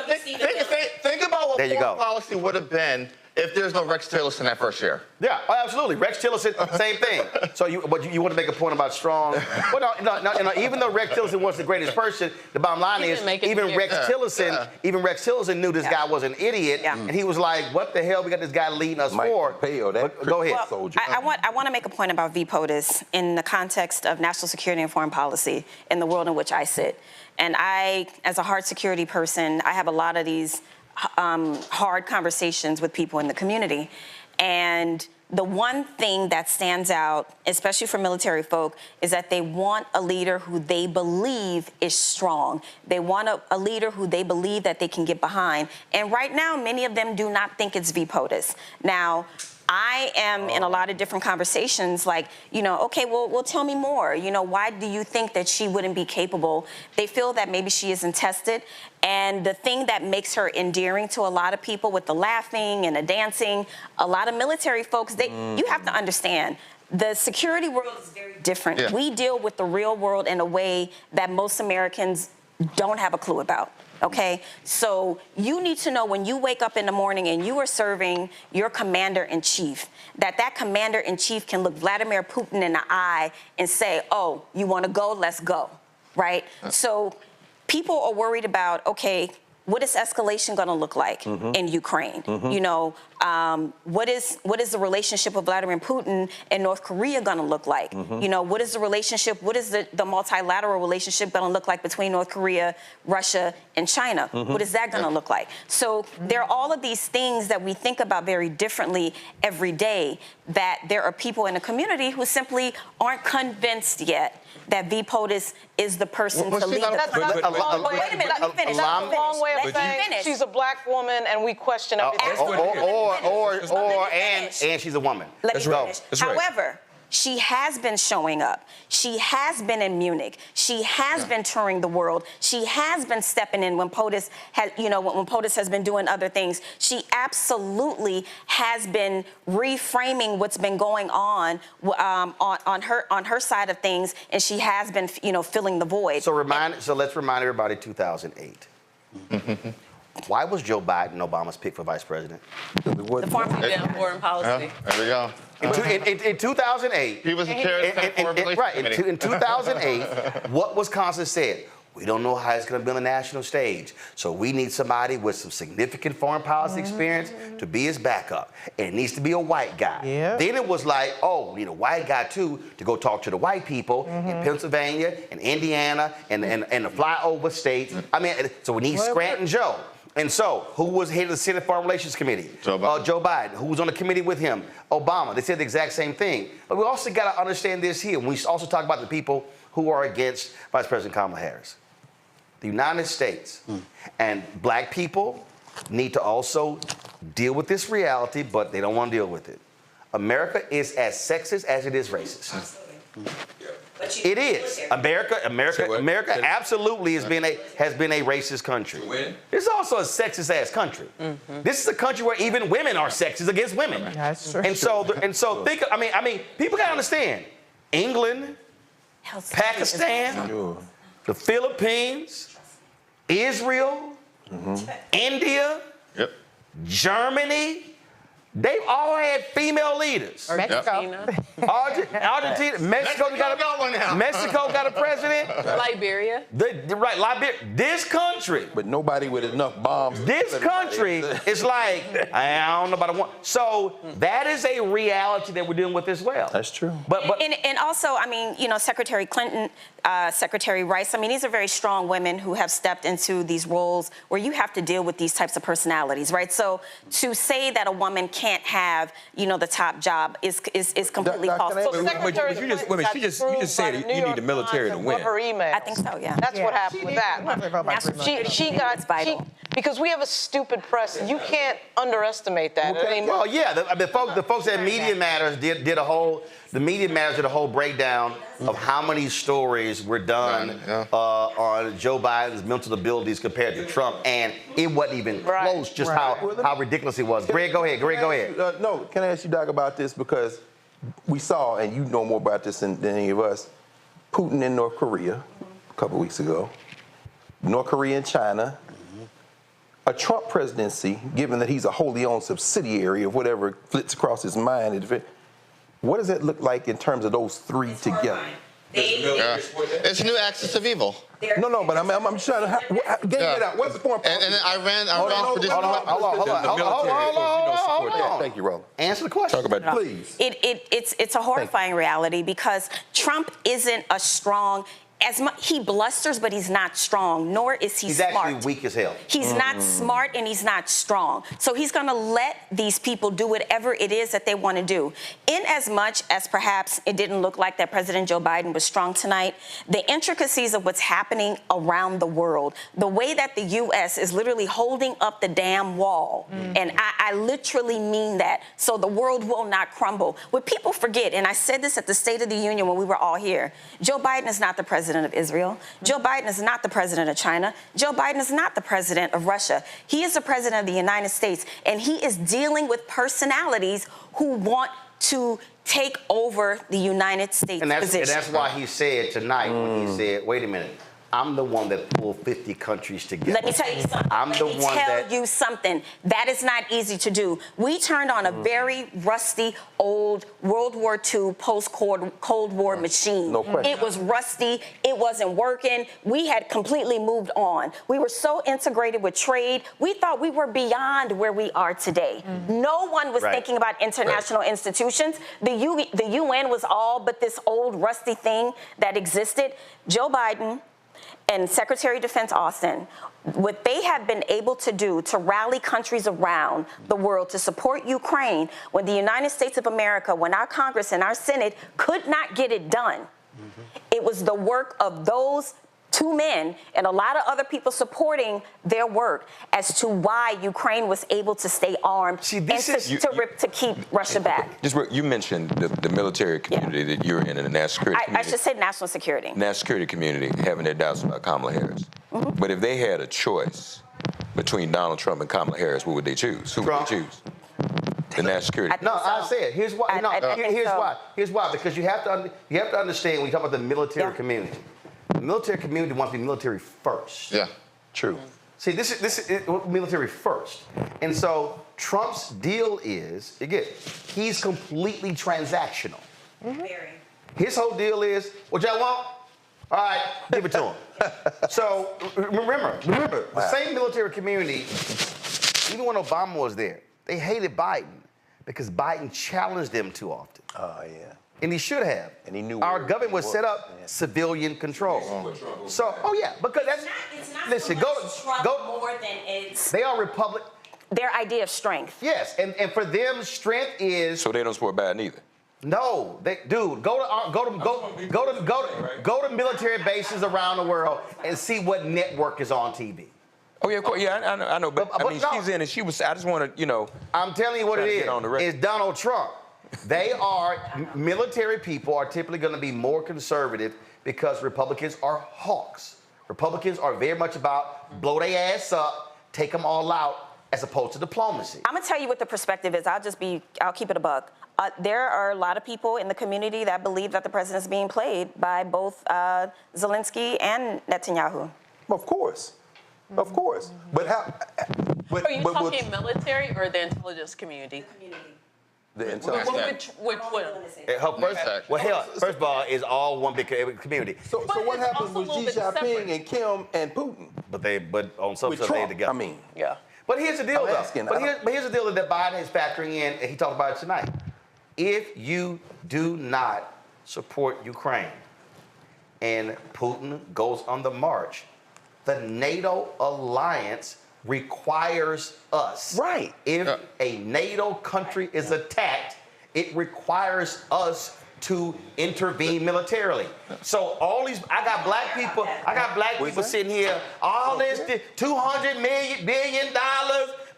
Think about what foreign policy would have been if there's no Rex Tillerson that first year. Yeah, absolutely. Rex Tillerson, same thing. So you want to make a point about strong. Well, no. Even though Rex Tillerson was the greatest person, the bottom line is even Rex Tillerson knew this guy was an idiot, and he was like, "What the hell? We got this guy leading us for?" Go ahead. Well, I want to make a point about VPOTUS in the context of national security and foreign policy in the world in which I sit. And I, as a hard security person, I have a lot of these hard conversations with people in the community. And the one thing that stands out, especially for military folk, is that they want a leader who they believe is strong. They want a leader who they believe that they can get behind. And right now, many of them do not think it's VPOTUS. Now, I am in a lot of different conversations like, okay, well, tell me more. Why do you think that she wouldn't be capable? They feel that maybe she isn't tested. And the thing that makes her endearing to a lot of people with the laughing and the dancing, a lot of military folks, you have to understand, The security world is very different. Yeah. We deal with the real world in a way that most Americans don't have a clue about. Okay, so you need to know when you wake up in the morning and you are serving your commander-in-chief, that commander-in-chief can look Vladimir Putin in the eye and say, oh, you want to go? Let's go, right? So people are worried about, okay, what is escalation going to look like in Ukraine? You know, what is the relationship of Vladimir Putin and North Korea going to look like? You know, what is the relationship? What is the multilateral relationship going to look like between North Korea, Russia, and China? What is that going to look like? So there are all of these things that we think about very differently every day. That there are people in the community who simply aren't convinced yet that V. POTUS is the person to lead the country. Wait a minute, let me finish. That's a long way of saying she's a black woman and we question everything. And she's a woman. Let me finish. However, she has been showing up. She has been in Munich. She has been touring the world. She has been stepping in when POTUS has, when POTUS has been doing other things. She absolutely has been reframing what's been going on her side of things, and she has been, filling the void. So let's remind everybody 2008. Why was Joe Biden Obama's pick for vice president? The foreign policy. There we go. In 2008, he was the chair of the Foreign Relations Committee. In 2008, what Wisconsin said, we don't know how it's going to be on the national stage, so we need somebody with some significant foreign policy experience to be his backup. And it needs to be a white guy. Then it was like, oh, we need a white guy too to go talk to the white people in Pennsylvania and Indiana and the flyover states. I mean, so we need Scranton Joe. And so, who was head of the Senate Foreign Relations Committee? Joe Biden. Who was on the committee with him? Obama. They said the exact same thing. But we also got to understand this here. We also talk about the people who are against Vice President Kamala Harris. The United States and black people need to also deal with this reality, but they don't want to deal with it. America is as sexist as it is racist. It is. America absolutely has been a racist country. It's also a sexist ass country. This is a country where even women are sexist against women. That's true. And so think. I mean, people gotta understand. England, Pakistan, the Philippines, Israel, India, Germany. They've all had female leaders. Mexico. Argentina, Mexico got a president. Liberia. Liberia. This country. But nobody with enough bombs. This country is like, I don't know about one. So that is a reality that we're dealing with as well. That's true. And also, I mean, Secretary Clinton, Secretary Rice, I mean, these are very strong women who have stepped into these roles where you have to deal with these types of personalities, right? So to say that a woman can't have, the top job is completely false. You just said you need the military to win. Her email. I think so, yeah. That's what happened with that. She got because we have a stupid press, and you can't underestimate that. Well, yeah, the folks at Media Matters did a whole breakdown of how many stories were done on Joe Biden's mental abilities compared to Trump, and it wasn't even close just how ridiculous it was. Greg, go ahead. No, can I ask you, Doc, about this? Because we saw, and you know more about this than any of us, Putin in North Korea a couple weeks ago, North Korea and China, a Trump presidency, given that he's a wholly owned subsidiary of whatever flits across his mind. What does it look like in terms of those three together? It's new axis of evil. No, but I'm trying to get it out. What's the foreign policy? And Iran for this. Hold on. Thank you, Roland. Answer the question. Talk about it, please. It's a horrifying reality because Trump isn't a strong. He blusters, but he's not strong, nor is he smart. He's actually weak as hell. He's not smart and he's not strong. So he's going to let these people do whatever it is that they want to do. In as much as perhaps it didn't look like that President Joe Biden was strong tonight, the intricacies of what's happening around the world, the way that the U.S. is literally holding up the damn wall, and I literally mean that, so the world will not crumble. What people forget, and I said this at the State of the Union when we were all here, Joe Biden is not the president of Israel. Joe Biden is not the president of China. Joe Biden is not the president of Russia. He is the president of the United States, and he is dealing with personalities who want to take over the United States position. And that's why he said tonight when he said, wait a minute, I'm the one that pulled 50 countries together. Let me tell you something. That is not easy to do. We turned on a very rusty, old World War II post-Cold War machine. No question. It was rusty. It wasn't working. We had completely moved on. We were so integrated with trade. We thought we were beyond where we are today. No one was thinking about international institutions. The UN was all but this old rusty thing that existed. Joe Biden and Secretary of Defense Austin, what they have been able to do to rally countries around the world to support Ukraine when the United States of America, when our Congress and our Senate could not get it done, it was the work of those two men and a lot of other people supporting their work as to why Ukraine was able to stay armed to keep Russia back. Just you mentioned the military community that you're in and the national security community. I should say national security. National security community having their doubts about Kamala Harris. But if they had a choice between Donald Trump and Kamala Harris, what would they choose? Who would they choose? The national security. I said, here's why. Here's why. Here's why. Because you have to understand when you talk about the military community. The military community wants to be military first. Yeah, true. See, this is military first. And so Trump's deal is, again, he's completely transactional. His whole deal is, what y'all want? All right, give it to him. So remember, the same military community, even when Obama was there, they hated Biden because Biden challenged them too often. Oh, yeah. And he should have. And he knew our government was set up civilian control. So, because that's. It's not listen, so much Trump more than it's. They are Republic. Their idea of strength. Yes, and for them, strength is. So they don't support Biden either. No, go to military bases around the world and see what network is on TV. Oh yeah, of course. Yeah, I know. But I mean, she's in, and she was. I just want to, I'm telling you what it is. It's Donald Trump. They are, military people are typically going to be more conservative because Republicans are hawks. Republicans are very much about blow their ass up, take them all out, as opposed to diplomacy. I'm going to tell you what the perspective is. I'll keep it a buck. There are a lot of people in the community that believe that the president is being played by both Zelensky and Netanyahu. Of course. Of course. But how? Are you talking military or the intelligence community? The intelligence. Which one? First of all, it's all one big community. So what happens with Xi Jinping and Kim and Putin? But on some stuff they together. I mean, yeah. But here's the deal, though. But here's the deal that Biden is factoring in, and he talked about it tonight. If you do not support Ukraine and Putin goes on the march, the NATO alliance requires us. Right. If a NATO country is attacked, it requires us to intervene militarily. So all these, I got black people sitting here, all this $200 billion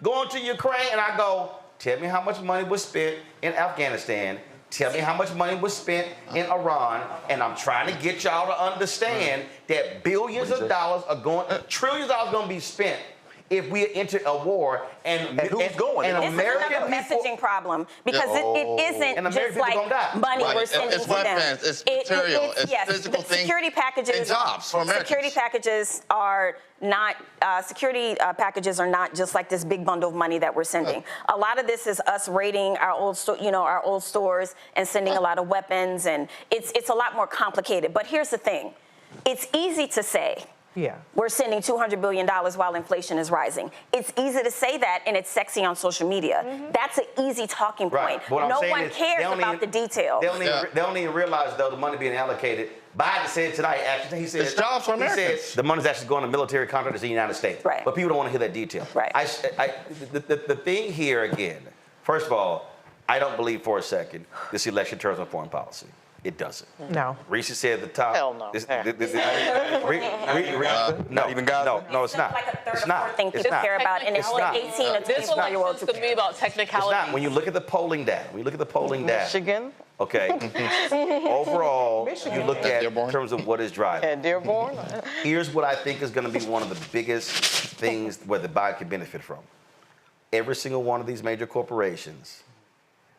going to Ukraine, and I go, tell me how much money was spent in Afghanistan. Tell me how much money was spent in Iran, and I'm trying to get y'all to understand that billions of dollars are going, trillions of dollars are going to be spent if we enter a war, and who's going? And this American is another messaging problem because it isn't and just like money we're sending to them. It's material, it's physical things, security packages and jobs for Americans. Security packages are not just like this big bundle of money that we're sending. A lot of this is us raiding our old stores and sending a lot of weapons, and it's a lot more complicated. But here's the thing: it's easy to say. Yeah. We're sending $200 billion while inflation is rising. It's easy to say that, and it's sexy on social media. That's an easy talking point. No one cares about the details. They don't even realize, though, the money being allocated. Biden said tonight, actually, he said, it's jobs for Americans. He said the money's actually going to military contractors in the United States. Right. But people don't want to hear that detail. Right. The thing here, again, first of all, I don't believe for a second this election turns on foreign policy. It doesn't. No. Reese said at the top. Hell no. Not even God. No, it's not. Like a third it's or not. fourth thing It's people not. care about, and it's not. 18 or 24-year-olds who This could be about It's technicality. not. When you look at the polling data, Michigan. okay, overall, you look at in terms of what is driving. And Dearborn. Here's what I think is going to be one of the biggest things where the Biden can benefit from. Every single one of these major corporations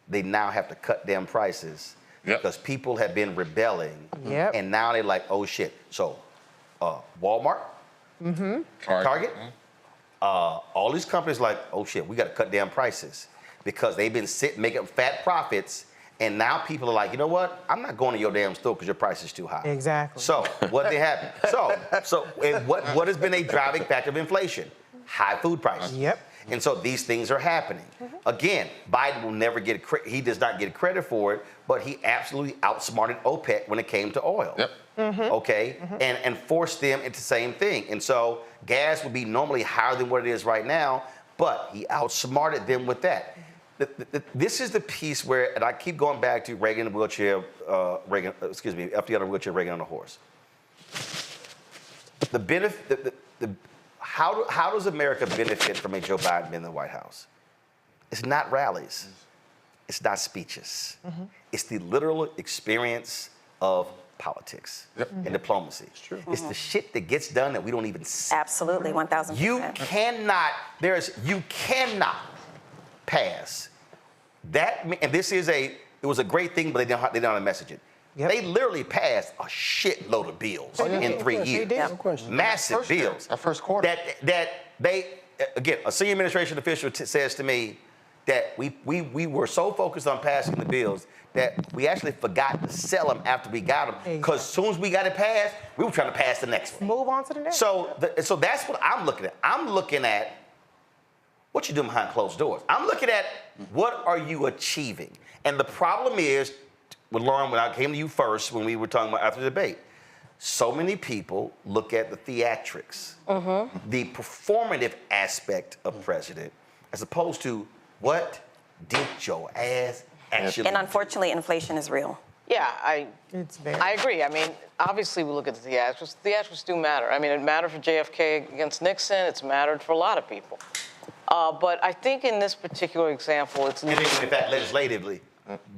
they now have to cut down prices because people have been rebelling, and now they're like, oh shit. So, Walmart, Target, all these companies like, oh shit, we got to cut down prices because they've been making fat profits. And now people are like, you know what? I'm not going to your damn store because your price is too high. Exactly. So what they happen? So what has been a driving factor of inflation? High food prices. Yep. And so these things are happening. Again, Biden will never get he does not get credit for it, but he absolutely outsmarted OPEC when it came to oil. Okay, and forced them into the same thing. And so gas would be normally higher than what it is right now, but he outsmarted them with that. This is the piece where, and I keep going back to Reagan in the wheelchair, FDR in the wheelchair, Reagan on the horse. The benefit, how does America benefit from a Joe Biden being in the White House? It's not rallies. It's not speeches. It's the literal experience of politics and diplomacy. It's true. It's the shit that gets done that we don't even see. Absolutely, 1,000%. You cannot pass that, and it was a great thing, but they didn't know how to message it. They literally passed a shitload of bills in 3 years. Massive bills. That first quarter. That they, again, a senior administration official says to me that we were so focused on passing the bills that we actually forgot to sell them after we got them. Because as soon as we got it passed, we were trying to pass the next one. Move on to the next. So that's what I'm looking at. I'm looking at what you doing behind closed doors. I'm looking at what are you achieving? And the problem is, with Lauren, when I came to you first, when we were talking about after the debate, so many people look at the theatrics, the performative aspect of president, as opposed to what did your ass actually And unfortunately, inflation is real. Yeah, I agree. I mean, obviously we look at the theatrics. Theatrics do matter. I mean, it mattered for JFK against Nixon. It's mattered for a lot of people. But I think in this particular example, it's... And in fact, legislatively,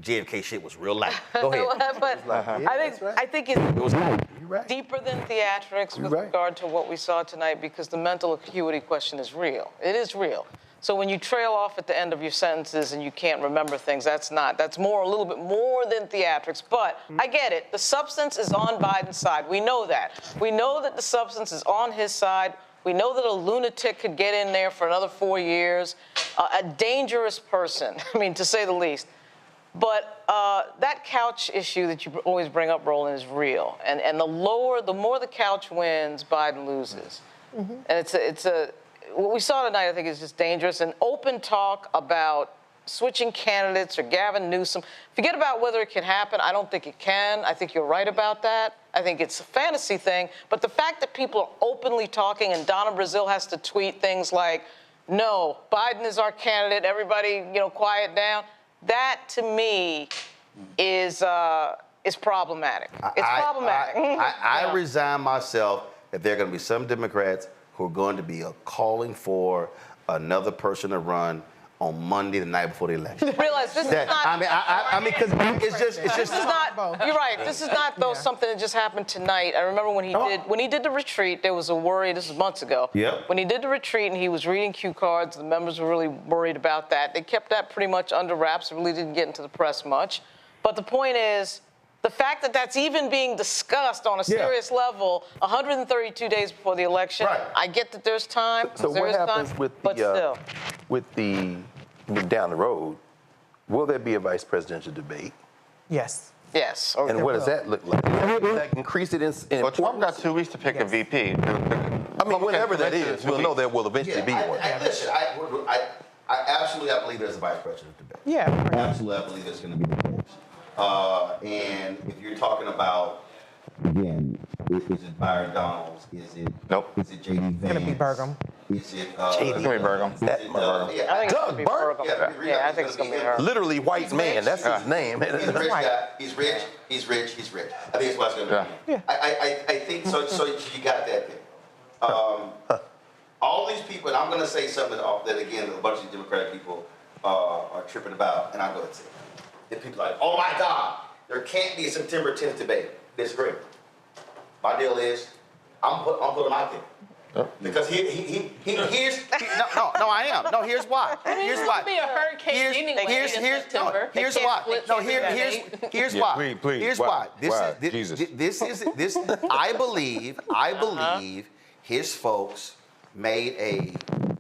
JFK shit was real light. Go ahead. But I think it's deeper than theatrics with regard to what we saw tonight, because the mental acuity question is real. It is real. So when you trail off at the end of your sentences and you can't remember things, that's a little bit more than theatrics. But I get it. The substance is on Biden's side. We know that. We know that the substance is on his side. We know that a lunatic could get in there for another 4 years, a dangerous person, I mean, to say the least. But that couch issue that you always bring up, Roland, is real. And the more the couch wins, Biden loses. And what we saw tonight, I think, is just dangerous. And open talk about switching candidates or Gavin Newsom. Forget about whether it can happen. I don't think it can. I think you're right about that. I think it's a fantasy thing. But the fact that people are openly talking and Donna Brazile has to tweet things like, no, Biden is our candidate, everybody, quiet down. That, to me, is problematic. It's problematic. I resign myself that there are going to be some Democrats who are going to be calling for another person to run on Monday, the night before the election. Realize this is not. I mean, because it's just. This is not. You're right. This is not though something that just happened tonight. I remember when he did the retreat, there was a worry. This was months ago. Yep. When he did the retreat and he was reading cue cards, the members were really worried about that. They kept that pretty much under wraps. It really didn't get into the press much. But the point is, the fact that that's even being discussed on a serious level 132 days before the election, I get that there's time. So what happens with the down the road? Will there be a vice presidential debate? Yes. Yes. And what does that look like? Does that increase it in Well, Trump got 2 weeks to pick a VP. I mean, whenever that is, we'll know there will eventually be one. Listen, I absolutely believe there's a vice presidential debate. Yeah. Absolutely, I believe there's going to be the case. And if you're talking about, again, is it Byron Donalds? Is it J.D. Vance? It's going to be Burgum. Is it It's going to be Burgum. I think it's going to be Burgum. Yeah, I think it's going to be her. Literally white man. That's his name. He's a rich guy. He's rich. He's rich. He's rich. I think it's what's going to be. I think so. So you got that there. All these people, and I'm going to say something that again a bunch of Democratic people are tripping about, and I'm going to say. If people are like, oh my God, there can't be a September 10th debate. Disagree. My deal is, I'm putting them out there. Because here's I am. No, here's why. Here's why. It'll be a hurricane anyway in September. Here's why. No, here's why. Please. Here's why. This is. I believe his folks made a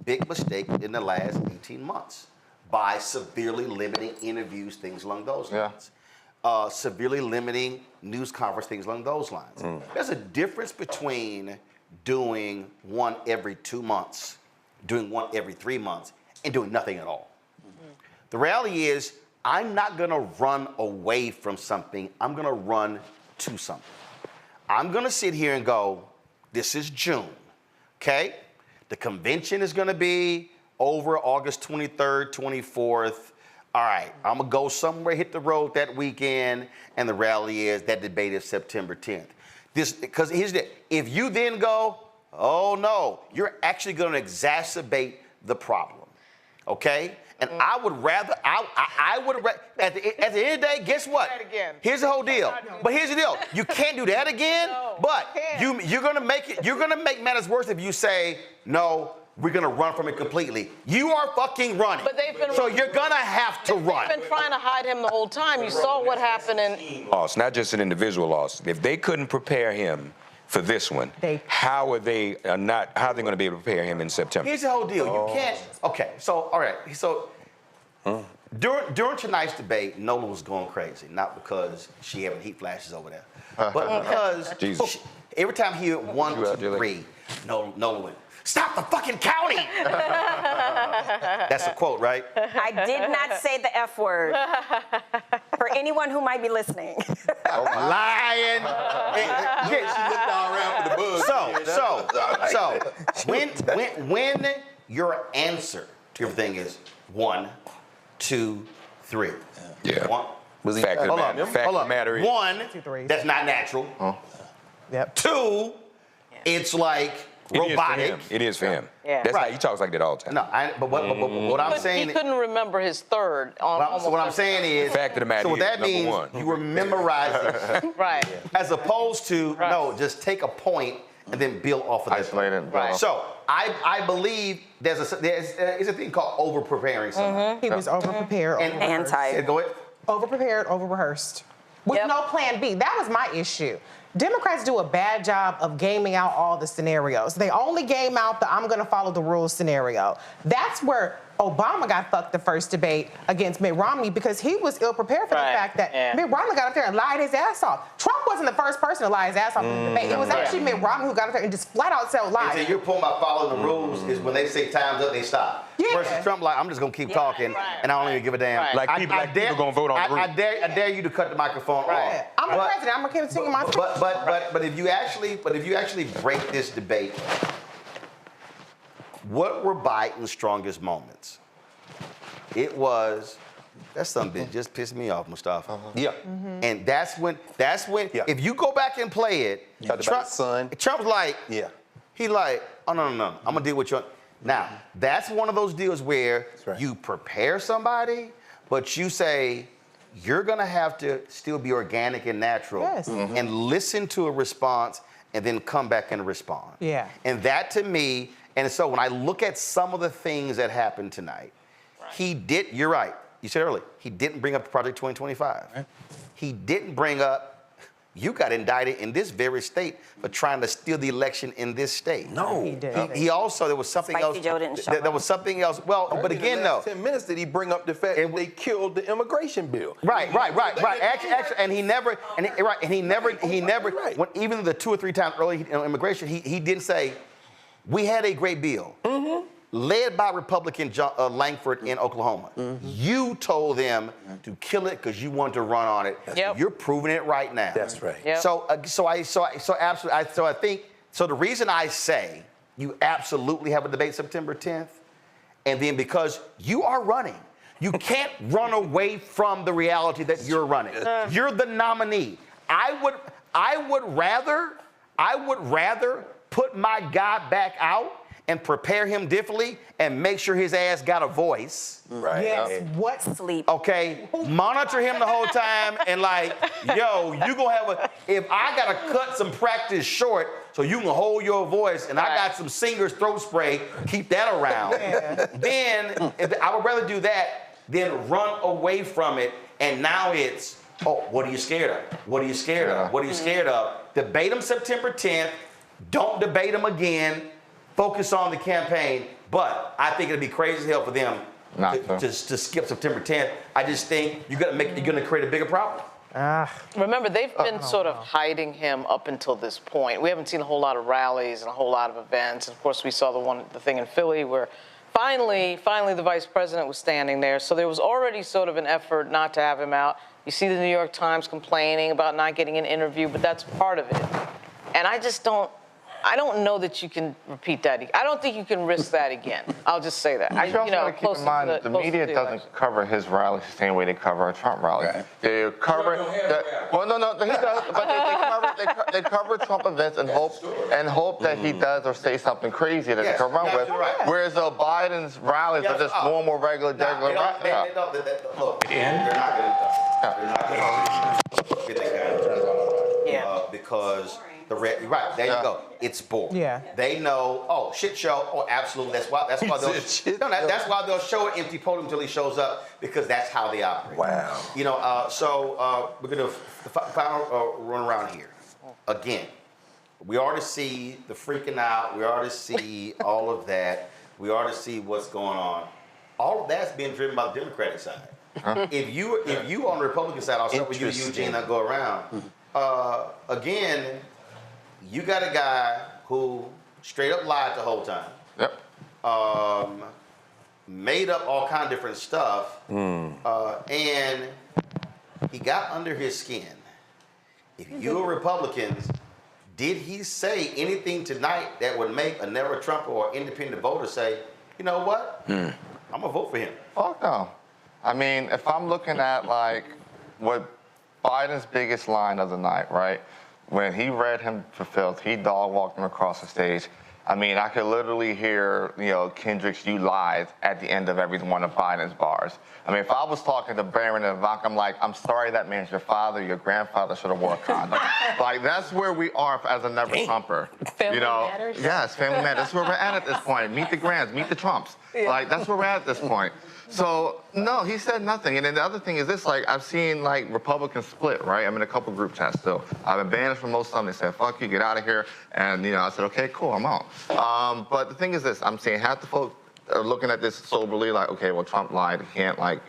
big mistake in the last 18 months by severely limiting interviews, things along those lines. Severely limiting news conference, things along those lines. There's a difference between doing one every 2 months, doing one every 3 months, and doing nothing at all. The reality is, I'm not gonna run away from something, I'm gonna run to something. I'm gonna sit here and go, this is June, okay? The convention is gonna be over August 23rd, 24th. All right, I'm gonna go somewhere, hit the road that weekend, and the reality is that debate is September 10th. Because here's the, if you then go, oh no, you're actually gonna exacerbate the problem, okay? And I would rather, at the end of the day, guess what? Here's the whole deal. But here's the deal, you can't do that again, but you're gonna make matters worse if you say, no, we're gonna run from it completely. You are fucking running. But they've been so you're gonna have to run. They've been trying to hide him the whole time. You saw what happened in... Loss, not just an individual loss. If they couldn't prepare him for this one, how are they going to be able to prepare him in September? Here's the whole deal. You can't. Okay. So all right. So during tonight's debate, Nola was going crazy, not because she having heat flashes over there, but because every time he went 1 to 3, Nola went, stop the fucking counting. That's a quote, right? I did not say the F word. For anyone who might be listening. Lying. She looked all around for the bug. So when your answer to everything is 1, 2, 3. Yeah. One. Was he fact of the matter is 1, that's not natural. Yep. 2, it's like robotic. It is for him. Yeah. That's how he talks like that all the time. No, but what I'm saying... He couldn't remember his third. So what I'm saying is... Fact of the matter so what is, that means, you were memorizing. Right. As opposed to, no, just take a point and then build off of that. Isolate it. Right. So I believe there's a thing called over-preparing something. He was over-prepared, Anti. Go ahead. over-prepared, over-rehearsed. With no plan B. That was my issue. Democrats do a bad job of gaming out all the scenarios. They only game out the I'm gonna follow the rules scenario. That's where Obama got fucked the first debate against Mitt Romney because he was ill-prepared for the fact that Mitt Romney got up there and lied his ass off. Trump wasn't the first person to lie his ass off in the debate. It was actually Mitt Romney who got up there and just flat out said lies. And so your point about following the rules is when they say time's up, they stop. Versus Trump, like, I'm just gonna keep talking and I don't even give a damn. Like people gonna vote on the rules. I dare you to cut the microphone off. I'm the president. I'm gonna continue my. But if you actually break this debate, what were Biden's strongest moments? It was, that son bitch just pissed me off, Mustafa. Yeah. And that's when, if you go back and play it, Trump's like, he like, oh no, I'm gonna deal with you. Now, that's one of those deals where you prepare somebody, but you say, you're gonna have to still be organic and natural and listen to a response and then come back and respond. Yeah. And that to me, and so when I look at some of the things that happened tonight, you're right, you said earlier, he didn't bring up Project 2025. Right. He didn't bring up, you got indicted in this very state for trying to steal the election in this state. No. He did. He also, there was something else. Joe didn't show there was something else. Well, but again, though. 10 minutes did he bring up the fact that they killed the immigration bill. Right. Actually, and he never, when, even the 2 or 3 times early in immigration, he didn't say, we had a great bill. Led by Republican Langford in Oklahoma. You told them to kill it because you wanted to run on it. You're proving it right now. That's right. So I think the reason I say you absolutely have a debate September 10th, and then because you are running, you can't run away from the reality that you're running. You're the nominee. I would rather put my guy back out and prepare him differently and make sure his ass got a voice. Right. Yes. What sleep? Okay. Monitor him the whole time and like, yo, you gonna have if I gotta cut some practice short So you can hold your voice, and I got some singer's throat spray, keep that around. Then, I would rather do that than run away from it, and now it's, oh, what are you scared of? What are you scared of? What are you scared of? Debate them September 10th. Don't debate them again. Focus on the campaign. But I think it'd be crazy as hell for them to skip September 10th. I just think you're gonna create a bigger problem. Remember, they've been sort of hiding him up until this point. We haven't seen a whole lot of rallies and a whole lot of events. And of course, we saw the thing in Philly where finally the vice president was standing there. So there was already sort of an effort not to have him out. You see the New York Times complaining about not getting an interview, but that's part of it. And I don't know that you can repeat that. I don't think you can risk that again. I'll just say that. You also got to keep in mind that the media doesn't cover his rallies the same way they cover a Trump rally. Okay. They cover he does, but they cover Trump events and hope that he does or say something crazy that they come around with. Right. Whereas Biden's rallies are just normal, regular rallies. Look, they're not going to because right, there you go. It's boring. Yeah. They know, oh, shit show. Oh, absolutely. That's why they'll show an empty podium until he shows up, because that's how they operate. Wow. You know, so we're gonna final run around here. Again, we already see the freaking out. We already see all of that. We already see what's going on. All of that's being driven by the Democratic side. If you on the Republican side, I'll start with you, Eugene, and go around. Again, you got a guy who straight up lied the whole time. Yep. Made up all kind of different stuff. And he got under his skin. If you're Republicans, did he say anything tonight that would make a never Trump or independent voter say, you know what? I'm gonna vote for him? Fuck no. I mean, if I'm looking at like what Biden's biggest line of the night, right? When he read him for filth, he dog walked him across the stage. I mean, I could literally hear, Kendrick's "You Lied" at the end of every one of Biden's bars. I mean, if I was talking to Barron and Ivanka, I'm like, I'm sorry that man's your father, your grandfather should have wore a condom. Like, that's where we are as a never Trumper. Family matters? Yes, family matters. That's where we're at this point. Meet the Grands, meet the Trumps. Yeah. Like, that's where we're at this point. So, no, he said nothing. And then the other thing is this, like, I've seen, like, Republicans split, right? I'm in a couple group chats still. I've been banned from most of them. They said, fuck you, get out of here. And, I said, okay, cool, I'm out. But the thing is this, I'm seeing half the folks are looking at this soberly, like, okay, well, Trump lied. He can't, like,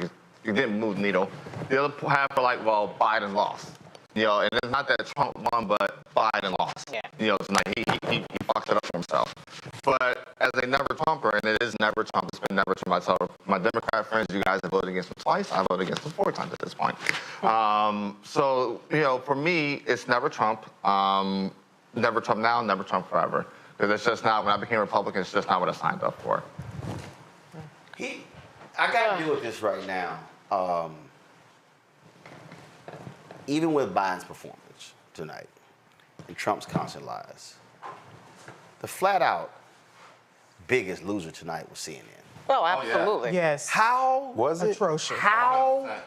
he didn't move the needle. The other half are like, well, Biden lost. And it's not that Trump won, but Biden lost. Yeah. It's like he fucked it up for himself. But as a never Trumper, and it is never Trump, it's been never Trump. I tell my Democrat friends, you guys have voted against him twice. I voted against him 4 times at this point. So, for me, it's never Trump. Never Trump now, never Trump forever. Because it's just not, when I became Republican, it's just not what I signed up for. I got to deal with this right now. Even with Biden's performance tonight and Trump's constant lies, the flat-out biggest loser tonight was CNN. Oh, absolutely. Yes. How was it atrocious? How?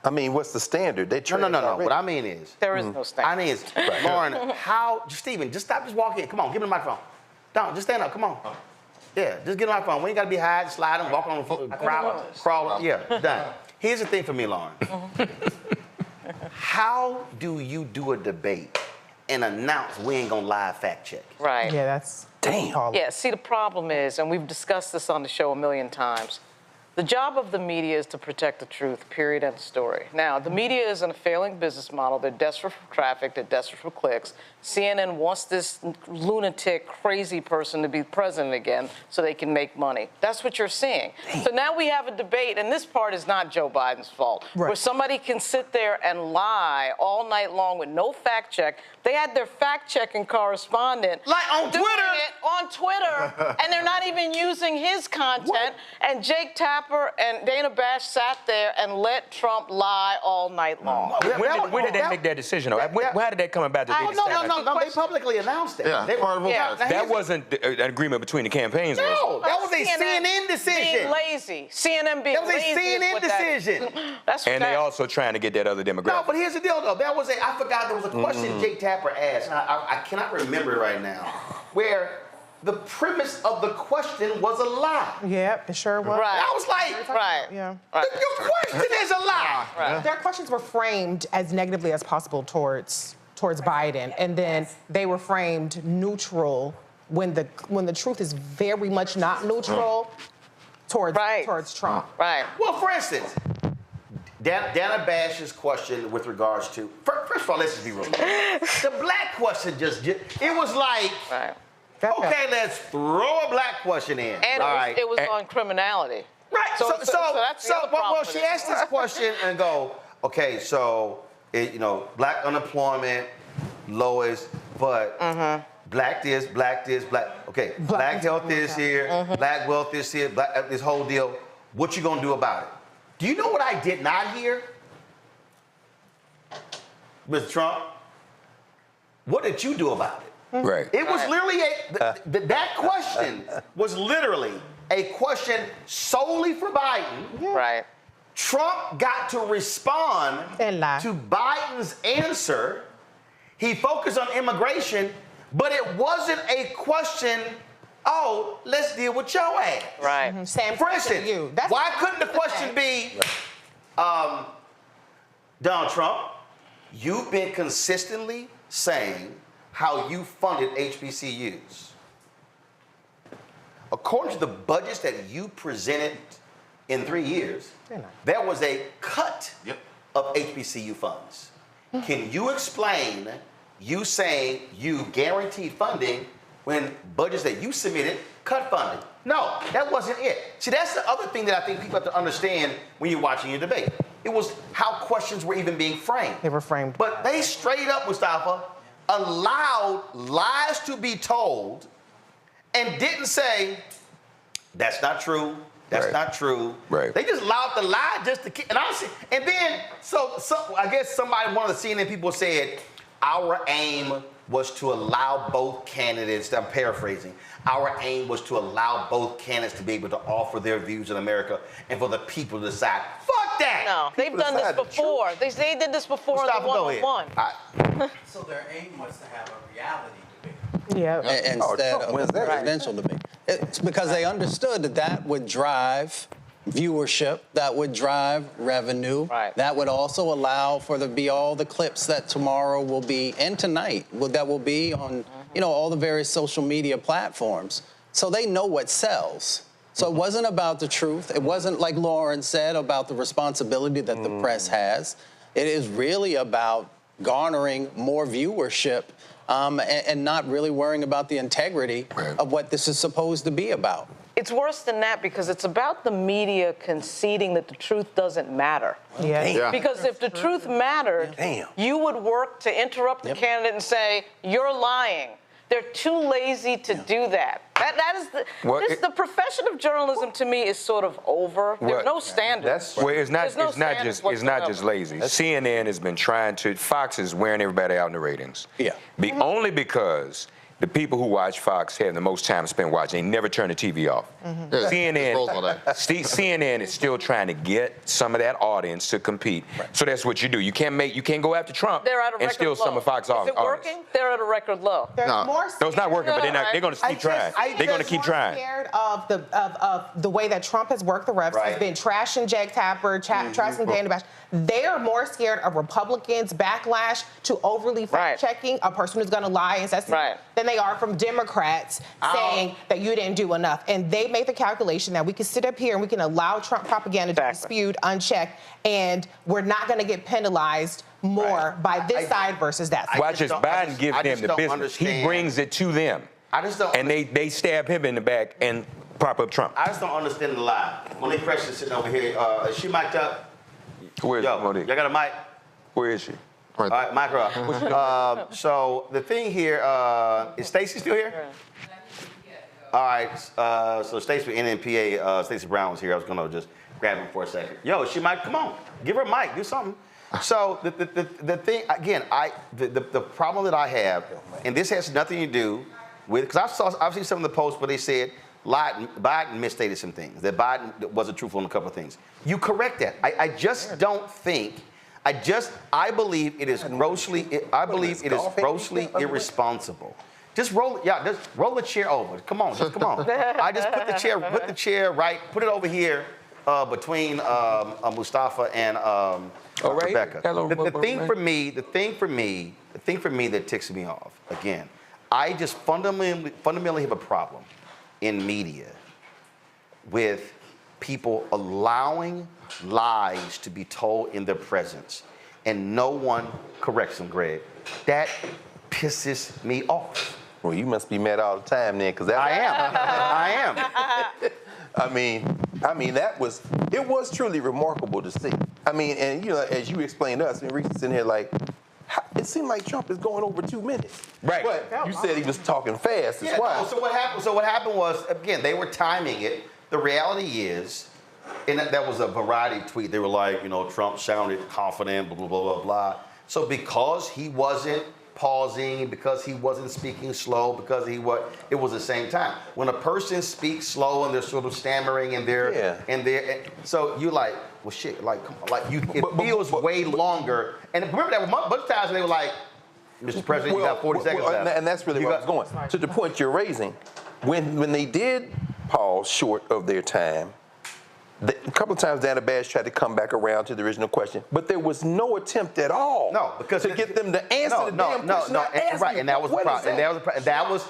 I mean, what's the standard? They No. What I mean is there is no standard. I mean is Lauren. Stephen, just stop. Just walk in. Come on, give me the microphone. Don't just stand up. Come on. Yeah, just get the microphone. We ain't got to be hiding, sliding, walking on the crowd, crawling. Yeah, done. Here's the thing for me, Lauren. How do you do a debate and announce we ain't gonna live fact check? Right. Yeah, that's damn. Yeah, see, the problem is, and we've discussed this on the show a million times, the job of the media is to protect the truth, period, end of story. Now, the media is in a failing business model. They're desperate for traffic. They're desperate for clicks. CNN wants this lunatic, crazy person to be president again so they can make money. That's what you're seeing. So now we have a debate, and this part is not Joe Biden's fault, where somebody can sit there and lie all night long with no fact check. They had their fact-checking correspondent on Twitter, and they're not even using his content. And Jake Tapper Tapper and Dana Bash sat there and let Trump lie all night long. When did they make that decision? How did that come about? No, they publicly announced it. Yeah, that wasn't an agreement between the campaigns. No, that was a CNN decision. Being lazy. CNN being lazy. That was a CNN decision. That's and they also trying to get that other demographic. No, but here's the deal, though. That was I forgot there was a question Jake Tapper asked. And I cannot remember it right now. Where the premise of the question was a lie. Yep, it sure was. Right. I was like, Yeah. your question is a lie. Right. Their questions were framed as negatively as possible towards Biden, and then they were framed neutral when the truth is very much not neutral towards Trump. Right. Well, for instance, Dana Bash's question with regards to first of all, let's just be real. The black question it was like. Right. Okay, let's throw a black question in. And it was on criminality. Right. So that's the other problem. She asked this question and go, okay, so black unemployment lowest, but black this, black. Okay, black health is here, black wealth is here, black this whole deal. What you gonna do about it? Do you know what I did not hear, Mr. Trump? What did you do about it? Right. It was literally that question was literally a question solely for Biden. Right. Trump got to respond to Biden's answer. He focused on immigration, but it wasn't a question, let's deal with your ass. Right. For instance, why couldn't the question be, Donald Trump, you've been consistently saying how you funded HBCUs. According to the budgets that you presented in 3 years, there was a cut of HBCU funds. Can you explain you saying you guaranteed funding when budgets that you submitted cut funding? No, that wasn't it. See, that's the other thing that I think people have to understand when you're watching your debate. It was how questions were even being framed. They were framed. But they straight up, Mustafa, allowed lies to be told and didn't say, that's not true, that's not true. Right. They just allowed the lie just to keep, and honestly, and then, so I guess one of the CNN people said, our aim was to allow both candidates, I'm paraphrasing, our aim was to allow both candidates to be able to offer their views in America and for the people to decide. Fuck that! No, they've done this before. They did this before in the one-on-one. So their aim was to have a reality debate. Yeah. Instead of a presidential debate. It's because they understood that would drive viewership, that would drive revenue. Right. That would also allow for there to be all the clips that tomorrow will be, and tonight, that will be on, all the various social media platforms. So they know what sells. So it wasn't about the truth. It wasn't, like Lauren said, about the responsibility that the press has. It is really about garnering more viewership and not really worrying about the integrity of what this is supposed to be about. It's worse than that because it's about the media conceding that the truth doesn't matter. Yeah. Because if the truth mattered, you would work to interrupt the candidate and say, you're lying. They're too lazy to do that. That is the profession of journalism to me is sort of over. There's no standards. It's not just lazy. CNN has been trying to. Fox is wearing everybody out in the ratings. Yeah. Only because the people who watch Fox have the most time spent watching. They never turn the TV off. CNN is still trying to get some of that audience to compete. So that's what you do. You can't go after Trump and steal some of Fox audience. Is it working? They're at a record low. No, it's not working, but they're going to keep trying. They're going to keep trying. Scared of the way that Trump has worked the refs. He's been trashing Jake Tapper, trashing Dana Bash. They're more scared of Republicans' backlash to overly fact-checking a person who's going to lie and say than they are from Democrats saying that you didn't do enough. And they make the calculation that we can sit up here and we can allow Trump propaganda to be spewed unchecked, and we're not going to get penalized more by this side versus that side. Watch as Biden gives them the business. He brings it to them. I just don't. And they stab him in the back and prop up Trump. I just don't understand the lie. Monique Fresh is sitting over here. Is she mic'd up? Where's Monique? Y'all got a mic? Where is she? All right, mic her up. So the thing here, is Stacey still here? All right. So Stacey NNPA, Stacey Brown was here. I was gonna just grab him for a second. Yo, she might come on. Give her a mic. Do something. So the thing again, the problem that I have, and this has nothing to do with, because I've seen some of the posts where they said Biden misstated some things. That Biden wasn't truthful in a couple of things. You correct that. I just don't think. I believe it is grossly. I believe it is grossly irresponsible. Just roll the chair over. Come on. I just put the chair right. Put it over here between Mustafa and Rebecca. The thing for me that ticks me off again. I just fundamentally have a problem in media with people allowing lies to be told in their presence and no one corrects them, Greg. That pisses me off. Well, you must be mad all the time then, because I am. I mean, it was truly remarkable to see. I mean, and as you explained to us, and Reese's in here like, it seemed like Trump is going over 2 minutes. Right. But you said he was talking fast. That's why. No, so what happened was, again, they were timing it. The reality is, and that was a variety tweet. They were like, Trump sounded confident, blah, blah, blah, blah, blah. So because he wasn't pausing, because he wasn't speaking slow, because it was the same time. When a person speaks slow and they're sort of stammering and so you like, well, shit, like, come on, like it feels way longer. And remember that a bunch of times they were like, Mr. President, you got 40 seconds left. And that's really where I was going. To the point you're raising, when they did pause short of their time, a couple of times Dana Bash tried to come back around to the original question, but there was no attempt at all to get them to answer the damn question. Right, and that was the problem. And that was.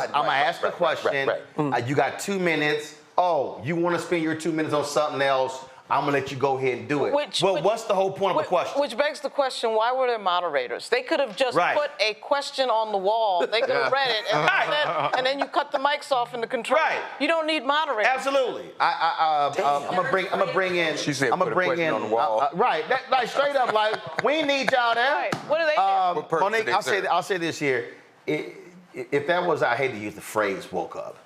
I'm gonna ask a question. Right. You got 2 minutes. Oh, you want to spend your 2 minutes on something else? I'm gonna let you go ahead and do it. What's the whole point of the question? Which begs the question: why were there moderators? They could have just put a question on the wall. They could have read it and then you cut the mics off in the control. Right. You don't need moderators. Absolutely. I'm gonna bring in. She said, put a question on the wall. Right. Like straight up, like we need y'all there. Right. What do they do? Monique, I'll say this here. If that was, I hate to use the phrase "woke up,"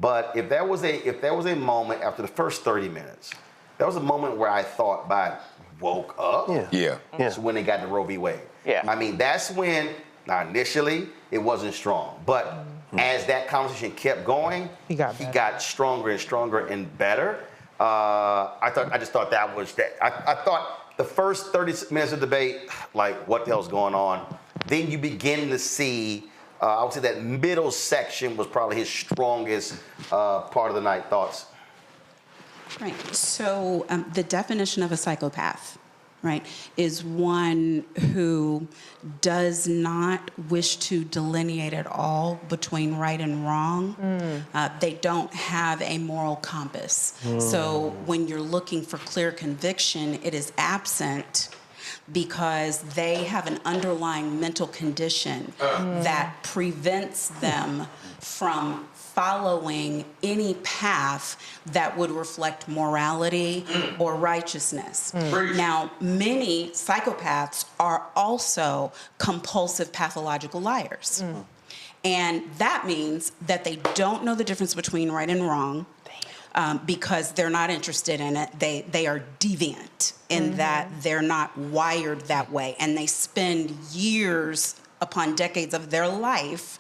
but if there was a moment after the first 30 minutes. That was a moment where I thought Biden woke up. Yeah. That's when they got the Roe v. Wade. Yeah. I mean, that's when, now initially, it wasn't strong. But as that conversation kept going, he got stronger and stronger and better. I just thought that was that. I thought the first 30 minutes of debate, like, what the hell's going on? Then you begin to see, I would say that middle section was probably his strongest part of the night. Thoughts? Right. So the definition of a psychopath, right, is one who does not wish to delineate at all between right and wrong. They don't have a moral compass. So when you're looking for clear conviction, it is absent because they have an underlying mental condition that prevents them from following any path that would reflect morality or righteousness. Now, many psychopaths are also compulsive pathological liars. And that means that they don't know the difference between right and wrong because they're not interested in it. They are deviant in that they're not wired that way. And they spend years upon decades of their life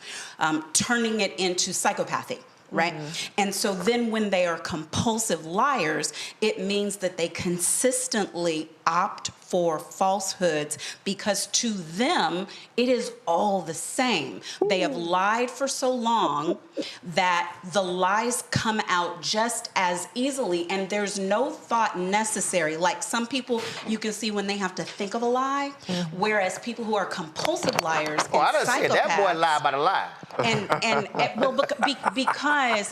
turning it into psychopathy, right? And so then when they are compulsive liars, it means that they consistently opt for falsehoods because to them, it is all the same. They have lied for so long that the lies come out just as easily and there's no thought necessary. Like some people you can see when they have to think of a lie, whereas people who are compulsive liars and I done said that boy lie by the lie. Because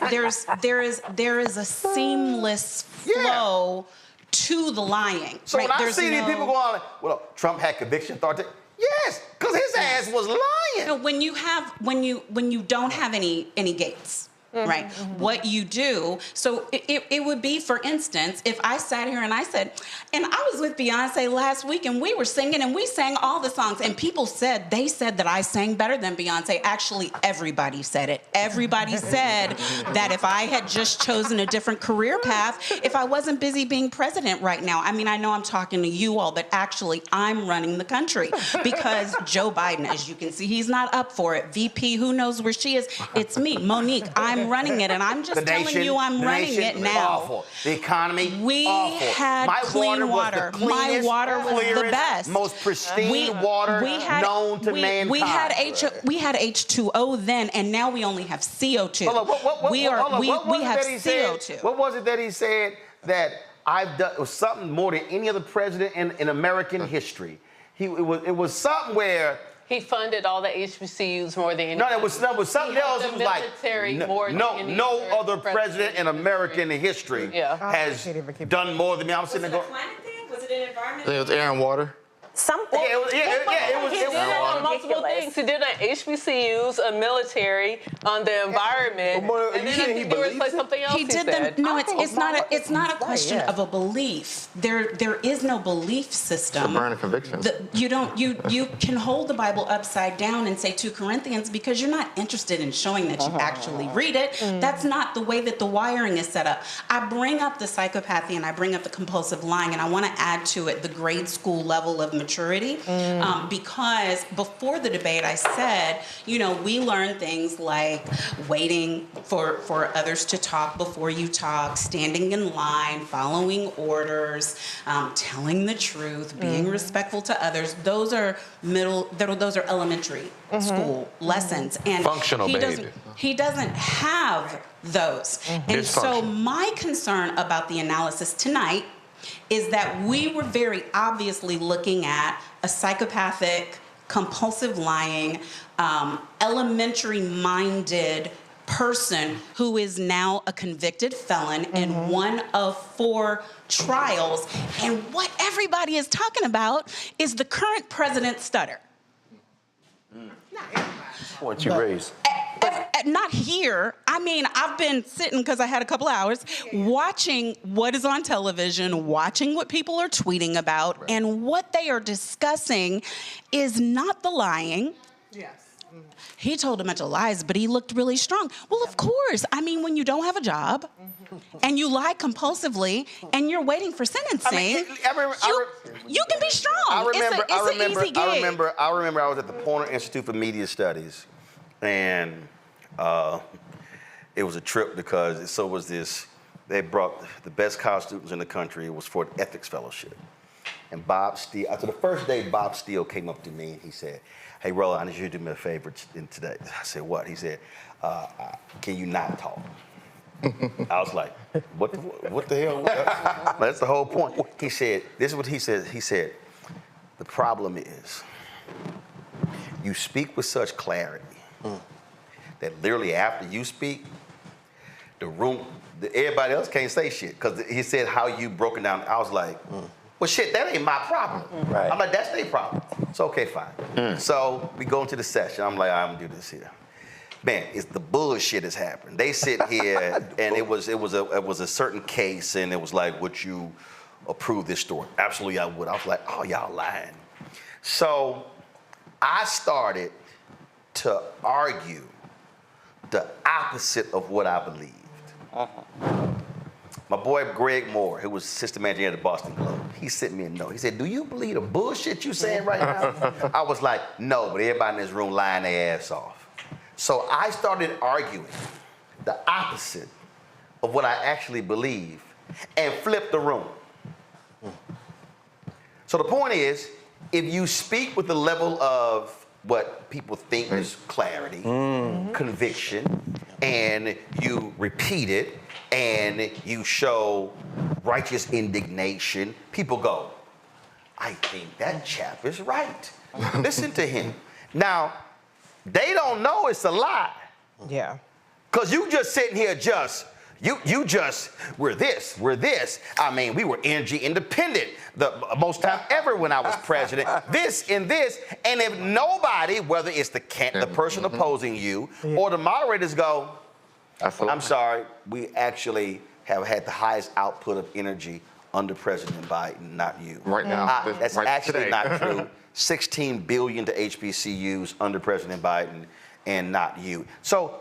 there is a seamless flow to the lying. So right? when I see these people going, well, Trump had conviction authority. Yes, because his ass was lying. No, when you don't have any gates, right? What you do. So it would be, for instance, if I sat here and I said, and I was with Beyonce last week and we were singing and we sang all the songs and people said, they said that I sang better than Beyonce. Actually, everybody said it. Everybody said that if I had just chosen a different career path, if I wasn't busy being president right now. I mean, I know I'm talking to you all, but actually I'm running the country because Joe Biden, as you can see, he's not up for it. VP, who knows where she is? It's me, Monique. I'm running it, and I'm just telling you I'm running it now. Awful. The economy, we awful. had My clean water. My water was the best. Most pristine water known to mankind. We had H2O then, and now we only have CO2. We have CO2. What was it that he said that I've done? It was something more than any other president in American history. It was something where he funded all the HBCUs more than any. No, it was something else. It was like no other president in American history has done more than me. I'm sitting there going. Was it an environment? It was air and water. Something. It was He did that on multiple things. He did on HBCUs, a military, on the environment, and then he was like something else. He did them. No, it's not a question of a belief. There is no belief system. To burn a conviction. You can hold the Bible upside down and say 2 Corinthians because you're not interested in showing that you actually read it. That's not the way that the wiring is set up. I bring up the psychopathy and I bring up the compulsive lying, and I want to add to it the grade school level of maturity, because before the debate I said, we learn things like waiting for others to talk before you talk, standing in line, following orders, telling the truth, being respectful to others. Those are elementary school lessons, and functional behavior. He doesn't have those. And so my concern about the analysis tonight is that we were very obviously looking at a psychopathic, compulsive lying, elementary-minded person who is now a convicted felon in 1 of 4 trials. And what everybody is talking about is the current president's stutter. Point you raised. Not here. I mean, I've been sitting, because I had a couple hours, watching what is on television, watching what people are tweeting about, and what they are discussing is not the lying. Yes. He told a bunch of lies, but he looked really strong. Well, of course. I mean, when you don't have a job and you lie compulsively and you're waiting for sentencing, you can be strong. I remember I was at the Poynter Institute for Media Studies, and it was a trip because they brought the best college students in the country. It was for an ethics fellowship. And Bob Steele, after the first day, Bob Steele came up to me and he said, "Hey, Roland, I need you to do me a favor today." I said, "What?" He said, "Can you not talk?" I was like, what the hell? That's the whole point. He said, this is what he said. He said, "The problem is you speak with such clarity that literally after you speak, everybody else can't say shit." Because he said how you broken down. I was like, well, shit, that ain't my problem. Right. I'm like, that's their problem. So, okay, fine. So we go into the session. I'm like, I'm gonna do this here. Man, it's the bullshit has happened. They sit here, and it was a certain case, and it was like, would you approve this story? Absolutely, I would. I was like, oh, y'all lying. So I started to argue the opposite of what I believed. My boy Greg Moore, who was assistant manager at the Boston Globe, he sent me a note. He said, "Do you believe the bullshit you saying right now?" I was like, "No, but everybody in this room lying their ass off." So I started arguing the opposite of what I actually believe and flipped the room. So the point is, if you speak with the level of what people think is clarity, conviction, and you repeat it, and you show righteous indignation, people go, "I think that chap is right. Listen to him." Now, they don't know it's a lie. Yeah. Because you just sitting here we're this. I mean, we were energy independent the most time ever when I was president. This and this. And if nobody, whether it's the person opposing you or the moderators go, I'm sorry, we actually have had the highest output of energy under President Biden, not you. Right now. That's right actually today. not true. $16 billion to HBCUs under President Biden and not you. So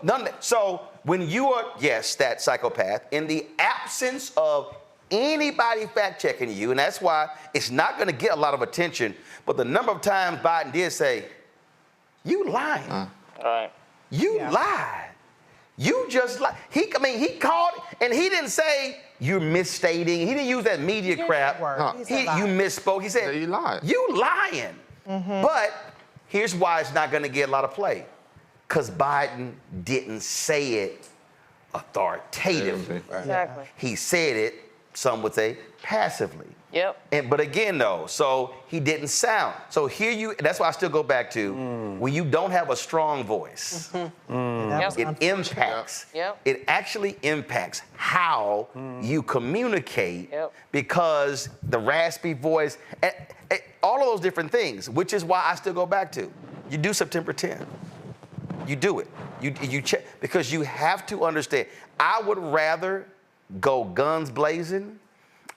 when you are, yes, that psychopath, in the absence of anybody fact checking you, and that's why it's not going to get a lot of attention, but the number of times Biden did say, you lying. All right. You lied. You just lied. He called, and he didn't say you're misstating. He didn't use that media crap. You misspoke. He said, you lied. You lying. But here's why it's not going to get a lot of play. Because Biden didn't say it authoritatively. Exactly. He said it, some would say, passively. Yep. But again, though, so he didn't sound. So that's why I still go back to when you don't have a strong voice, it impacts. It actually impacts how you communicate because the raspy voice, all of those different things, which is why I still go back to, you do September 10th. You do it. You check, because you have to understand. I would rather go guns blazing.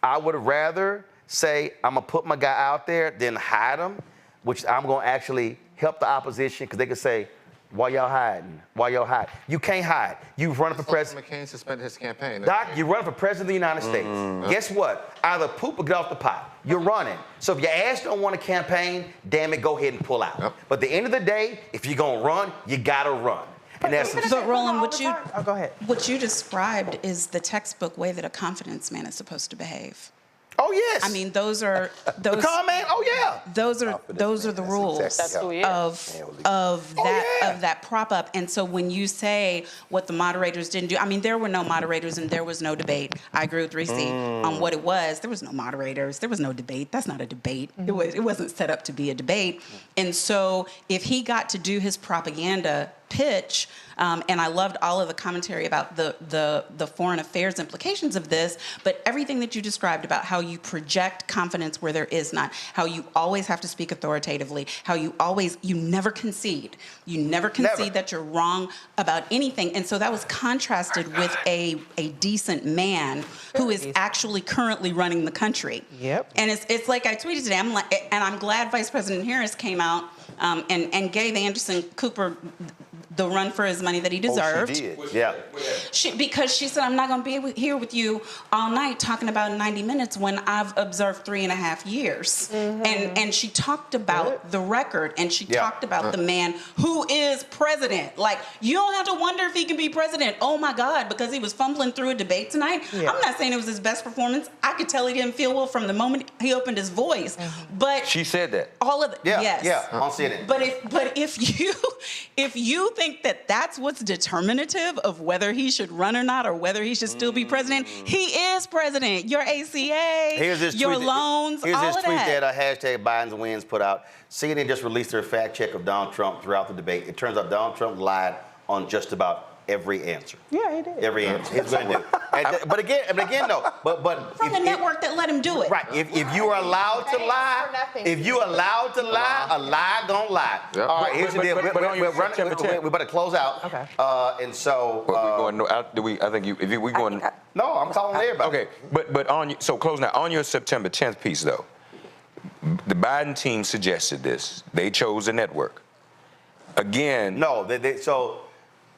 I would rather say I'm gonna put my guy out there than hide him, which I'm gonna actually help the opposition because they can say, why y'all hiding? Why y'all hiding? You can't hide. You run for president. McCain suspended his campaign. Doc, you run for president of the United States. Guess what? Either poop or get off the pot. You're running. So if your ass don't want to campaign, damn it, go ahead and pull out. But at the end of the day, if you're gonna run, you gotta run. And that's But Roland, go ahead. What you described is the textbook way that a confidence man is supposed to behave. Oh yes. I mean, those are the calm man. Oh yeah. Those are the rules of that prop up. And so when you say what the moderators didn't do, I mean, there were no moderators and there was no debate. I agree with Reese on what it was. There was no moderators. There was no debate. That's not a debate. It wasn't set up to be a debate. And so if he got to do his propaganda pitch, and I loved all of the commentary about the foreign affairs implications of this, but everything that you described about how you project confidence where there is not, how you always have to speak authoritatively, how you never concede. You never concede that you're wrong about anything. And so that was contrasted with a decent man who is actually currently running the country. Yep. And it's like I tweeted today, I'm glad Vice President Harris came out and gave Anderson Cooper the run for his money that he deserved. Oh, she did. Yeah. Because she said, I'm not going to be here with you all night talking about 90 minutes when I've observed 3.5 years. And she talked about the record, and she talked about the man who is president. Like, you don't have to wonder if he can be president. Oh my God, because he was fumbling through a debate tonight. I'm not saying it was his best performance. I could tell he didn't feel well from the moment he opened his voice. But she said that. All of it. Yes. Yeah, I'm seeing it. But if you think that that's what's determinative of whether he should run or not, or whether he should still be president, he is president. Your ACA, your loans, here's all this of tweet that. that hashtag Biden's wins put out. CNN just released their fact check of Donald Trump throughout the debate. It turns out Donald Trump lied on just about every answer. Yeah, he did. Every answer. He's going to do. But again, though. But from the network that let him do it. Right. If you are allowed to lie, a lie gonna lie. Yep. All right. Here's the deal. We're about to close out. Okay. And so. But we're going. I think we going. No, I'm calling everybody. Okay. But so closing out on your September 10th piece though, the Biden team suggested this. They chose a network. Again. No. So.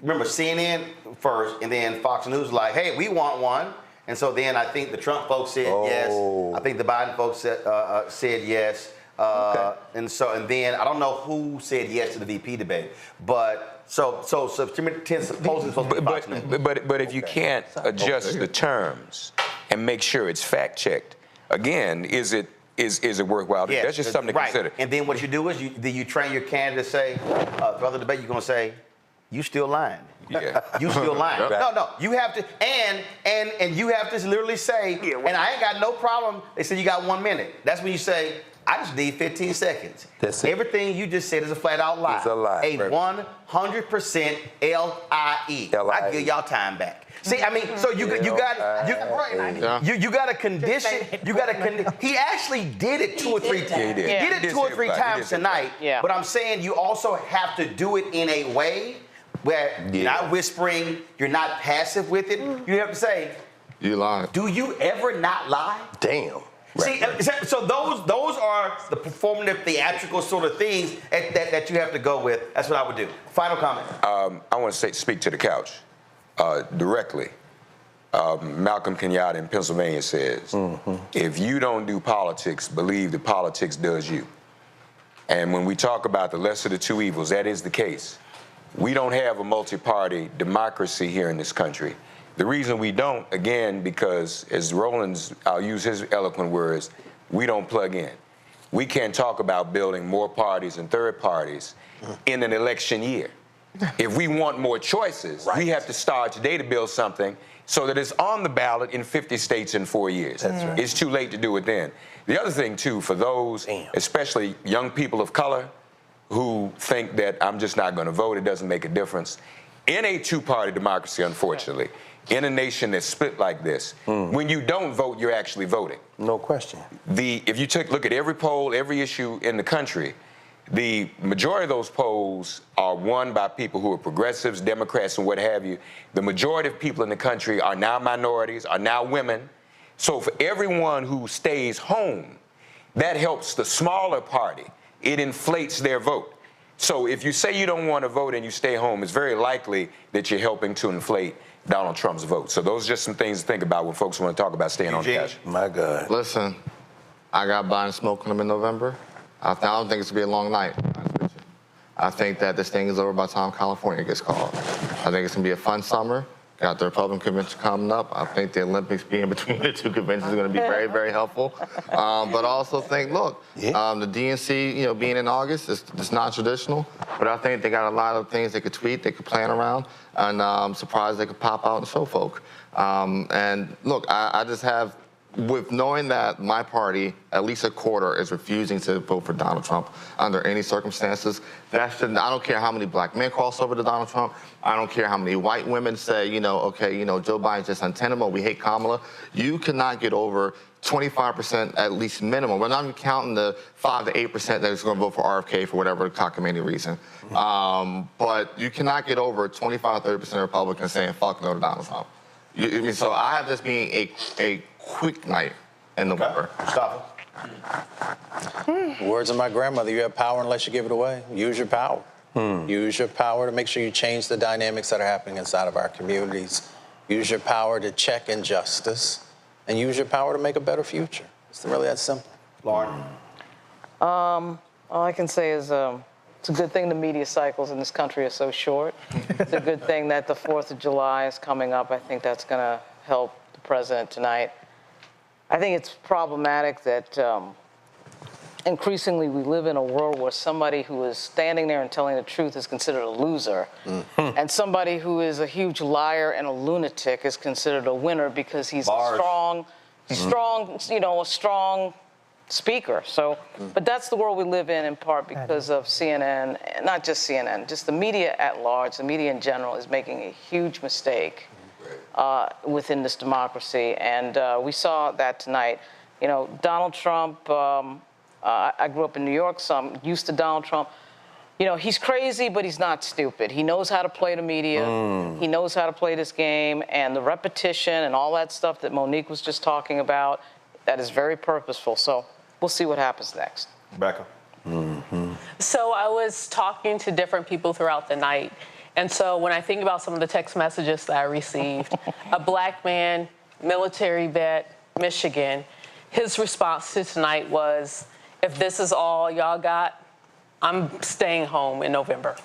Remember, CNN first, and then Fox News like, hey, we want one. And so then I think the Trump folks said yes. I think the Biden folks said yes. And then I don't know who said yes to the VP debate. But so September 10th supposedly supposed to be Fox News. But if you can't adjust the terms and make sure it's fact checked, again, is it worthwhile? Yes, that's just something to consider. And then what you do is you train your candidate to say, throughout the debate, you're going to say, you still lying. Yeah. You still lying. No. You have to, and you have to literally say, and I ain't got no problem. They said you got 1 minute. That's when you say, I just need 15 seconds. That's it. Everything you just said is a flat out lie. It's a lie. A 100% LIE. I give y'all time back. See, I mean, so you got to condition. He actually did it 2 or 3 times. Yeah, he did. Did it 2 or 3 times tonight. Yeah. But I'm saying you also have to do it in a way where you're not whispering, you're not passive with it. You have to say, you lie. Do you ever not lie? Damn. See, so those are the performative, theatrical sort of things that you have to go with. That's what I would do. Final comment. I want to speak to the couch directly. Malcolm Kenyatta in Pennsylvania says, if you don't do politics, believe that politics does you. And when we talk about the lesser of the two evils, that is the case. We don't have a multi-party democracy here in this country. The reason we don't, again, because as I'll use his eloquent words, we don't plug in. We can't talk about building more parties and third parties in an election year. If we want more choices, we have to start today to build something so that it's on the ballot in 50 states in 4 years. That's right. It's too late to do it then. The other thing, too, for those, especially young people of color, who think that I'm just not going to vote, it doesn't make a difference. In a two-party democracy, unfortunately, in a nation that's split like this, when you don't vote, you're actually voting. No question. If you look at every poll, every issue in the country, the majority of those polls are won by people who are progressives, Democrats, and what have you. The majority of people in the country are now minorities, are now women. So for everyone who stays home, that helps the smaller party. It inflates their vote. So if you say you don't want to vote and you stay home, it's very likely that you're helping to inflate Donald Trump's vote. So those are just some things to think about when folks want to talk about staying on the couch. My God. Listen, I got Biden smoking them in November. I don't think it's going to be a long night. I think that this thing is over by the time California gets called. I think it's going to be a fun summer. Got the Republican convention coming up. I think the Olympics being between the two conventions is going to be very, very helpful. But I also think, look, the DNC, being in August, it's not traditional. But I think they got a lot of things they could tweet, they could plan around, and I'm surprised they could pop out and show folk. And look, I just have, with knowing that my party, at least a quarter, is refusing to vote for Donald Trump under any circumstances, I don't care how many black men cross over to Donald Trump. I don't care how many white women say, okay, Joe Biden's just untenable, we hate Kamala. You cannot get over 25% at least minimum. We're not even counting the 5 to 8% that is going to vote for RFK for whatever cockamamie reason. But you cannot get over 25, 30% Republicans saying fuck no to Donald Trump. So I have this being a quick night in November. Stop it. Words of my grandmother, you have power unless you give it away. Use your power. Use your power to make sure you change the dynamics that are happening inside of our communities. Use your power to check injustice. And use your power to make a better future. It's really that simple. Lauren? All I can say is it's a good thing the media cycles in this country are so short. It's a good thing that the 4th of July is coming up. I think that's going to help the president tonight. I think it's problematic that increasingly we live in a world where somebody who is standing there and telling the truth is considered a loser, and somebody who is a huge liar and a lunatic is considered a winner because he's a strong speaker. So, but that's the world we live in part because of CNN, not just CNN, just the media at large, the media in general is making a huge mistake within this democracy. And we saw that tonight. Donald Trump, I grew up in New York, so I'm used to Donald Trump. He's crazy, but he's not stupid. He knows how to play the media. He knows how to play this game. And the repetition and all that stuff that Monique was just talking about, that is very purposeful. So we'll see what happens next. Rebecca? So I was talking to different people throughout the night. And so when I think about some of the text messages that I received, a black man, military vet, Michigan, his response to tonight was, if this is all y'all got, I'm staying home in November.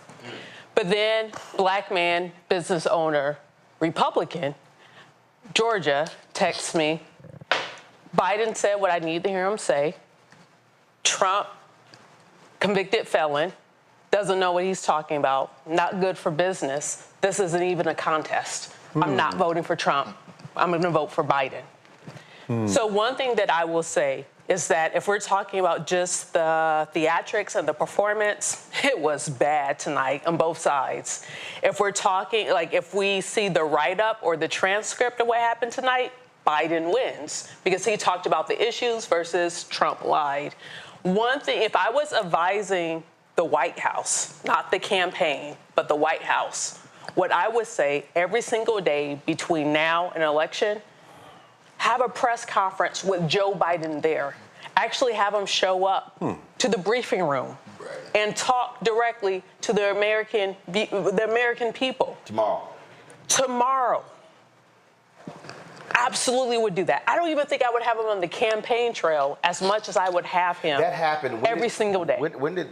But then black man, business owner, Republican, Georgia, texts me, Biden said what I need to hear him say. Trump, convicted felon, doesn't know what he's talking about. Not good for business. This isn't even a contest. I'm not voting for Trump. I'm going to vote for Biden. So one thing that I will say is that if we're talking about just the theatrics and the performance, it was bad tonight on both sides. If we're talking, if we see the write-up or the transcript of what happened tonight, Biden wins because he talked about the issues versus Trump lied. One thing, if I was advising the White House, not the campaign, but the White House, what I would say every single day between now and election, have a press conference with Joe Biden there. Actually have him show up to the briefing room and talk directly to the American people. Tomorrow. Absolutely would do that. I don't even think I would have him on the campaign trail as much as I would have him. That happened every single day. When did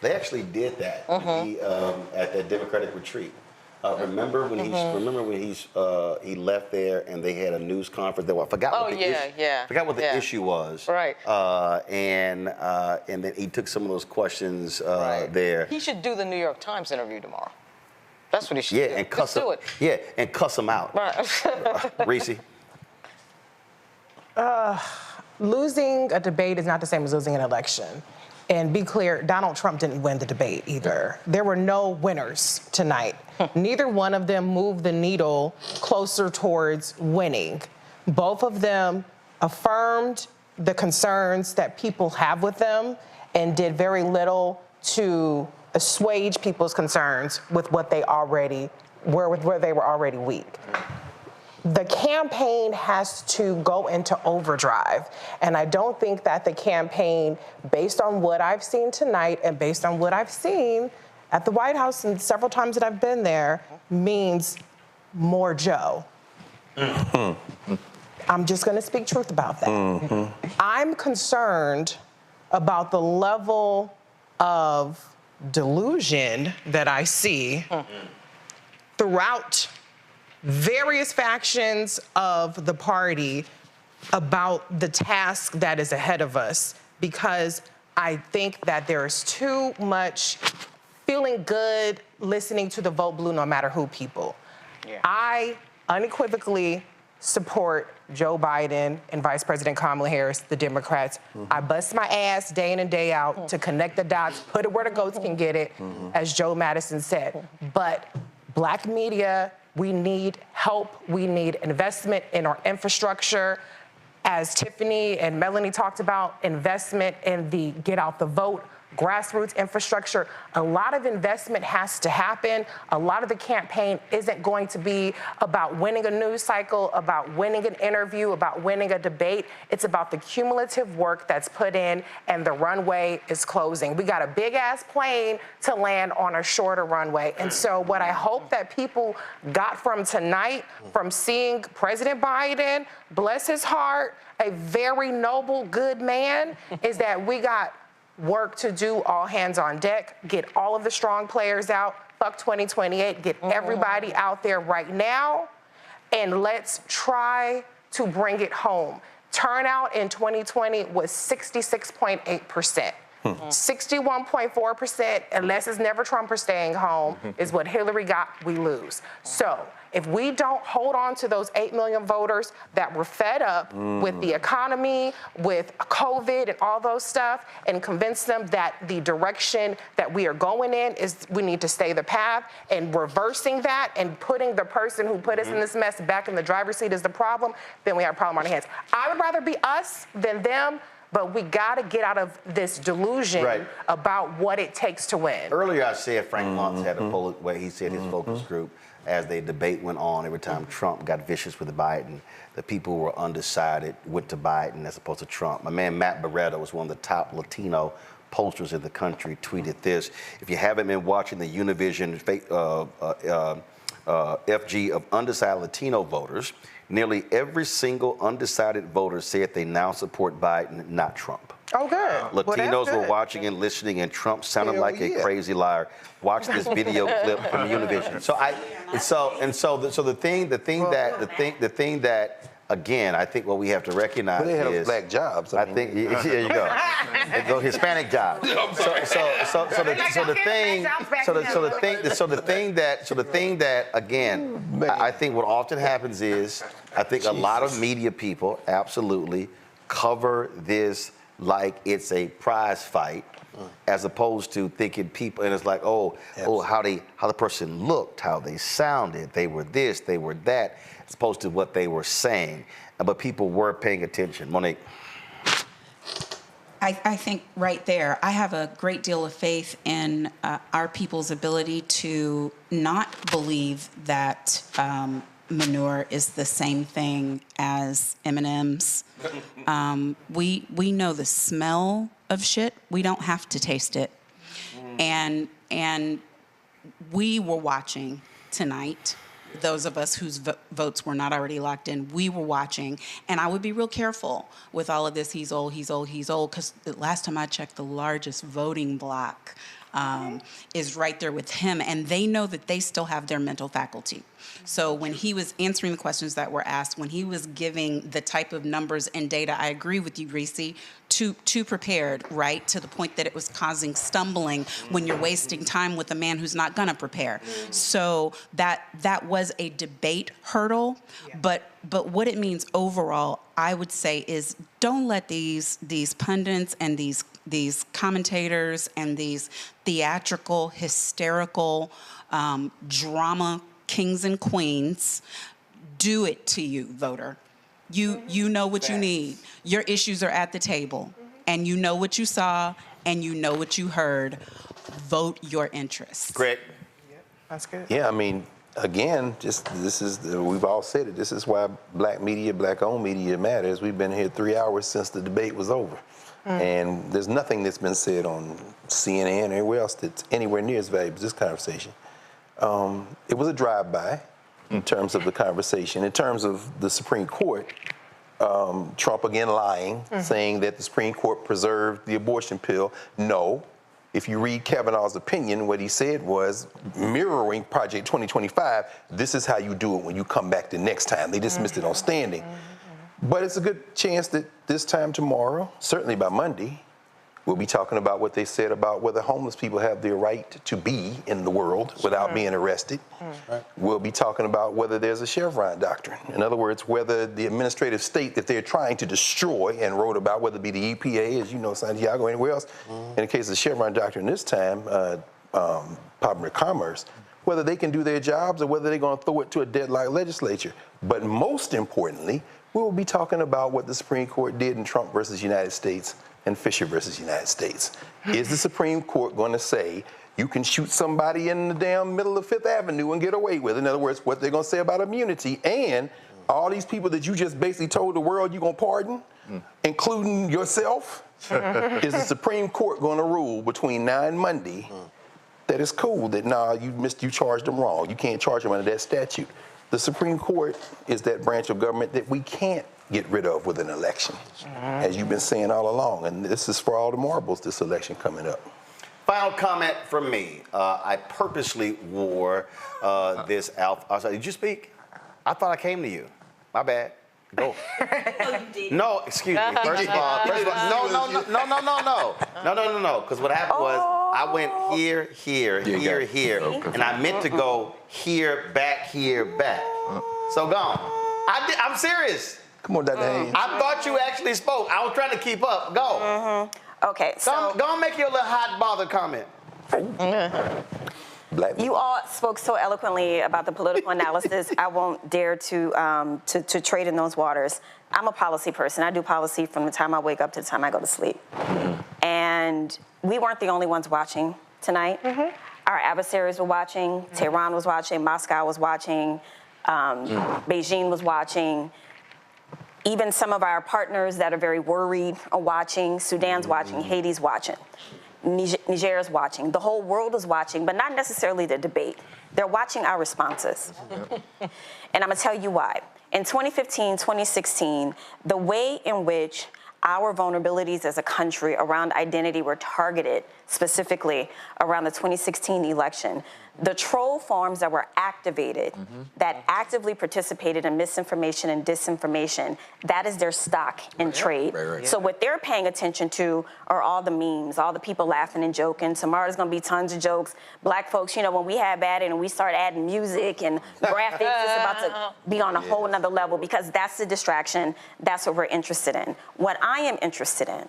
they actually did that at that Democratic retreat? Remember when he left there and they had a news conference. I forgot what the issue was. Right. And then he took some of those questions there. He should do the New York Times interview tomorrow. That's what he should do. And cuss do it. Yeah, and cuss him out. Right. Reese. Losing a debate is not the same as losing an election. And be clear, Donald Trump didn't win the debate either. There were no winners tonight. Neither one of them moved the needle closer towards winning. Both of them affirmed the concerns that people have with them and did very little to assuage people's concerns with what they already were, where they were already weak. The campaign has to go into overdrive. And I don't think that the campaign, based on what I've seen tonight and based on what I've seen at the White House and several times that I've been there, means more Joe. I'm just gonna speak truth about that. I'm concerned about the level of delusion that I see throughout various factions of the party about the task that is ahead of us, because I think that there's too much feeling good listening to the vote blue no matter who people. I unequivocally support Joe Biden and Vice President Kamala Harris, the Democrats. I bust my ass day in and day out to connect the dots, put it where the goats can get it, as Joe Madison said. But Black media, we need help. We need investment in our infrastructure. As Tiffany and Melanie talked about, investment in the get out the vote, grassroots infrastructure. A lot of investment has to happen. A lot of the campaign isn't going to be about winning a news cycle, about winning an interview, about winning a debate. It's about the cumulative work that's put in, and the runway is closing. We got a big ass plane to land on a shorter runway. And so what I hope that people got from tonight, from seeing President Biden, bless his heart, a very noble, good man, is that we got work to do, all hands on deck, get all of the strong players out, fuck 2028, get everybody out there right now, and let's try to bring it home. Turnout in 2020 was 66.8%. 61.4%, unless it's never Trump or staying home, is what Hillary got, we lose. So if we don't hold on to those 8 million voters that were fed up with the economy, with COVID and all those stuff, and convince them that the direction that we are going in is we need to stay the path, and reversing that and putting the person who put us in this mess back in the driver's seat is the problem, then we have a problem on our hands. I would rather be us than them, but we got to get out of this delusion about what it takes to win. Earlier I said Frank Luntz had a poll where he said his focus group, as the debate went on, every time Trump got vicious with Biden, the people who were undecided went to Biden as opposed to Trump. My man Matt Barretta was one of the top Latino pollsters in the country, tweeted this: if you haven't been watching the Univision FG of undecided Latino voters, nearly every single undecided voter said they now support Biden, not Trump. Oh, good. Latinos were watching and listening, and Trump sounded like a crazy liar. Watch this video clip from Univision. The thing that again, I think what we have to recognize but they had is black jobs. I think there you go. Those Hispanic jobs. So the thing that again, I think what often happens is I think a lot of media people absolutely cover this like it's a prize fight, as opposed to thinking people, and it's like, how the person looked, how they sounded, they were this, they were that, as opposed to what they were saying. But people were paying attention. Monique. I think right there, I have a great deal of faith in our people's ability to not believe that manure is the same thing as M&Ms. We know the smell of shit. We don't have to taste it. And we were watching tonight. Those of us whose votes were not already locked in, we were watching. And I would be real careful with all of this, he's old, because the last time I checked, the largest voting bloc is right there with him. And they know that they still have their mental faculty. So when he was answering the questions that were asked, when he was giving the type of numbers and data, I agree with you, Reese, too prepared, right? To the point that it was causing stumbling when you're wasting time with a man who's not gonna prepare. So that was a debate hurdle, but what it means overall, I would say, is don't let these pundits and these commentators and these theatrical, hysterical drama kings and queens do it to you, voter. You know what you need. Your issues are at the table, and you know what you saw, and you know what you heard. Vote your interests. Great. That's good. Yeah, I mean, again, we've all said it. This is why black media, black-owned media matters. We've been here 3 hours since the debate was over. And there's nothing that's been said on CNN or anywhere else that's anywhere near as valuable as this conversation. It was a drive-by in terms of the conversation. In terms of the Supreme Court, Trump again lying, saying that the Supreme Court preserved the abortion pill. No. If you read Kavanaugh's opinion, what he said was, mirroring Project 2025, this is how you do it when you come back the next time. They dismissed it on standing. But it's a good chance that this time tomorrow, certainly by Monday, we'll be talking about what they said about whether homeless people have the right to be in the world without being arrested. We'll be talking about whether there's a Chevron doctrine. In other words, whether the administrative state that they're trying to destroy and wrote about, whether it be the EPA, as you know, Santiago, anywhere else, in the case of the Chevron doctrine this time, Department of Commerce, whether they can do their jobs or whether they're going to throw it to a deadlocked legislature. But most importantly, we will be talking about what the Supreme Court did in Trump versus United States and Fisher versus United States. Is the Supreme Court going to say you can shoot somebody in the damn middle of Fifth Avenue and get away with it? In other words, what they're going to say about immunity, and all these people that you just basically told the world you're going to pardon, including yourself, is the Supreme Court going to rule between now and Monday that it's cool that, you charged them wrong. You can't charge them under that statute. The Supreme Court is that branch of government that we can't get rid of with an election, as you've been saying all along. And this is for all the marbles, this election coming up. Final comment from me. I purposely wore this outfit. Did you speak? I thought I came to you. My bad. Go. No, excuse me. First of all, no. Because what happened was I went here, and I meant to go here, back. So gone. I'm serious. Come on, Dr. Haynes. I thought you actually spoke. I was trying to keep up. Go. Okay, so go and make your little hot bother comment. You all spoke so eloquently about the political analysis. I won't dare to trade in those waters. I'm a policy person. I do policy from the time I wake up to the time I go to sleep. And we weren't the only ones watching tonight. Our adversaries were watching. Tehran was watching. Moscow was watching. Beijing was watching. Even some of our partners that are very worried are watching. Sudan's watching. Haiti's watching. Niger's watching. The whole world is watching, but not necessarily the debate. They're watching our responses. And I'm going to tell you why. In 2015, 2016, the way in which our vulnerabilities as a country around identity were targeted, specifically around the 2016 election, the troll farms that were activated, that actively participated in misinformation and disinformation, that is their stock in trade. So what they're paying attention to are all the memes, all the people laughing and joking. Tomorrow there's going to be tons of jokes. Black folks, when we have at it and we start adding music and graphics, it's about to be on a whole nother level, because that's the distraction. That's what we're interested in. What I am interested in,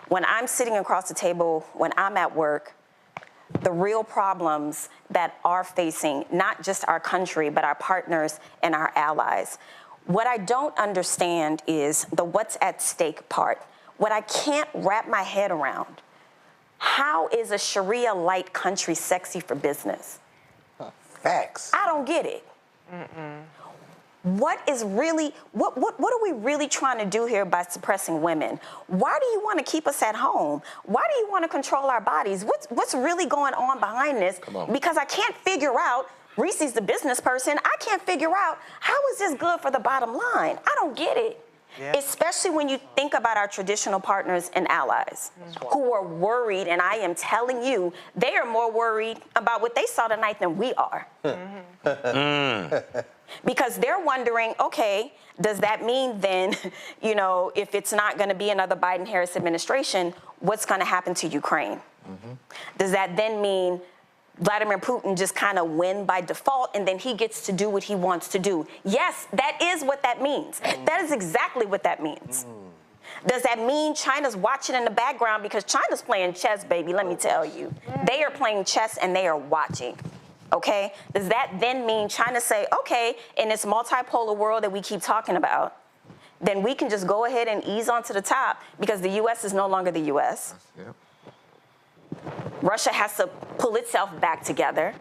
when I'm sitting across the table, when I'm at work, the real problems that are facing not just our country, but our partners and our allies. What I don't understand is the what's at stake part. what I can't wrap my head around, how is a Sharia-light country sexy for business? Facts. I don't get it. What is really, what are we really trying to do here by suppressing women? Why do you want to keep us at home? Why do you want to control our bodies? What's really going on behind this? Because I can't figure out, Reese's the business person, I can't figure out how is this good for the bottom line? I don't get it. Yeah. Especially when you think about our traditional partners and allies who are worried, and I am telling you, they are more worried about what they saw tonight than we are. Because they're wondering, okay, does that mean then, you know, if it's not going to be another Biden-Harris administration, what's going to happen to Ukraine? Does that then mean Vladimir Putin just kind of win by default and then he gets to do what he wants to do? Yes, that is what that means. That is exactly what that means. Does that mean China's watching in the background? Because China's playing chess, baby, let me tell you. They are playing chess and they are watching. Okay? Does that then mean China say, okay, in this multipolar world that we keep talking about, then we can just go ahead and ease onto the top because the U.S. is no longer the U.S. Russia has to pull itself back together,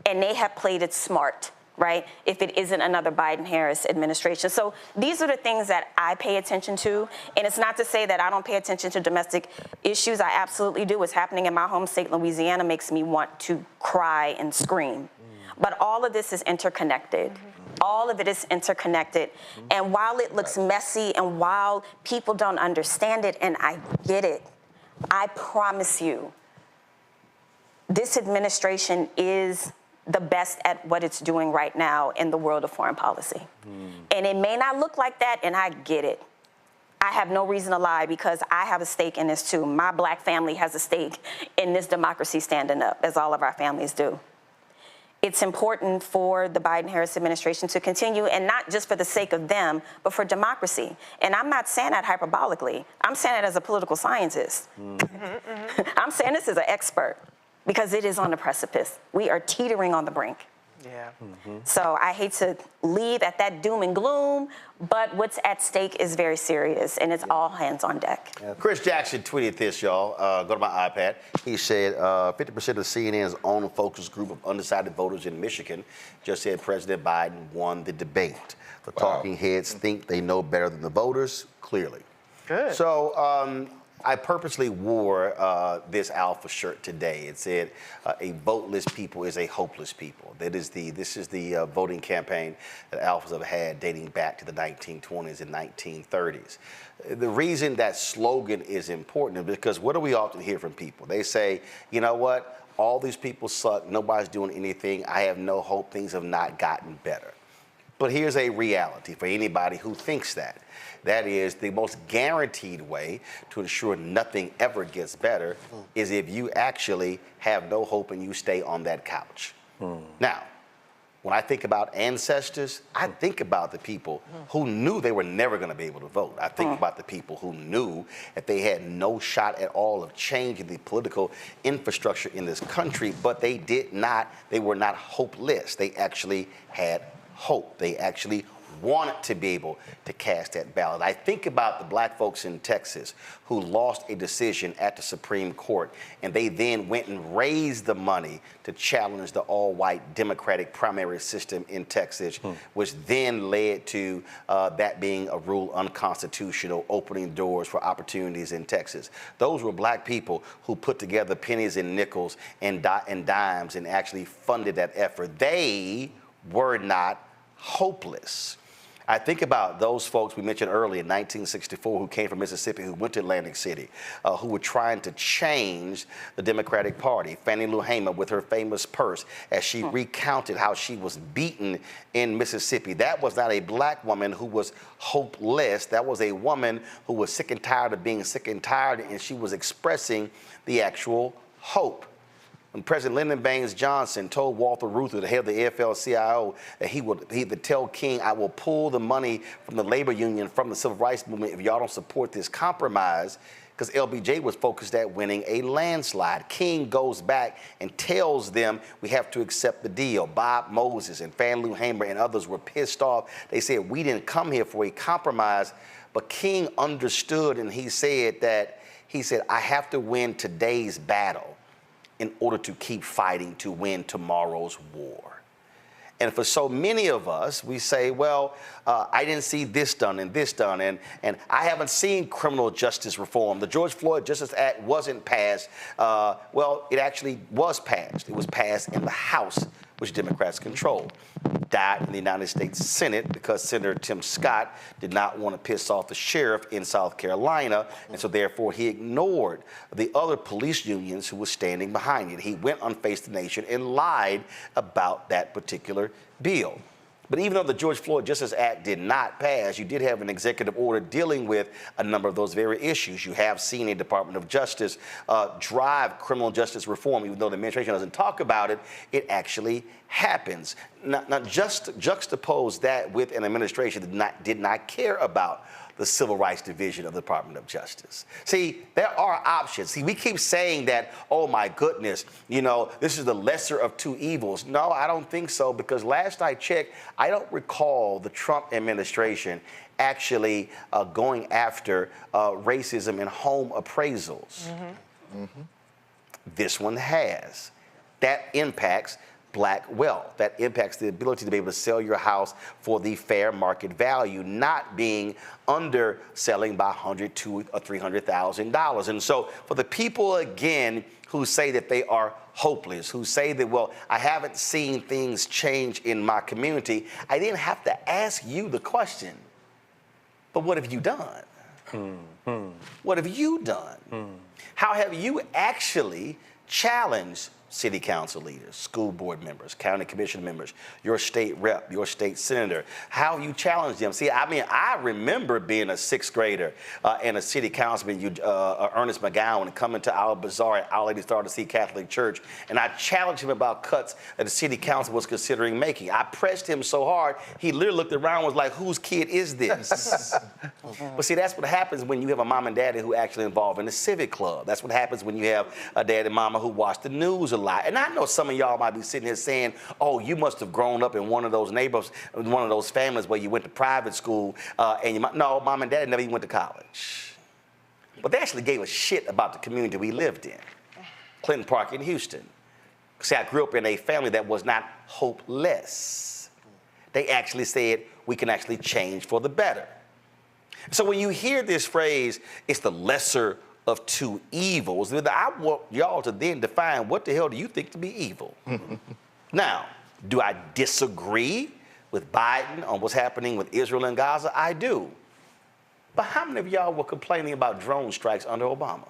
and they have played it smart, right, if it isn't another Biden-Harris administration. So these are the things that I pay attention to, and it's not to say that I don't pay attention to domestic issues. I absolutely do. What's happening in my home state, Louisiana, makes me want to cry and scream. But all of this is interconnected. All of it is interconnected. And while it looks messy and while people don't understand it, and I get it, I promise you, this administration is the best at what it's doing right now in the world of foreign policy. And it may not look like that, and I get it. I have no reason to lie because I have a stake in this too. My black family has a stake in this democracy standing up, as all of our families do. It's important for the Biden-Harris administration to continue, and not just for the sake of them, but for democracy. And I'm not saying that hyperbolically. I'm saying it as a political scientist. I'm saying this as an expert because it is on the precipice. We are teetering on the brink. So I hate to leave at that doom and gloom, but what's at stake is very serious, and it's all hands on deck. Chris Jackson tweeted this, y'all. Go to my iPad. He said 50% of CNN's own focus group of undecided voters in Michigan just said President Biden won the debate. The talking heads think they know better than the voters, clearly. Good. So I purposely wore this Alpha shirt today. It said, "A voteless people is a hopeless people." This is the voting campaign that Alphas have had dating back to the 1920s and 1930s. The reason that slogan is important is because what do we often hear from people? They say, you know what? All these people suck. Nobody's doing anything. I have no hope. Things have not gotten better. But here's a reality for anybody who thinks that. That is, the most guaranteed way to ensure nothing ever gets better is if you actually have no hope and you stay on that couch. Now, when I think about ancestors, I think about the people who knew they were never going to be able to vote. I think about the people who knew that they had no shot at all of changing the political infrastructure in this country, but they were not hopeless. They actually had hope. They actually wanted to be able to cast that ballot. I think about the black folks in Texas who lost a decision at the Supreme Court, and they then went and raised the money to challenge the all-white Democratic primary system in Texas, which then led to that being a rule unconstitutional, opening doors for opportunities in Texas. Those were black people who put together pennies and nickels and dimes and actually funded that effort. They were not hopeless. I think about those folks we mentioned earlier in 1964 who came from Mississippi, who went to Atlantic City, who were trying to change the Democratic Party. Fannie Lou Hamer with her famous purse as she recounted how she was beaten in Mississippi. That was not a black woman who was hopeless. That was a woman who was sick and tired of being sick and tired, and she was expressing the actual hope. When President Lyndon Baines Johnson told Walter Reuther, the head of the AFL-CIO, that he would tell King, I will pull the money from the labor union, from the civil rights movement if y'all don't support this compromise, because LBJ was focused at winning a landslide. King goes back and tells them we have to accept the deal. Bob Moses and Fannie Lou Hamer and others were pissed off. They said, we didn't come here for a compromise, But King understood, and he said, I have to win today's battle in order to keep fighting to win tomorrow's war. And for so many of us, we say, well, I didn't see this done and this done, and I haven't seen criminal justice reform. The George Floyd Justice Act wasn't passed. Well, it actually was passed. It was passed in the House, which Democrats controlled. Died in the United States Senate because Senator Tim Scott did not want to piss off the sheriff in South Carolina, and so therefore he ignored the other police unions who were standing behind it. He went on Face the Nation and lied about that particular bill. But even though the George Floyd Justice Act did not pass, you did have an executive order dealing with a number of those very issues. You have seen a Department of Justice drive criminal justice reform. Even though the administration doesn't talk about it, it actually happens. Now just juxtapose that with an administration that did not care about the Civil Rights Division of the Department of Justice. See, there are options. See, we keep saying that, oh my goodness, you know, this is the lesser of two evils. No, I don't think so, because last I checked, I don't recall the Trump administration actually going after racism in home appraisals. This one has. That impacts Black wealth. That impacts the ability to be able to sell your house for the fair market value, not being underselling by $100,000, $200,000, or $300,000. And so for the people, again, who say that they are hopeless, who say that, well, I haven't seen things change in my community, I didn't have to ask you the question, but what have you done? What have you done? How have you actually challenged city council leaders, school board members, county commission members, your state rep, your state senator? How have you challenged them? See, I mean, I remember being a sixth grader and a city councilman, Ernest McGowan, coming to our bazaar at Our Lady Star to see Catholic Church, and I challenged him about cuts that the city council was considering making. I pressed him so hard, he literally looked around and was like, whose kid is this? But see, that's what happens when you have a mom and daddy who actually involved in the civic club. That's what happens when you have a dad and mama who watch the news a lot. And I know some of y'all might be sitting here saying, oh, you must have grown up in one of those neighborhoods, one of those families where you went to private school, and no, mom and dad never even went to college. But they actually gave a shit about the community we lived in, Clinton Park in Houston. See, I grew up in a family that was not hopeless. They actually said, we can actually change for the better. So when you hear this phrase, it's the lesser of two evils, I want y'all to then define what the hell do you think to be evil? Now, do I disagree with Biden on what's happening with Israel and Gaza? I do. But how many of y'all were complaining about drone strikes under Obama?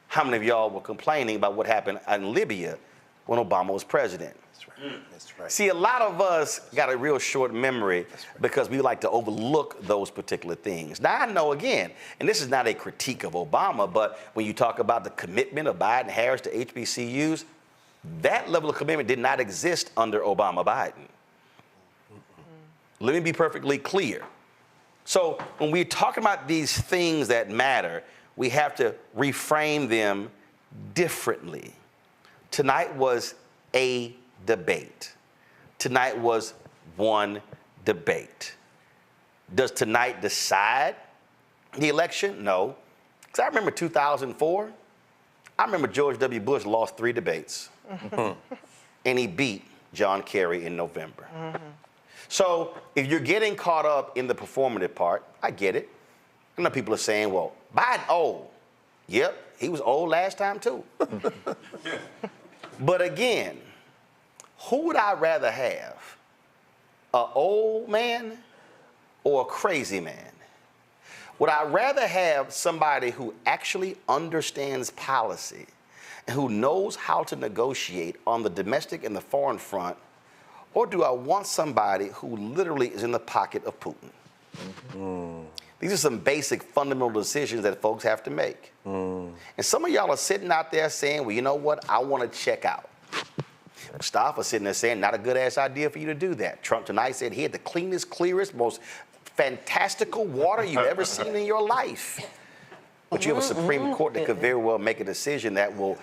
How many of y'all were complaining about what happened in Libya when Obama was president? That's right. See, a lot of us got a real short memory because we like to overlook those particular things. Now, I know, again, and this is not a critique of Obama, but when you talk about the commitment of Biden and Harris to HBCUs, that level of commitment did not exist under Obama-Biden. Let me be perfectly clear. So when we're talking about these things that matter, we have to reframe them differently. Tonight was a debate. Tonight was one debate. Does tonight decide the election? No. Because I remember 2004, I remember George W. Bush lost 3 debates. And he beat John Kerry in November. So if you're getting caught up in the performative part, I get it. I know people are saying, well, Biden old. Yep, he was old last time too. But again, who would I rather have? An old man or a crazy man? Would I rather have somebody who actually understands policy and who knows how to negotiate on the domestic and the foreign front, or do I want somebody who literally is in the pocket of Putin? These are some basic fundamental decisions that folks have to make. And some of y'all are sitting out there saying, well, you know what? I want to check out. Mustafa sitting there saying, not a good-ass idea for you to do that. Trump tonight said he had the cleanest, clearest, most fantastical water you've ever seen in your life. But you have a Supreme Court that could very well make a decision that will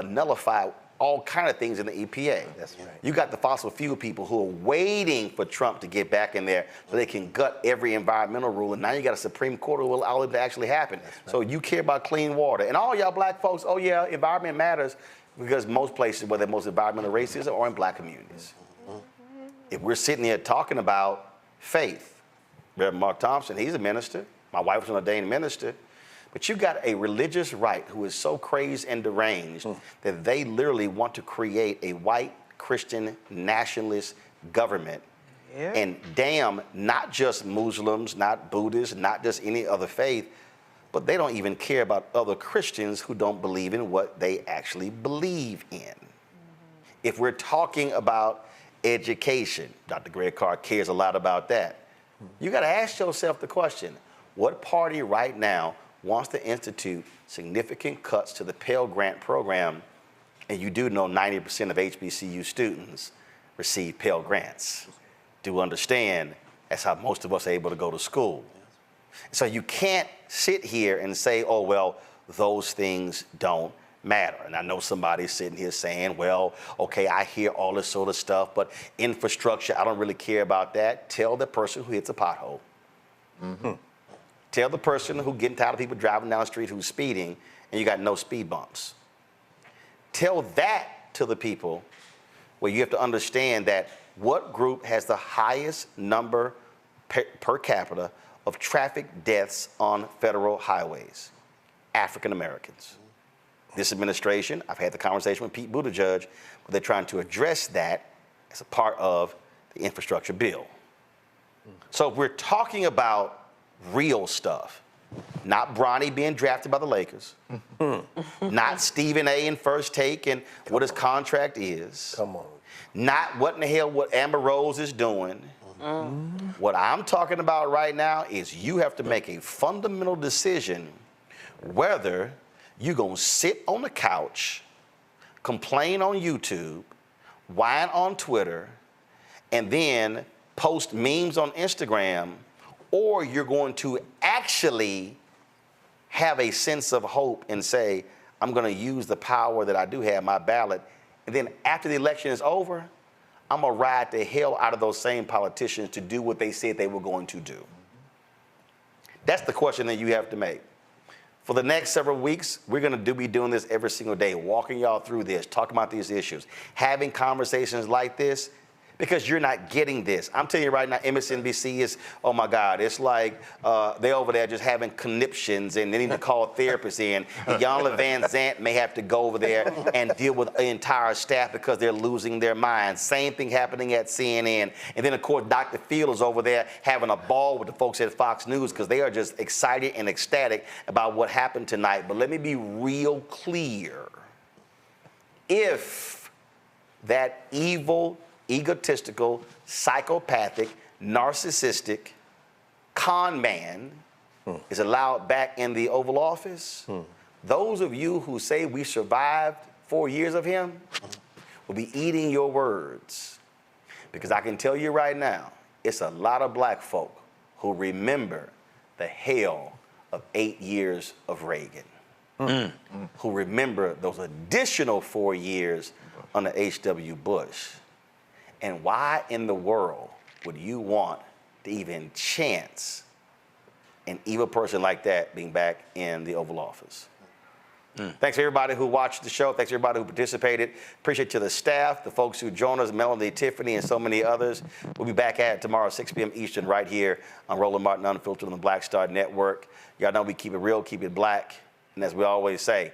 nullify all kind of things in the EPA. That's right. You got the fossil fuel people who are waiting for Trump to get back in there so they can gut every environmental rule. And now you got a Supreme Court who will allow it to actually happen. Right. So you care about clean water. And all y'all black folks, oh yeah, environment matters, because most places where the most environmental racism are in black communities. If we're sitting here talking about faith, Reverend Mark Thompson, he's a minister. My wife was an ordained minister. But you got a religious right who is so crazed and deranged that they literally want to create a white Christian nationalist government and damn not just Muslims, not Buddhists, not just any other faith, but they don't even care about other Christians who don't believe in what they actually believe in. If we're talking about education, Dr. Greg Carr cares a lot about that. You got to ask yourself the question, what party right now wants to institute significant cuts to the Pell Grant program, and you do know 90% of HBCU students receive Pell Grants. Do understand that's how most of us are able to go to school. So you can't sit here and say, oh, well, those things don't matter. And I know somebody's sitting here saying, well, okay, I hear all this sort of stuff, but infrastructure, I don't really care about that. Tell the person who hits a pothole. Tell the person who getting tired of people driving down the street who's speeding and you got no speed bumps. Tell that to the people where you have to understand that what group has the highest number per capita of traffic deaths on federal highways? African Americans. This administration, I've had the conversation with Pete Buttigieg, but they're trying to address that as a part of the infrastructure bill. So if we're talking about real stuff, not Bronny being drafted by the Lakers, not Stephen A. in First Take and what his contract is, not what in the hell what Amber Rose is doing. What I'm talking about right now is you have to make a fundamental decision whether you're going to sit on the couch, complain on YouTube, whine on Twitter, and then post memes on Instagram, or you're going to actually have a sense of hope and say, I'm going to use the power that I do have, my ballot, and then after the election is over, I'm going to ride the hell out of those same politicians to do what they said they were going to do. That's the question that you have to make. For the next several weeks, we're going to be doing this every single day, walking y'all through this, talking about these issues, having conversations like this, because you're not getting this. I'm telling you right now, MSNBC is, oh my God, it's like they're over there just having conniptions and they need to call therapists in. And Yana Van Zant may have to go over there and deal with the entire staff because they're losing their minds. Same thing happening at CNN. And then of course, Dr. Phil is over there having a ball with the folks at Fox News because they are just excited and ecstatic about what happened tonight. But let me be real clear. If that evil, egotistical, psychopathic, narcissistic con man is allowed back in the Oval Office, those of you who say we survived 4 years of him will be eating your words. Because I can tell you right now, it's a lot of black folk who remember the hell of 8 years of Reagan, who remember those additional 4 years under H.W. Bush. And why in the world would you want to even chance an evil person like that being back in the Oval Office? Thanks to everybody who watched the show. Thanks to everybody who participated. Appreciate to the staff, the folks who joined us, Melanie, Tiffany, and so many others. We'll be back at it tomorrow, 6 p.m. Eastern, right here on Roland Martin Unfiltered on the Black Star Network. Y'all know we keep it real, keep it black. And as we always say,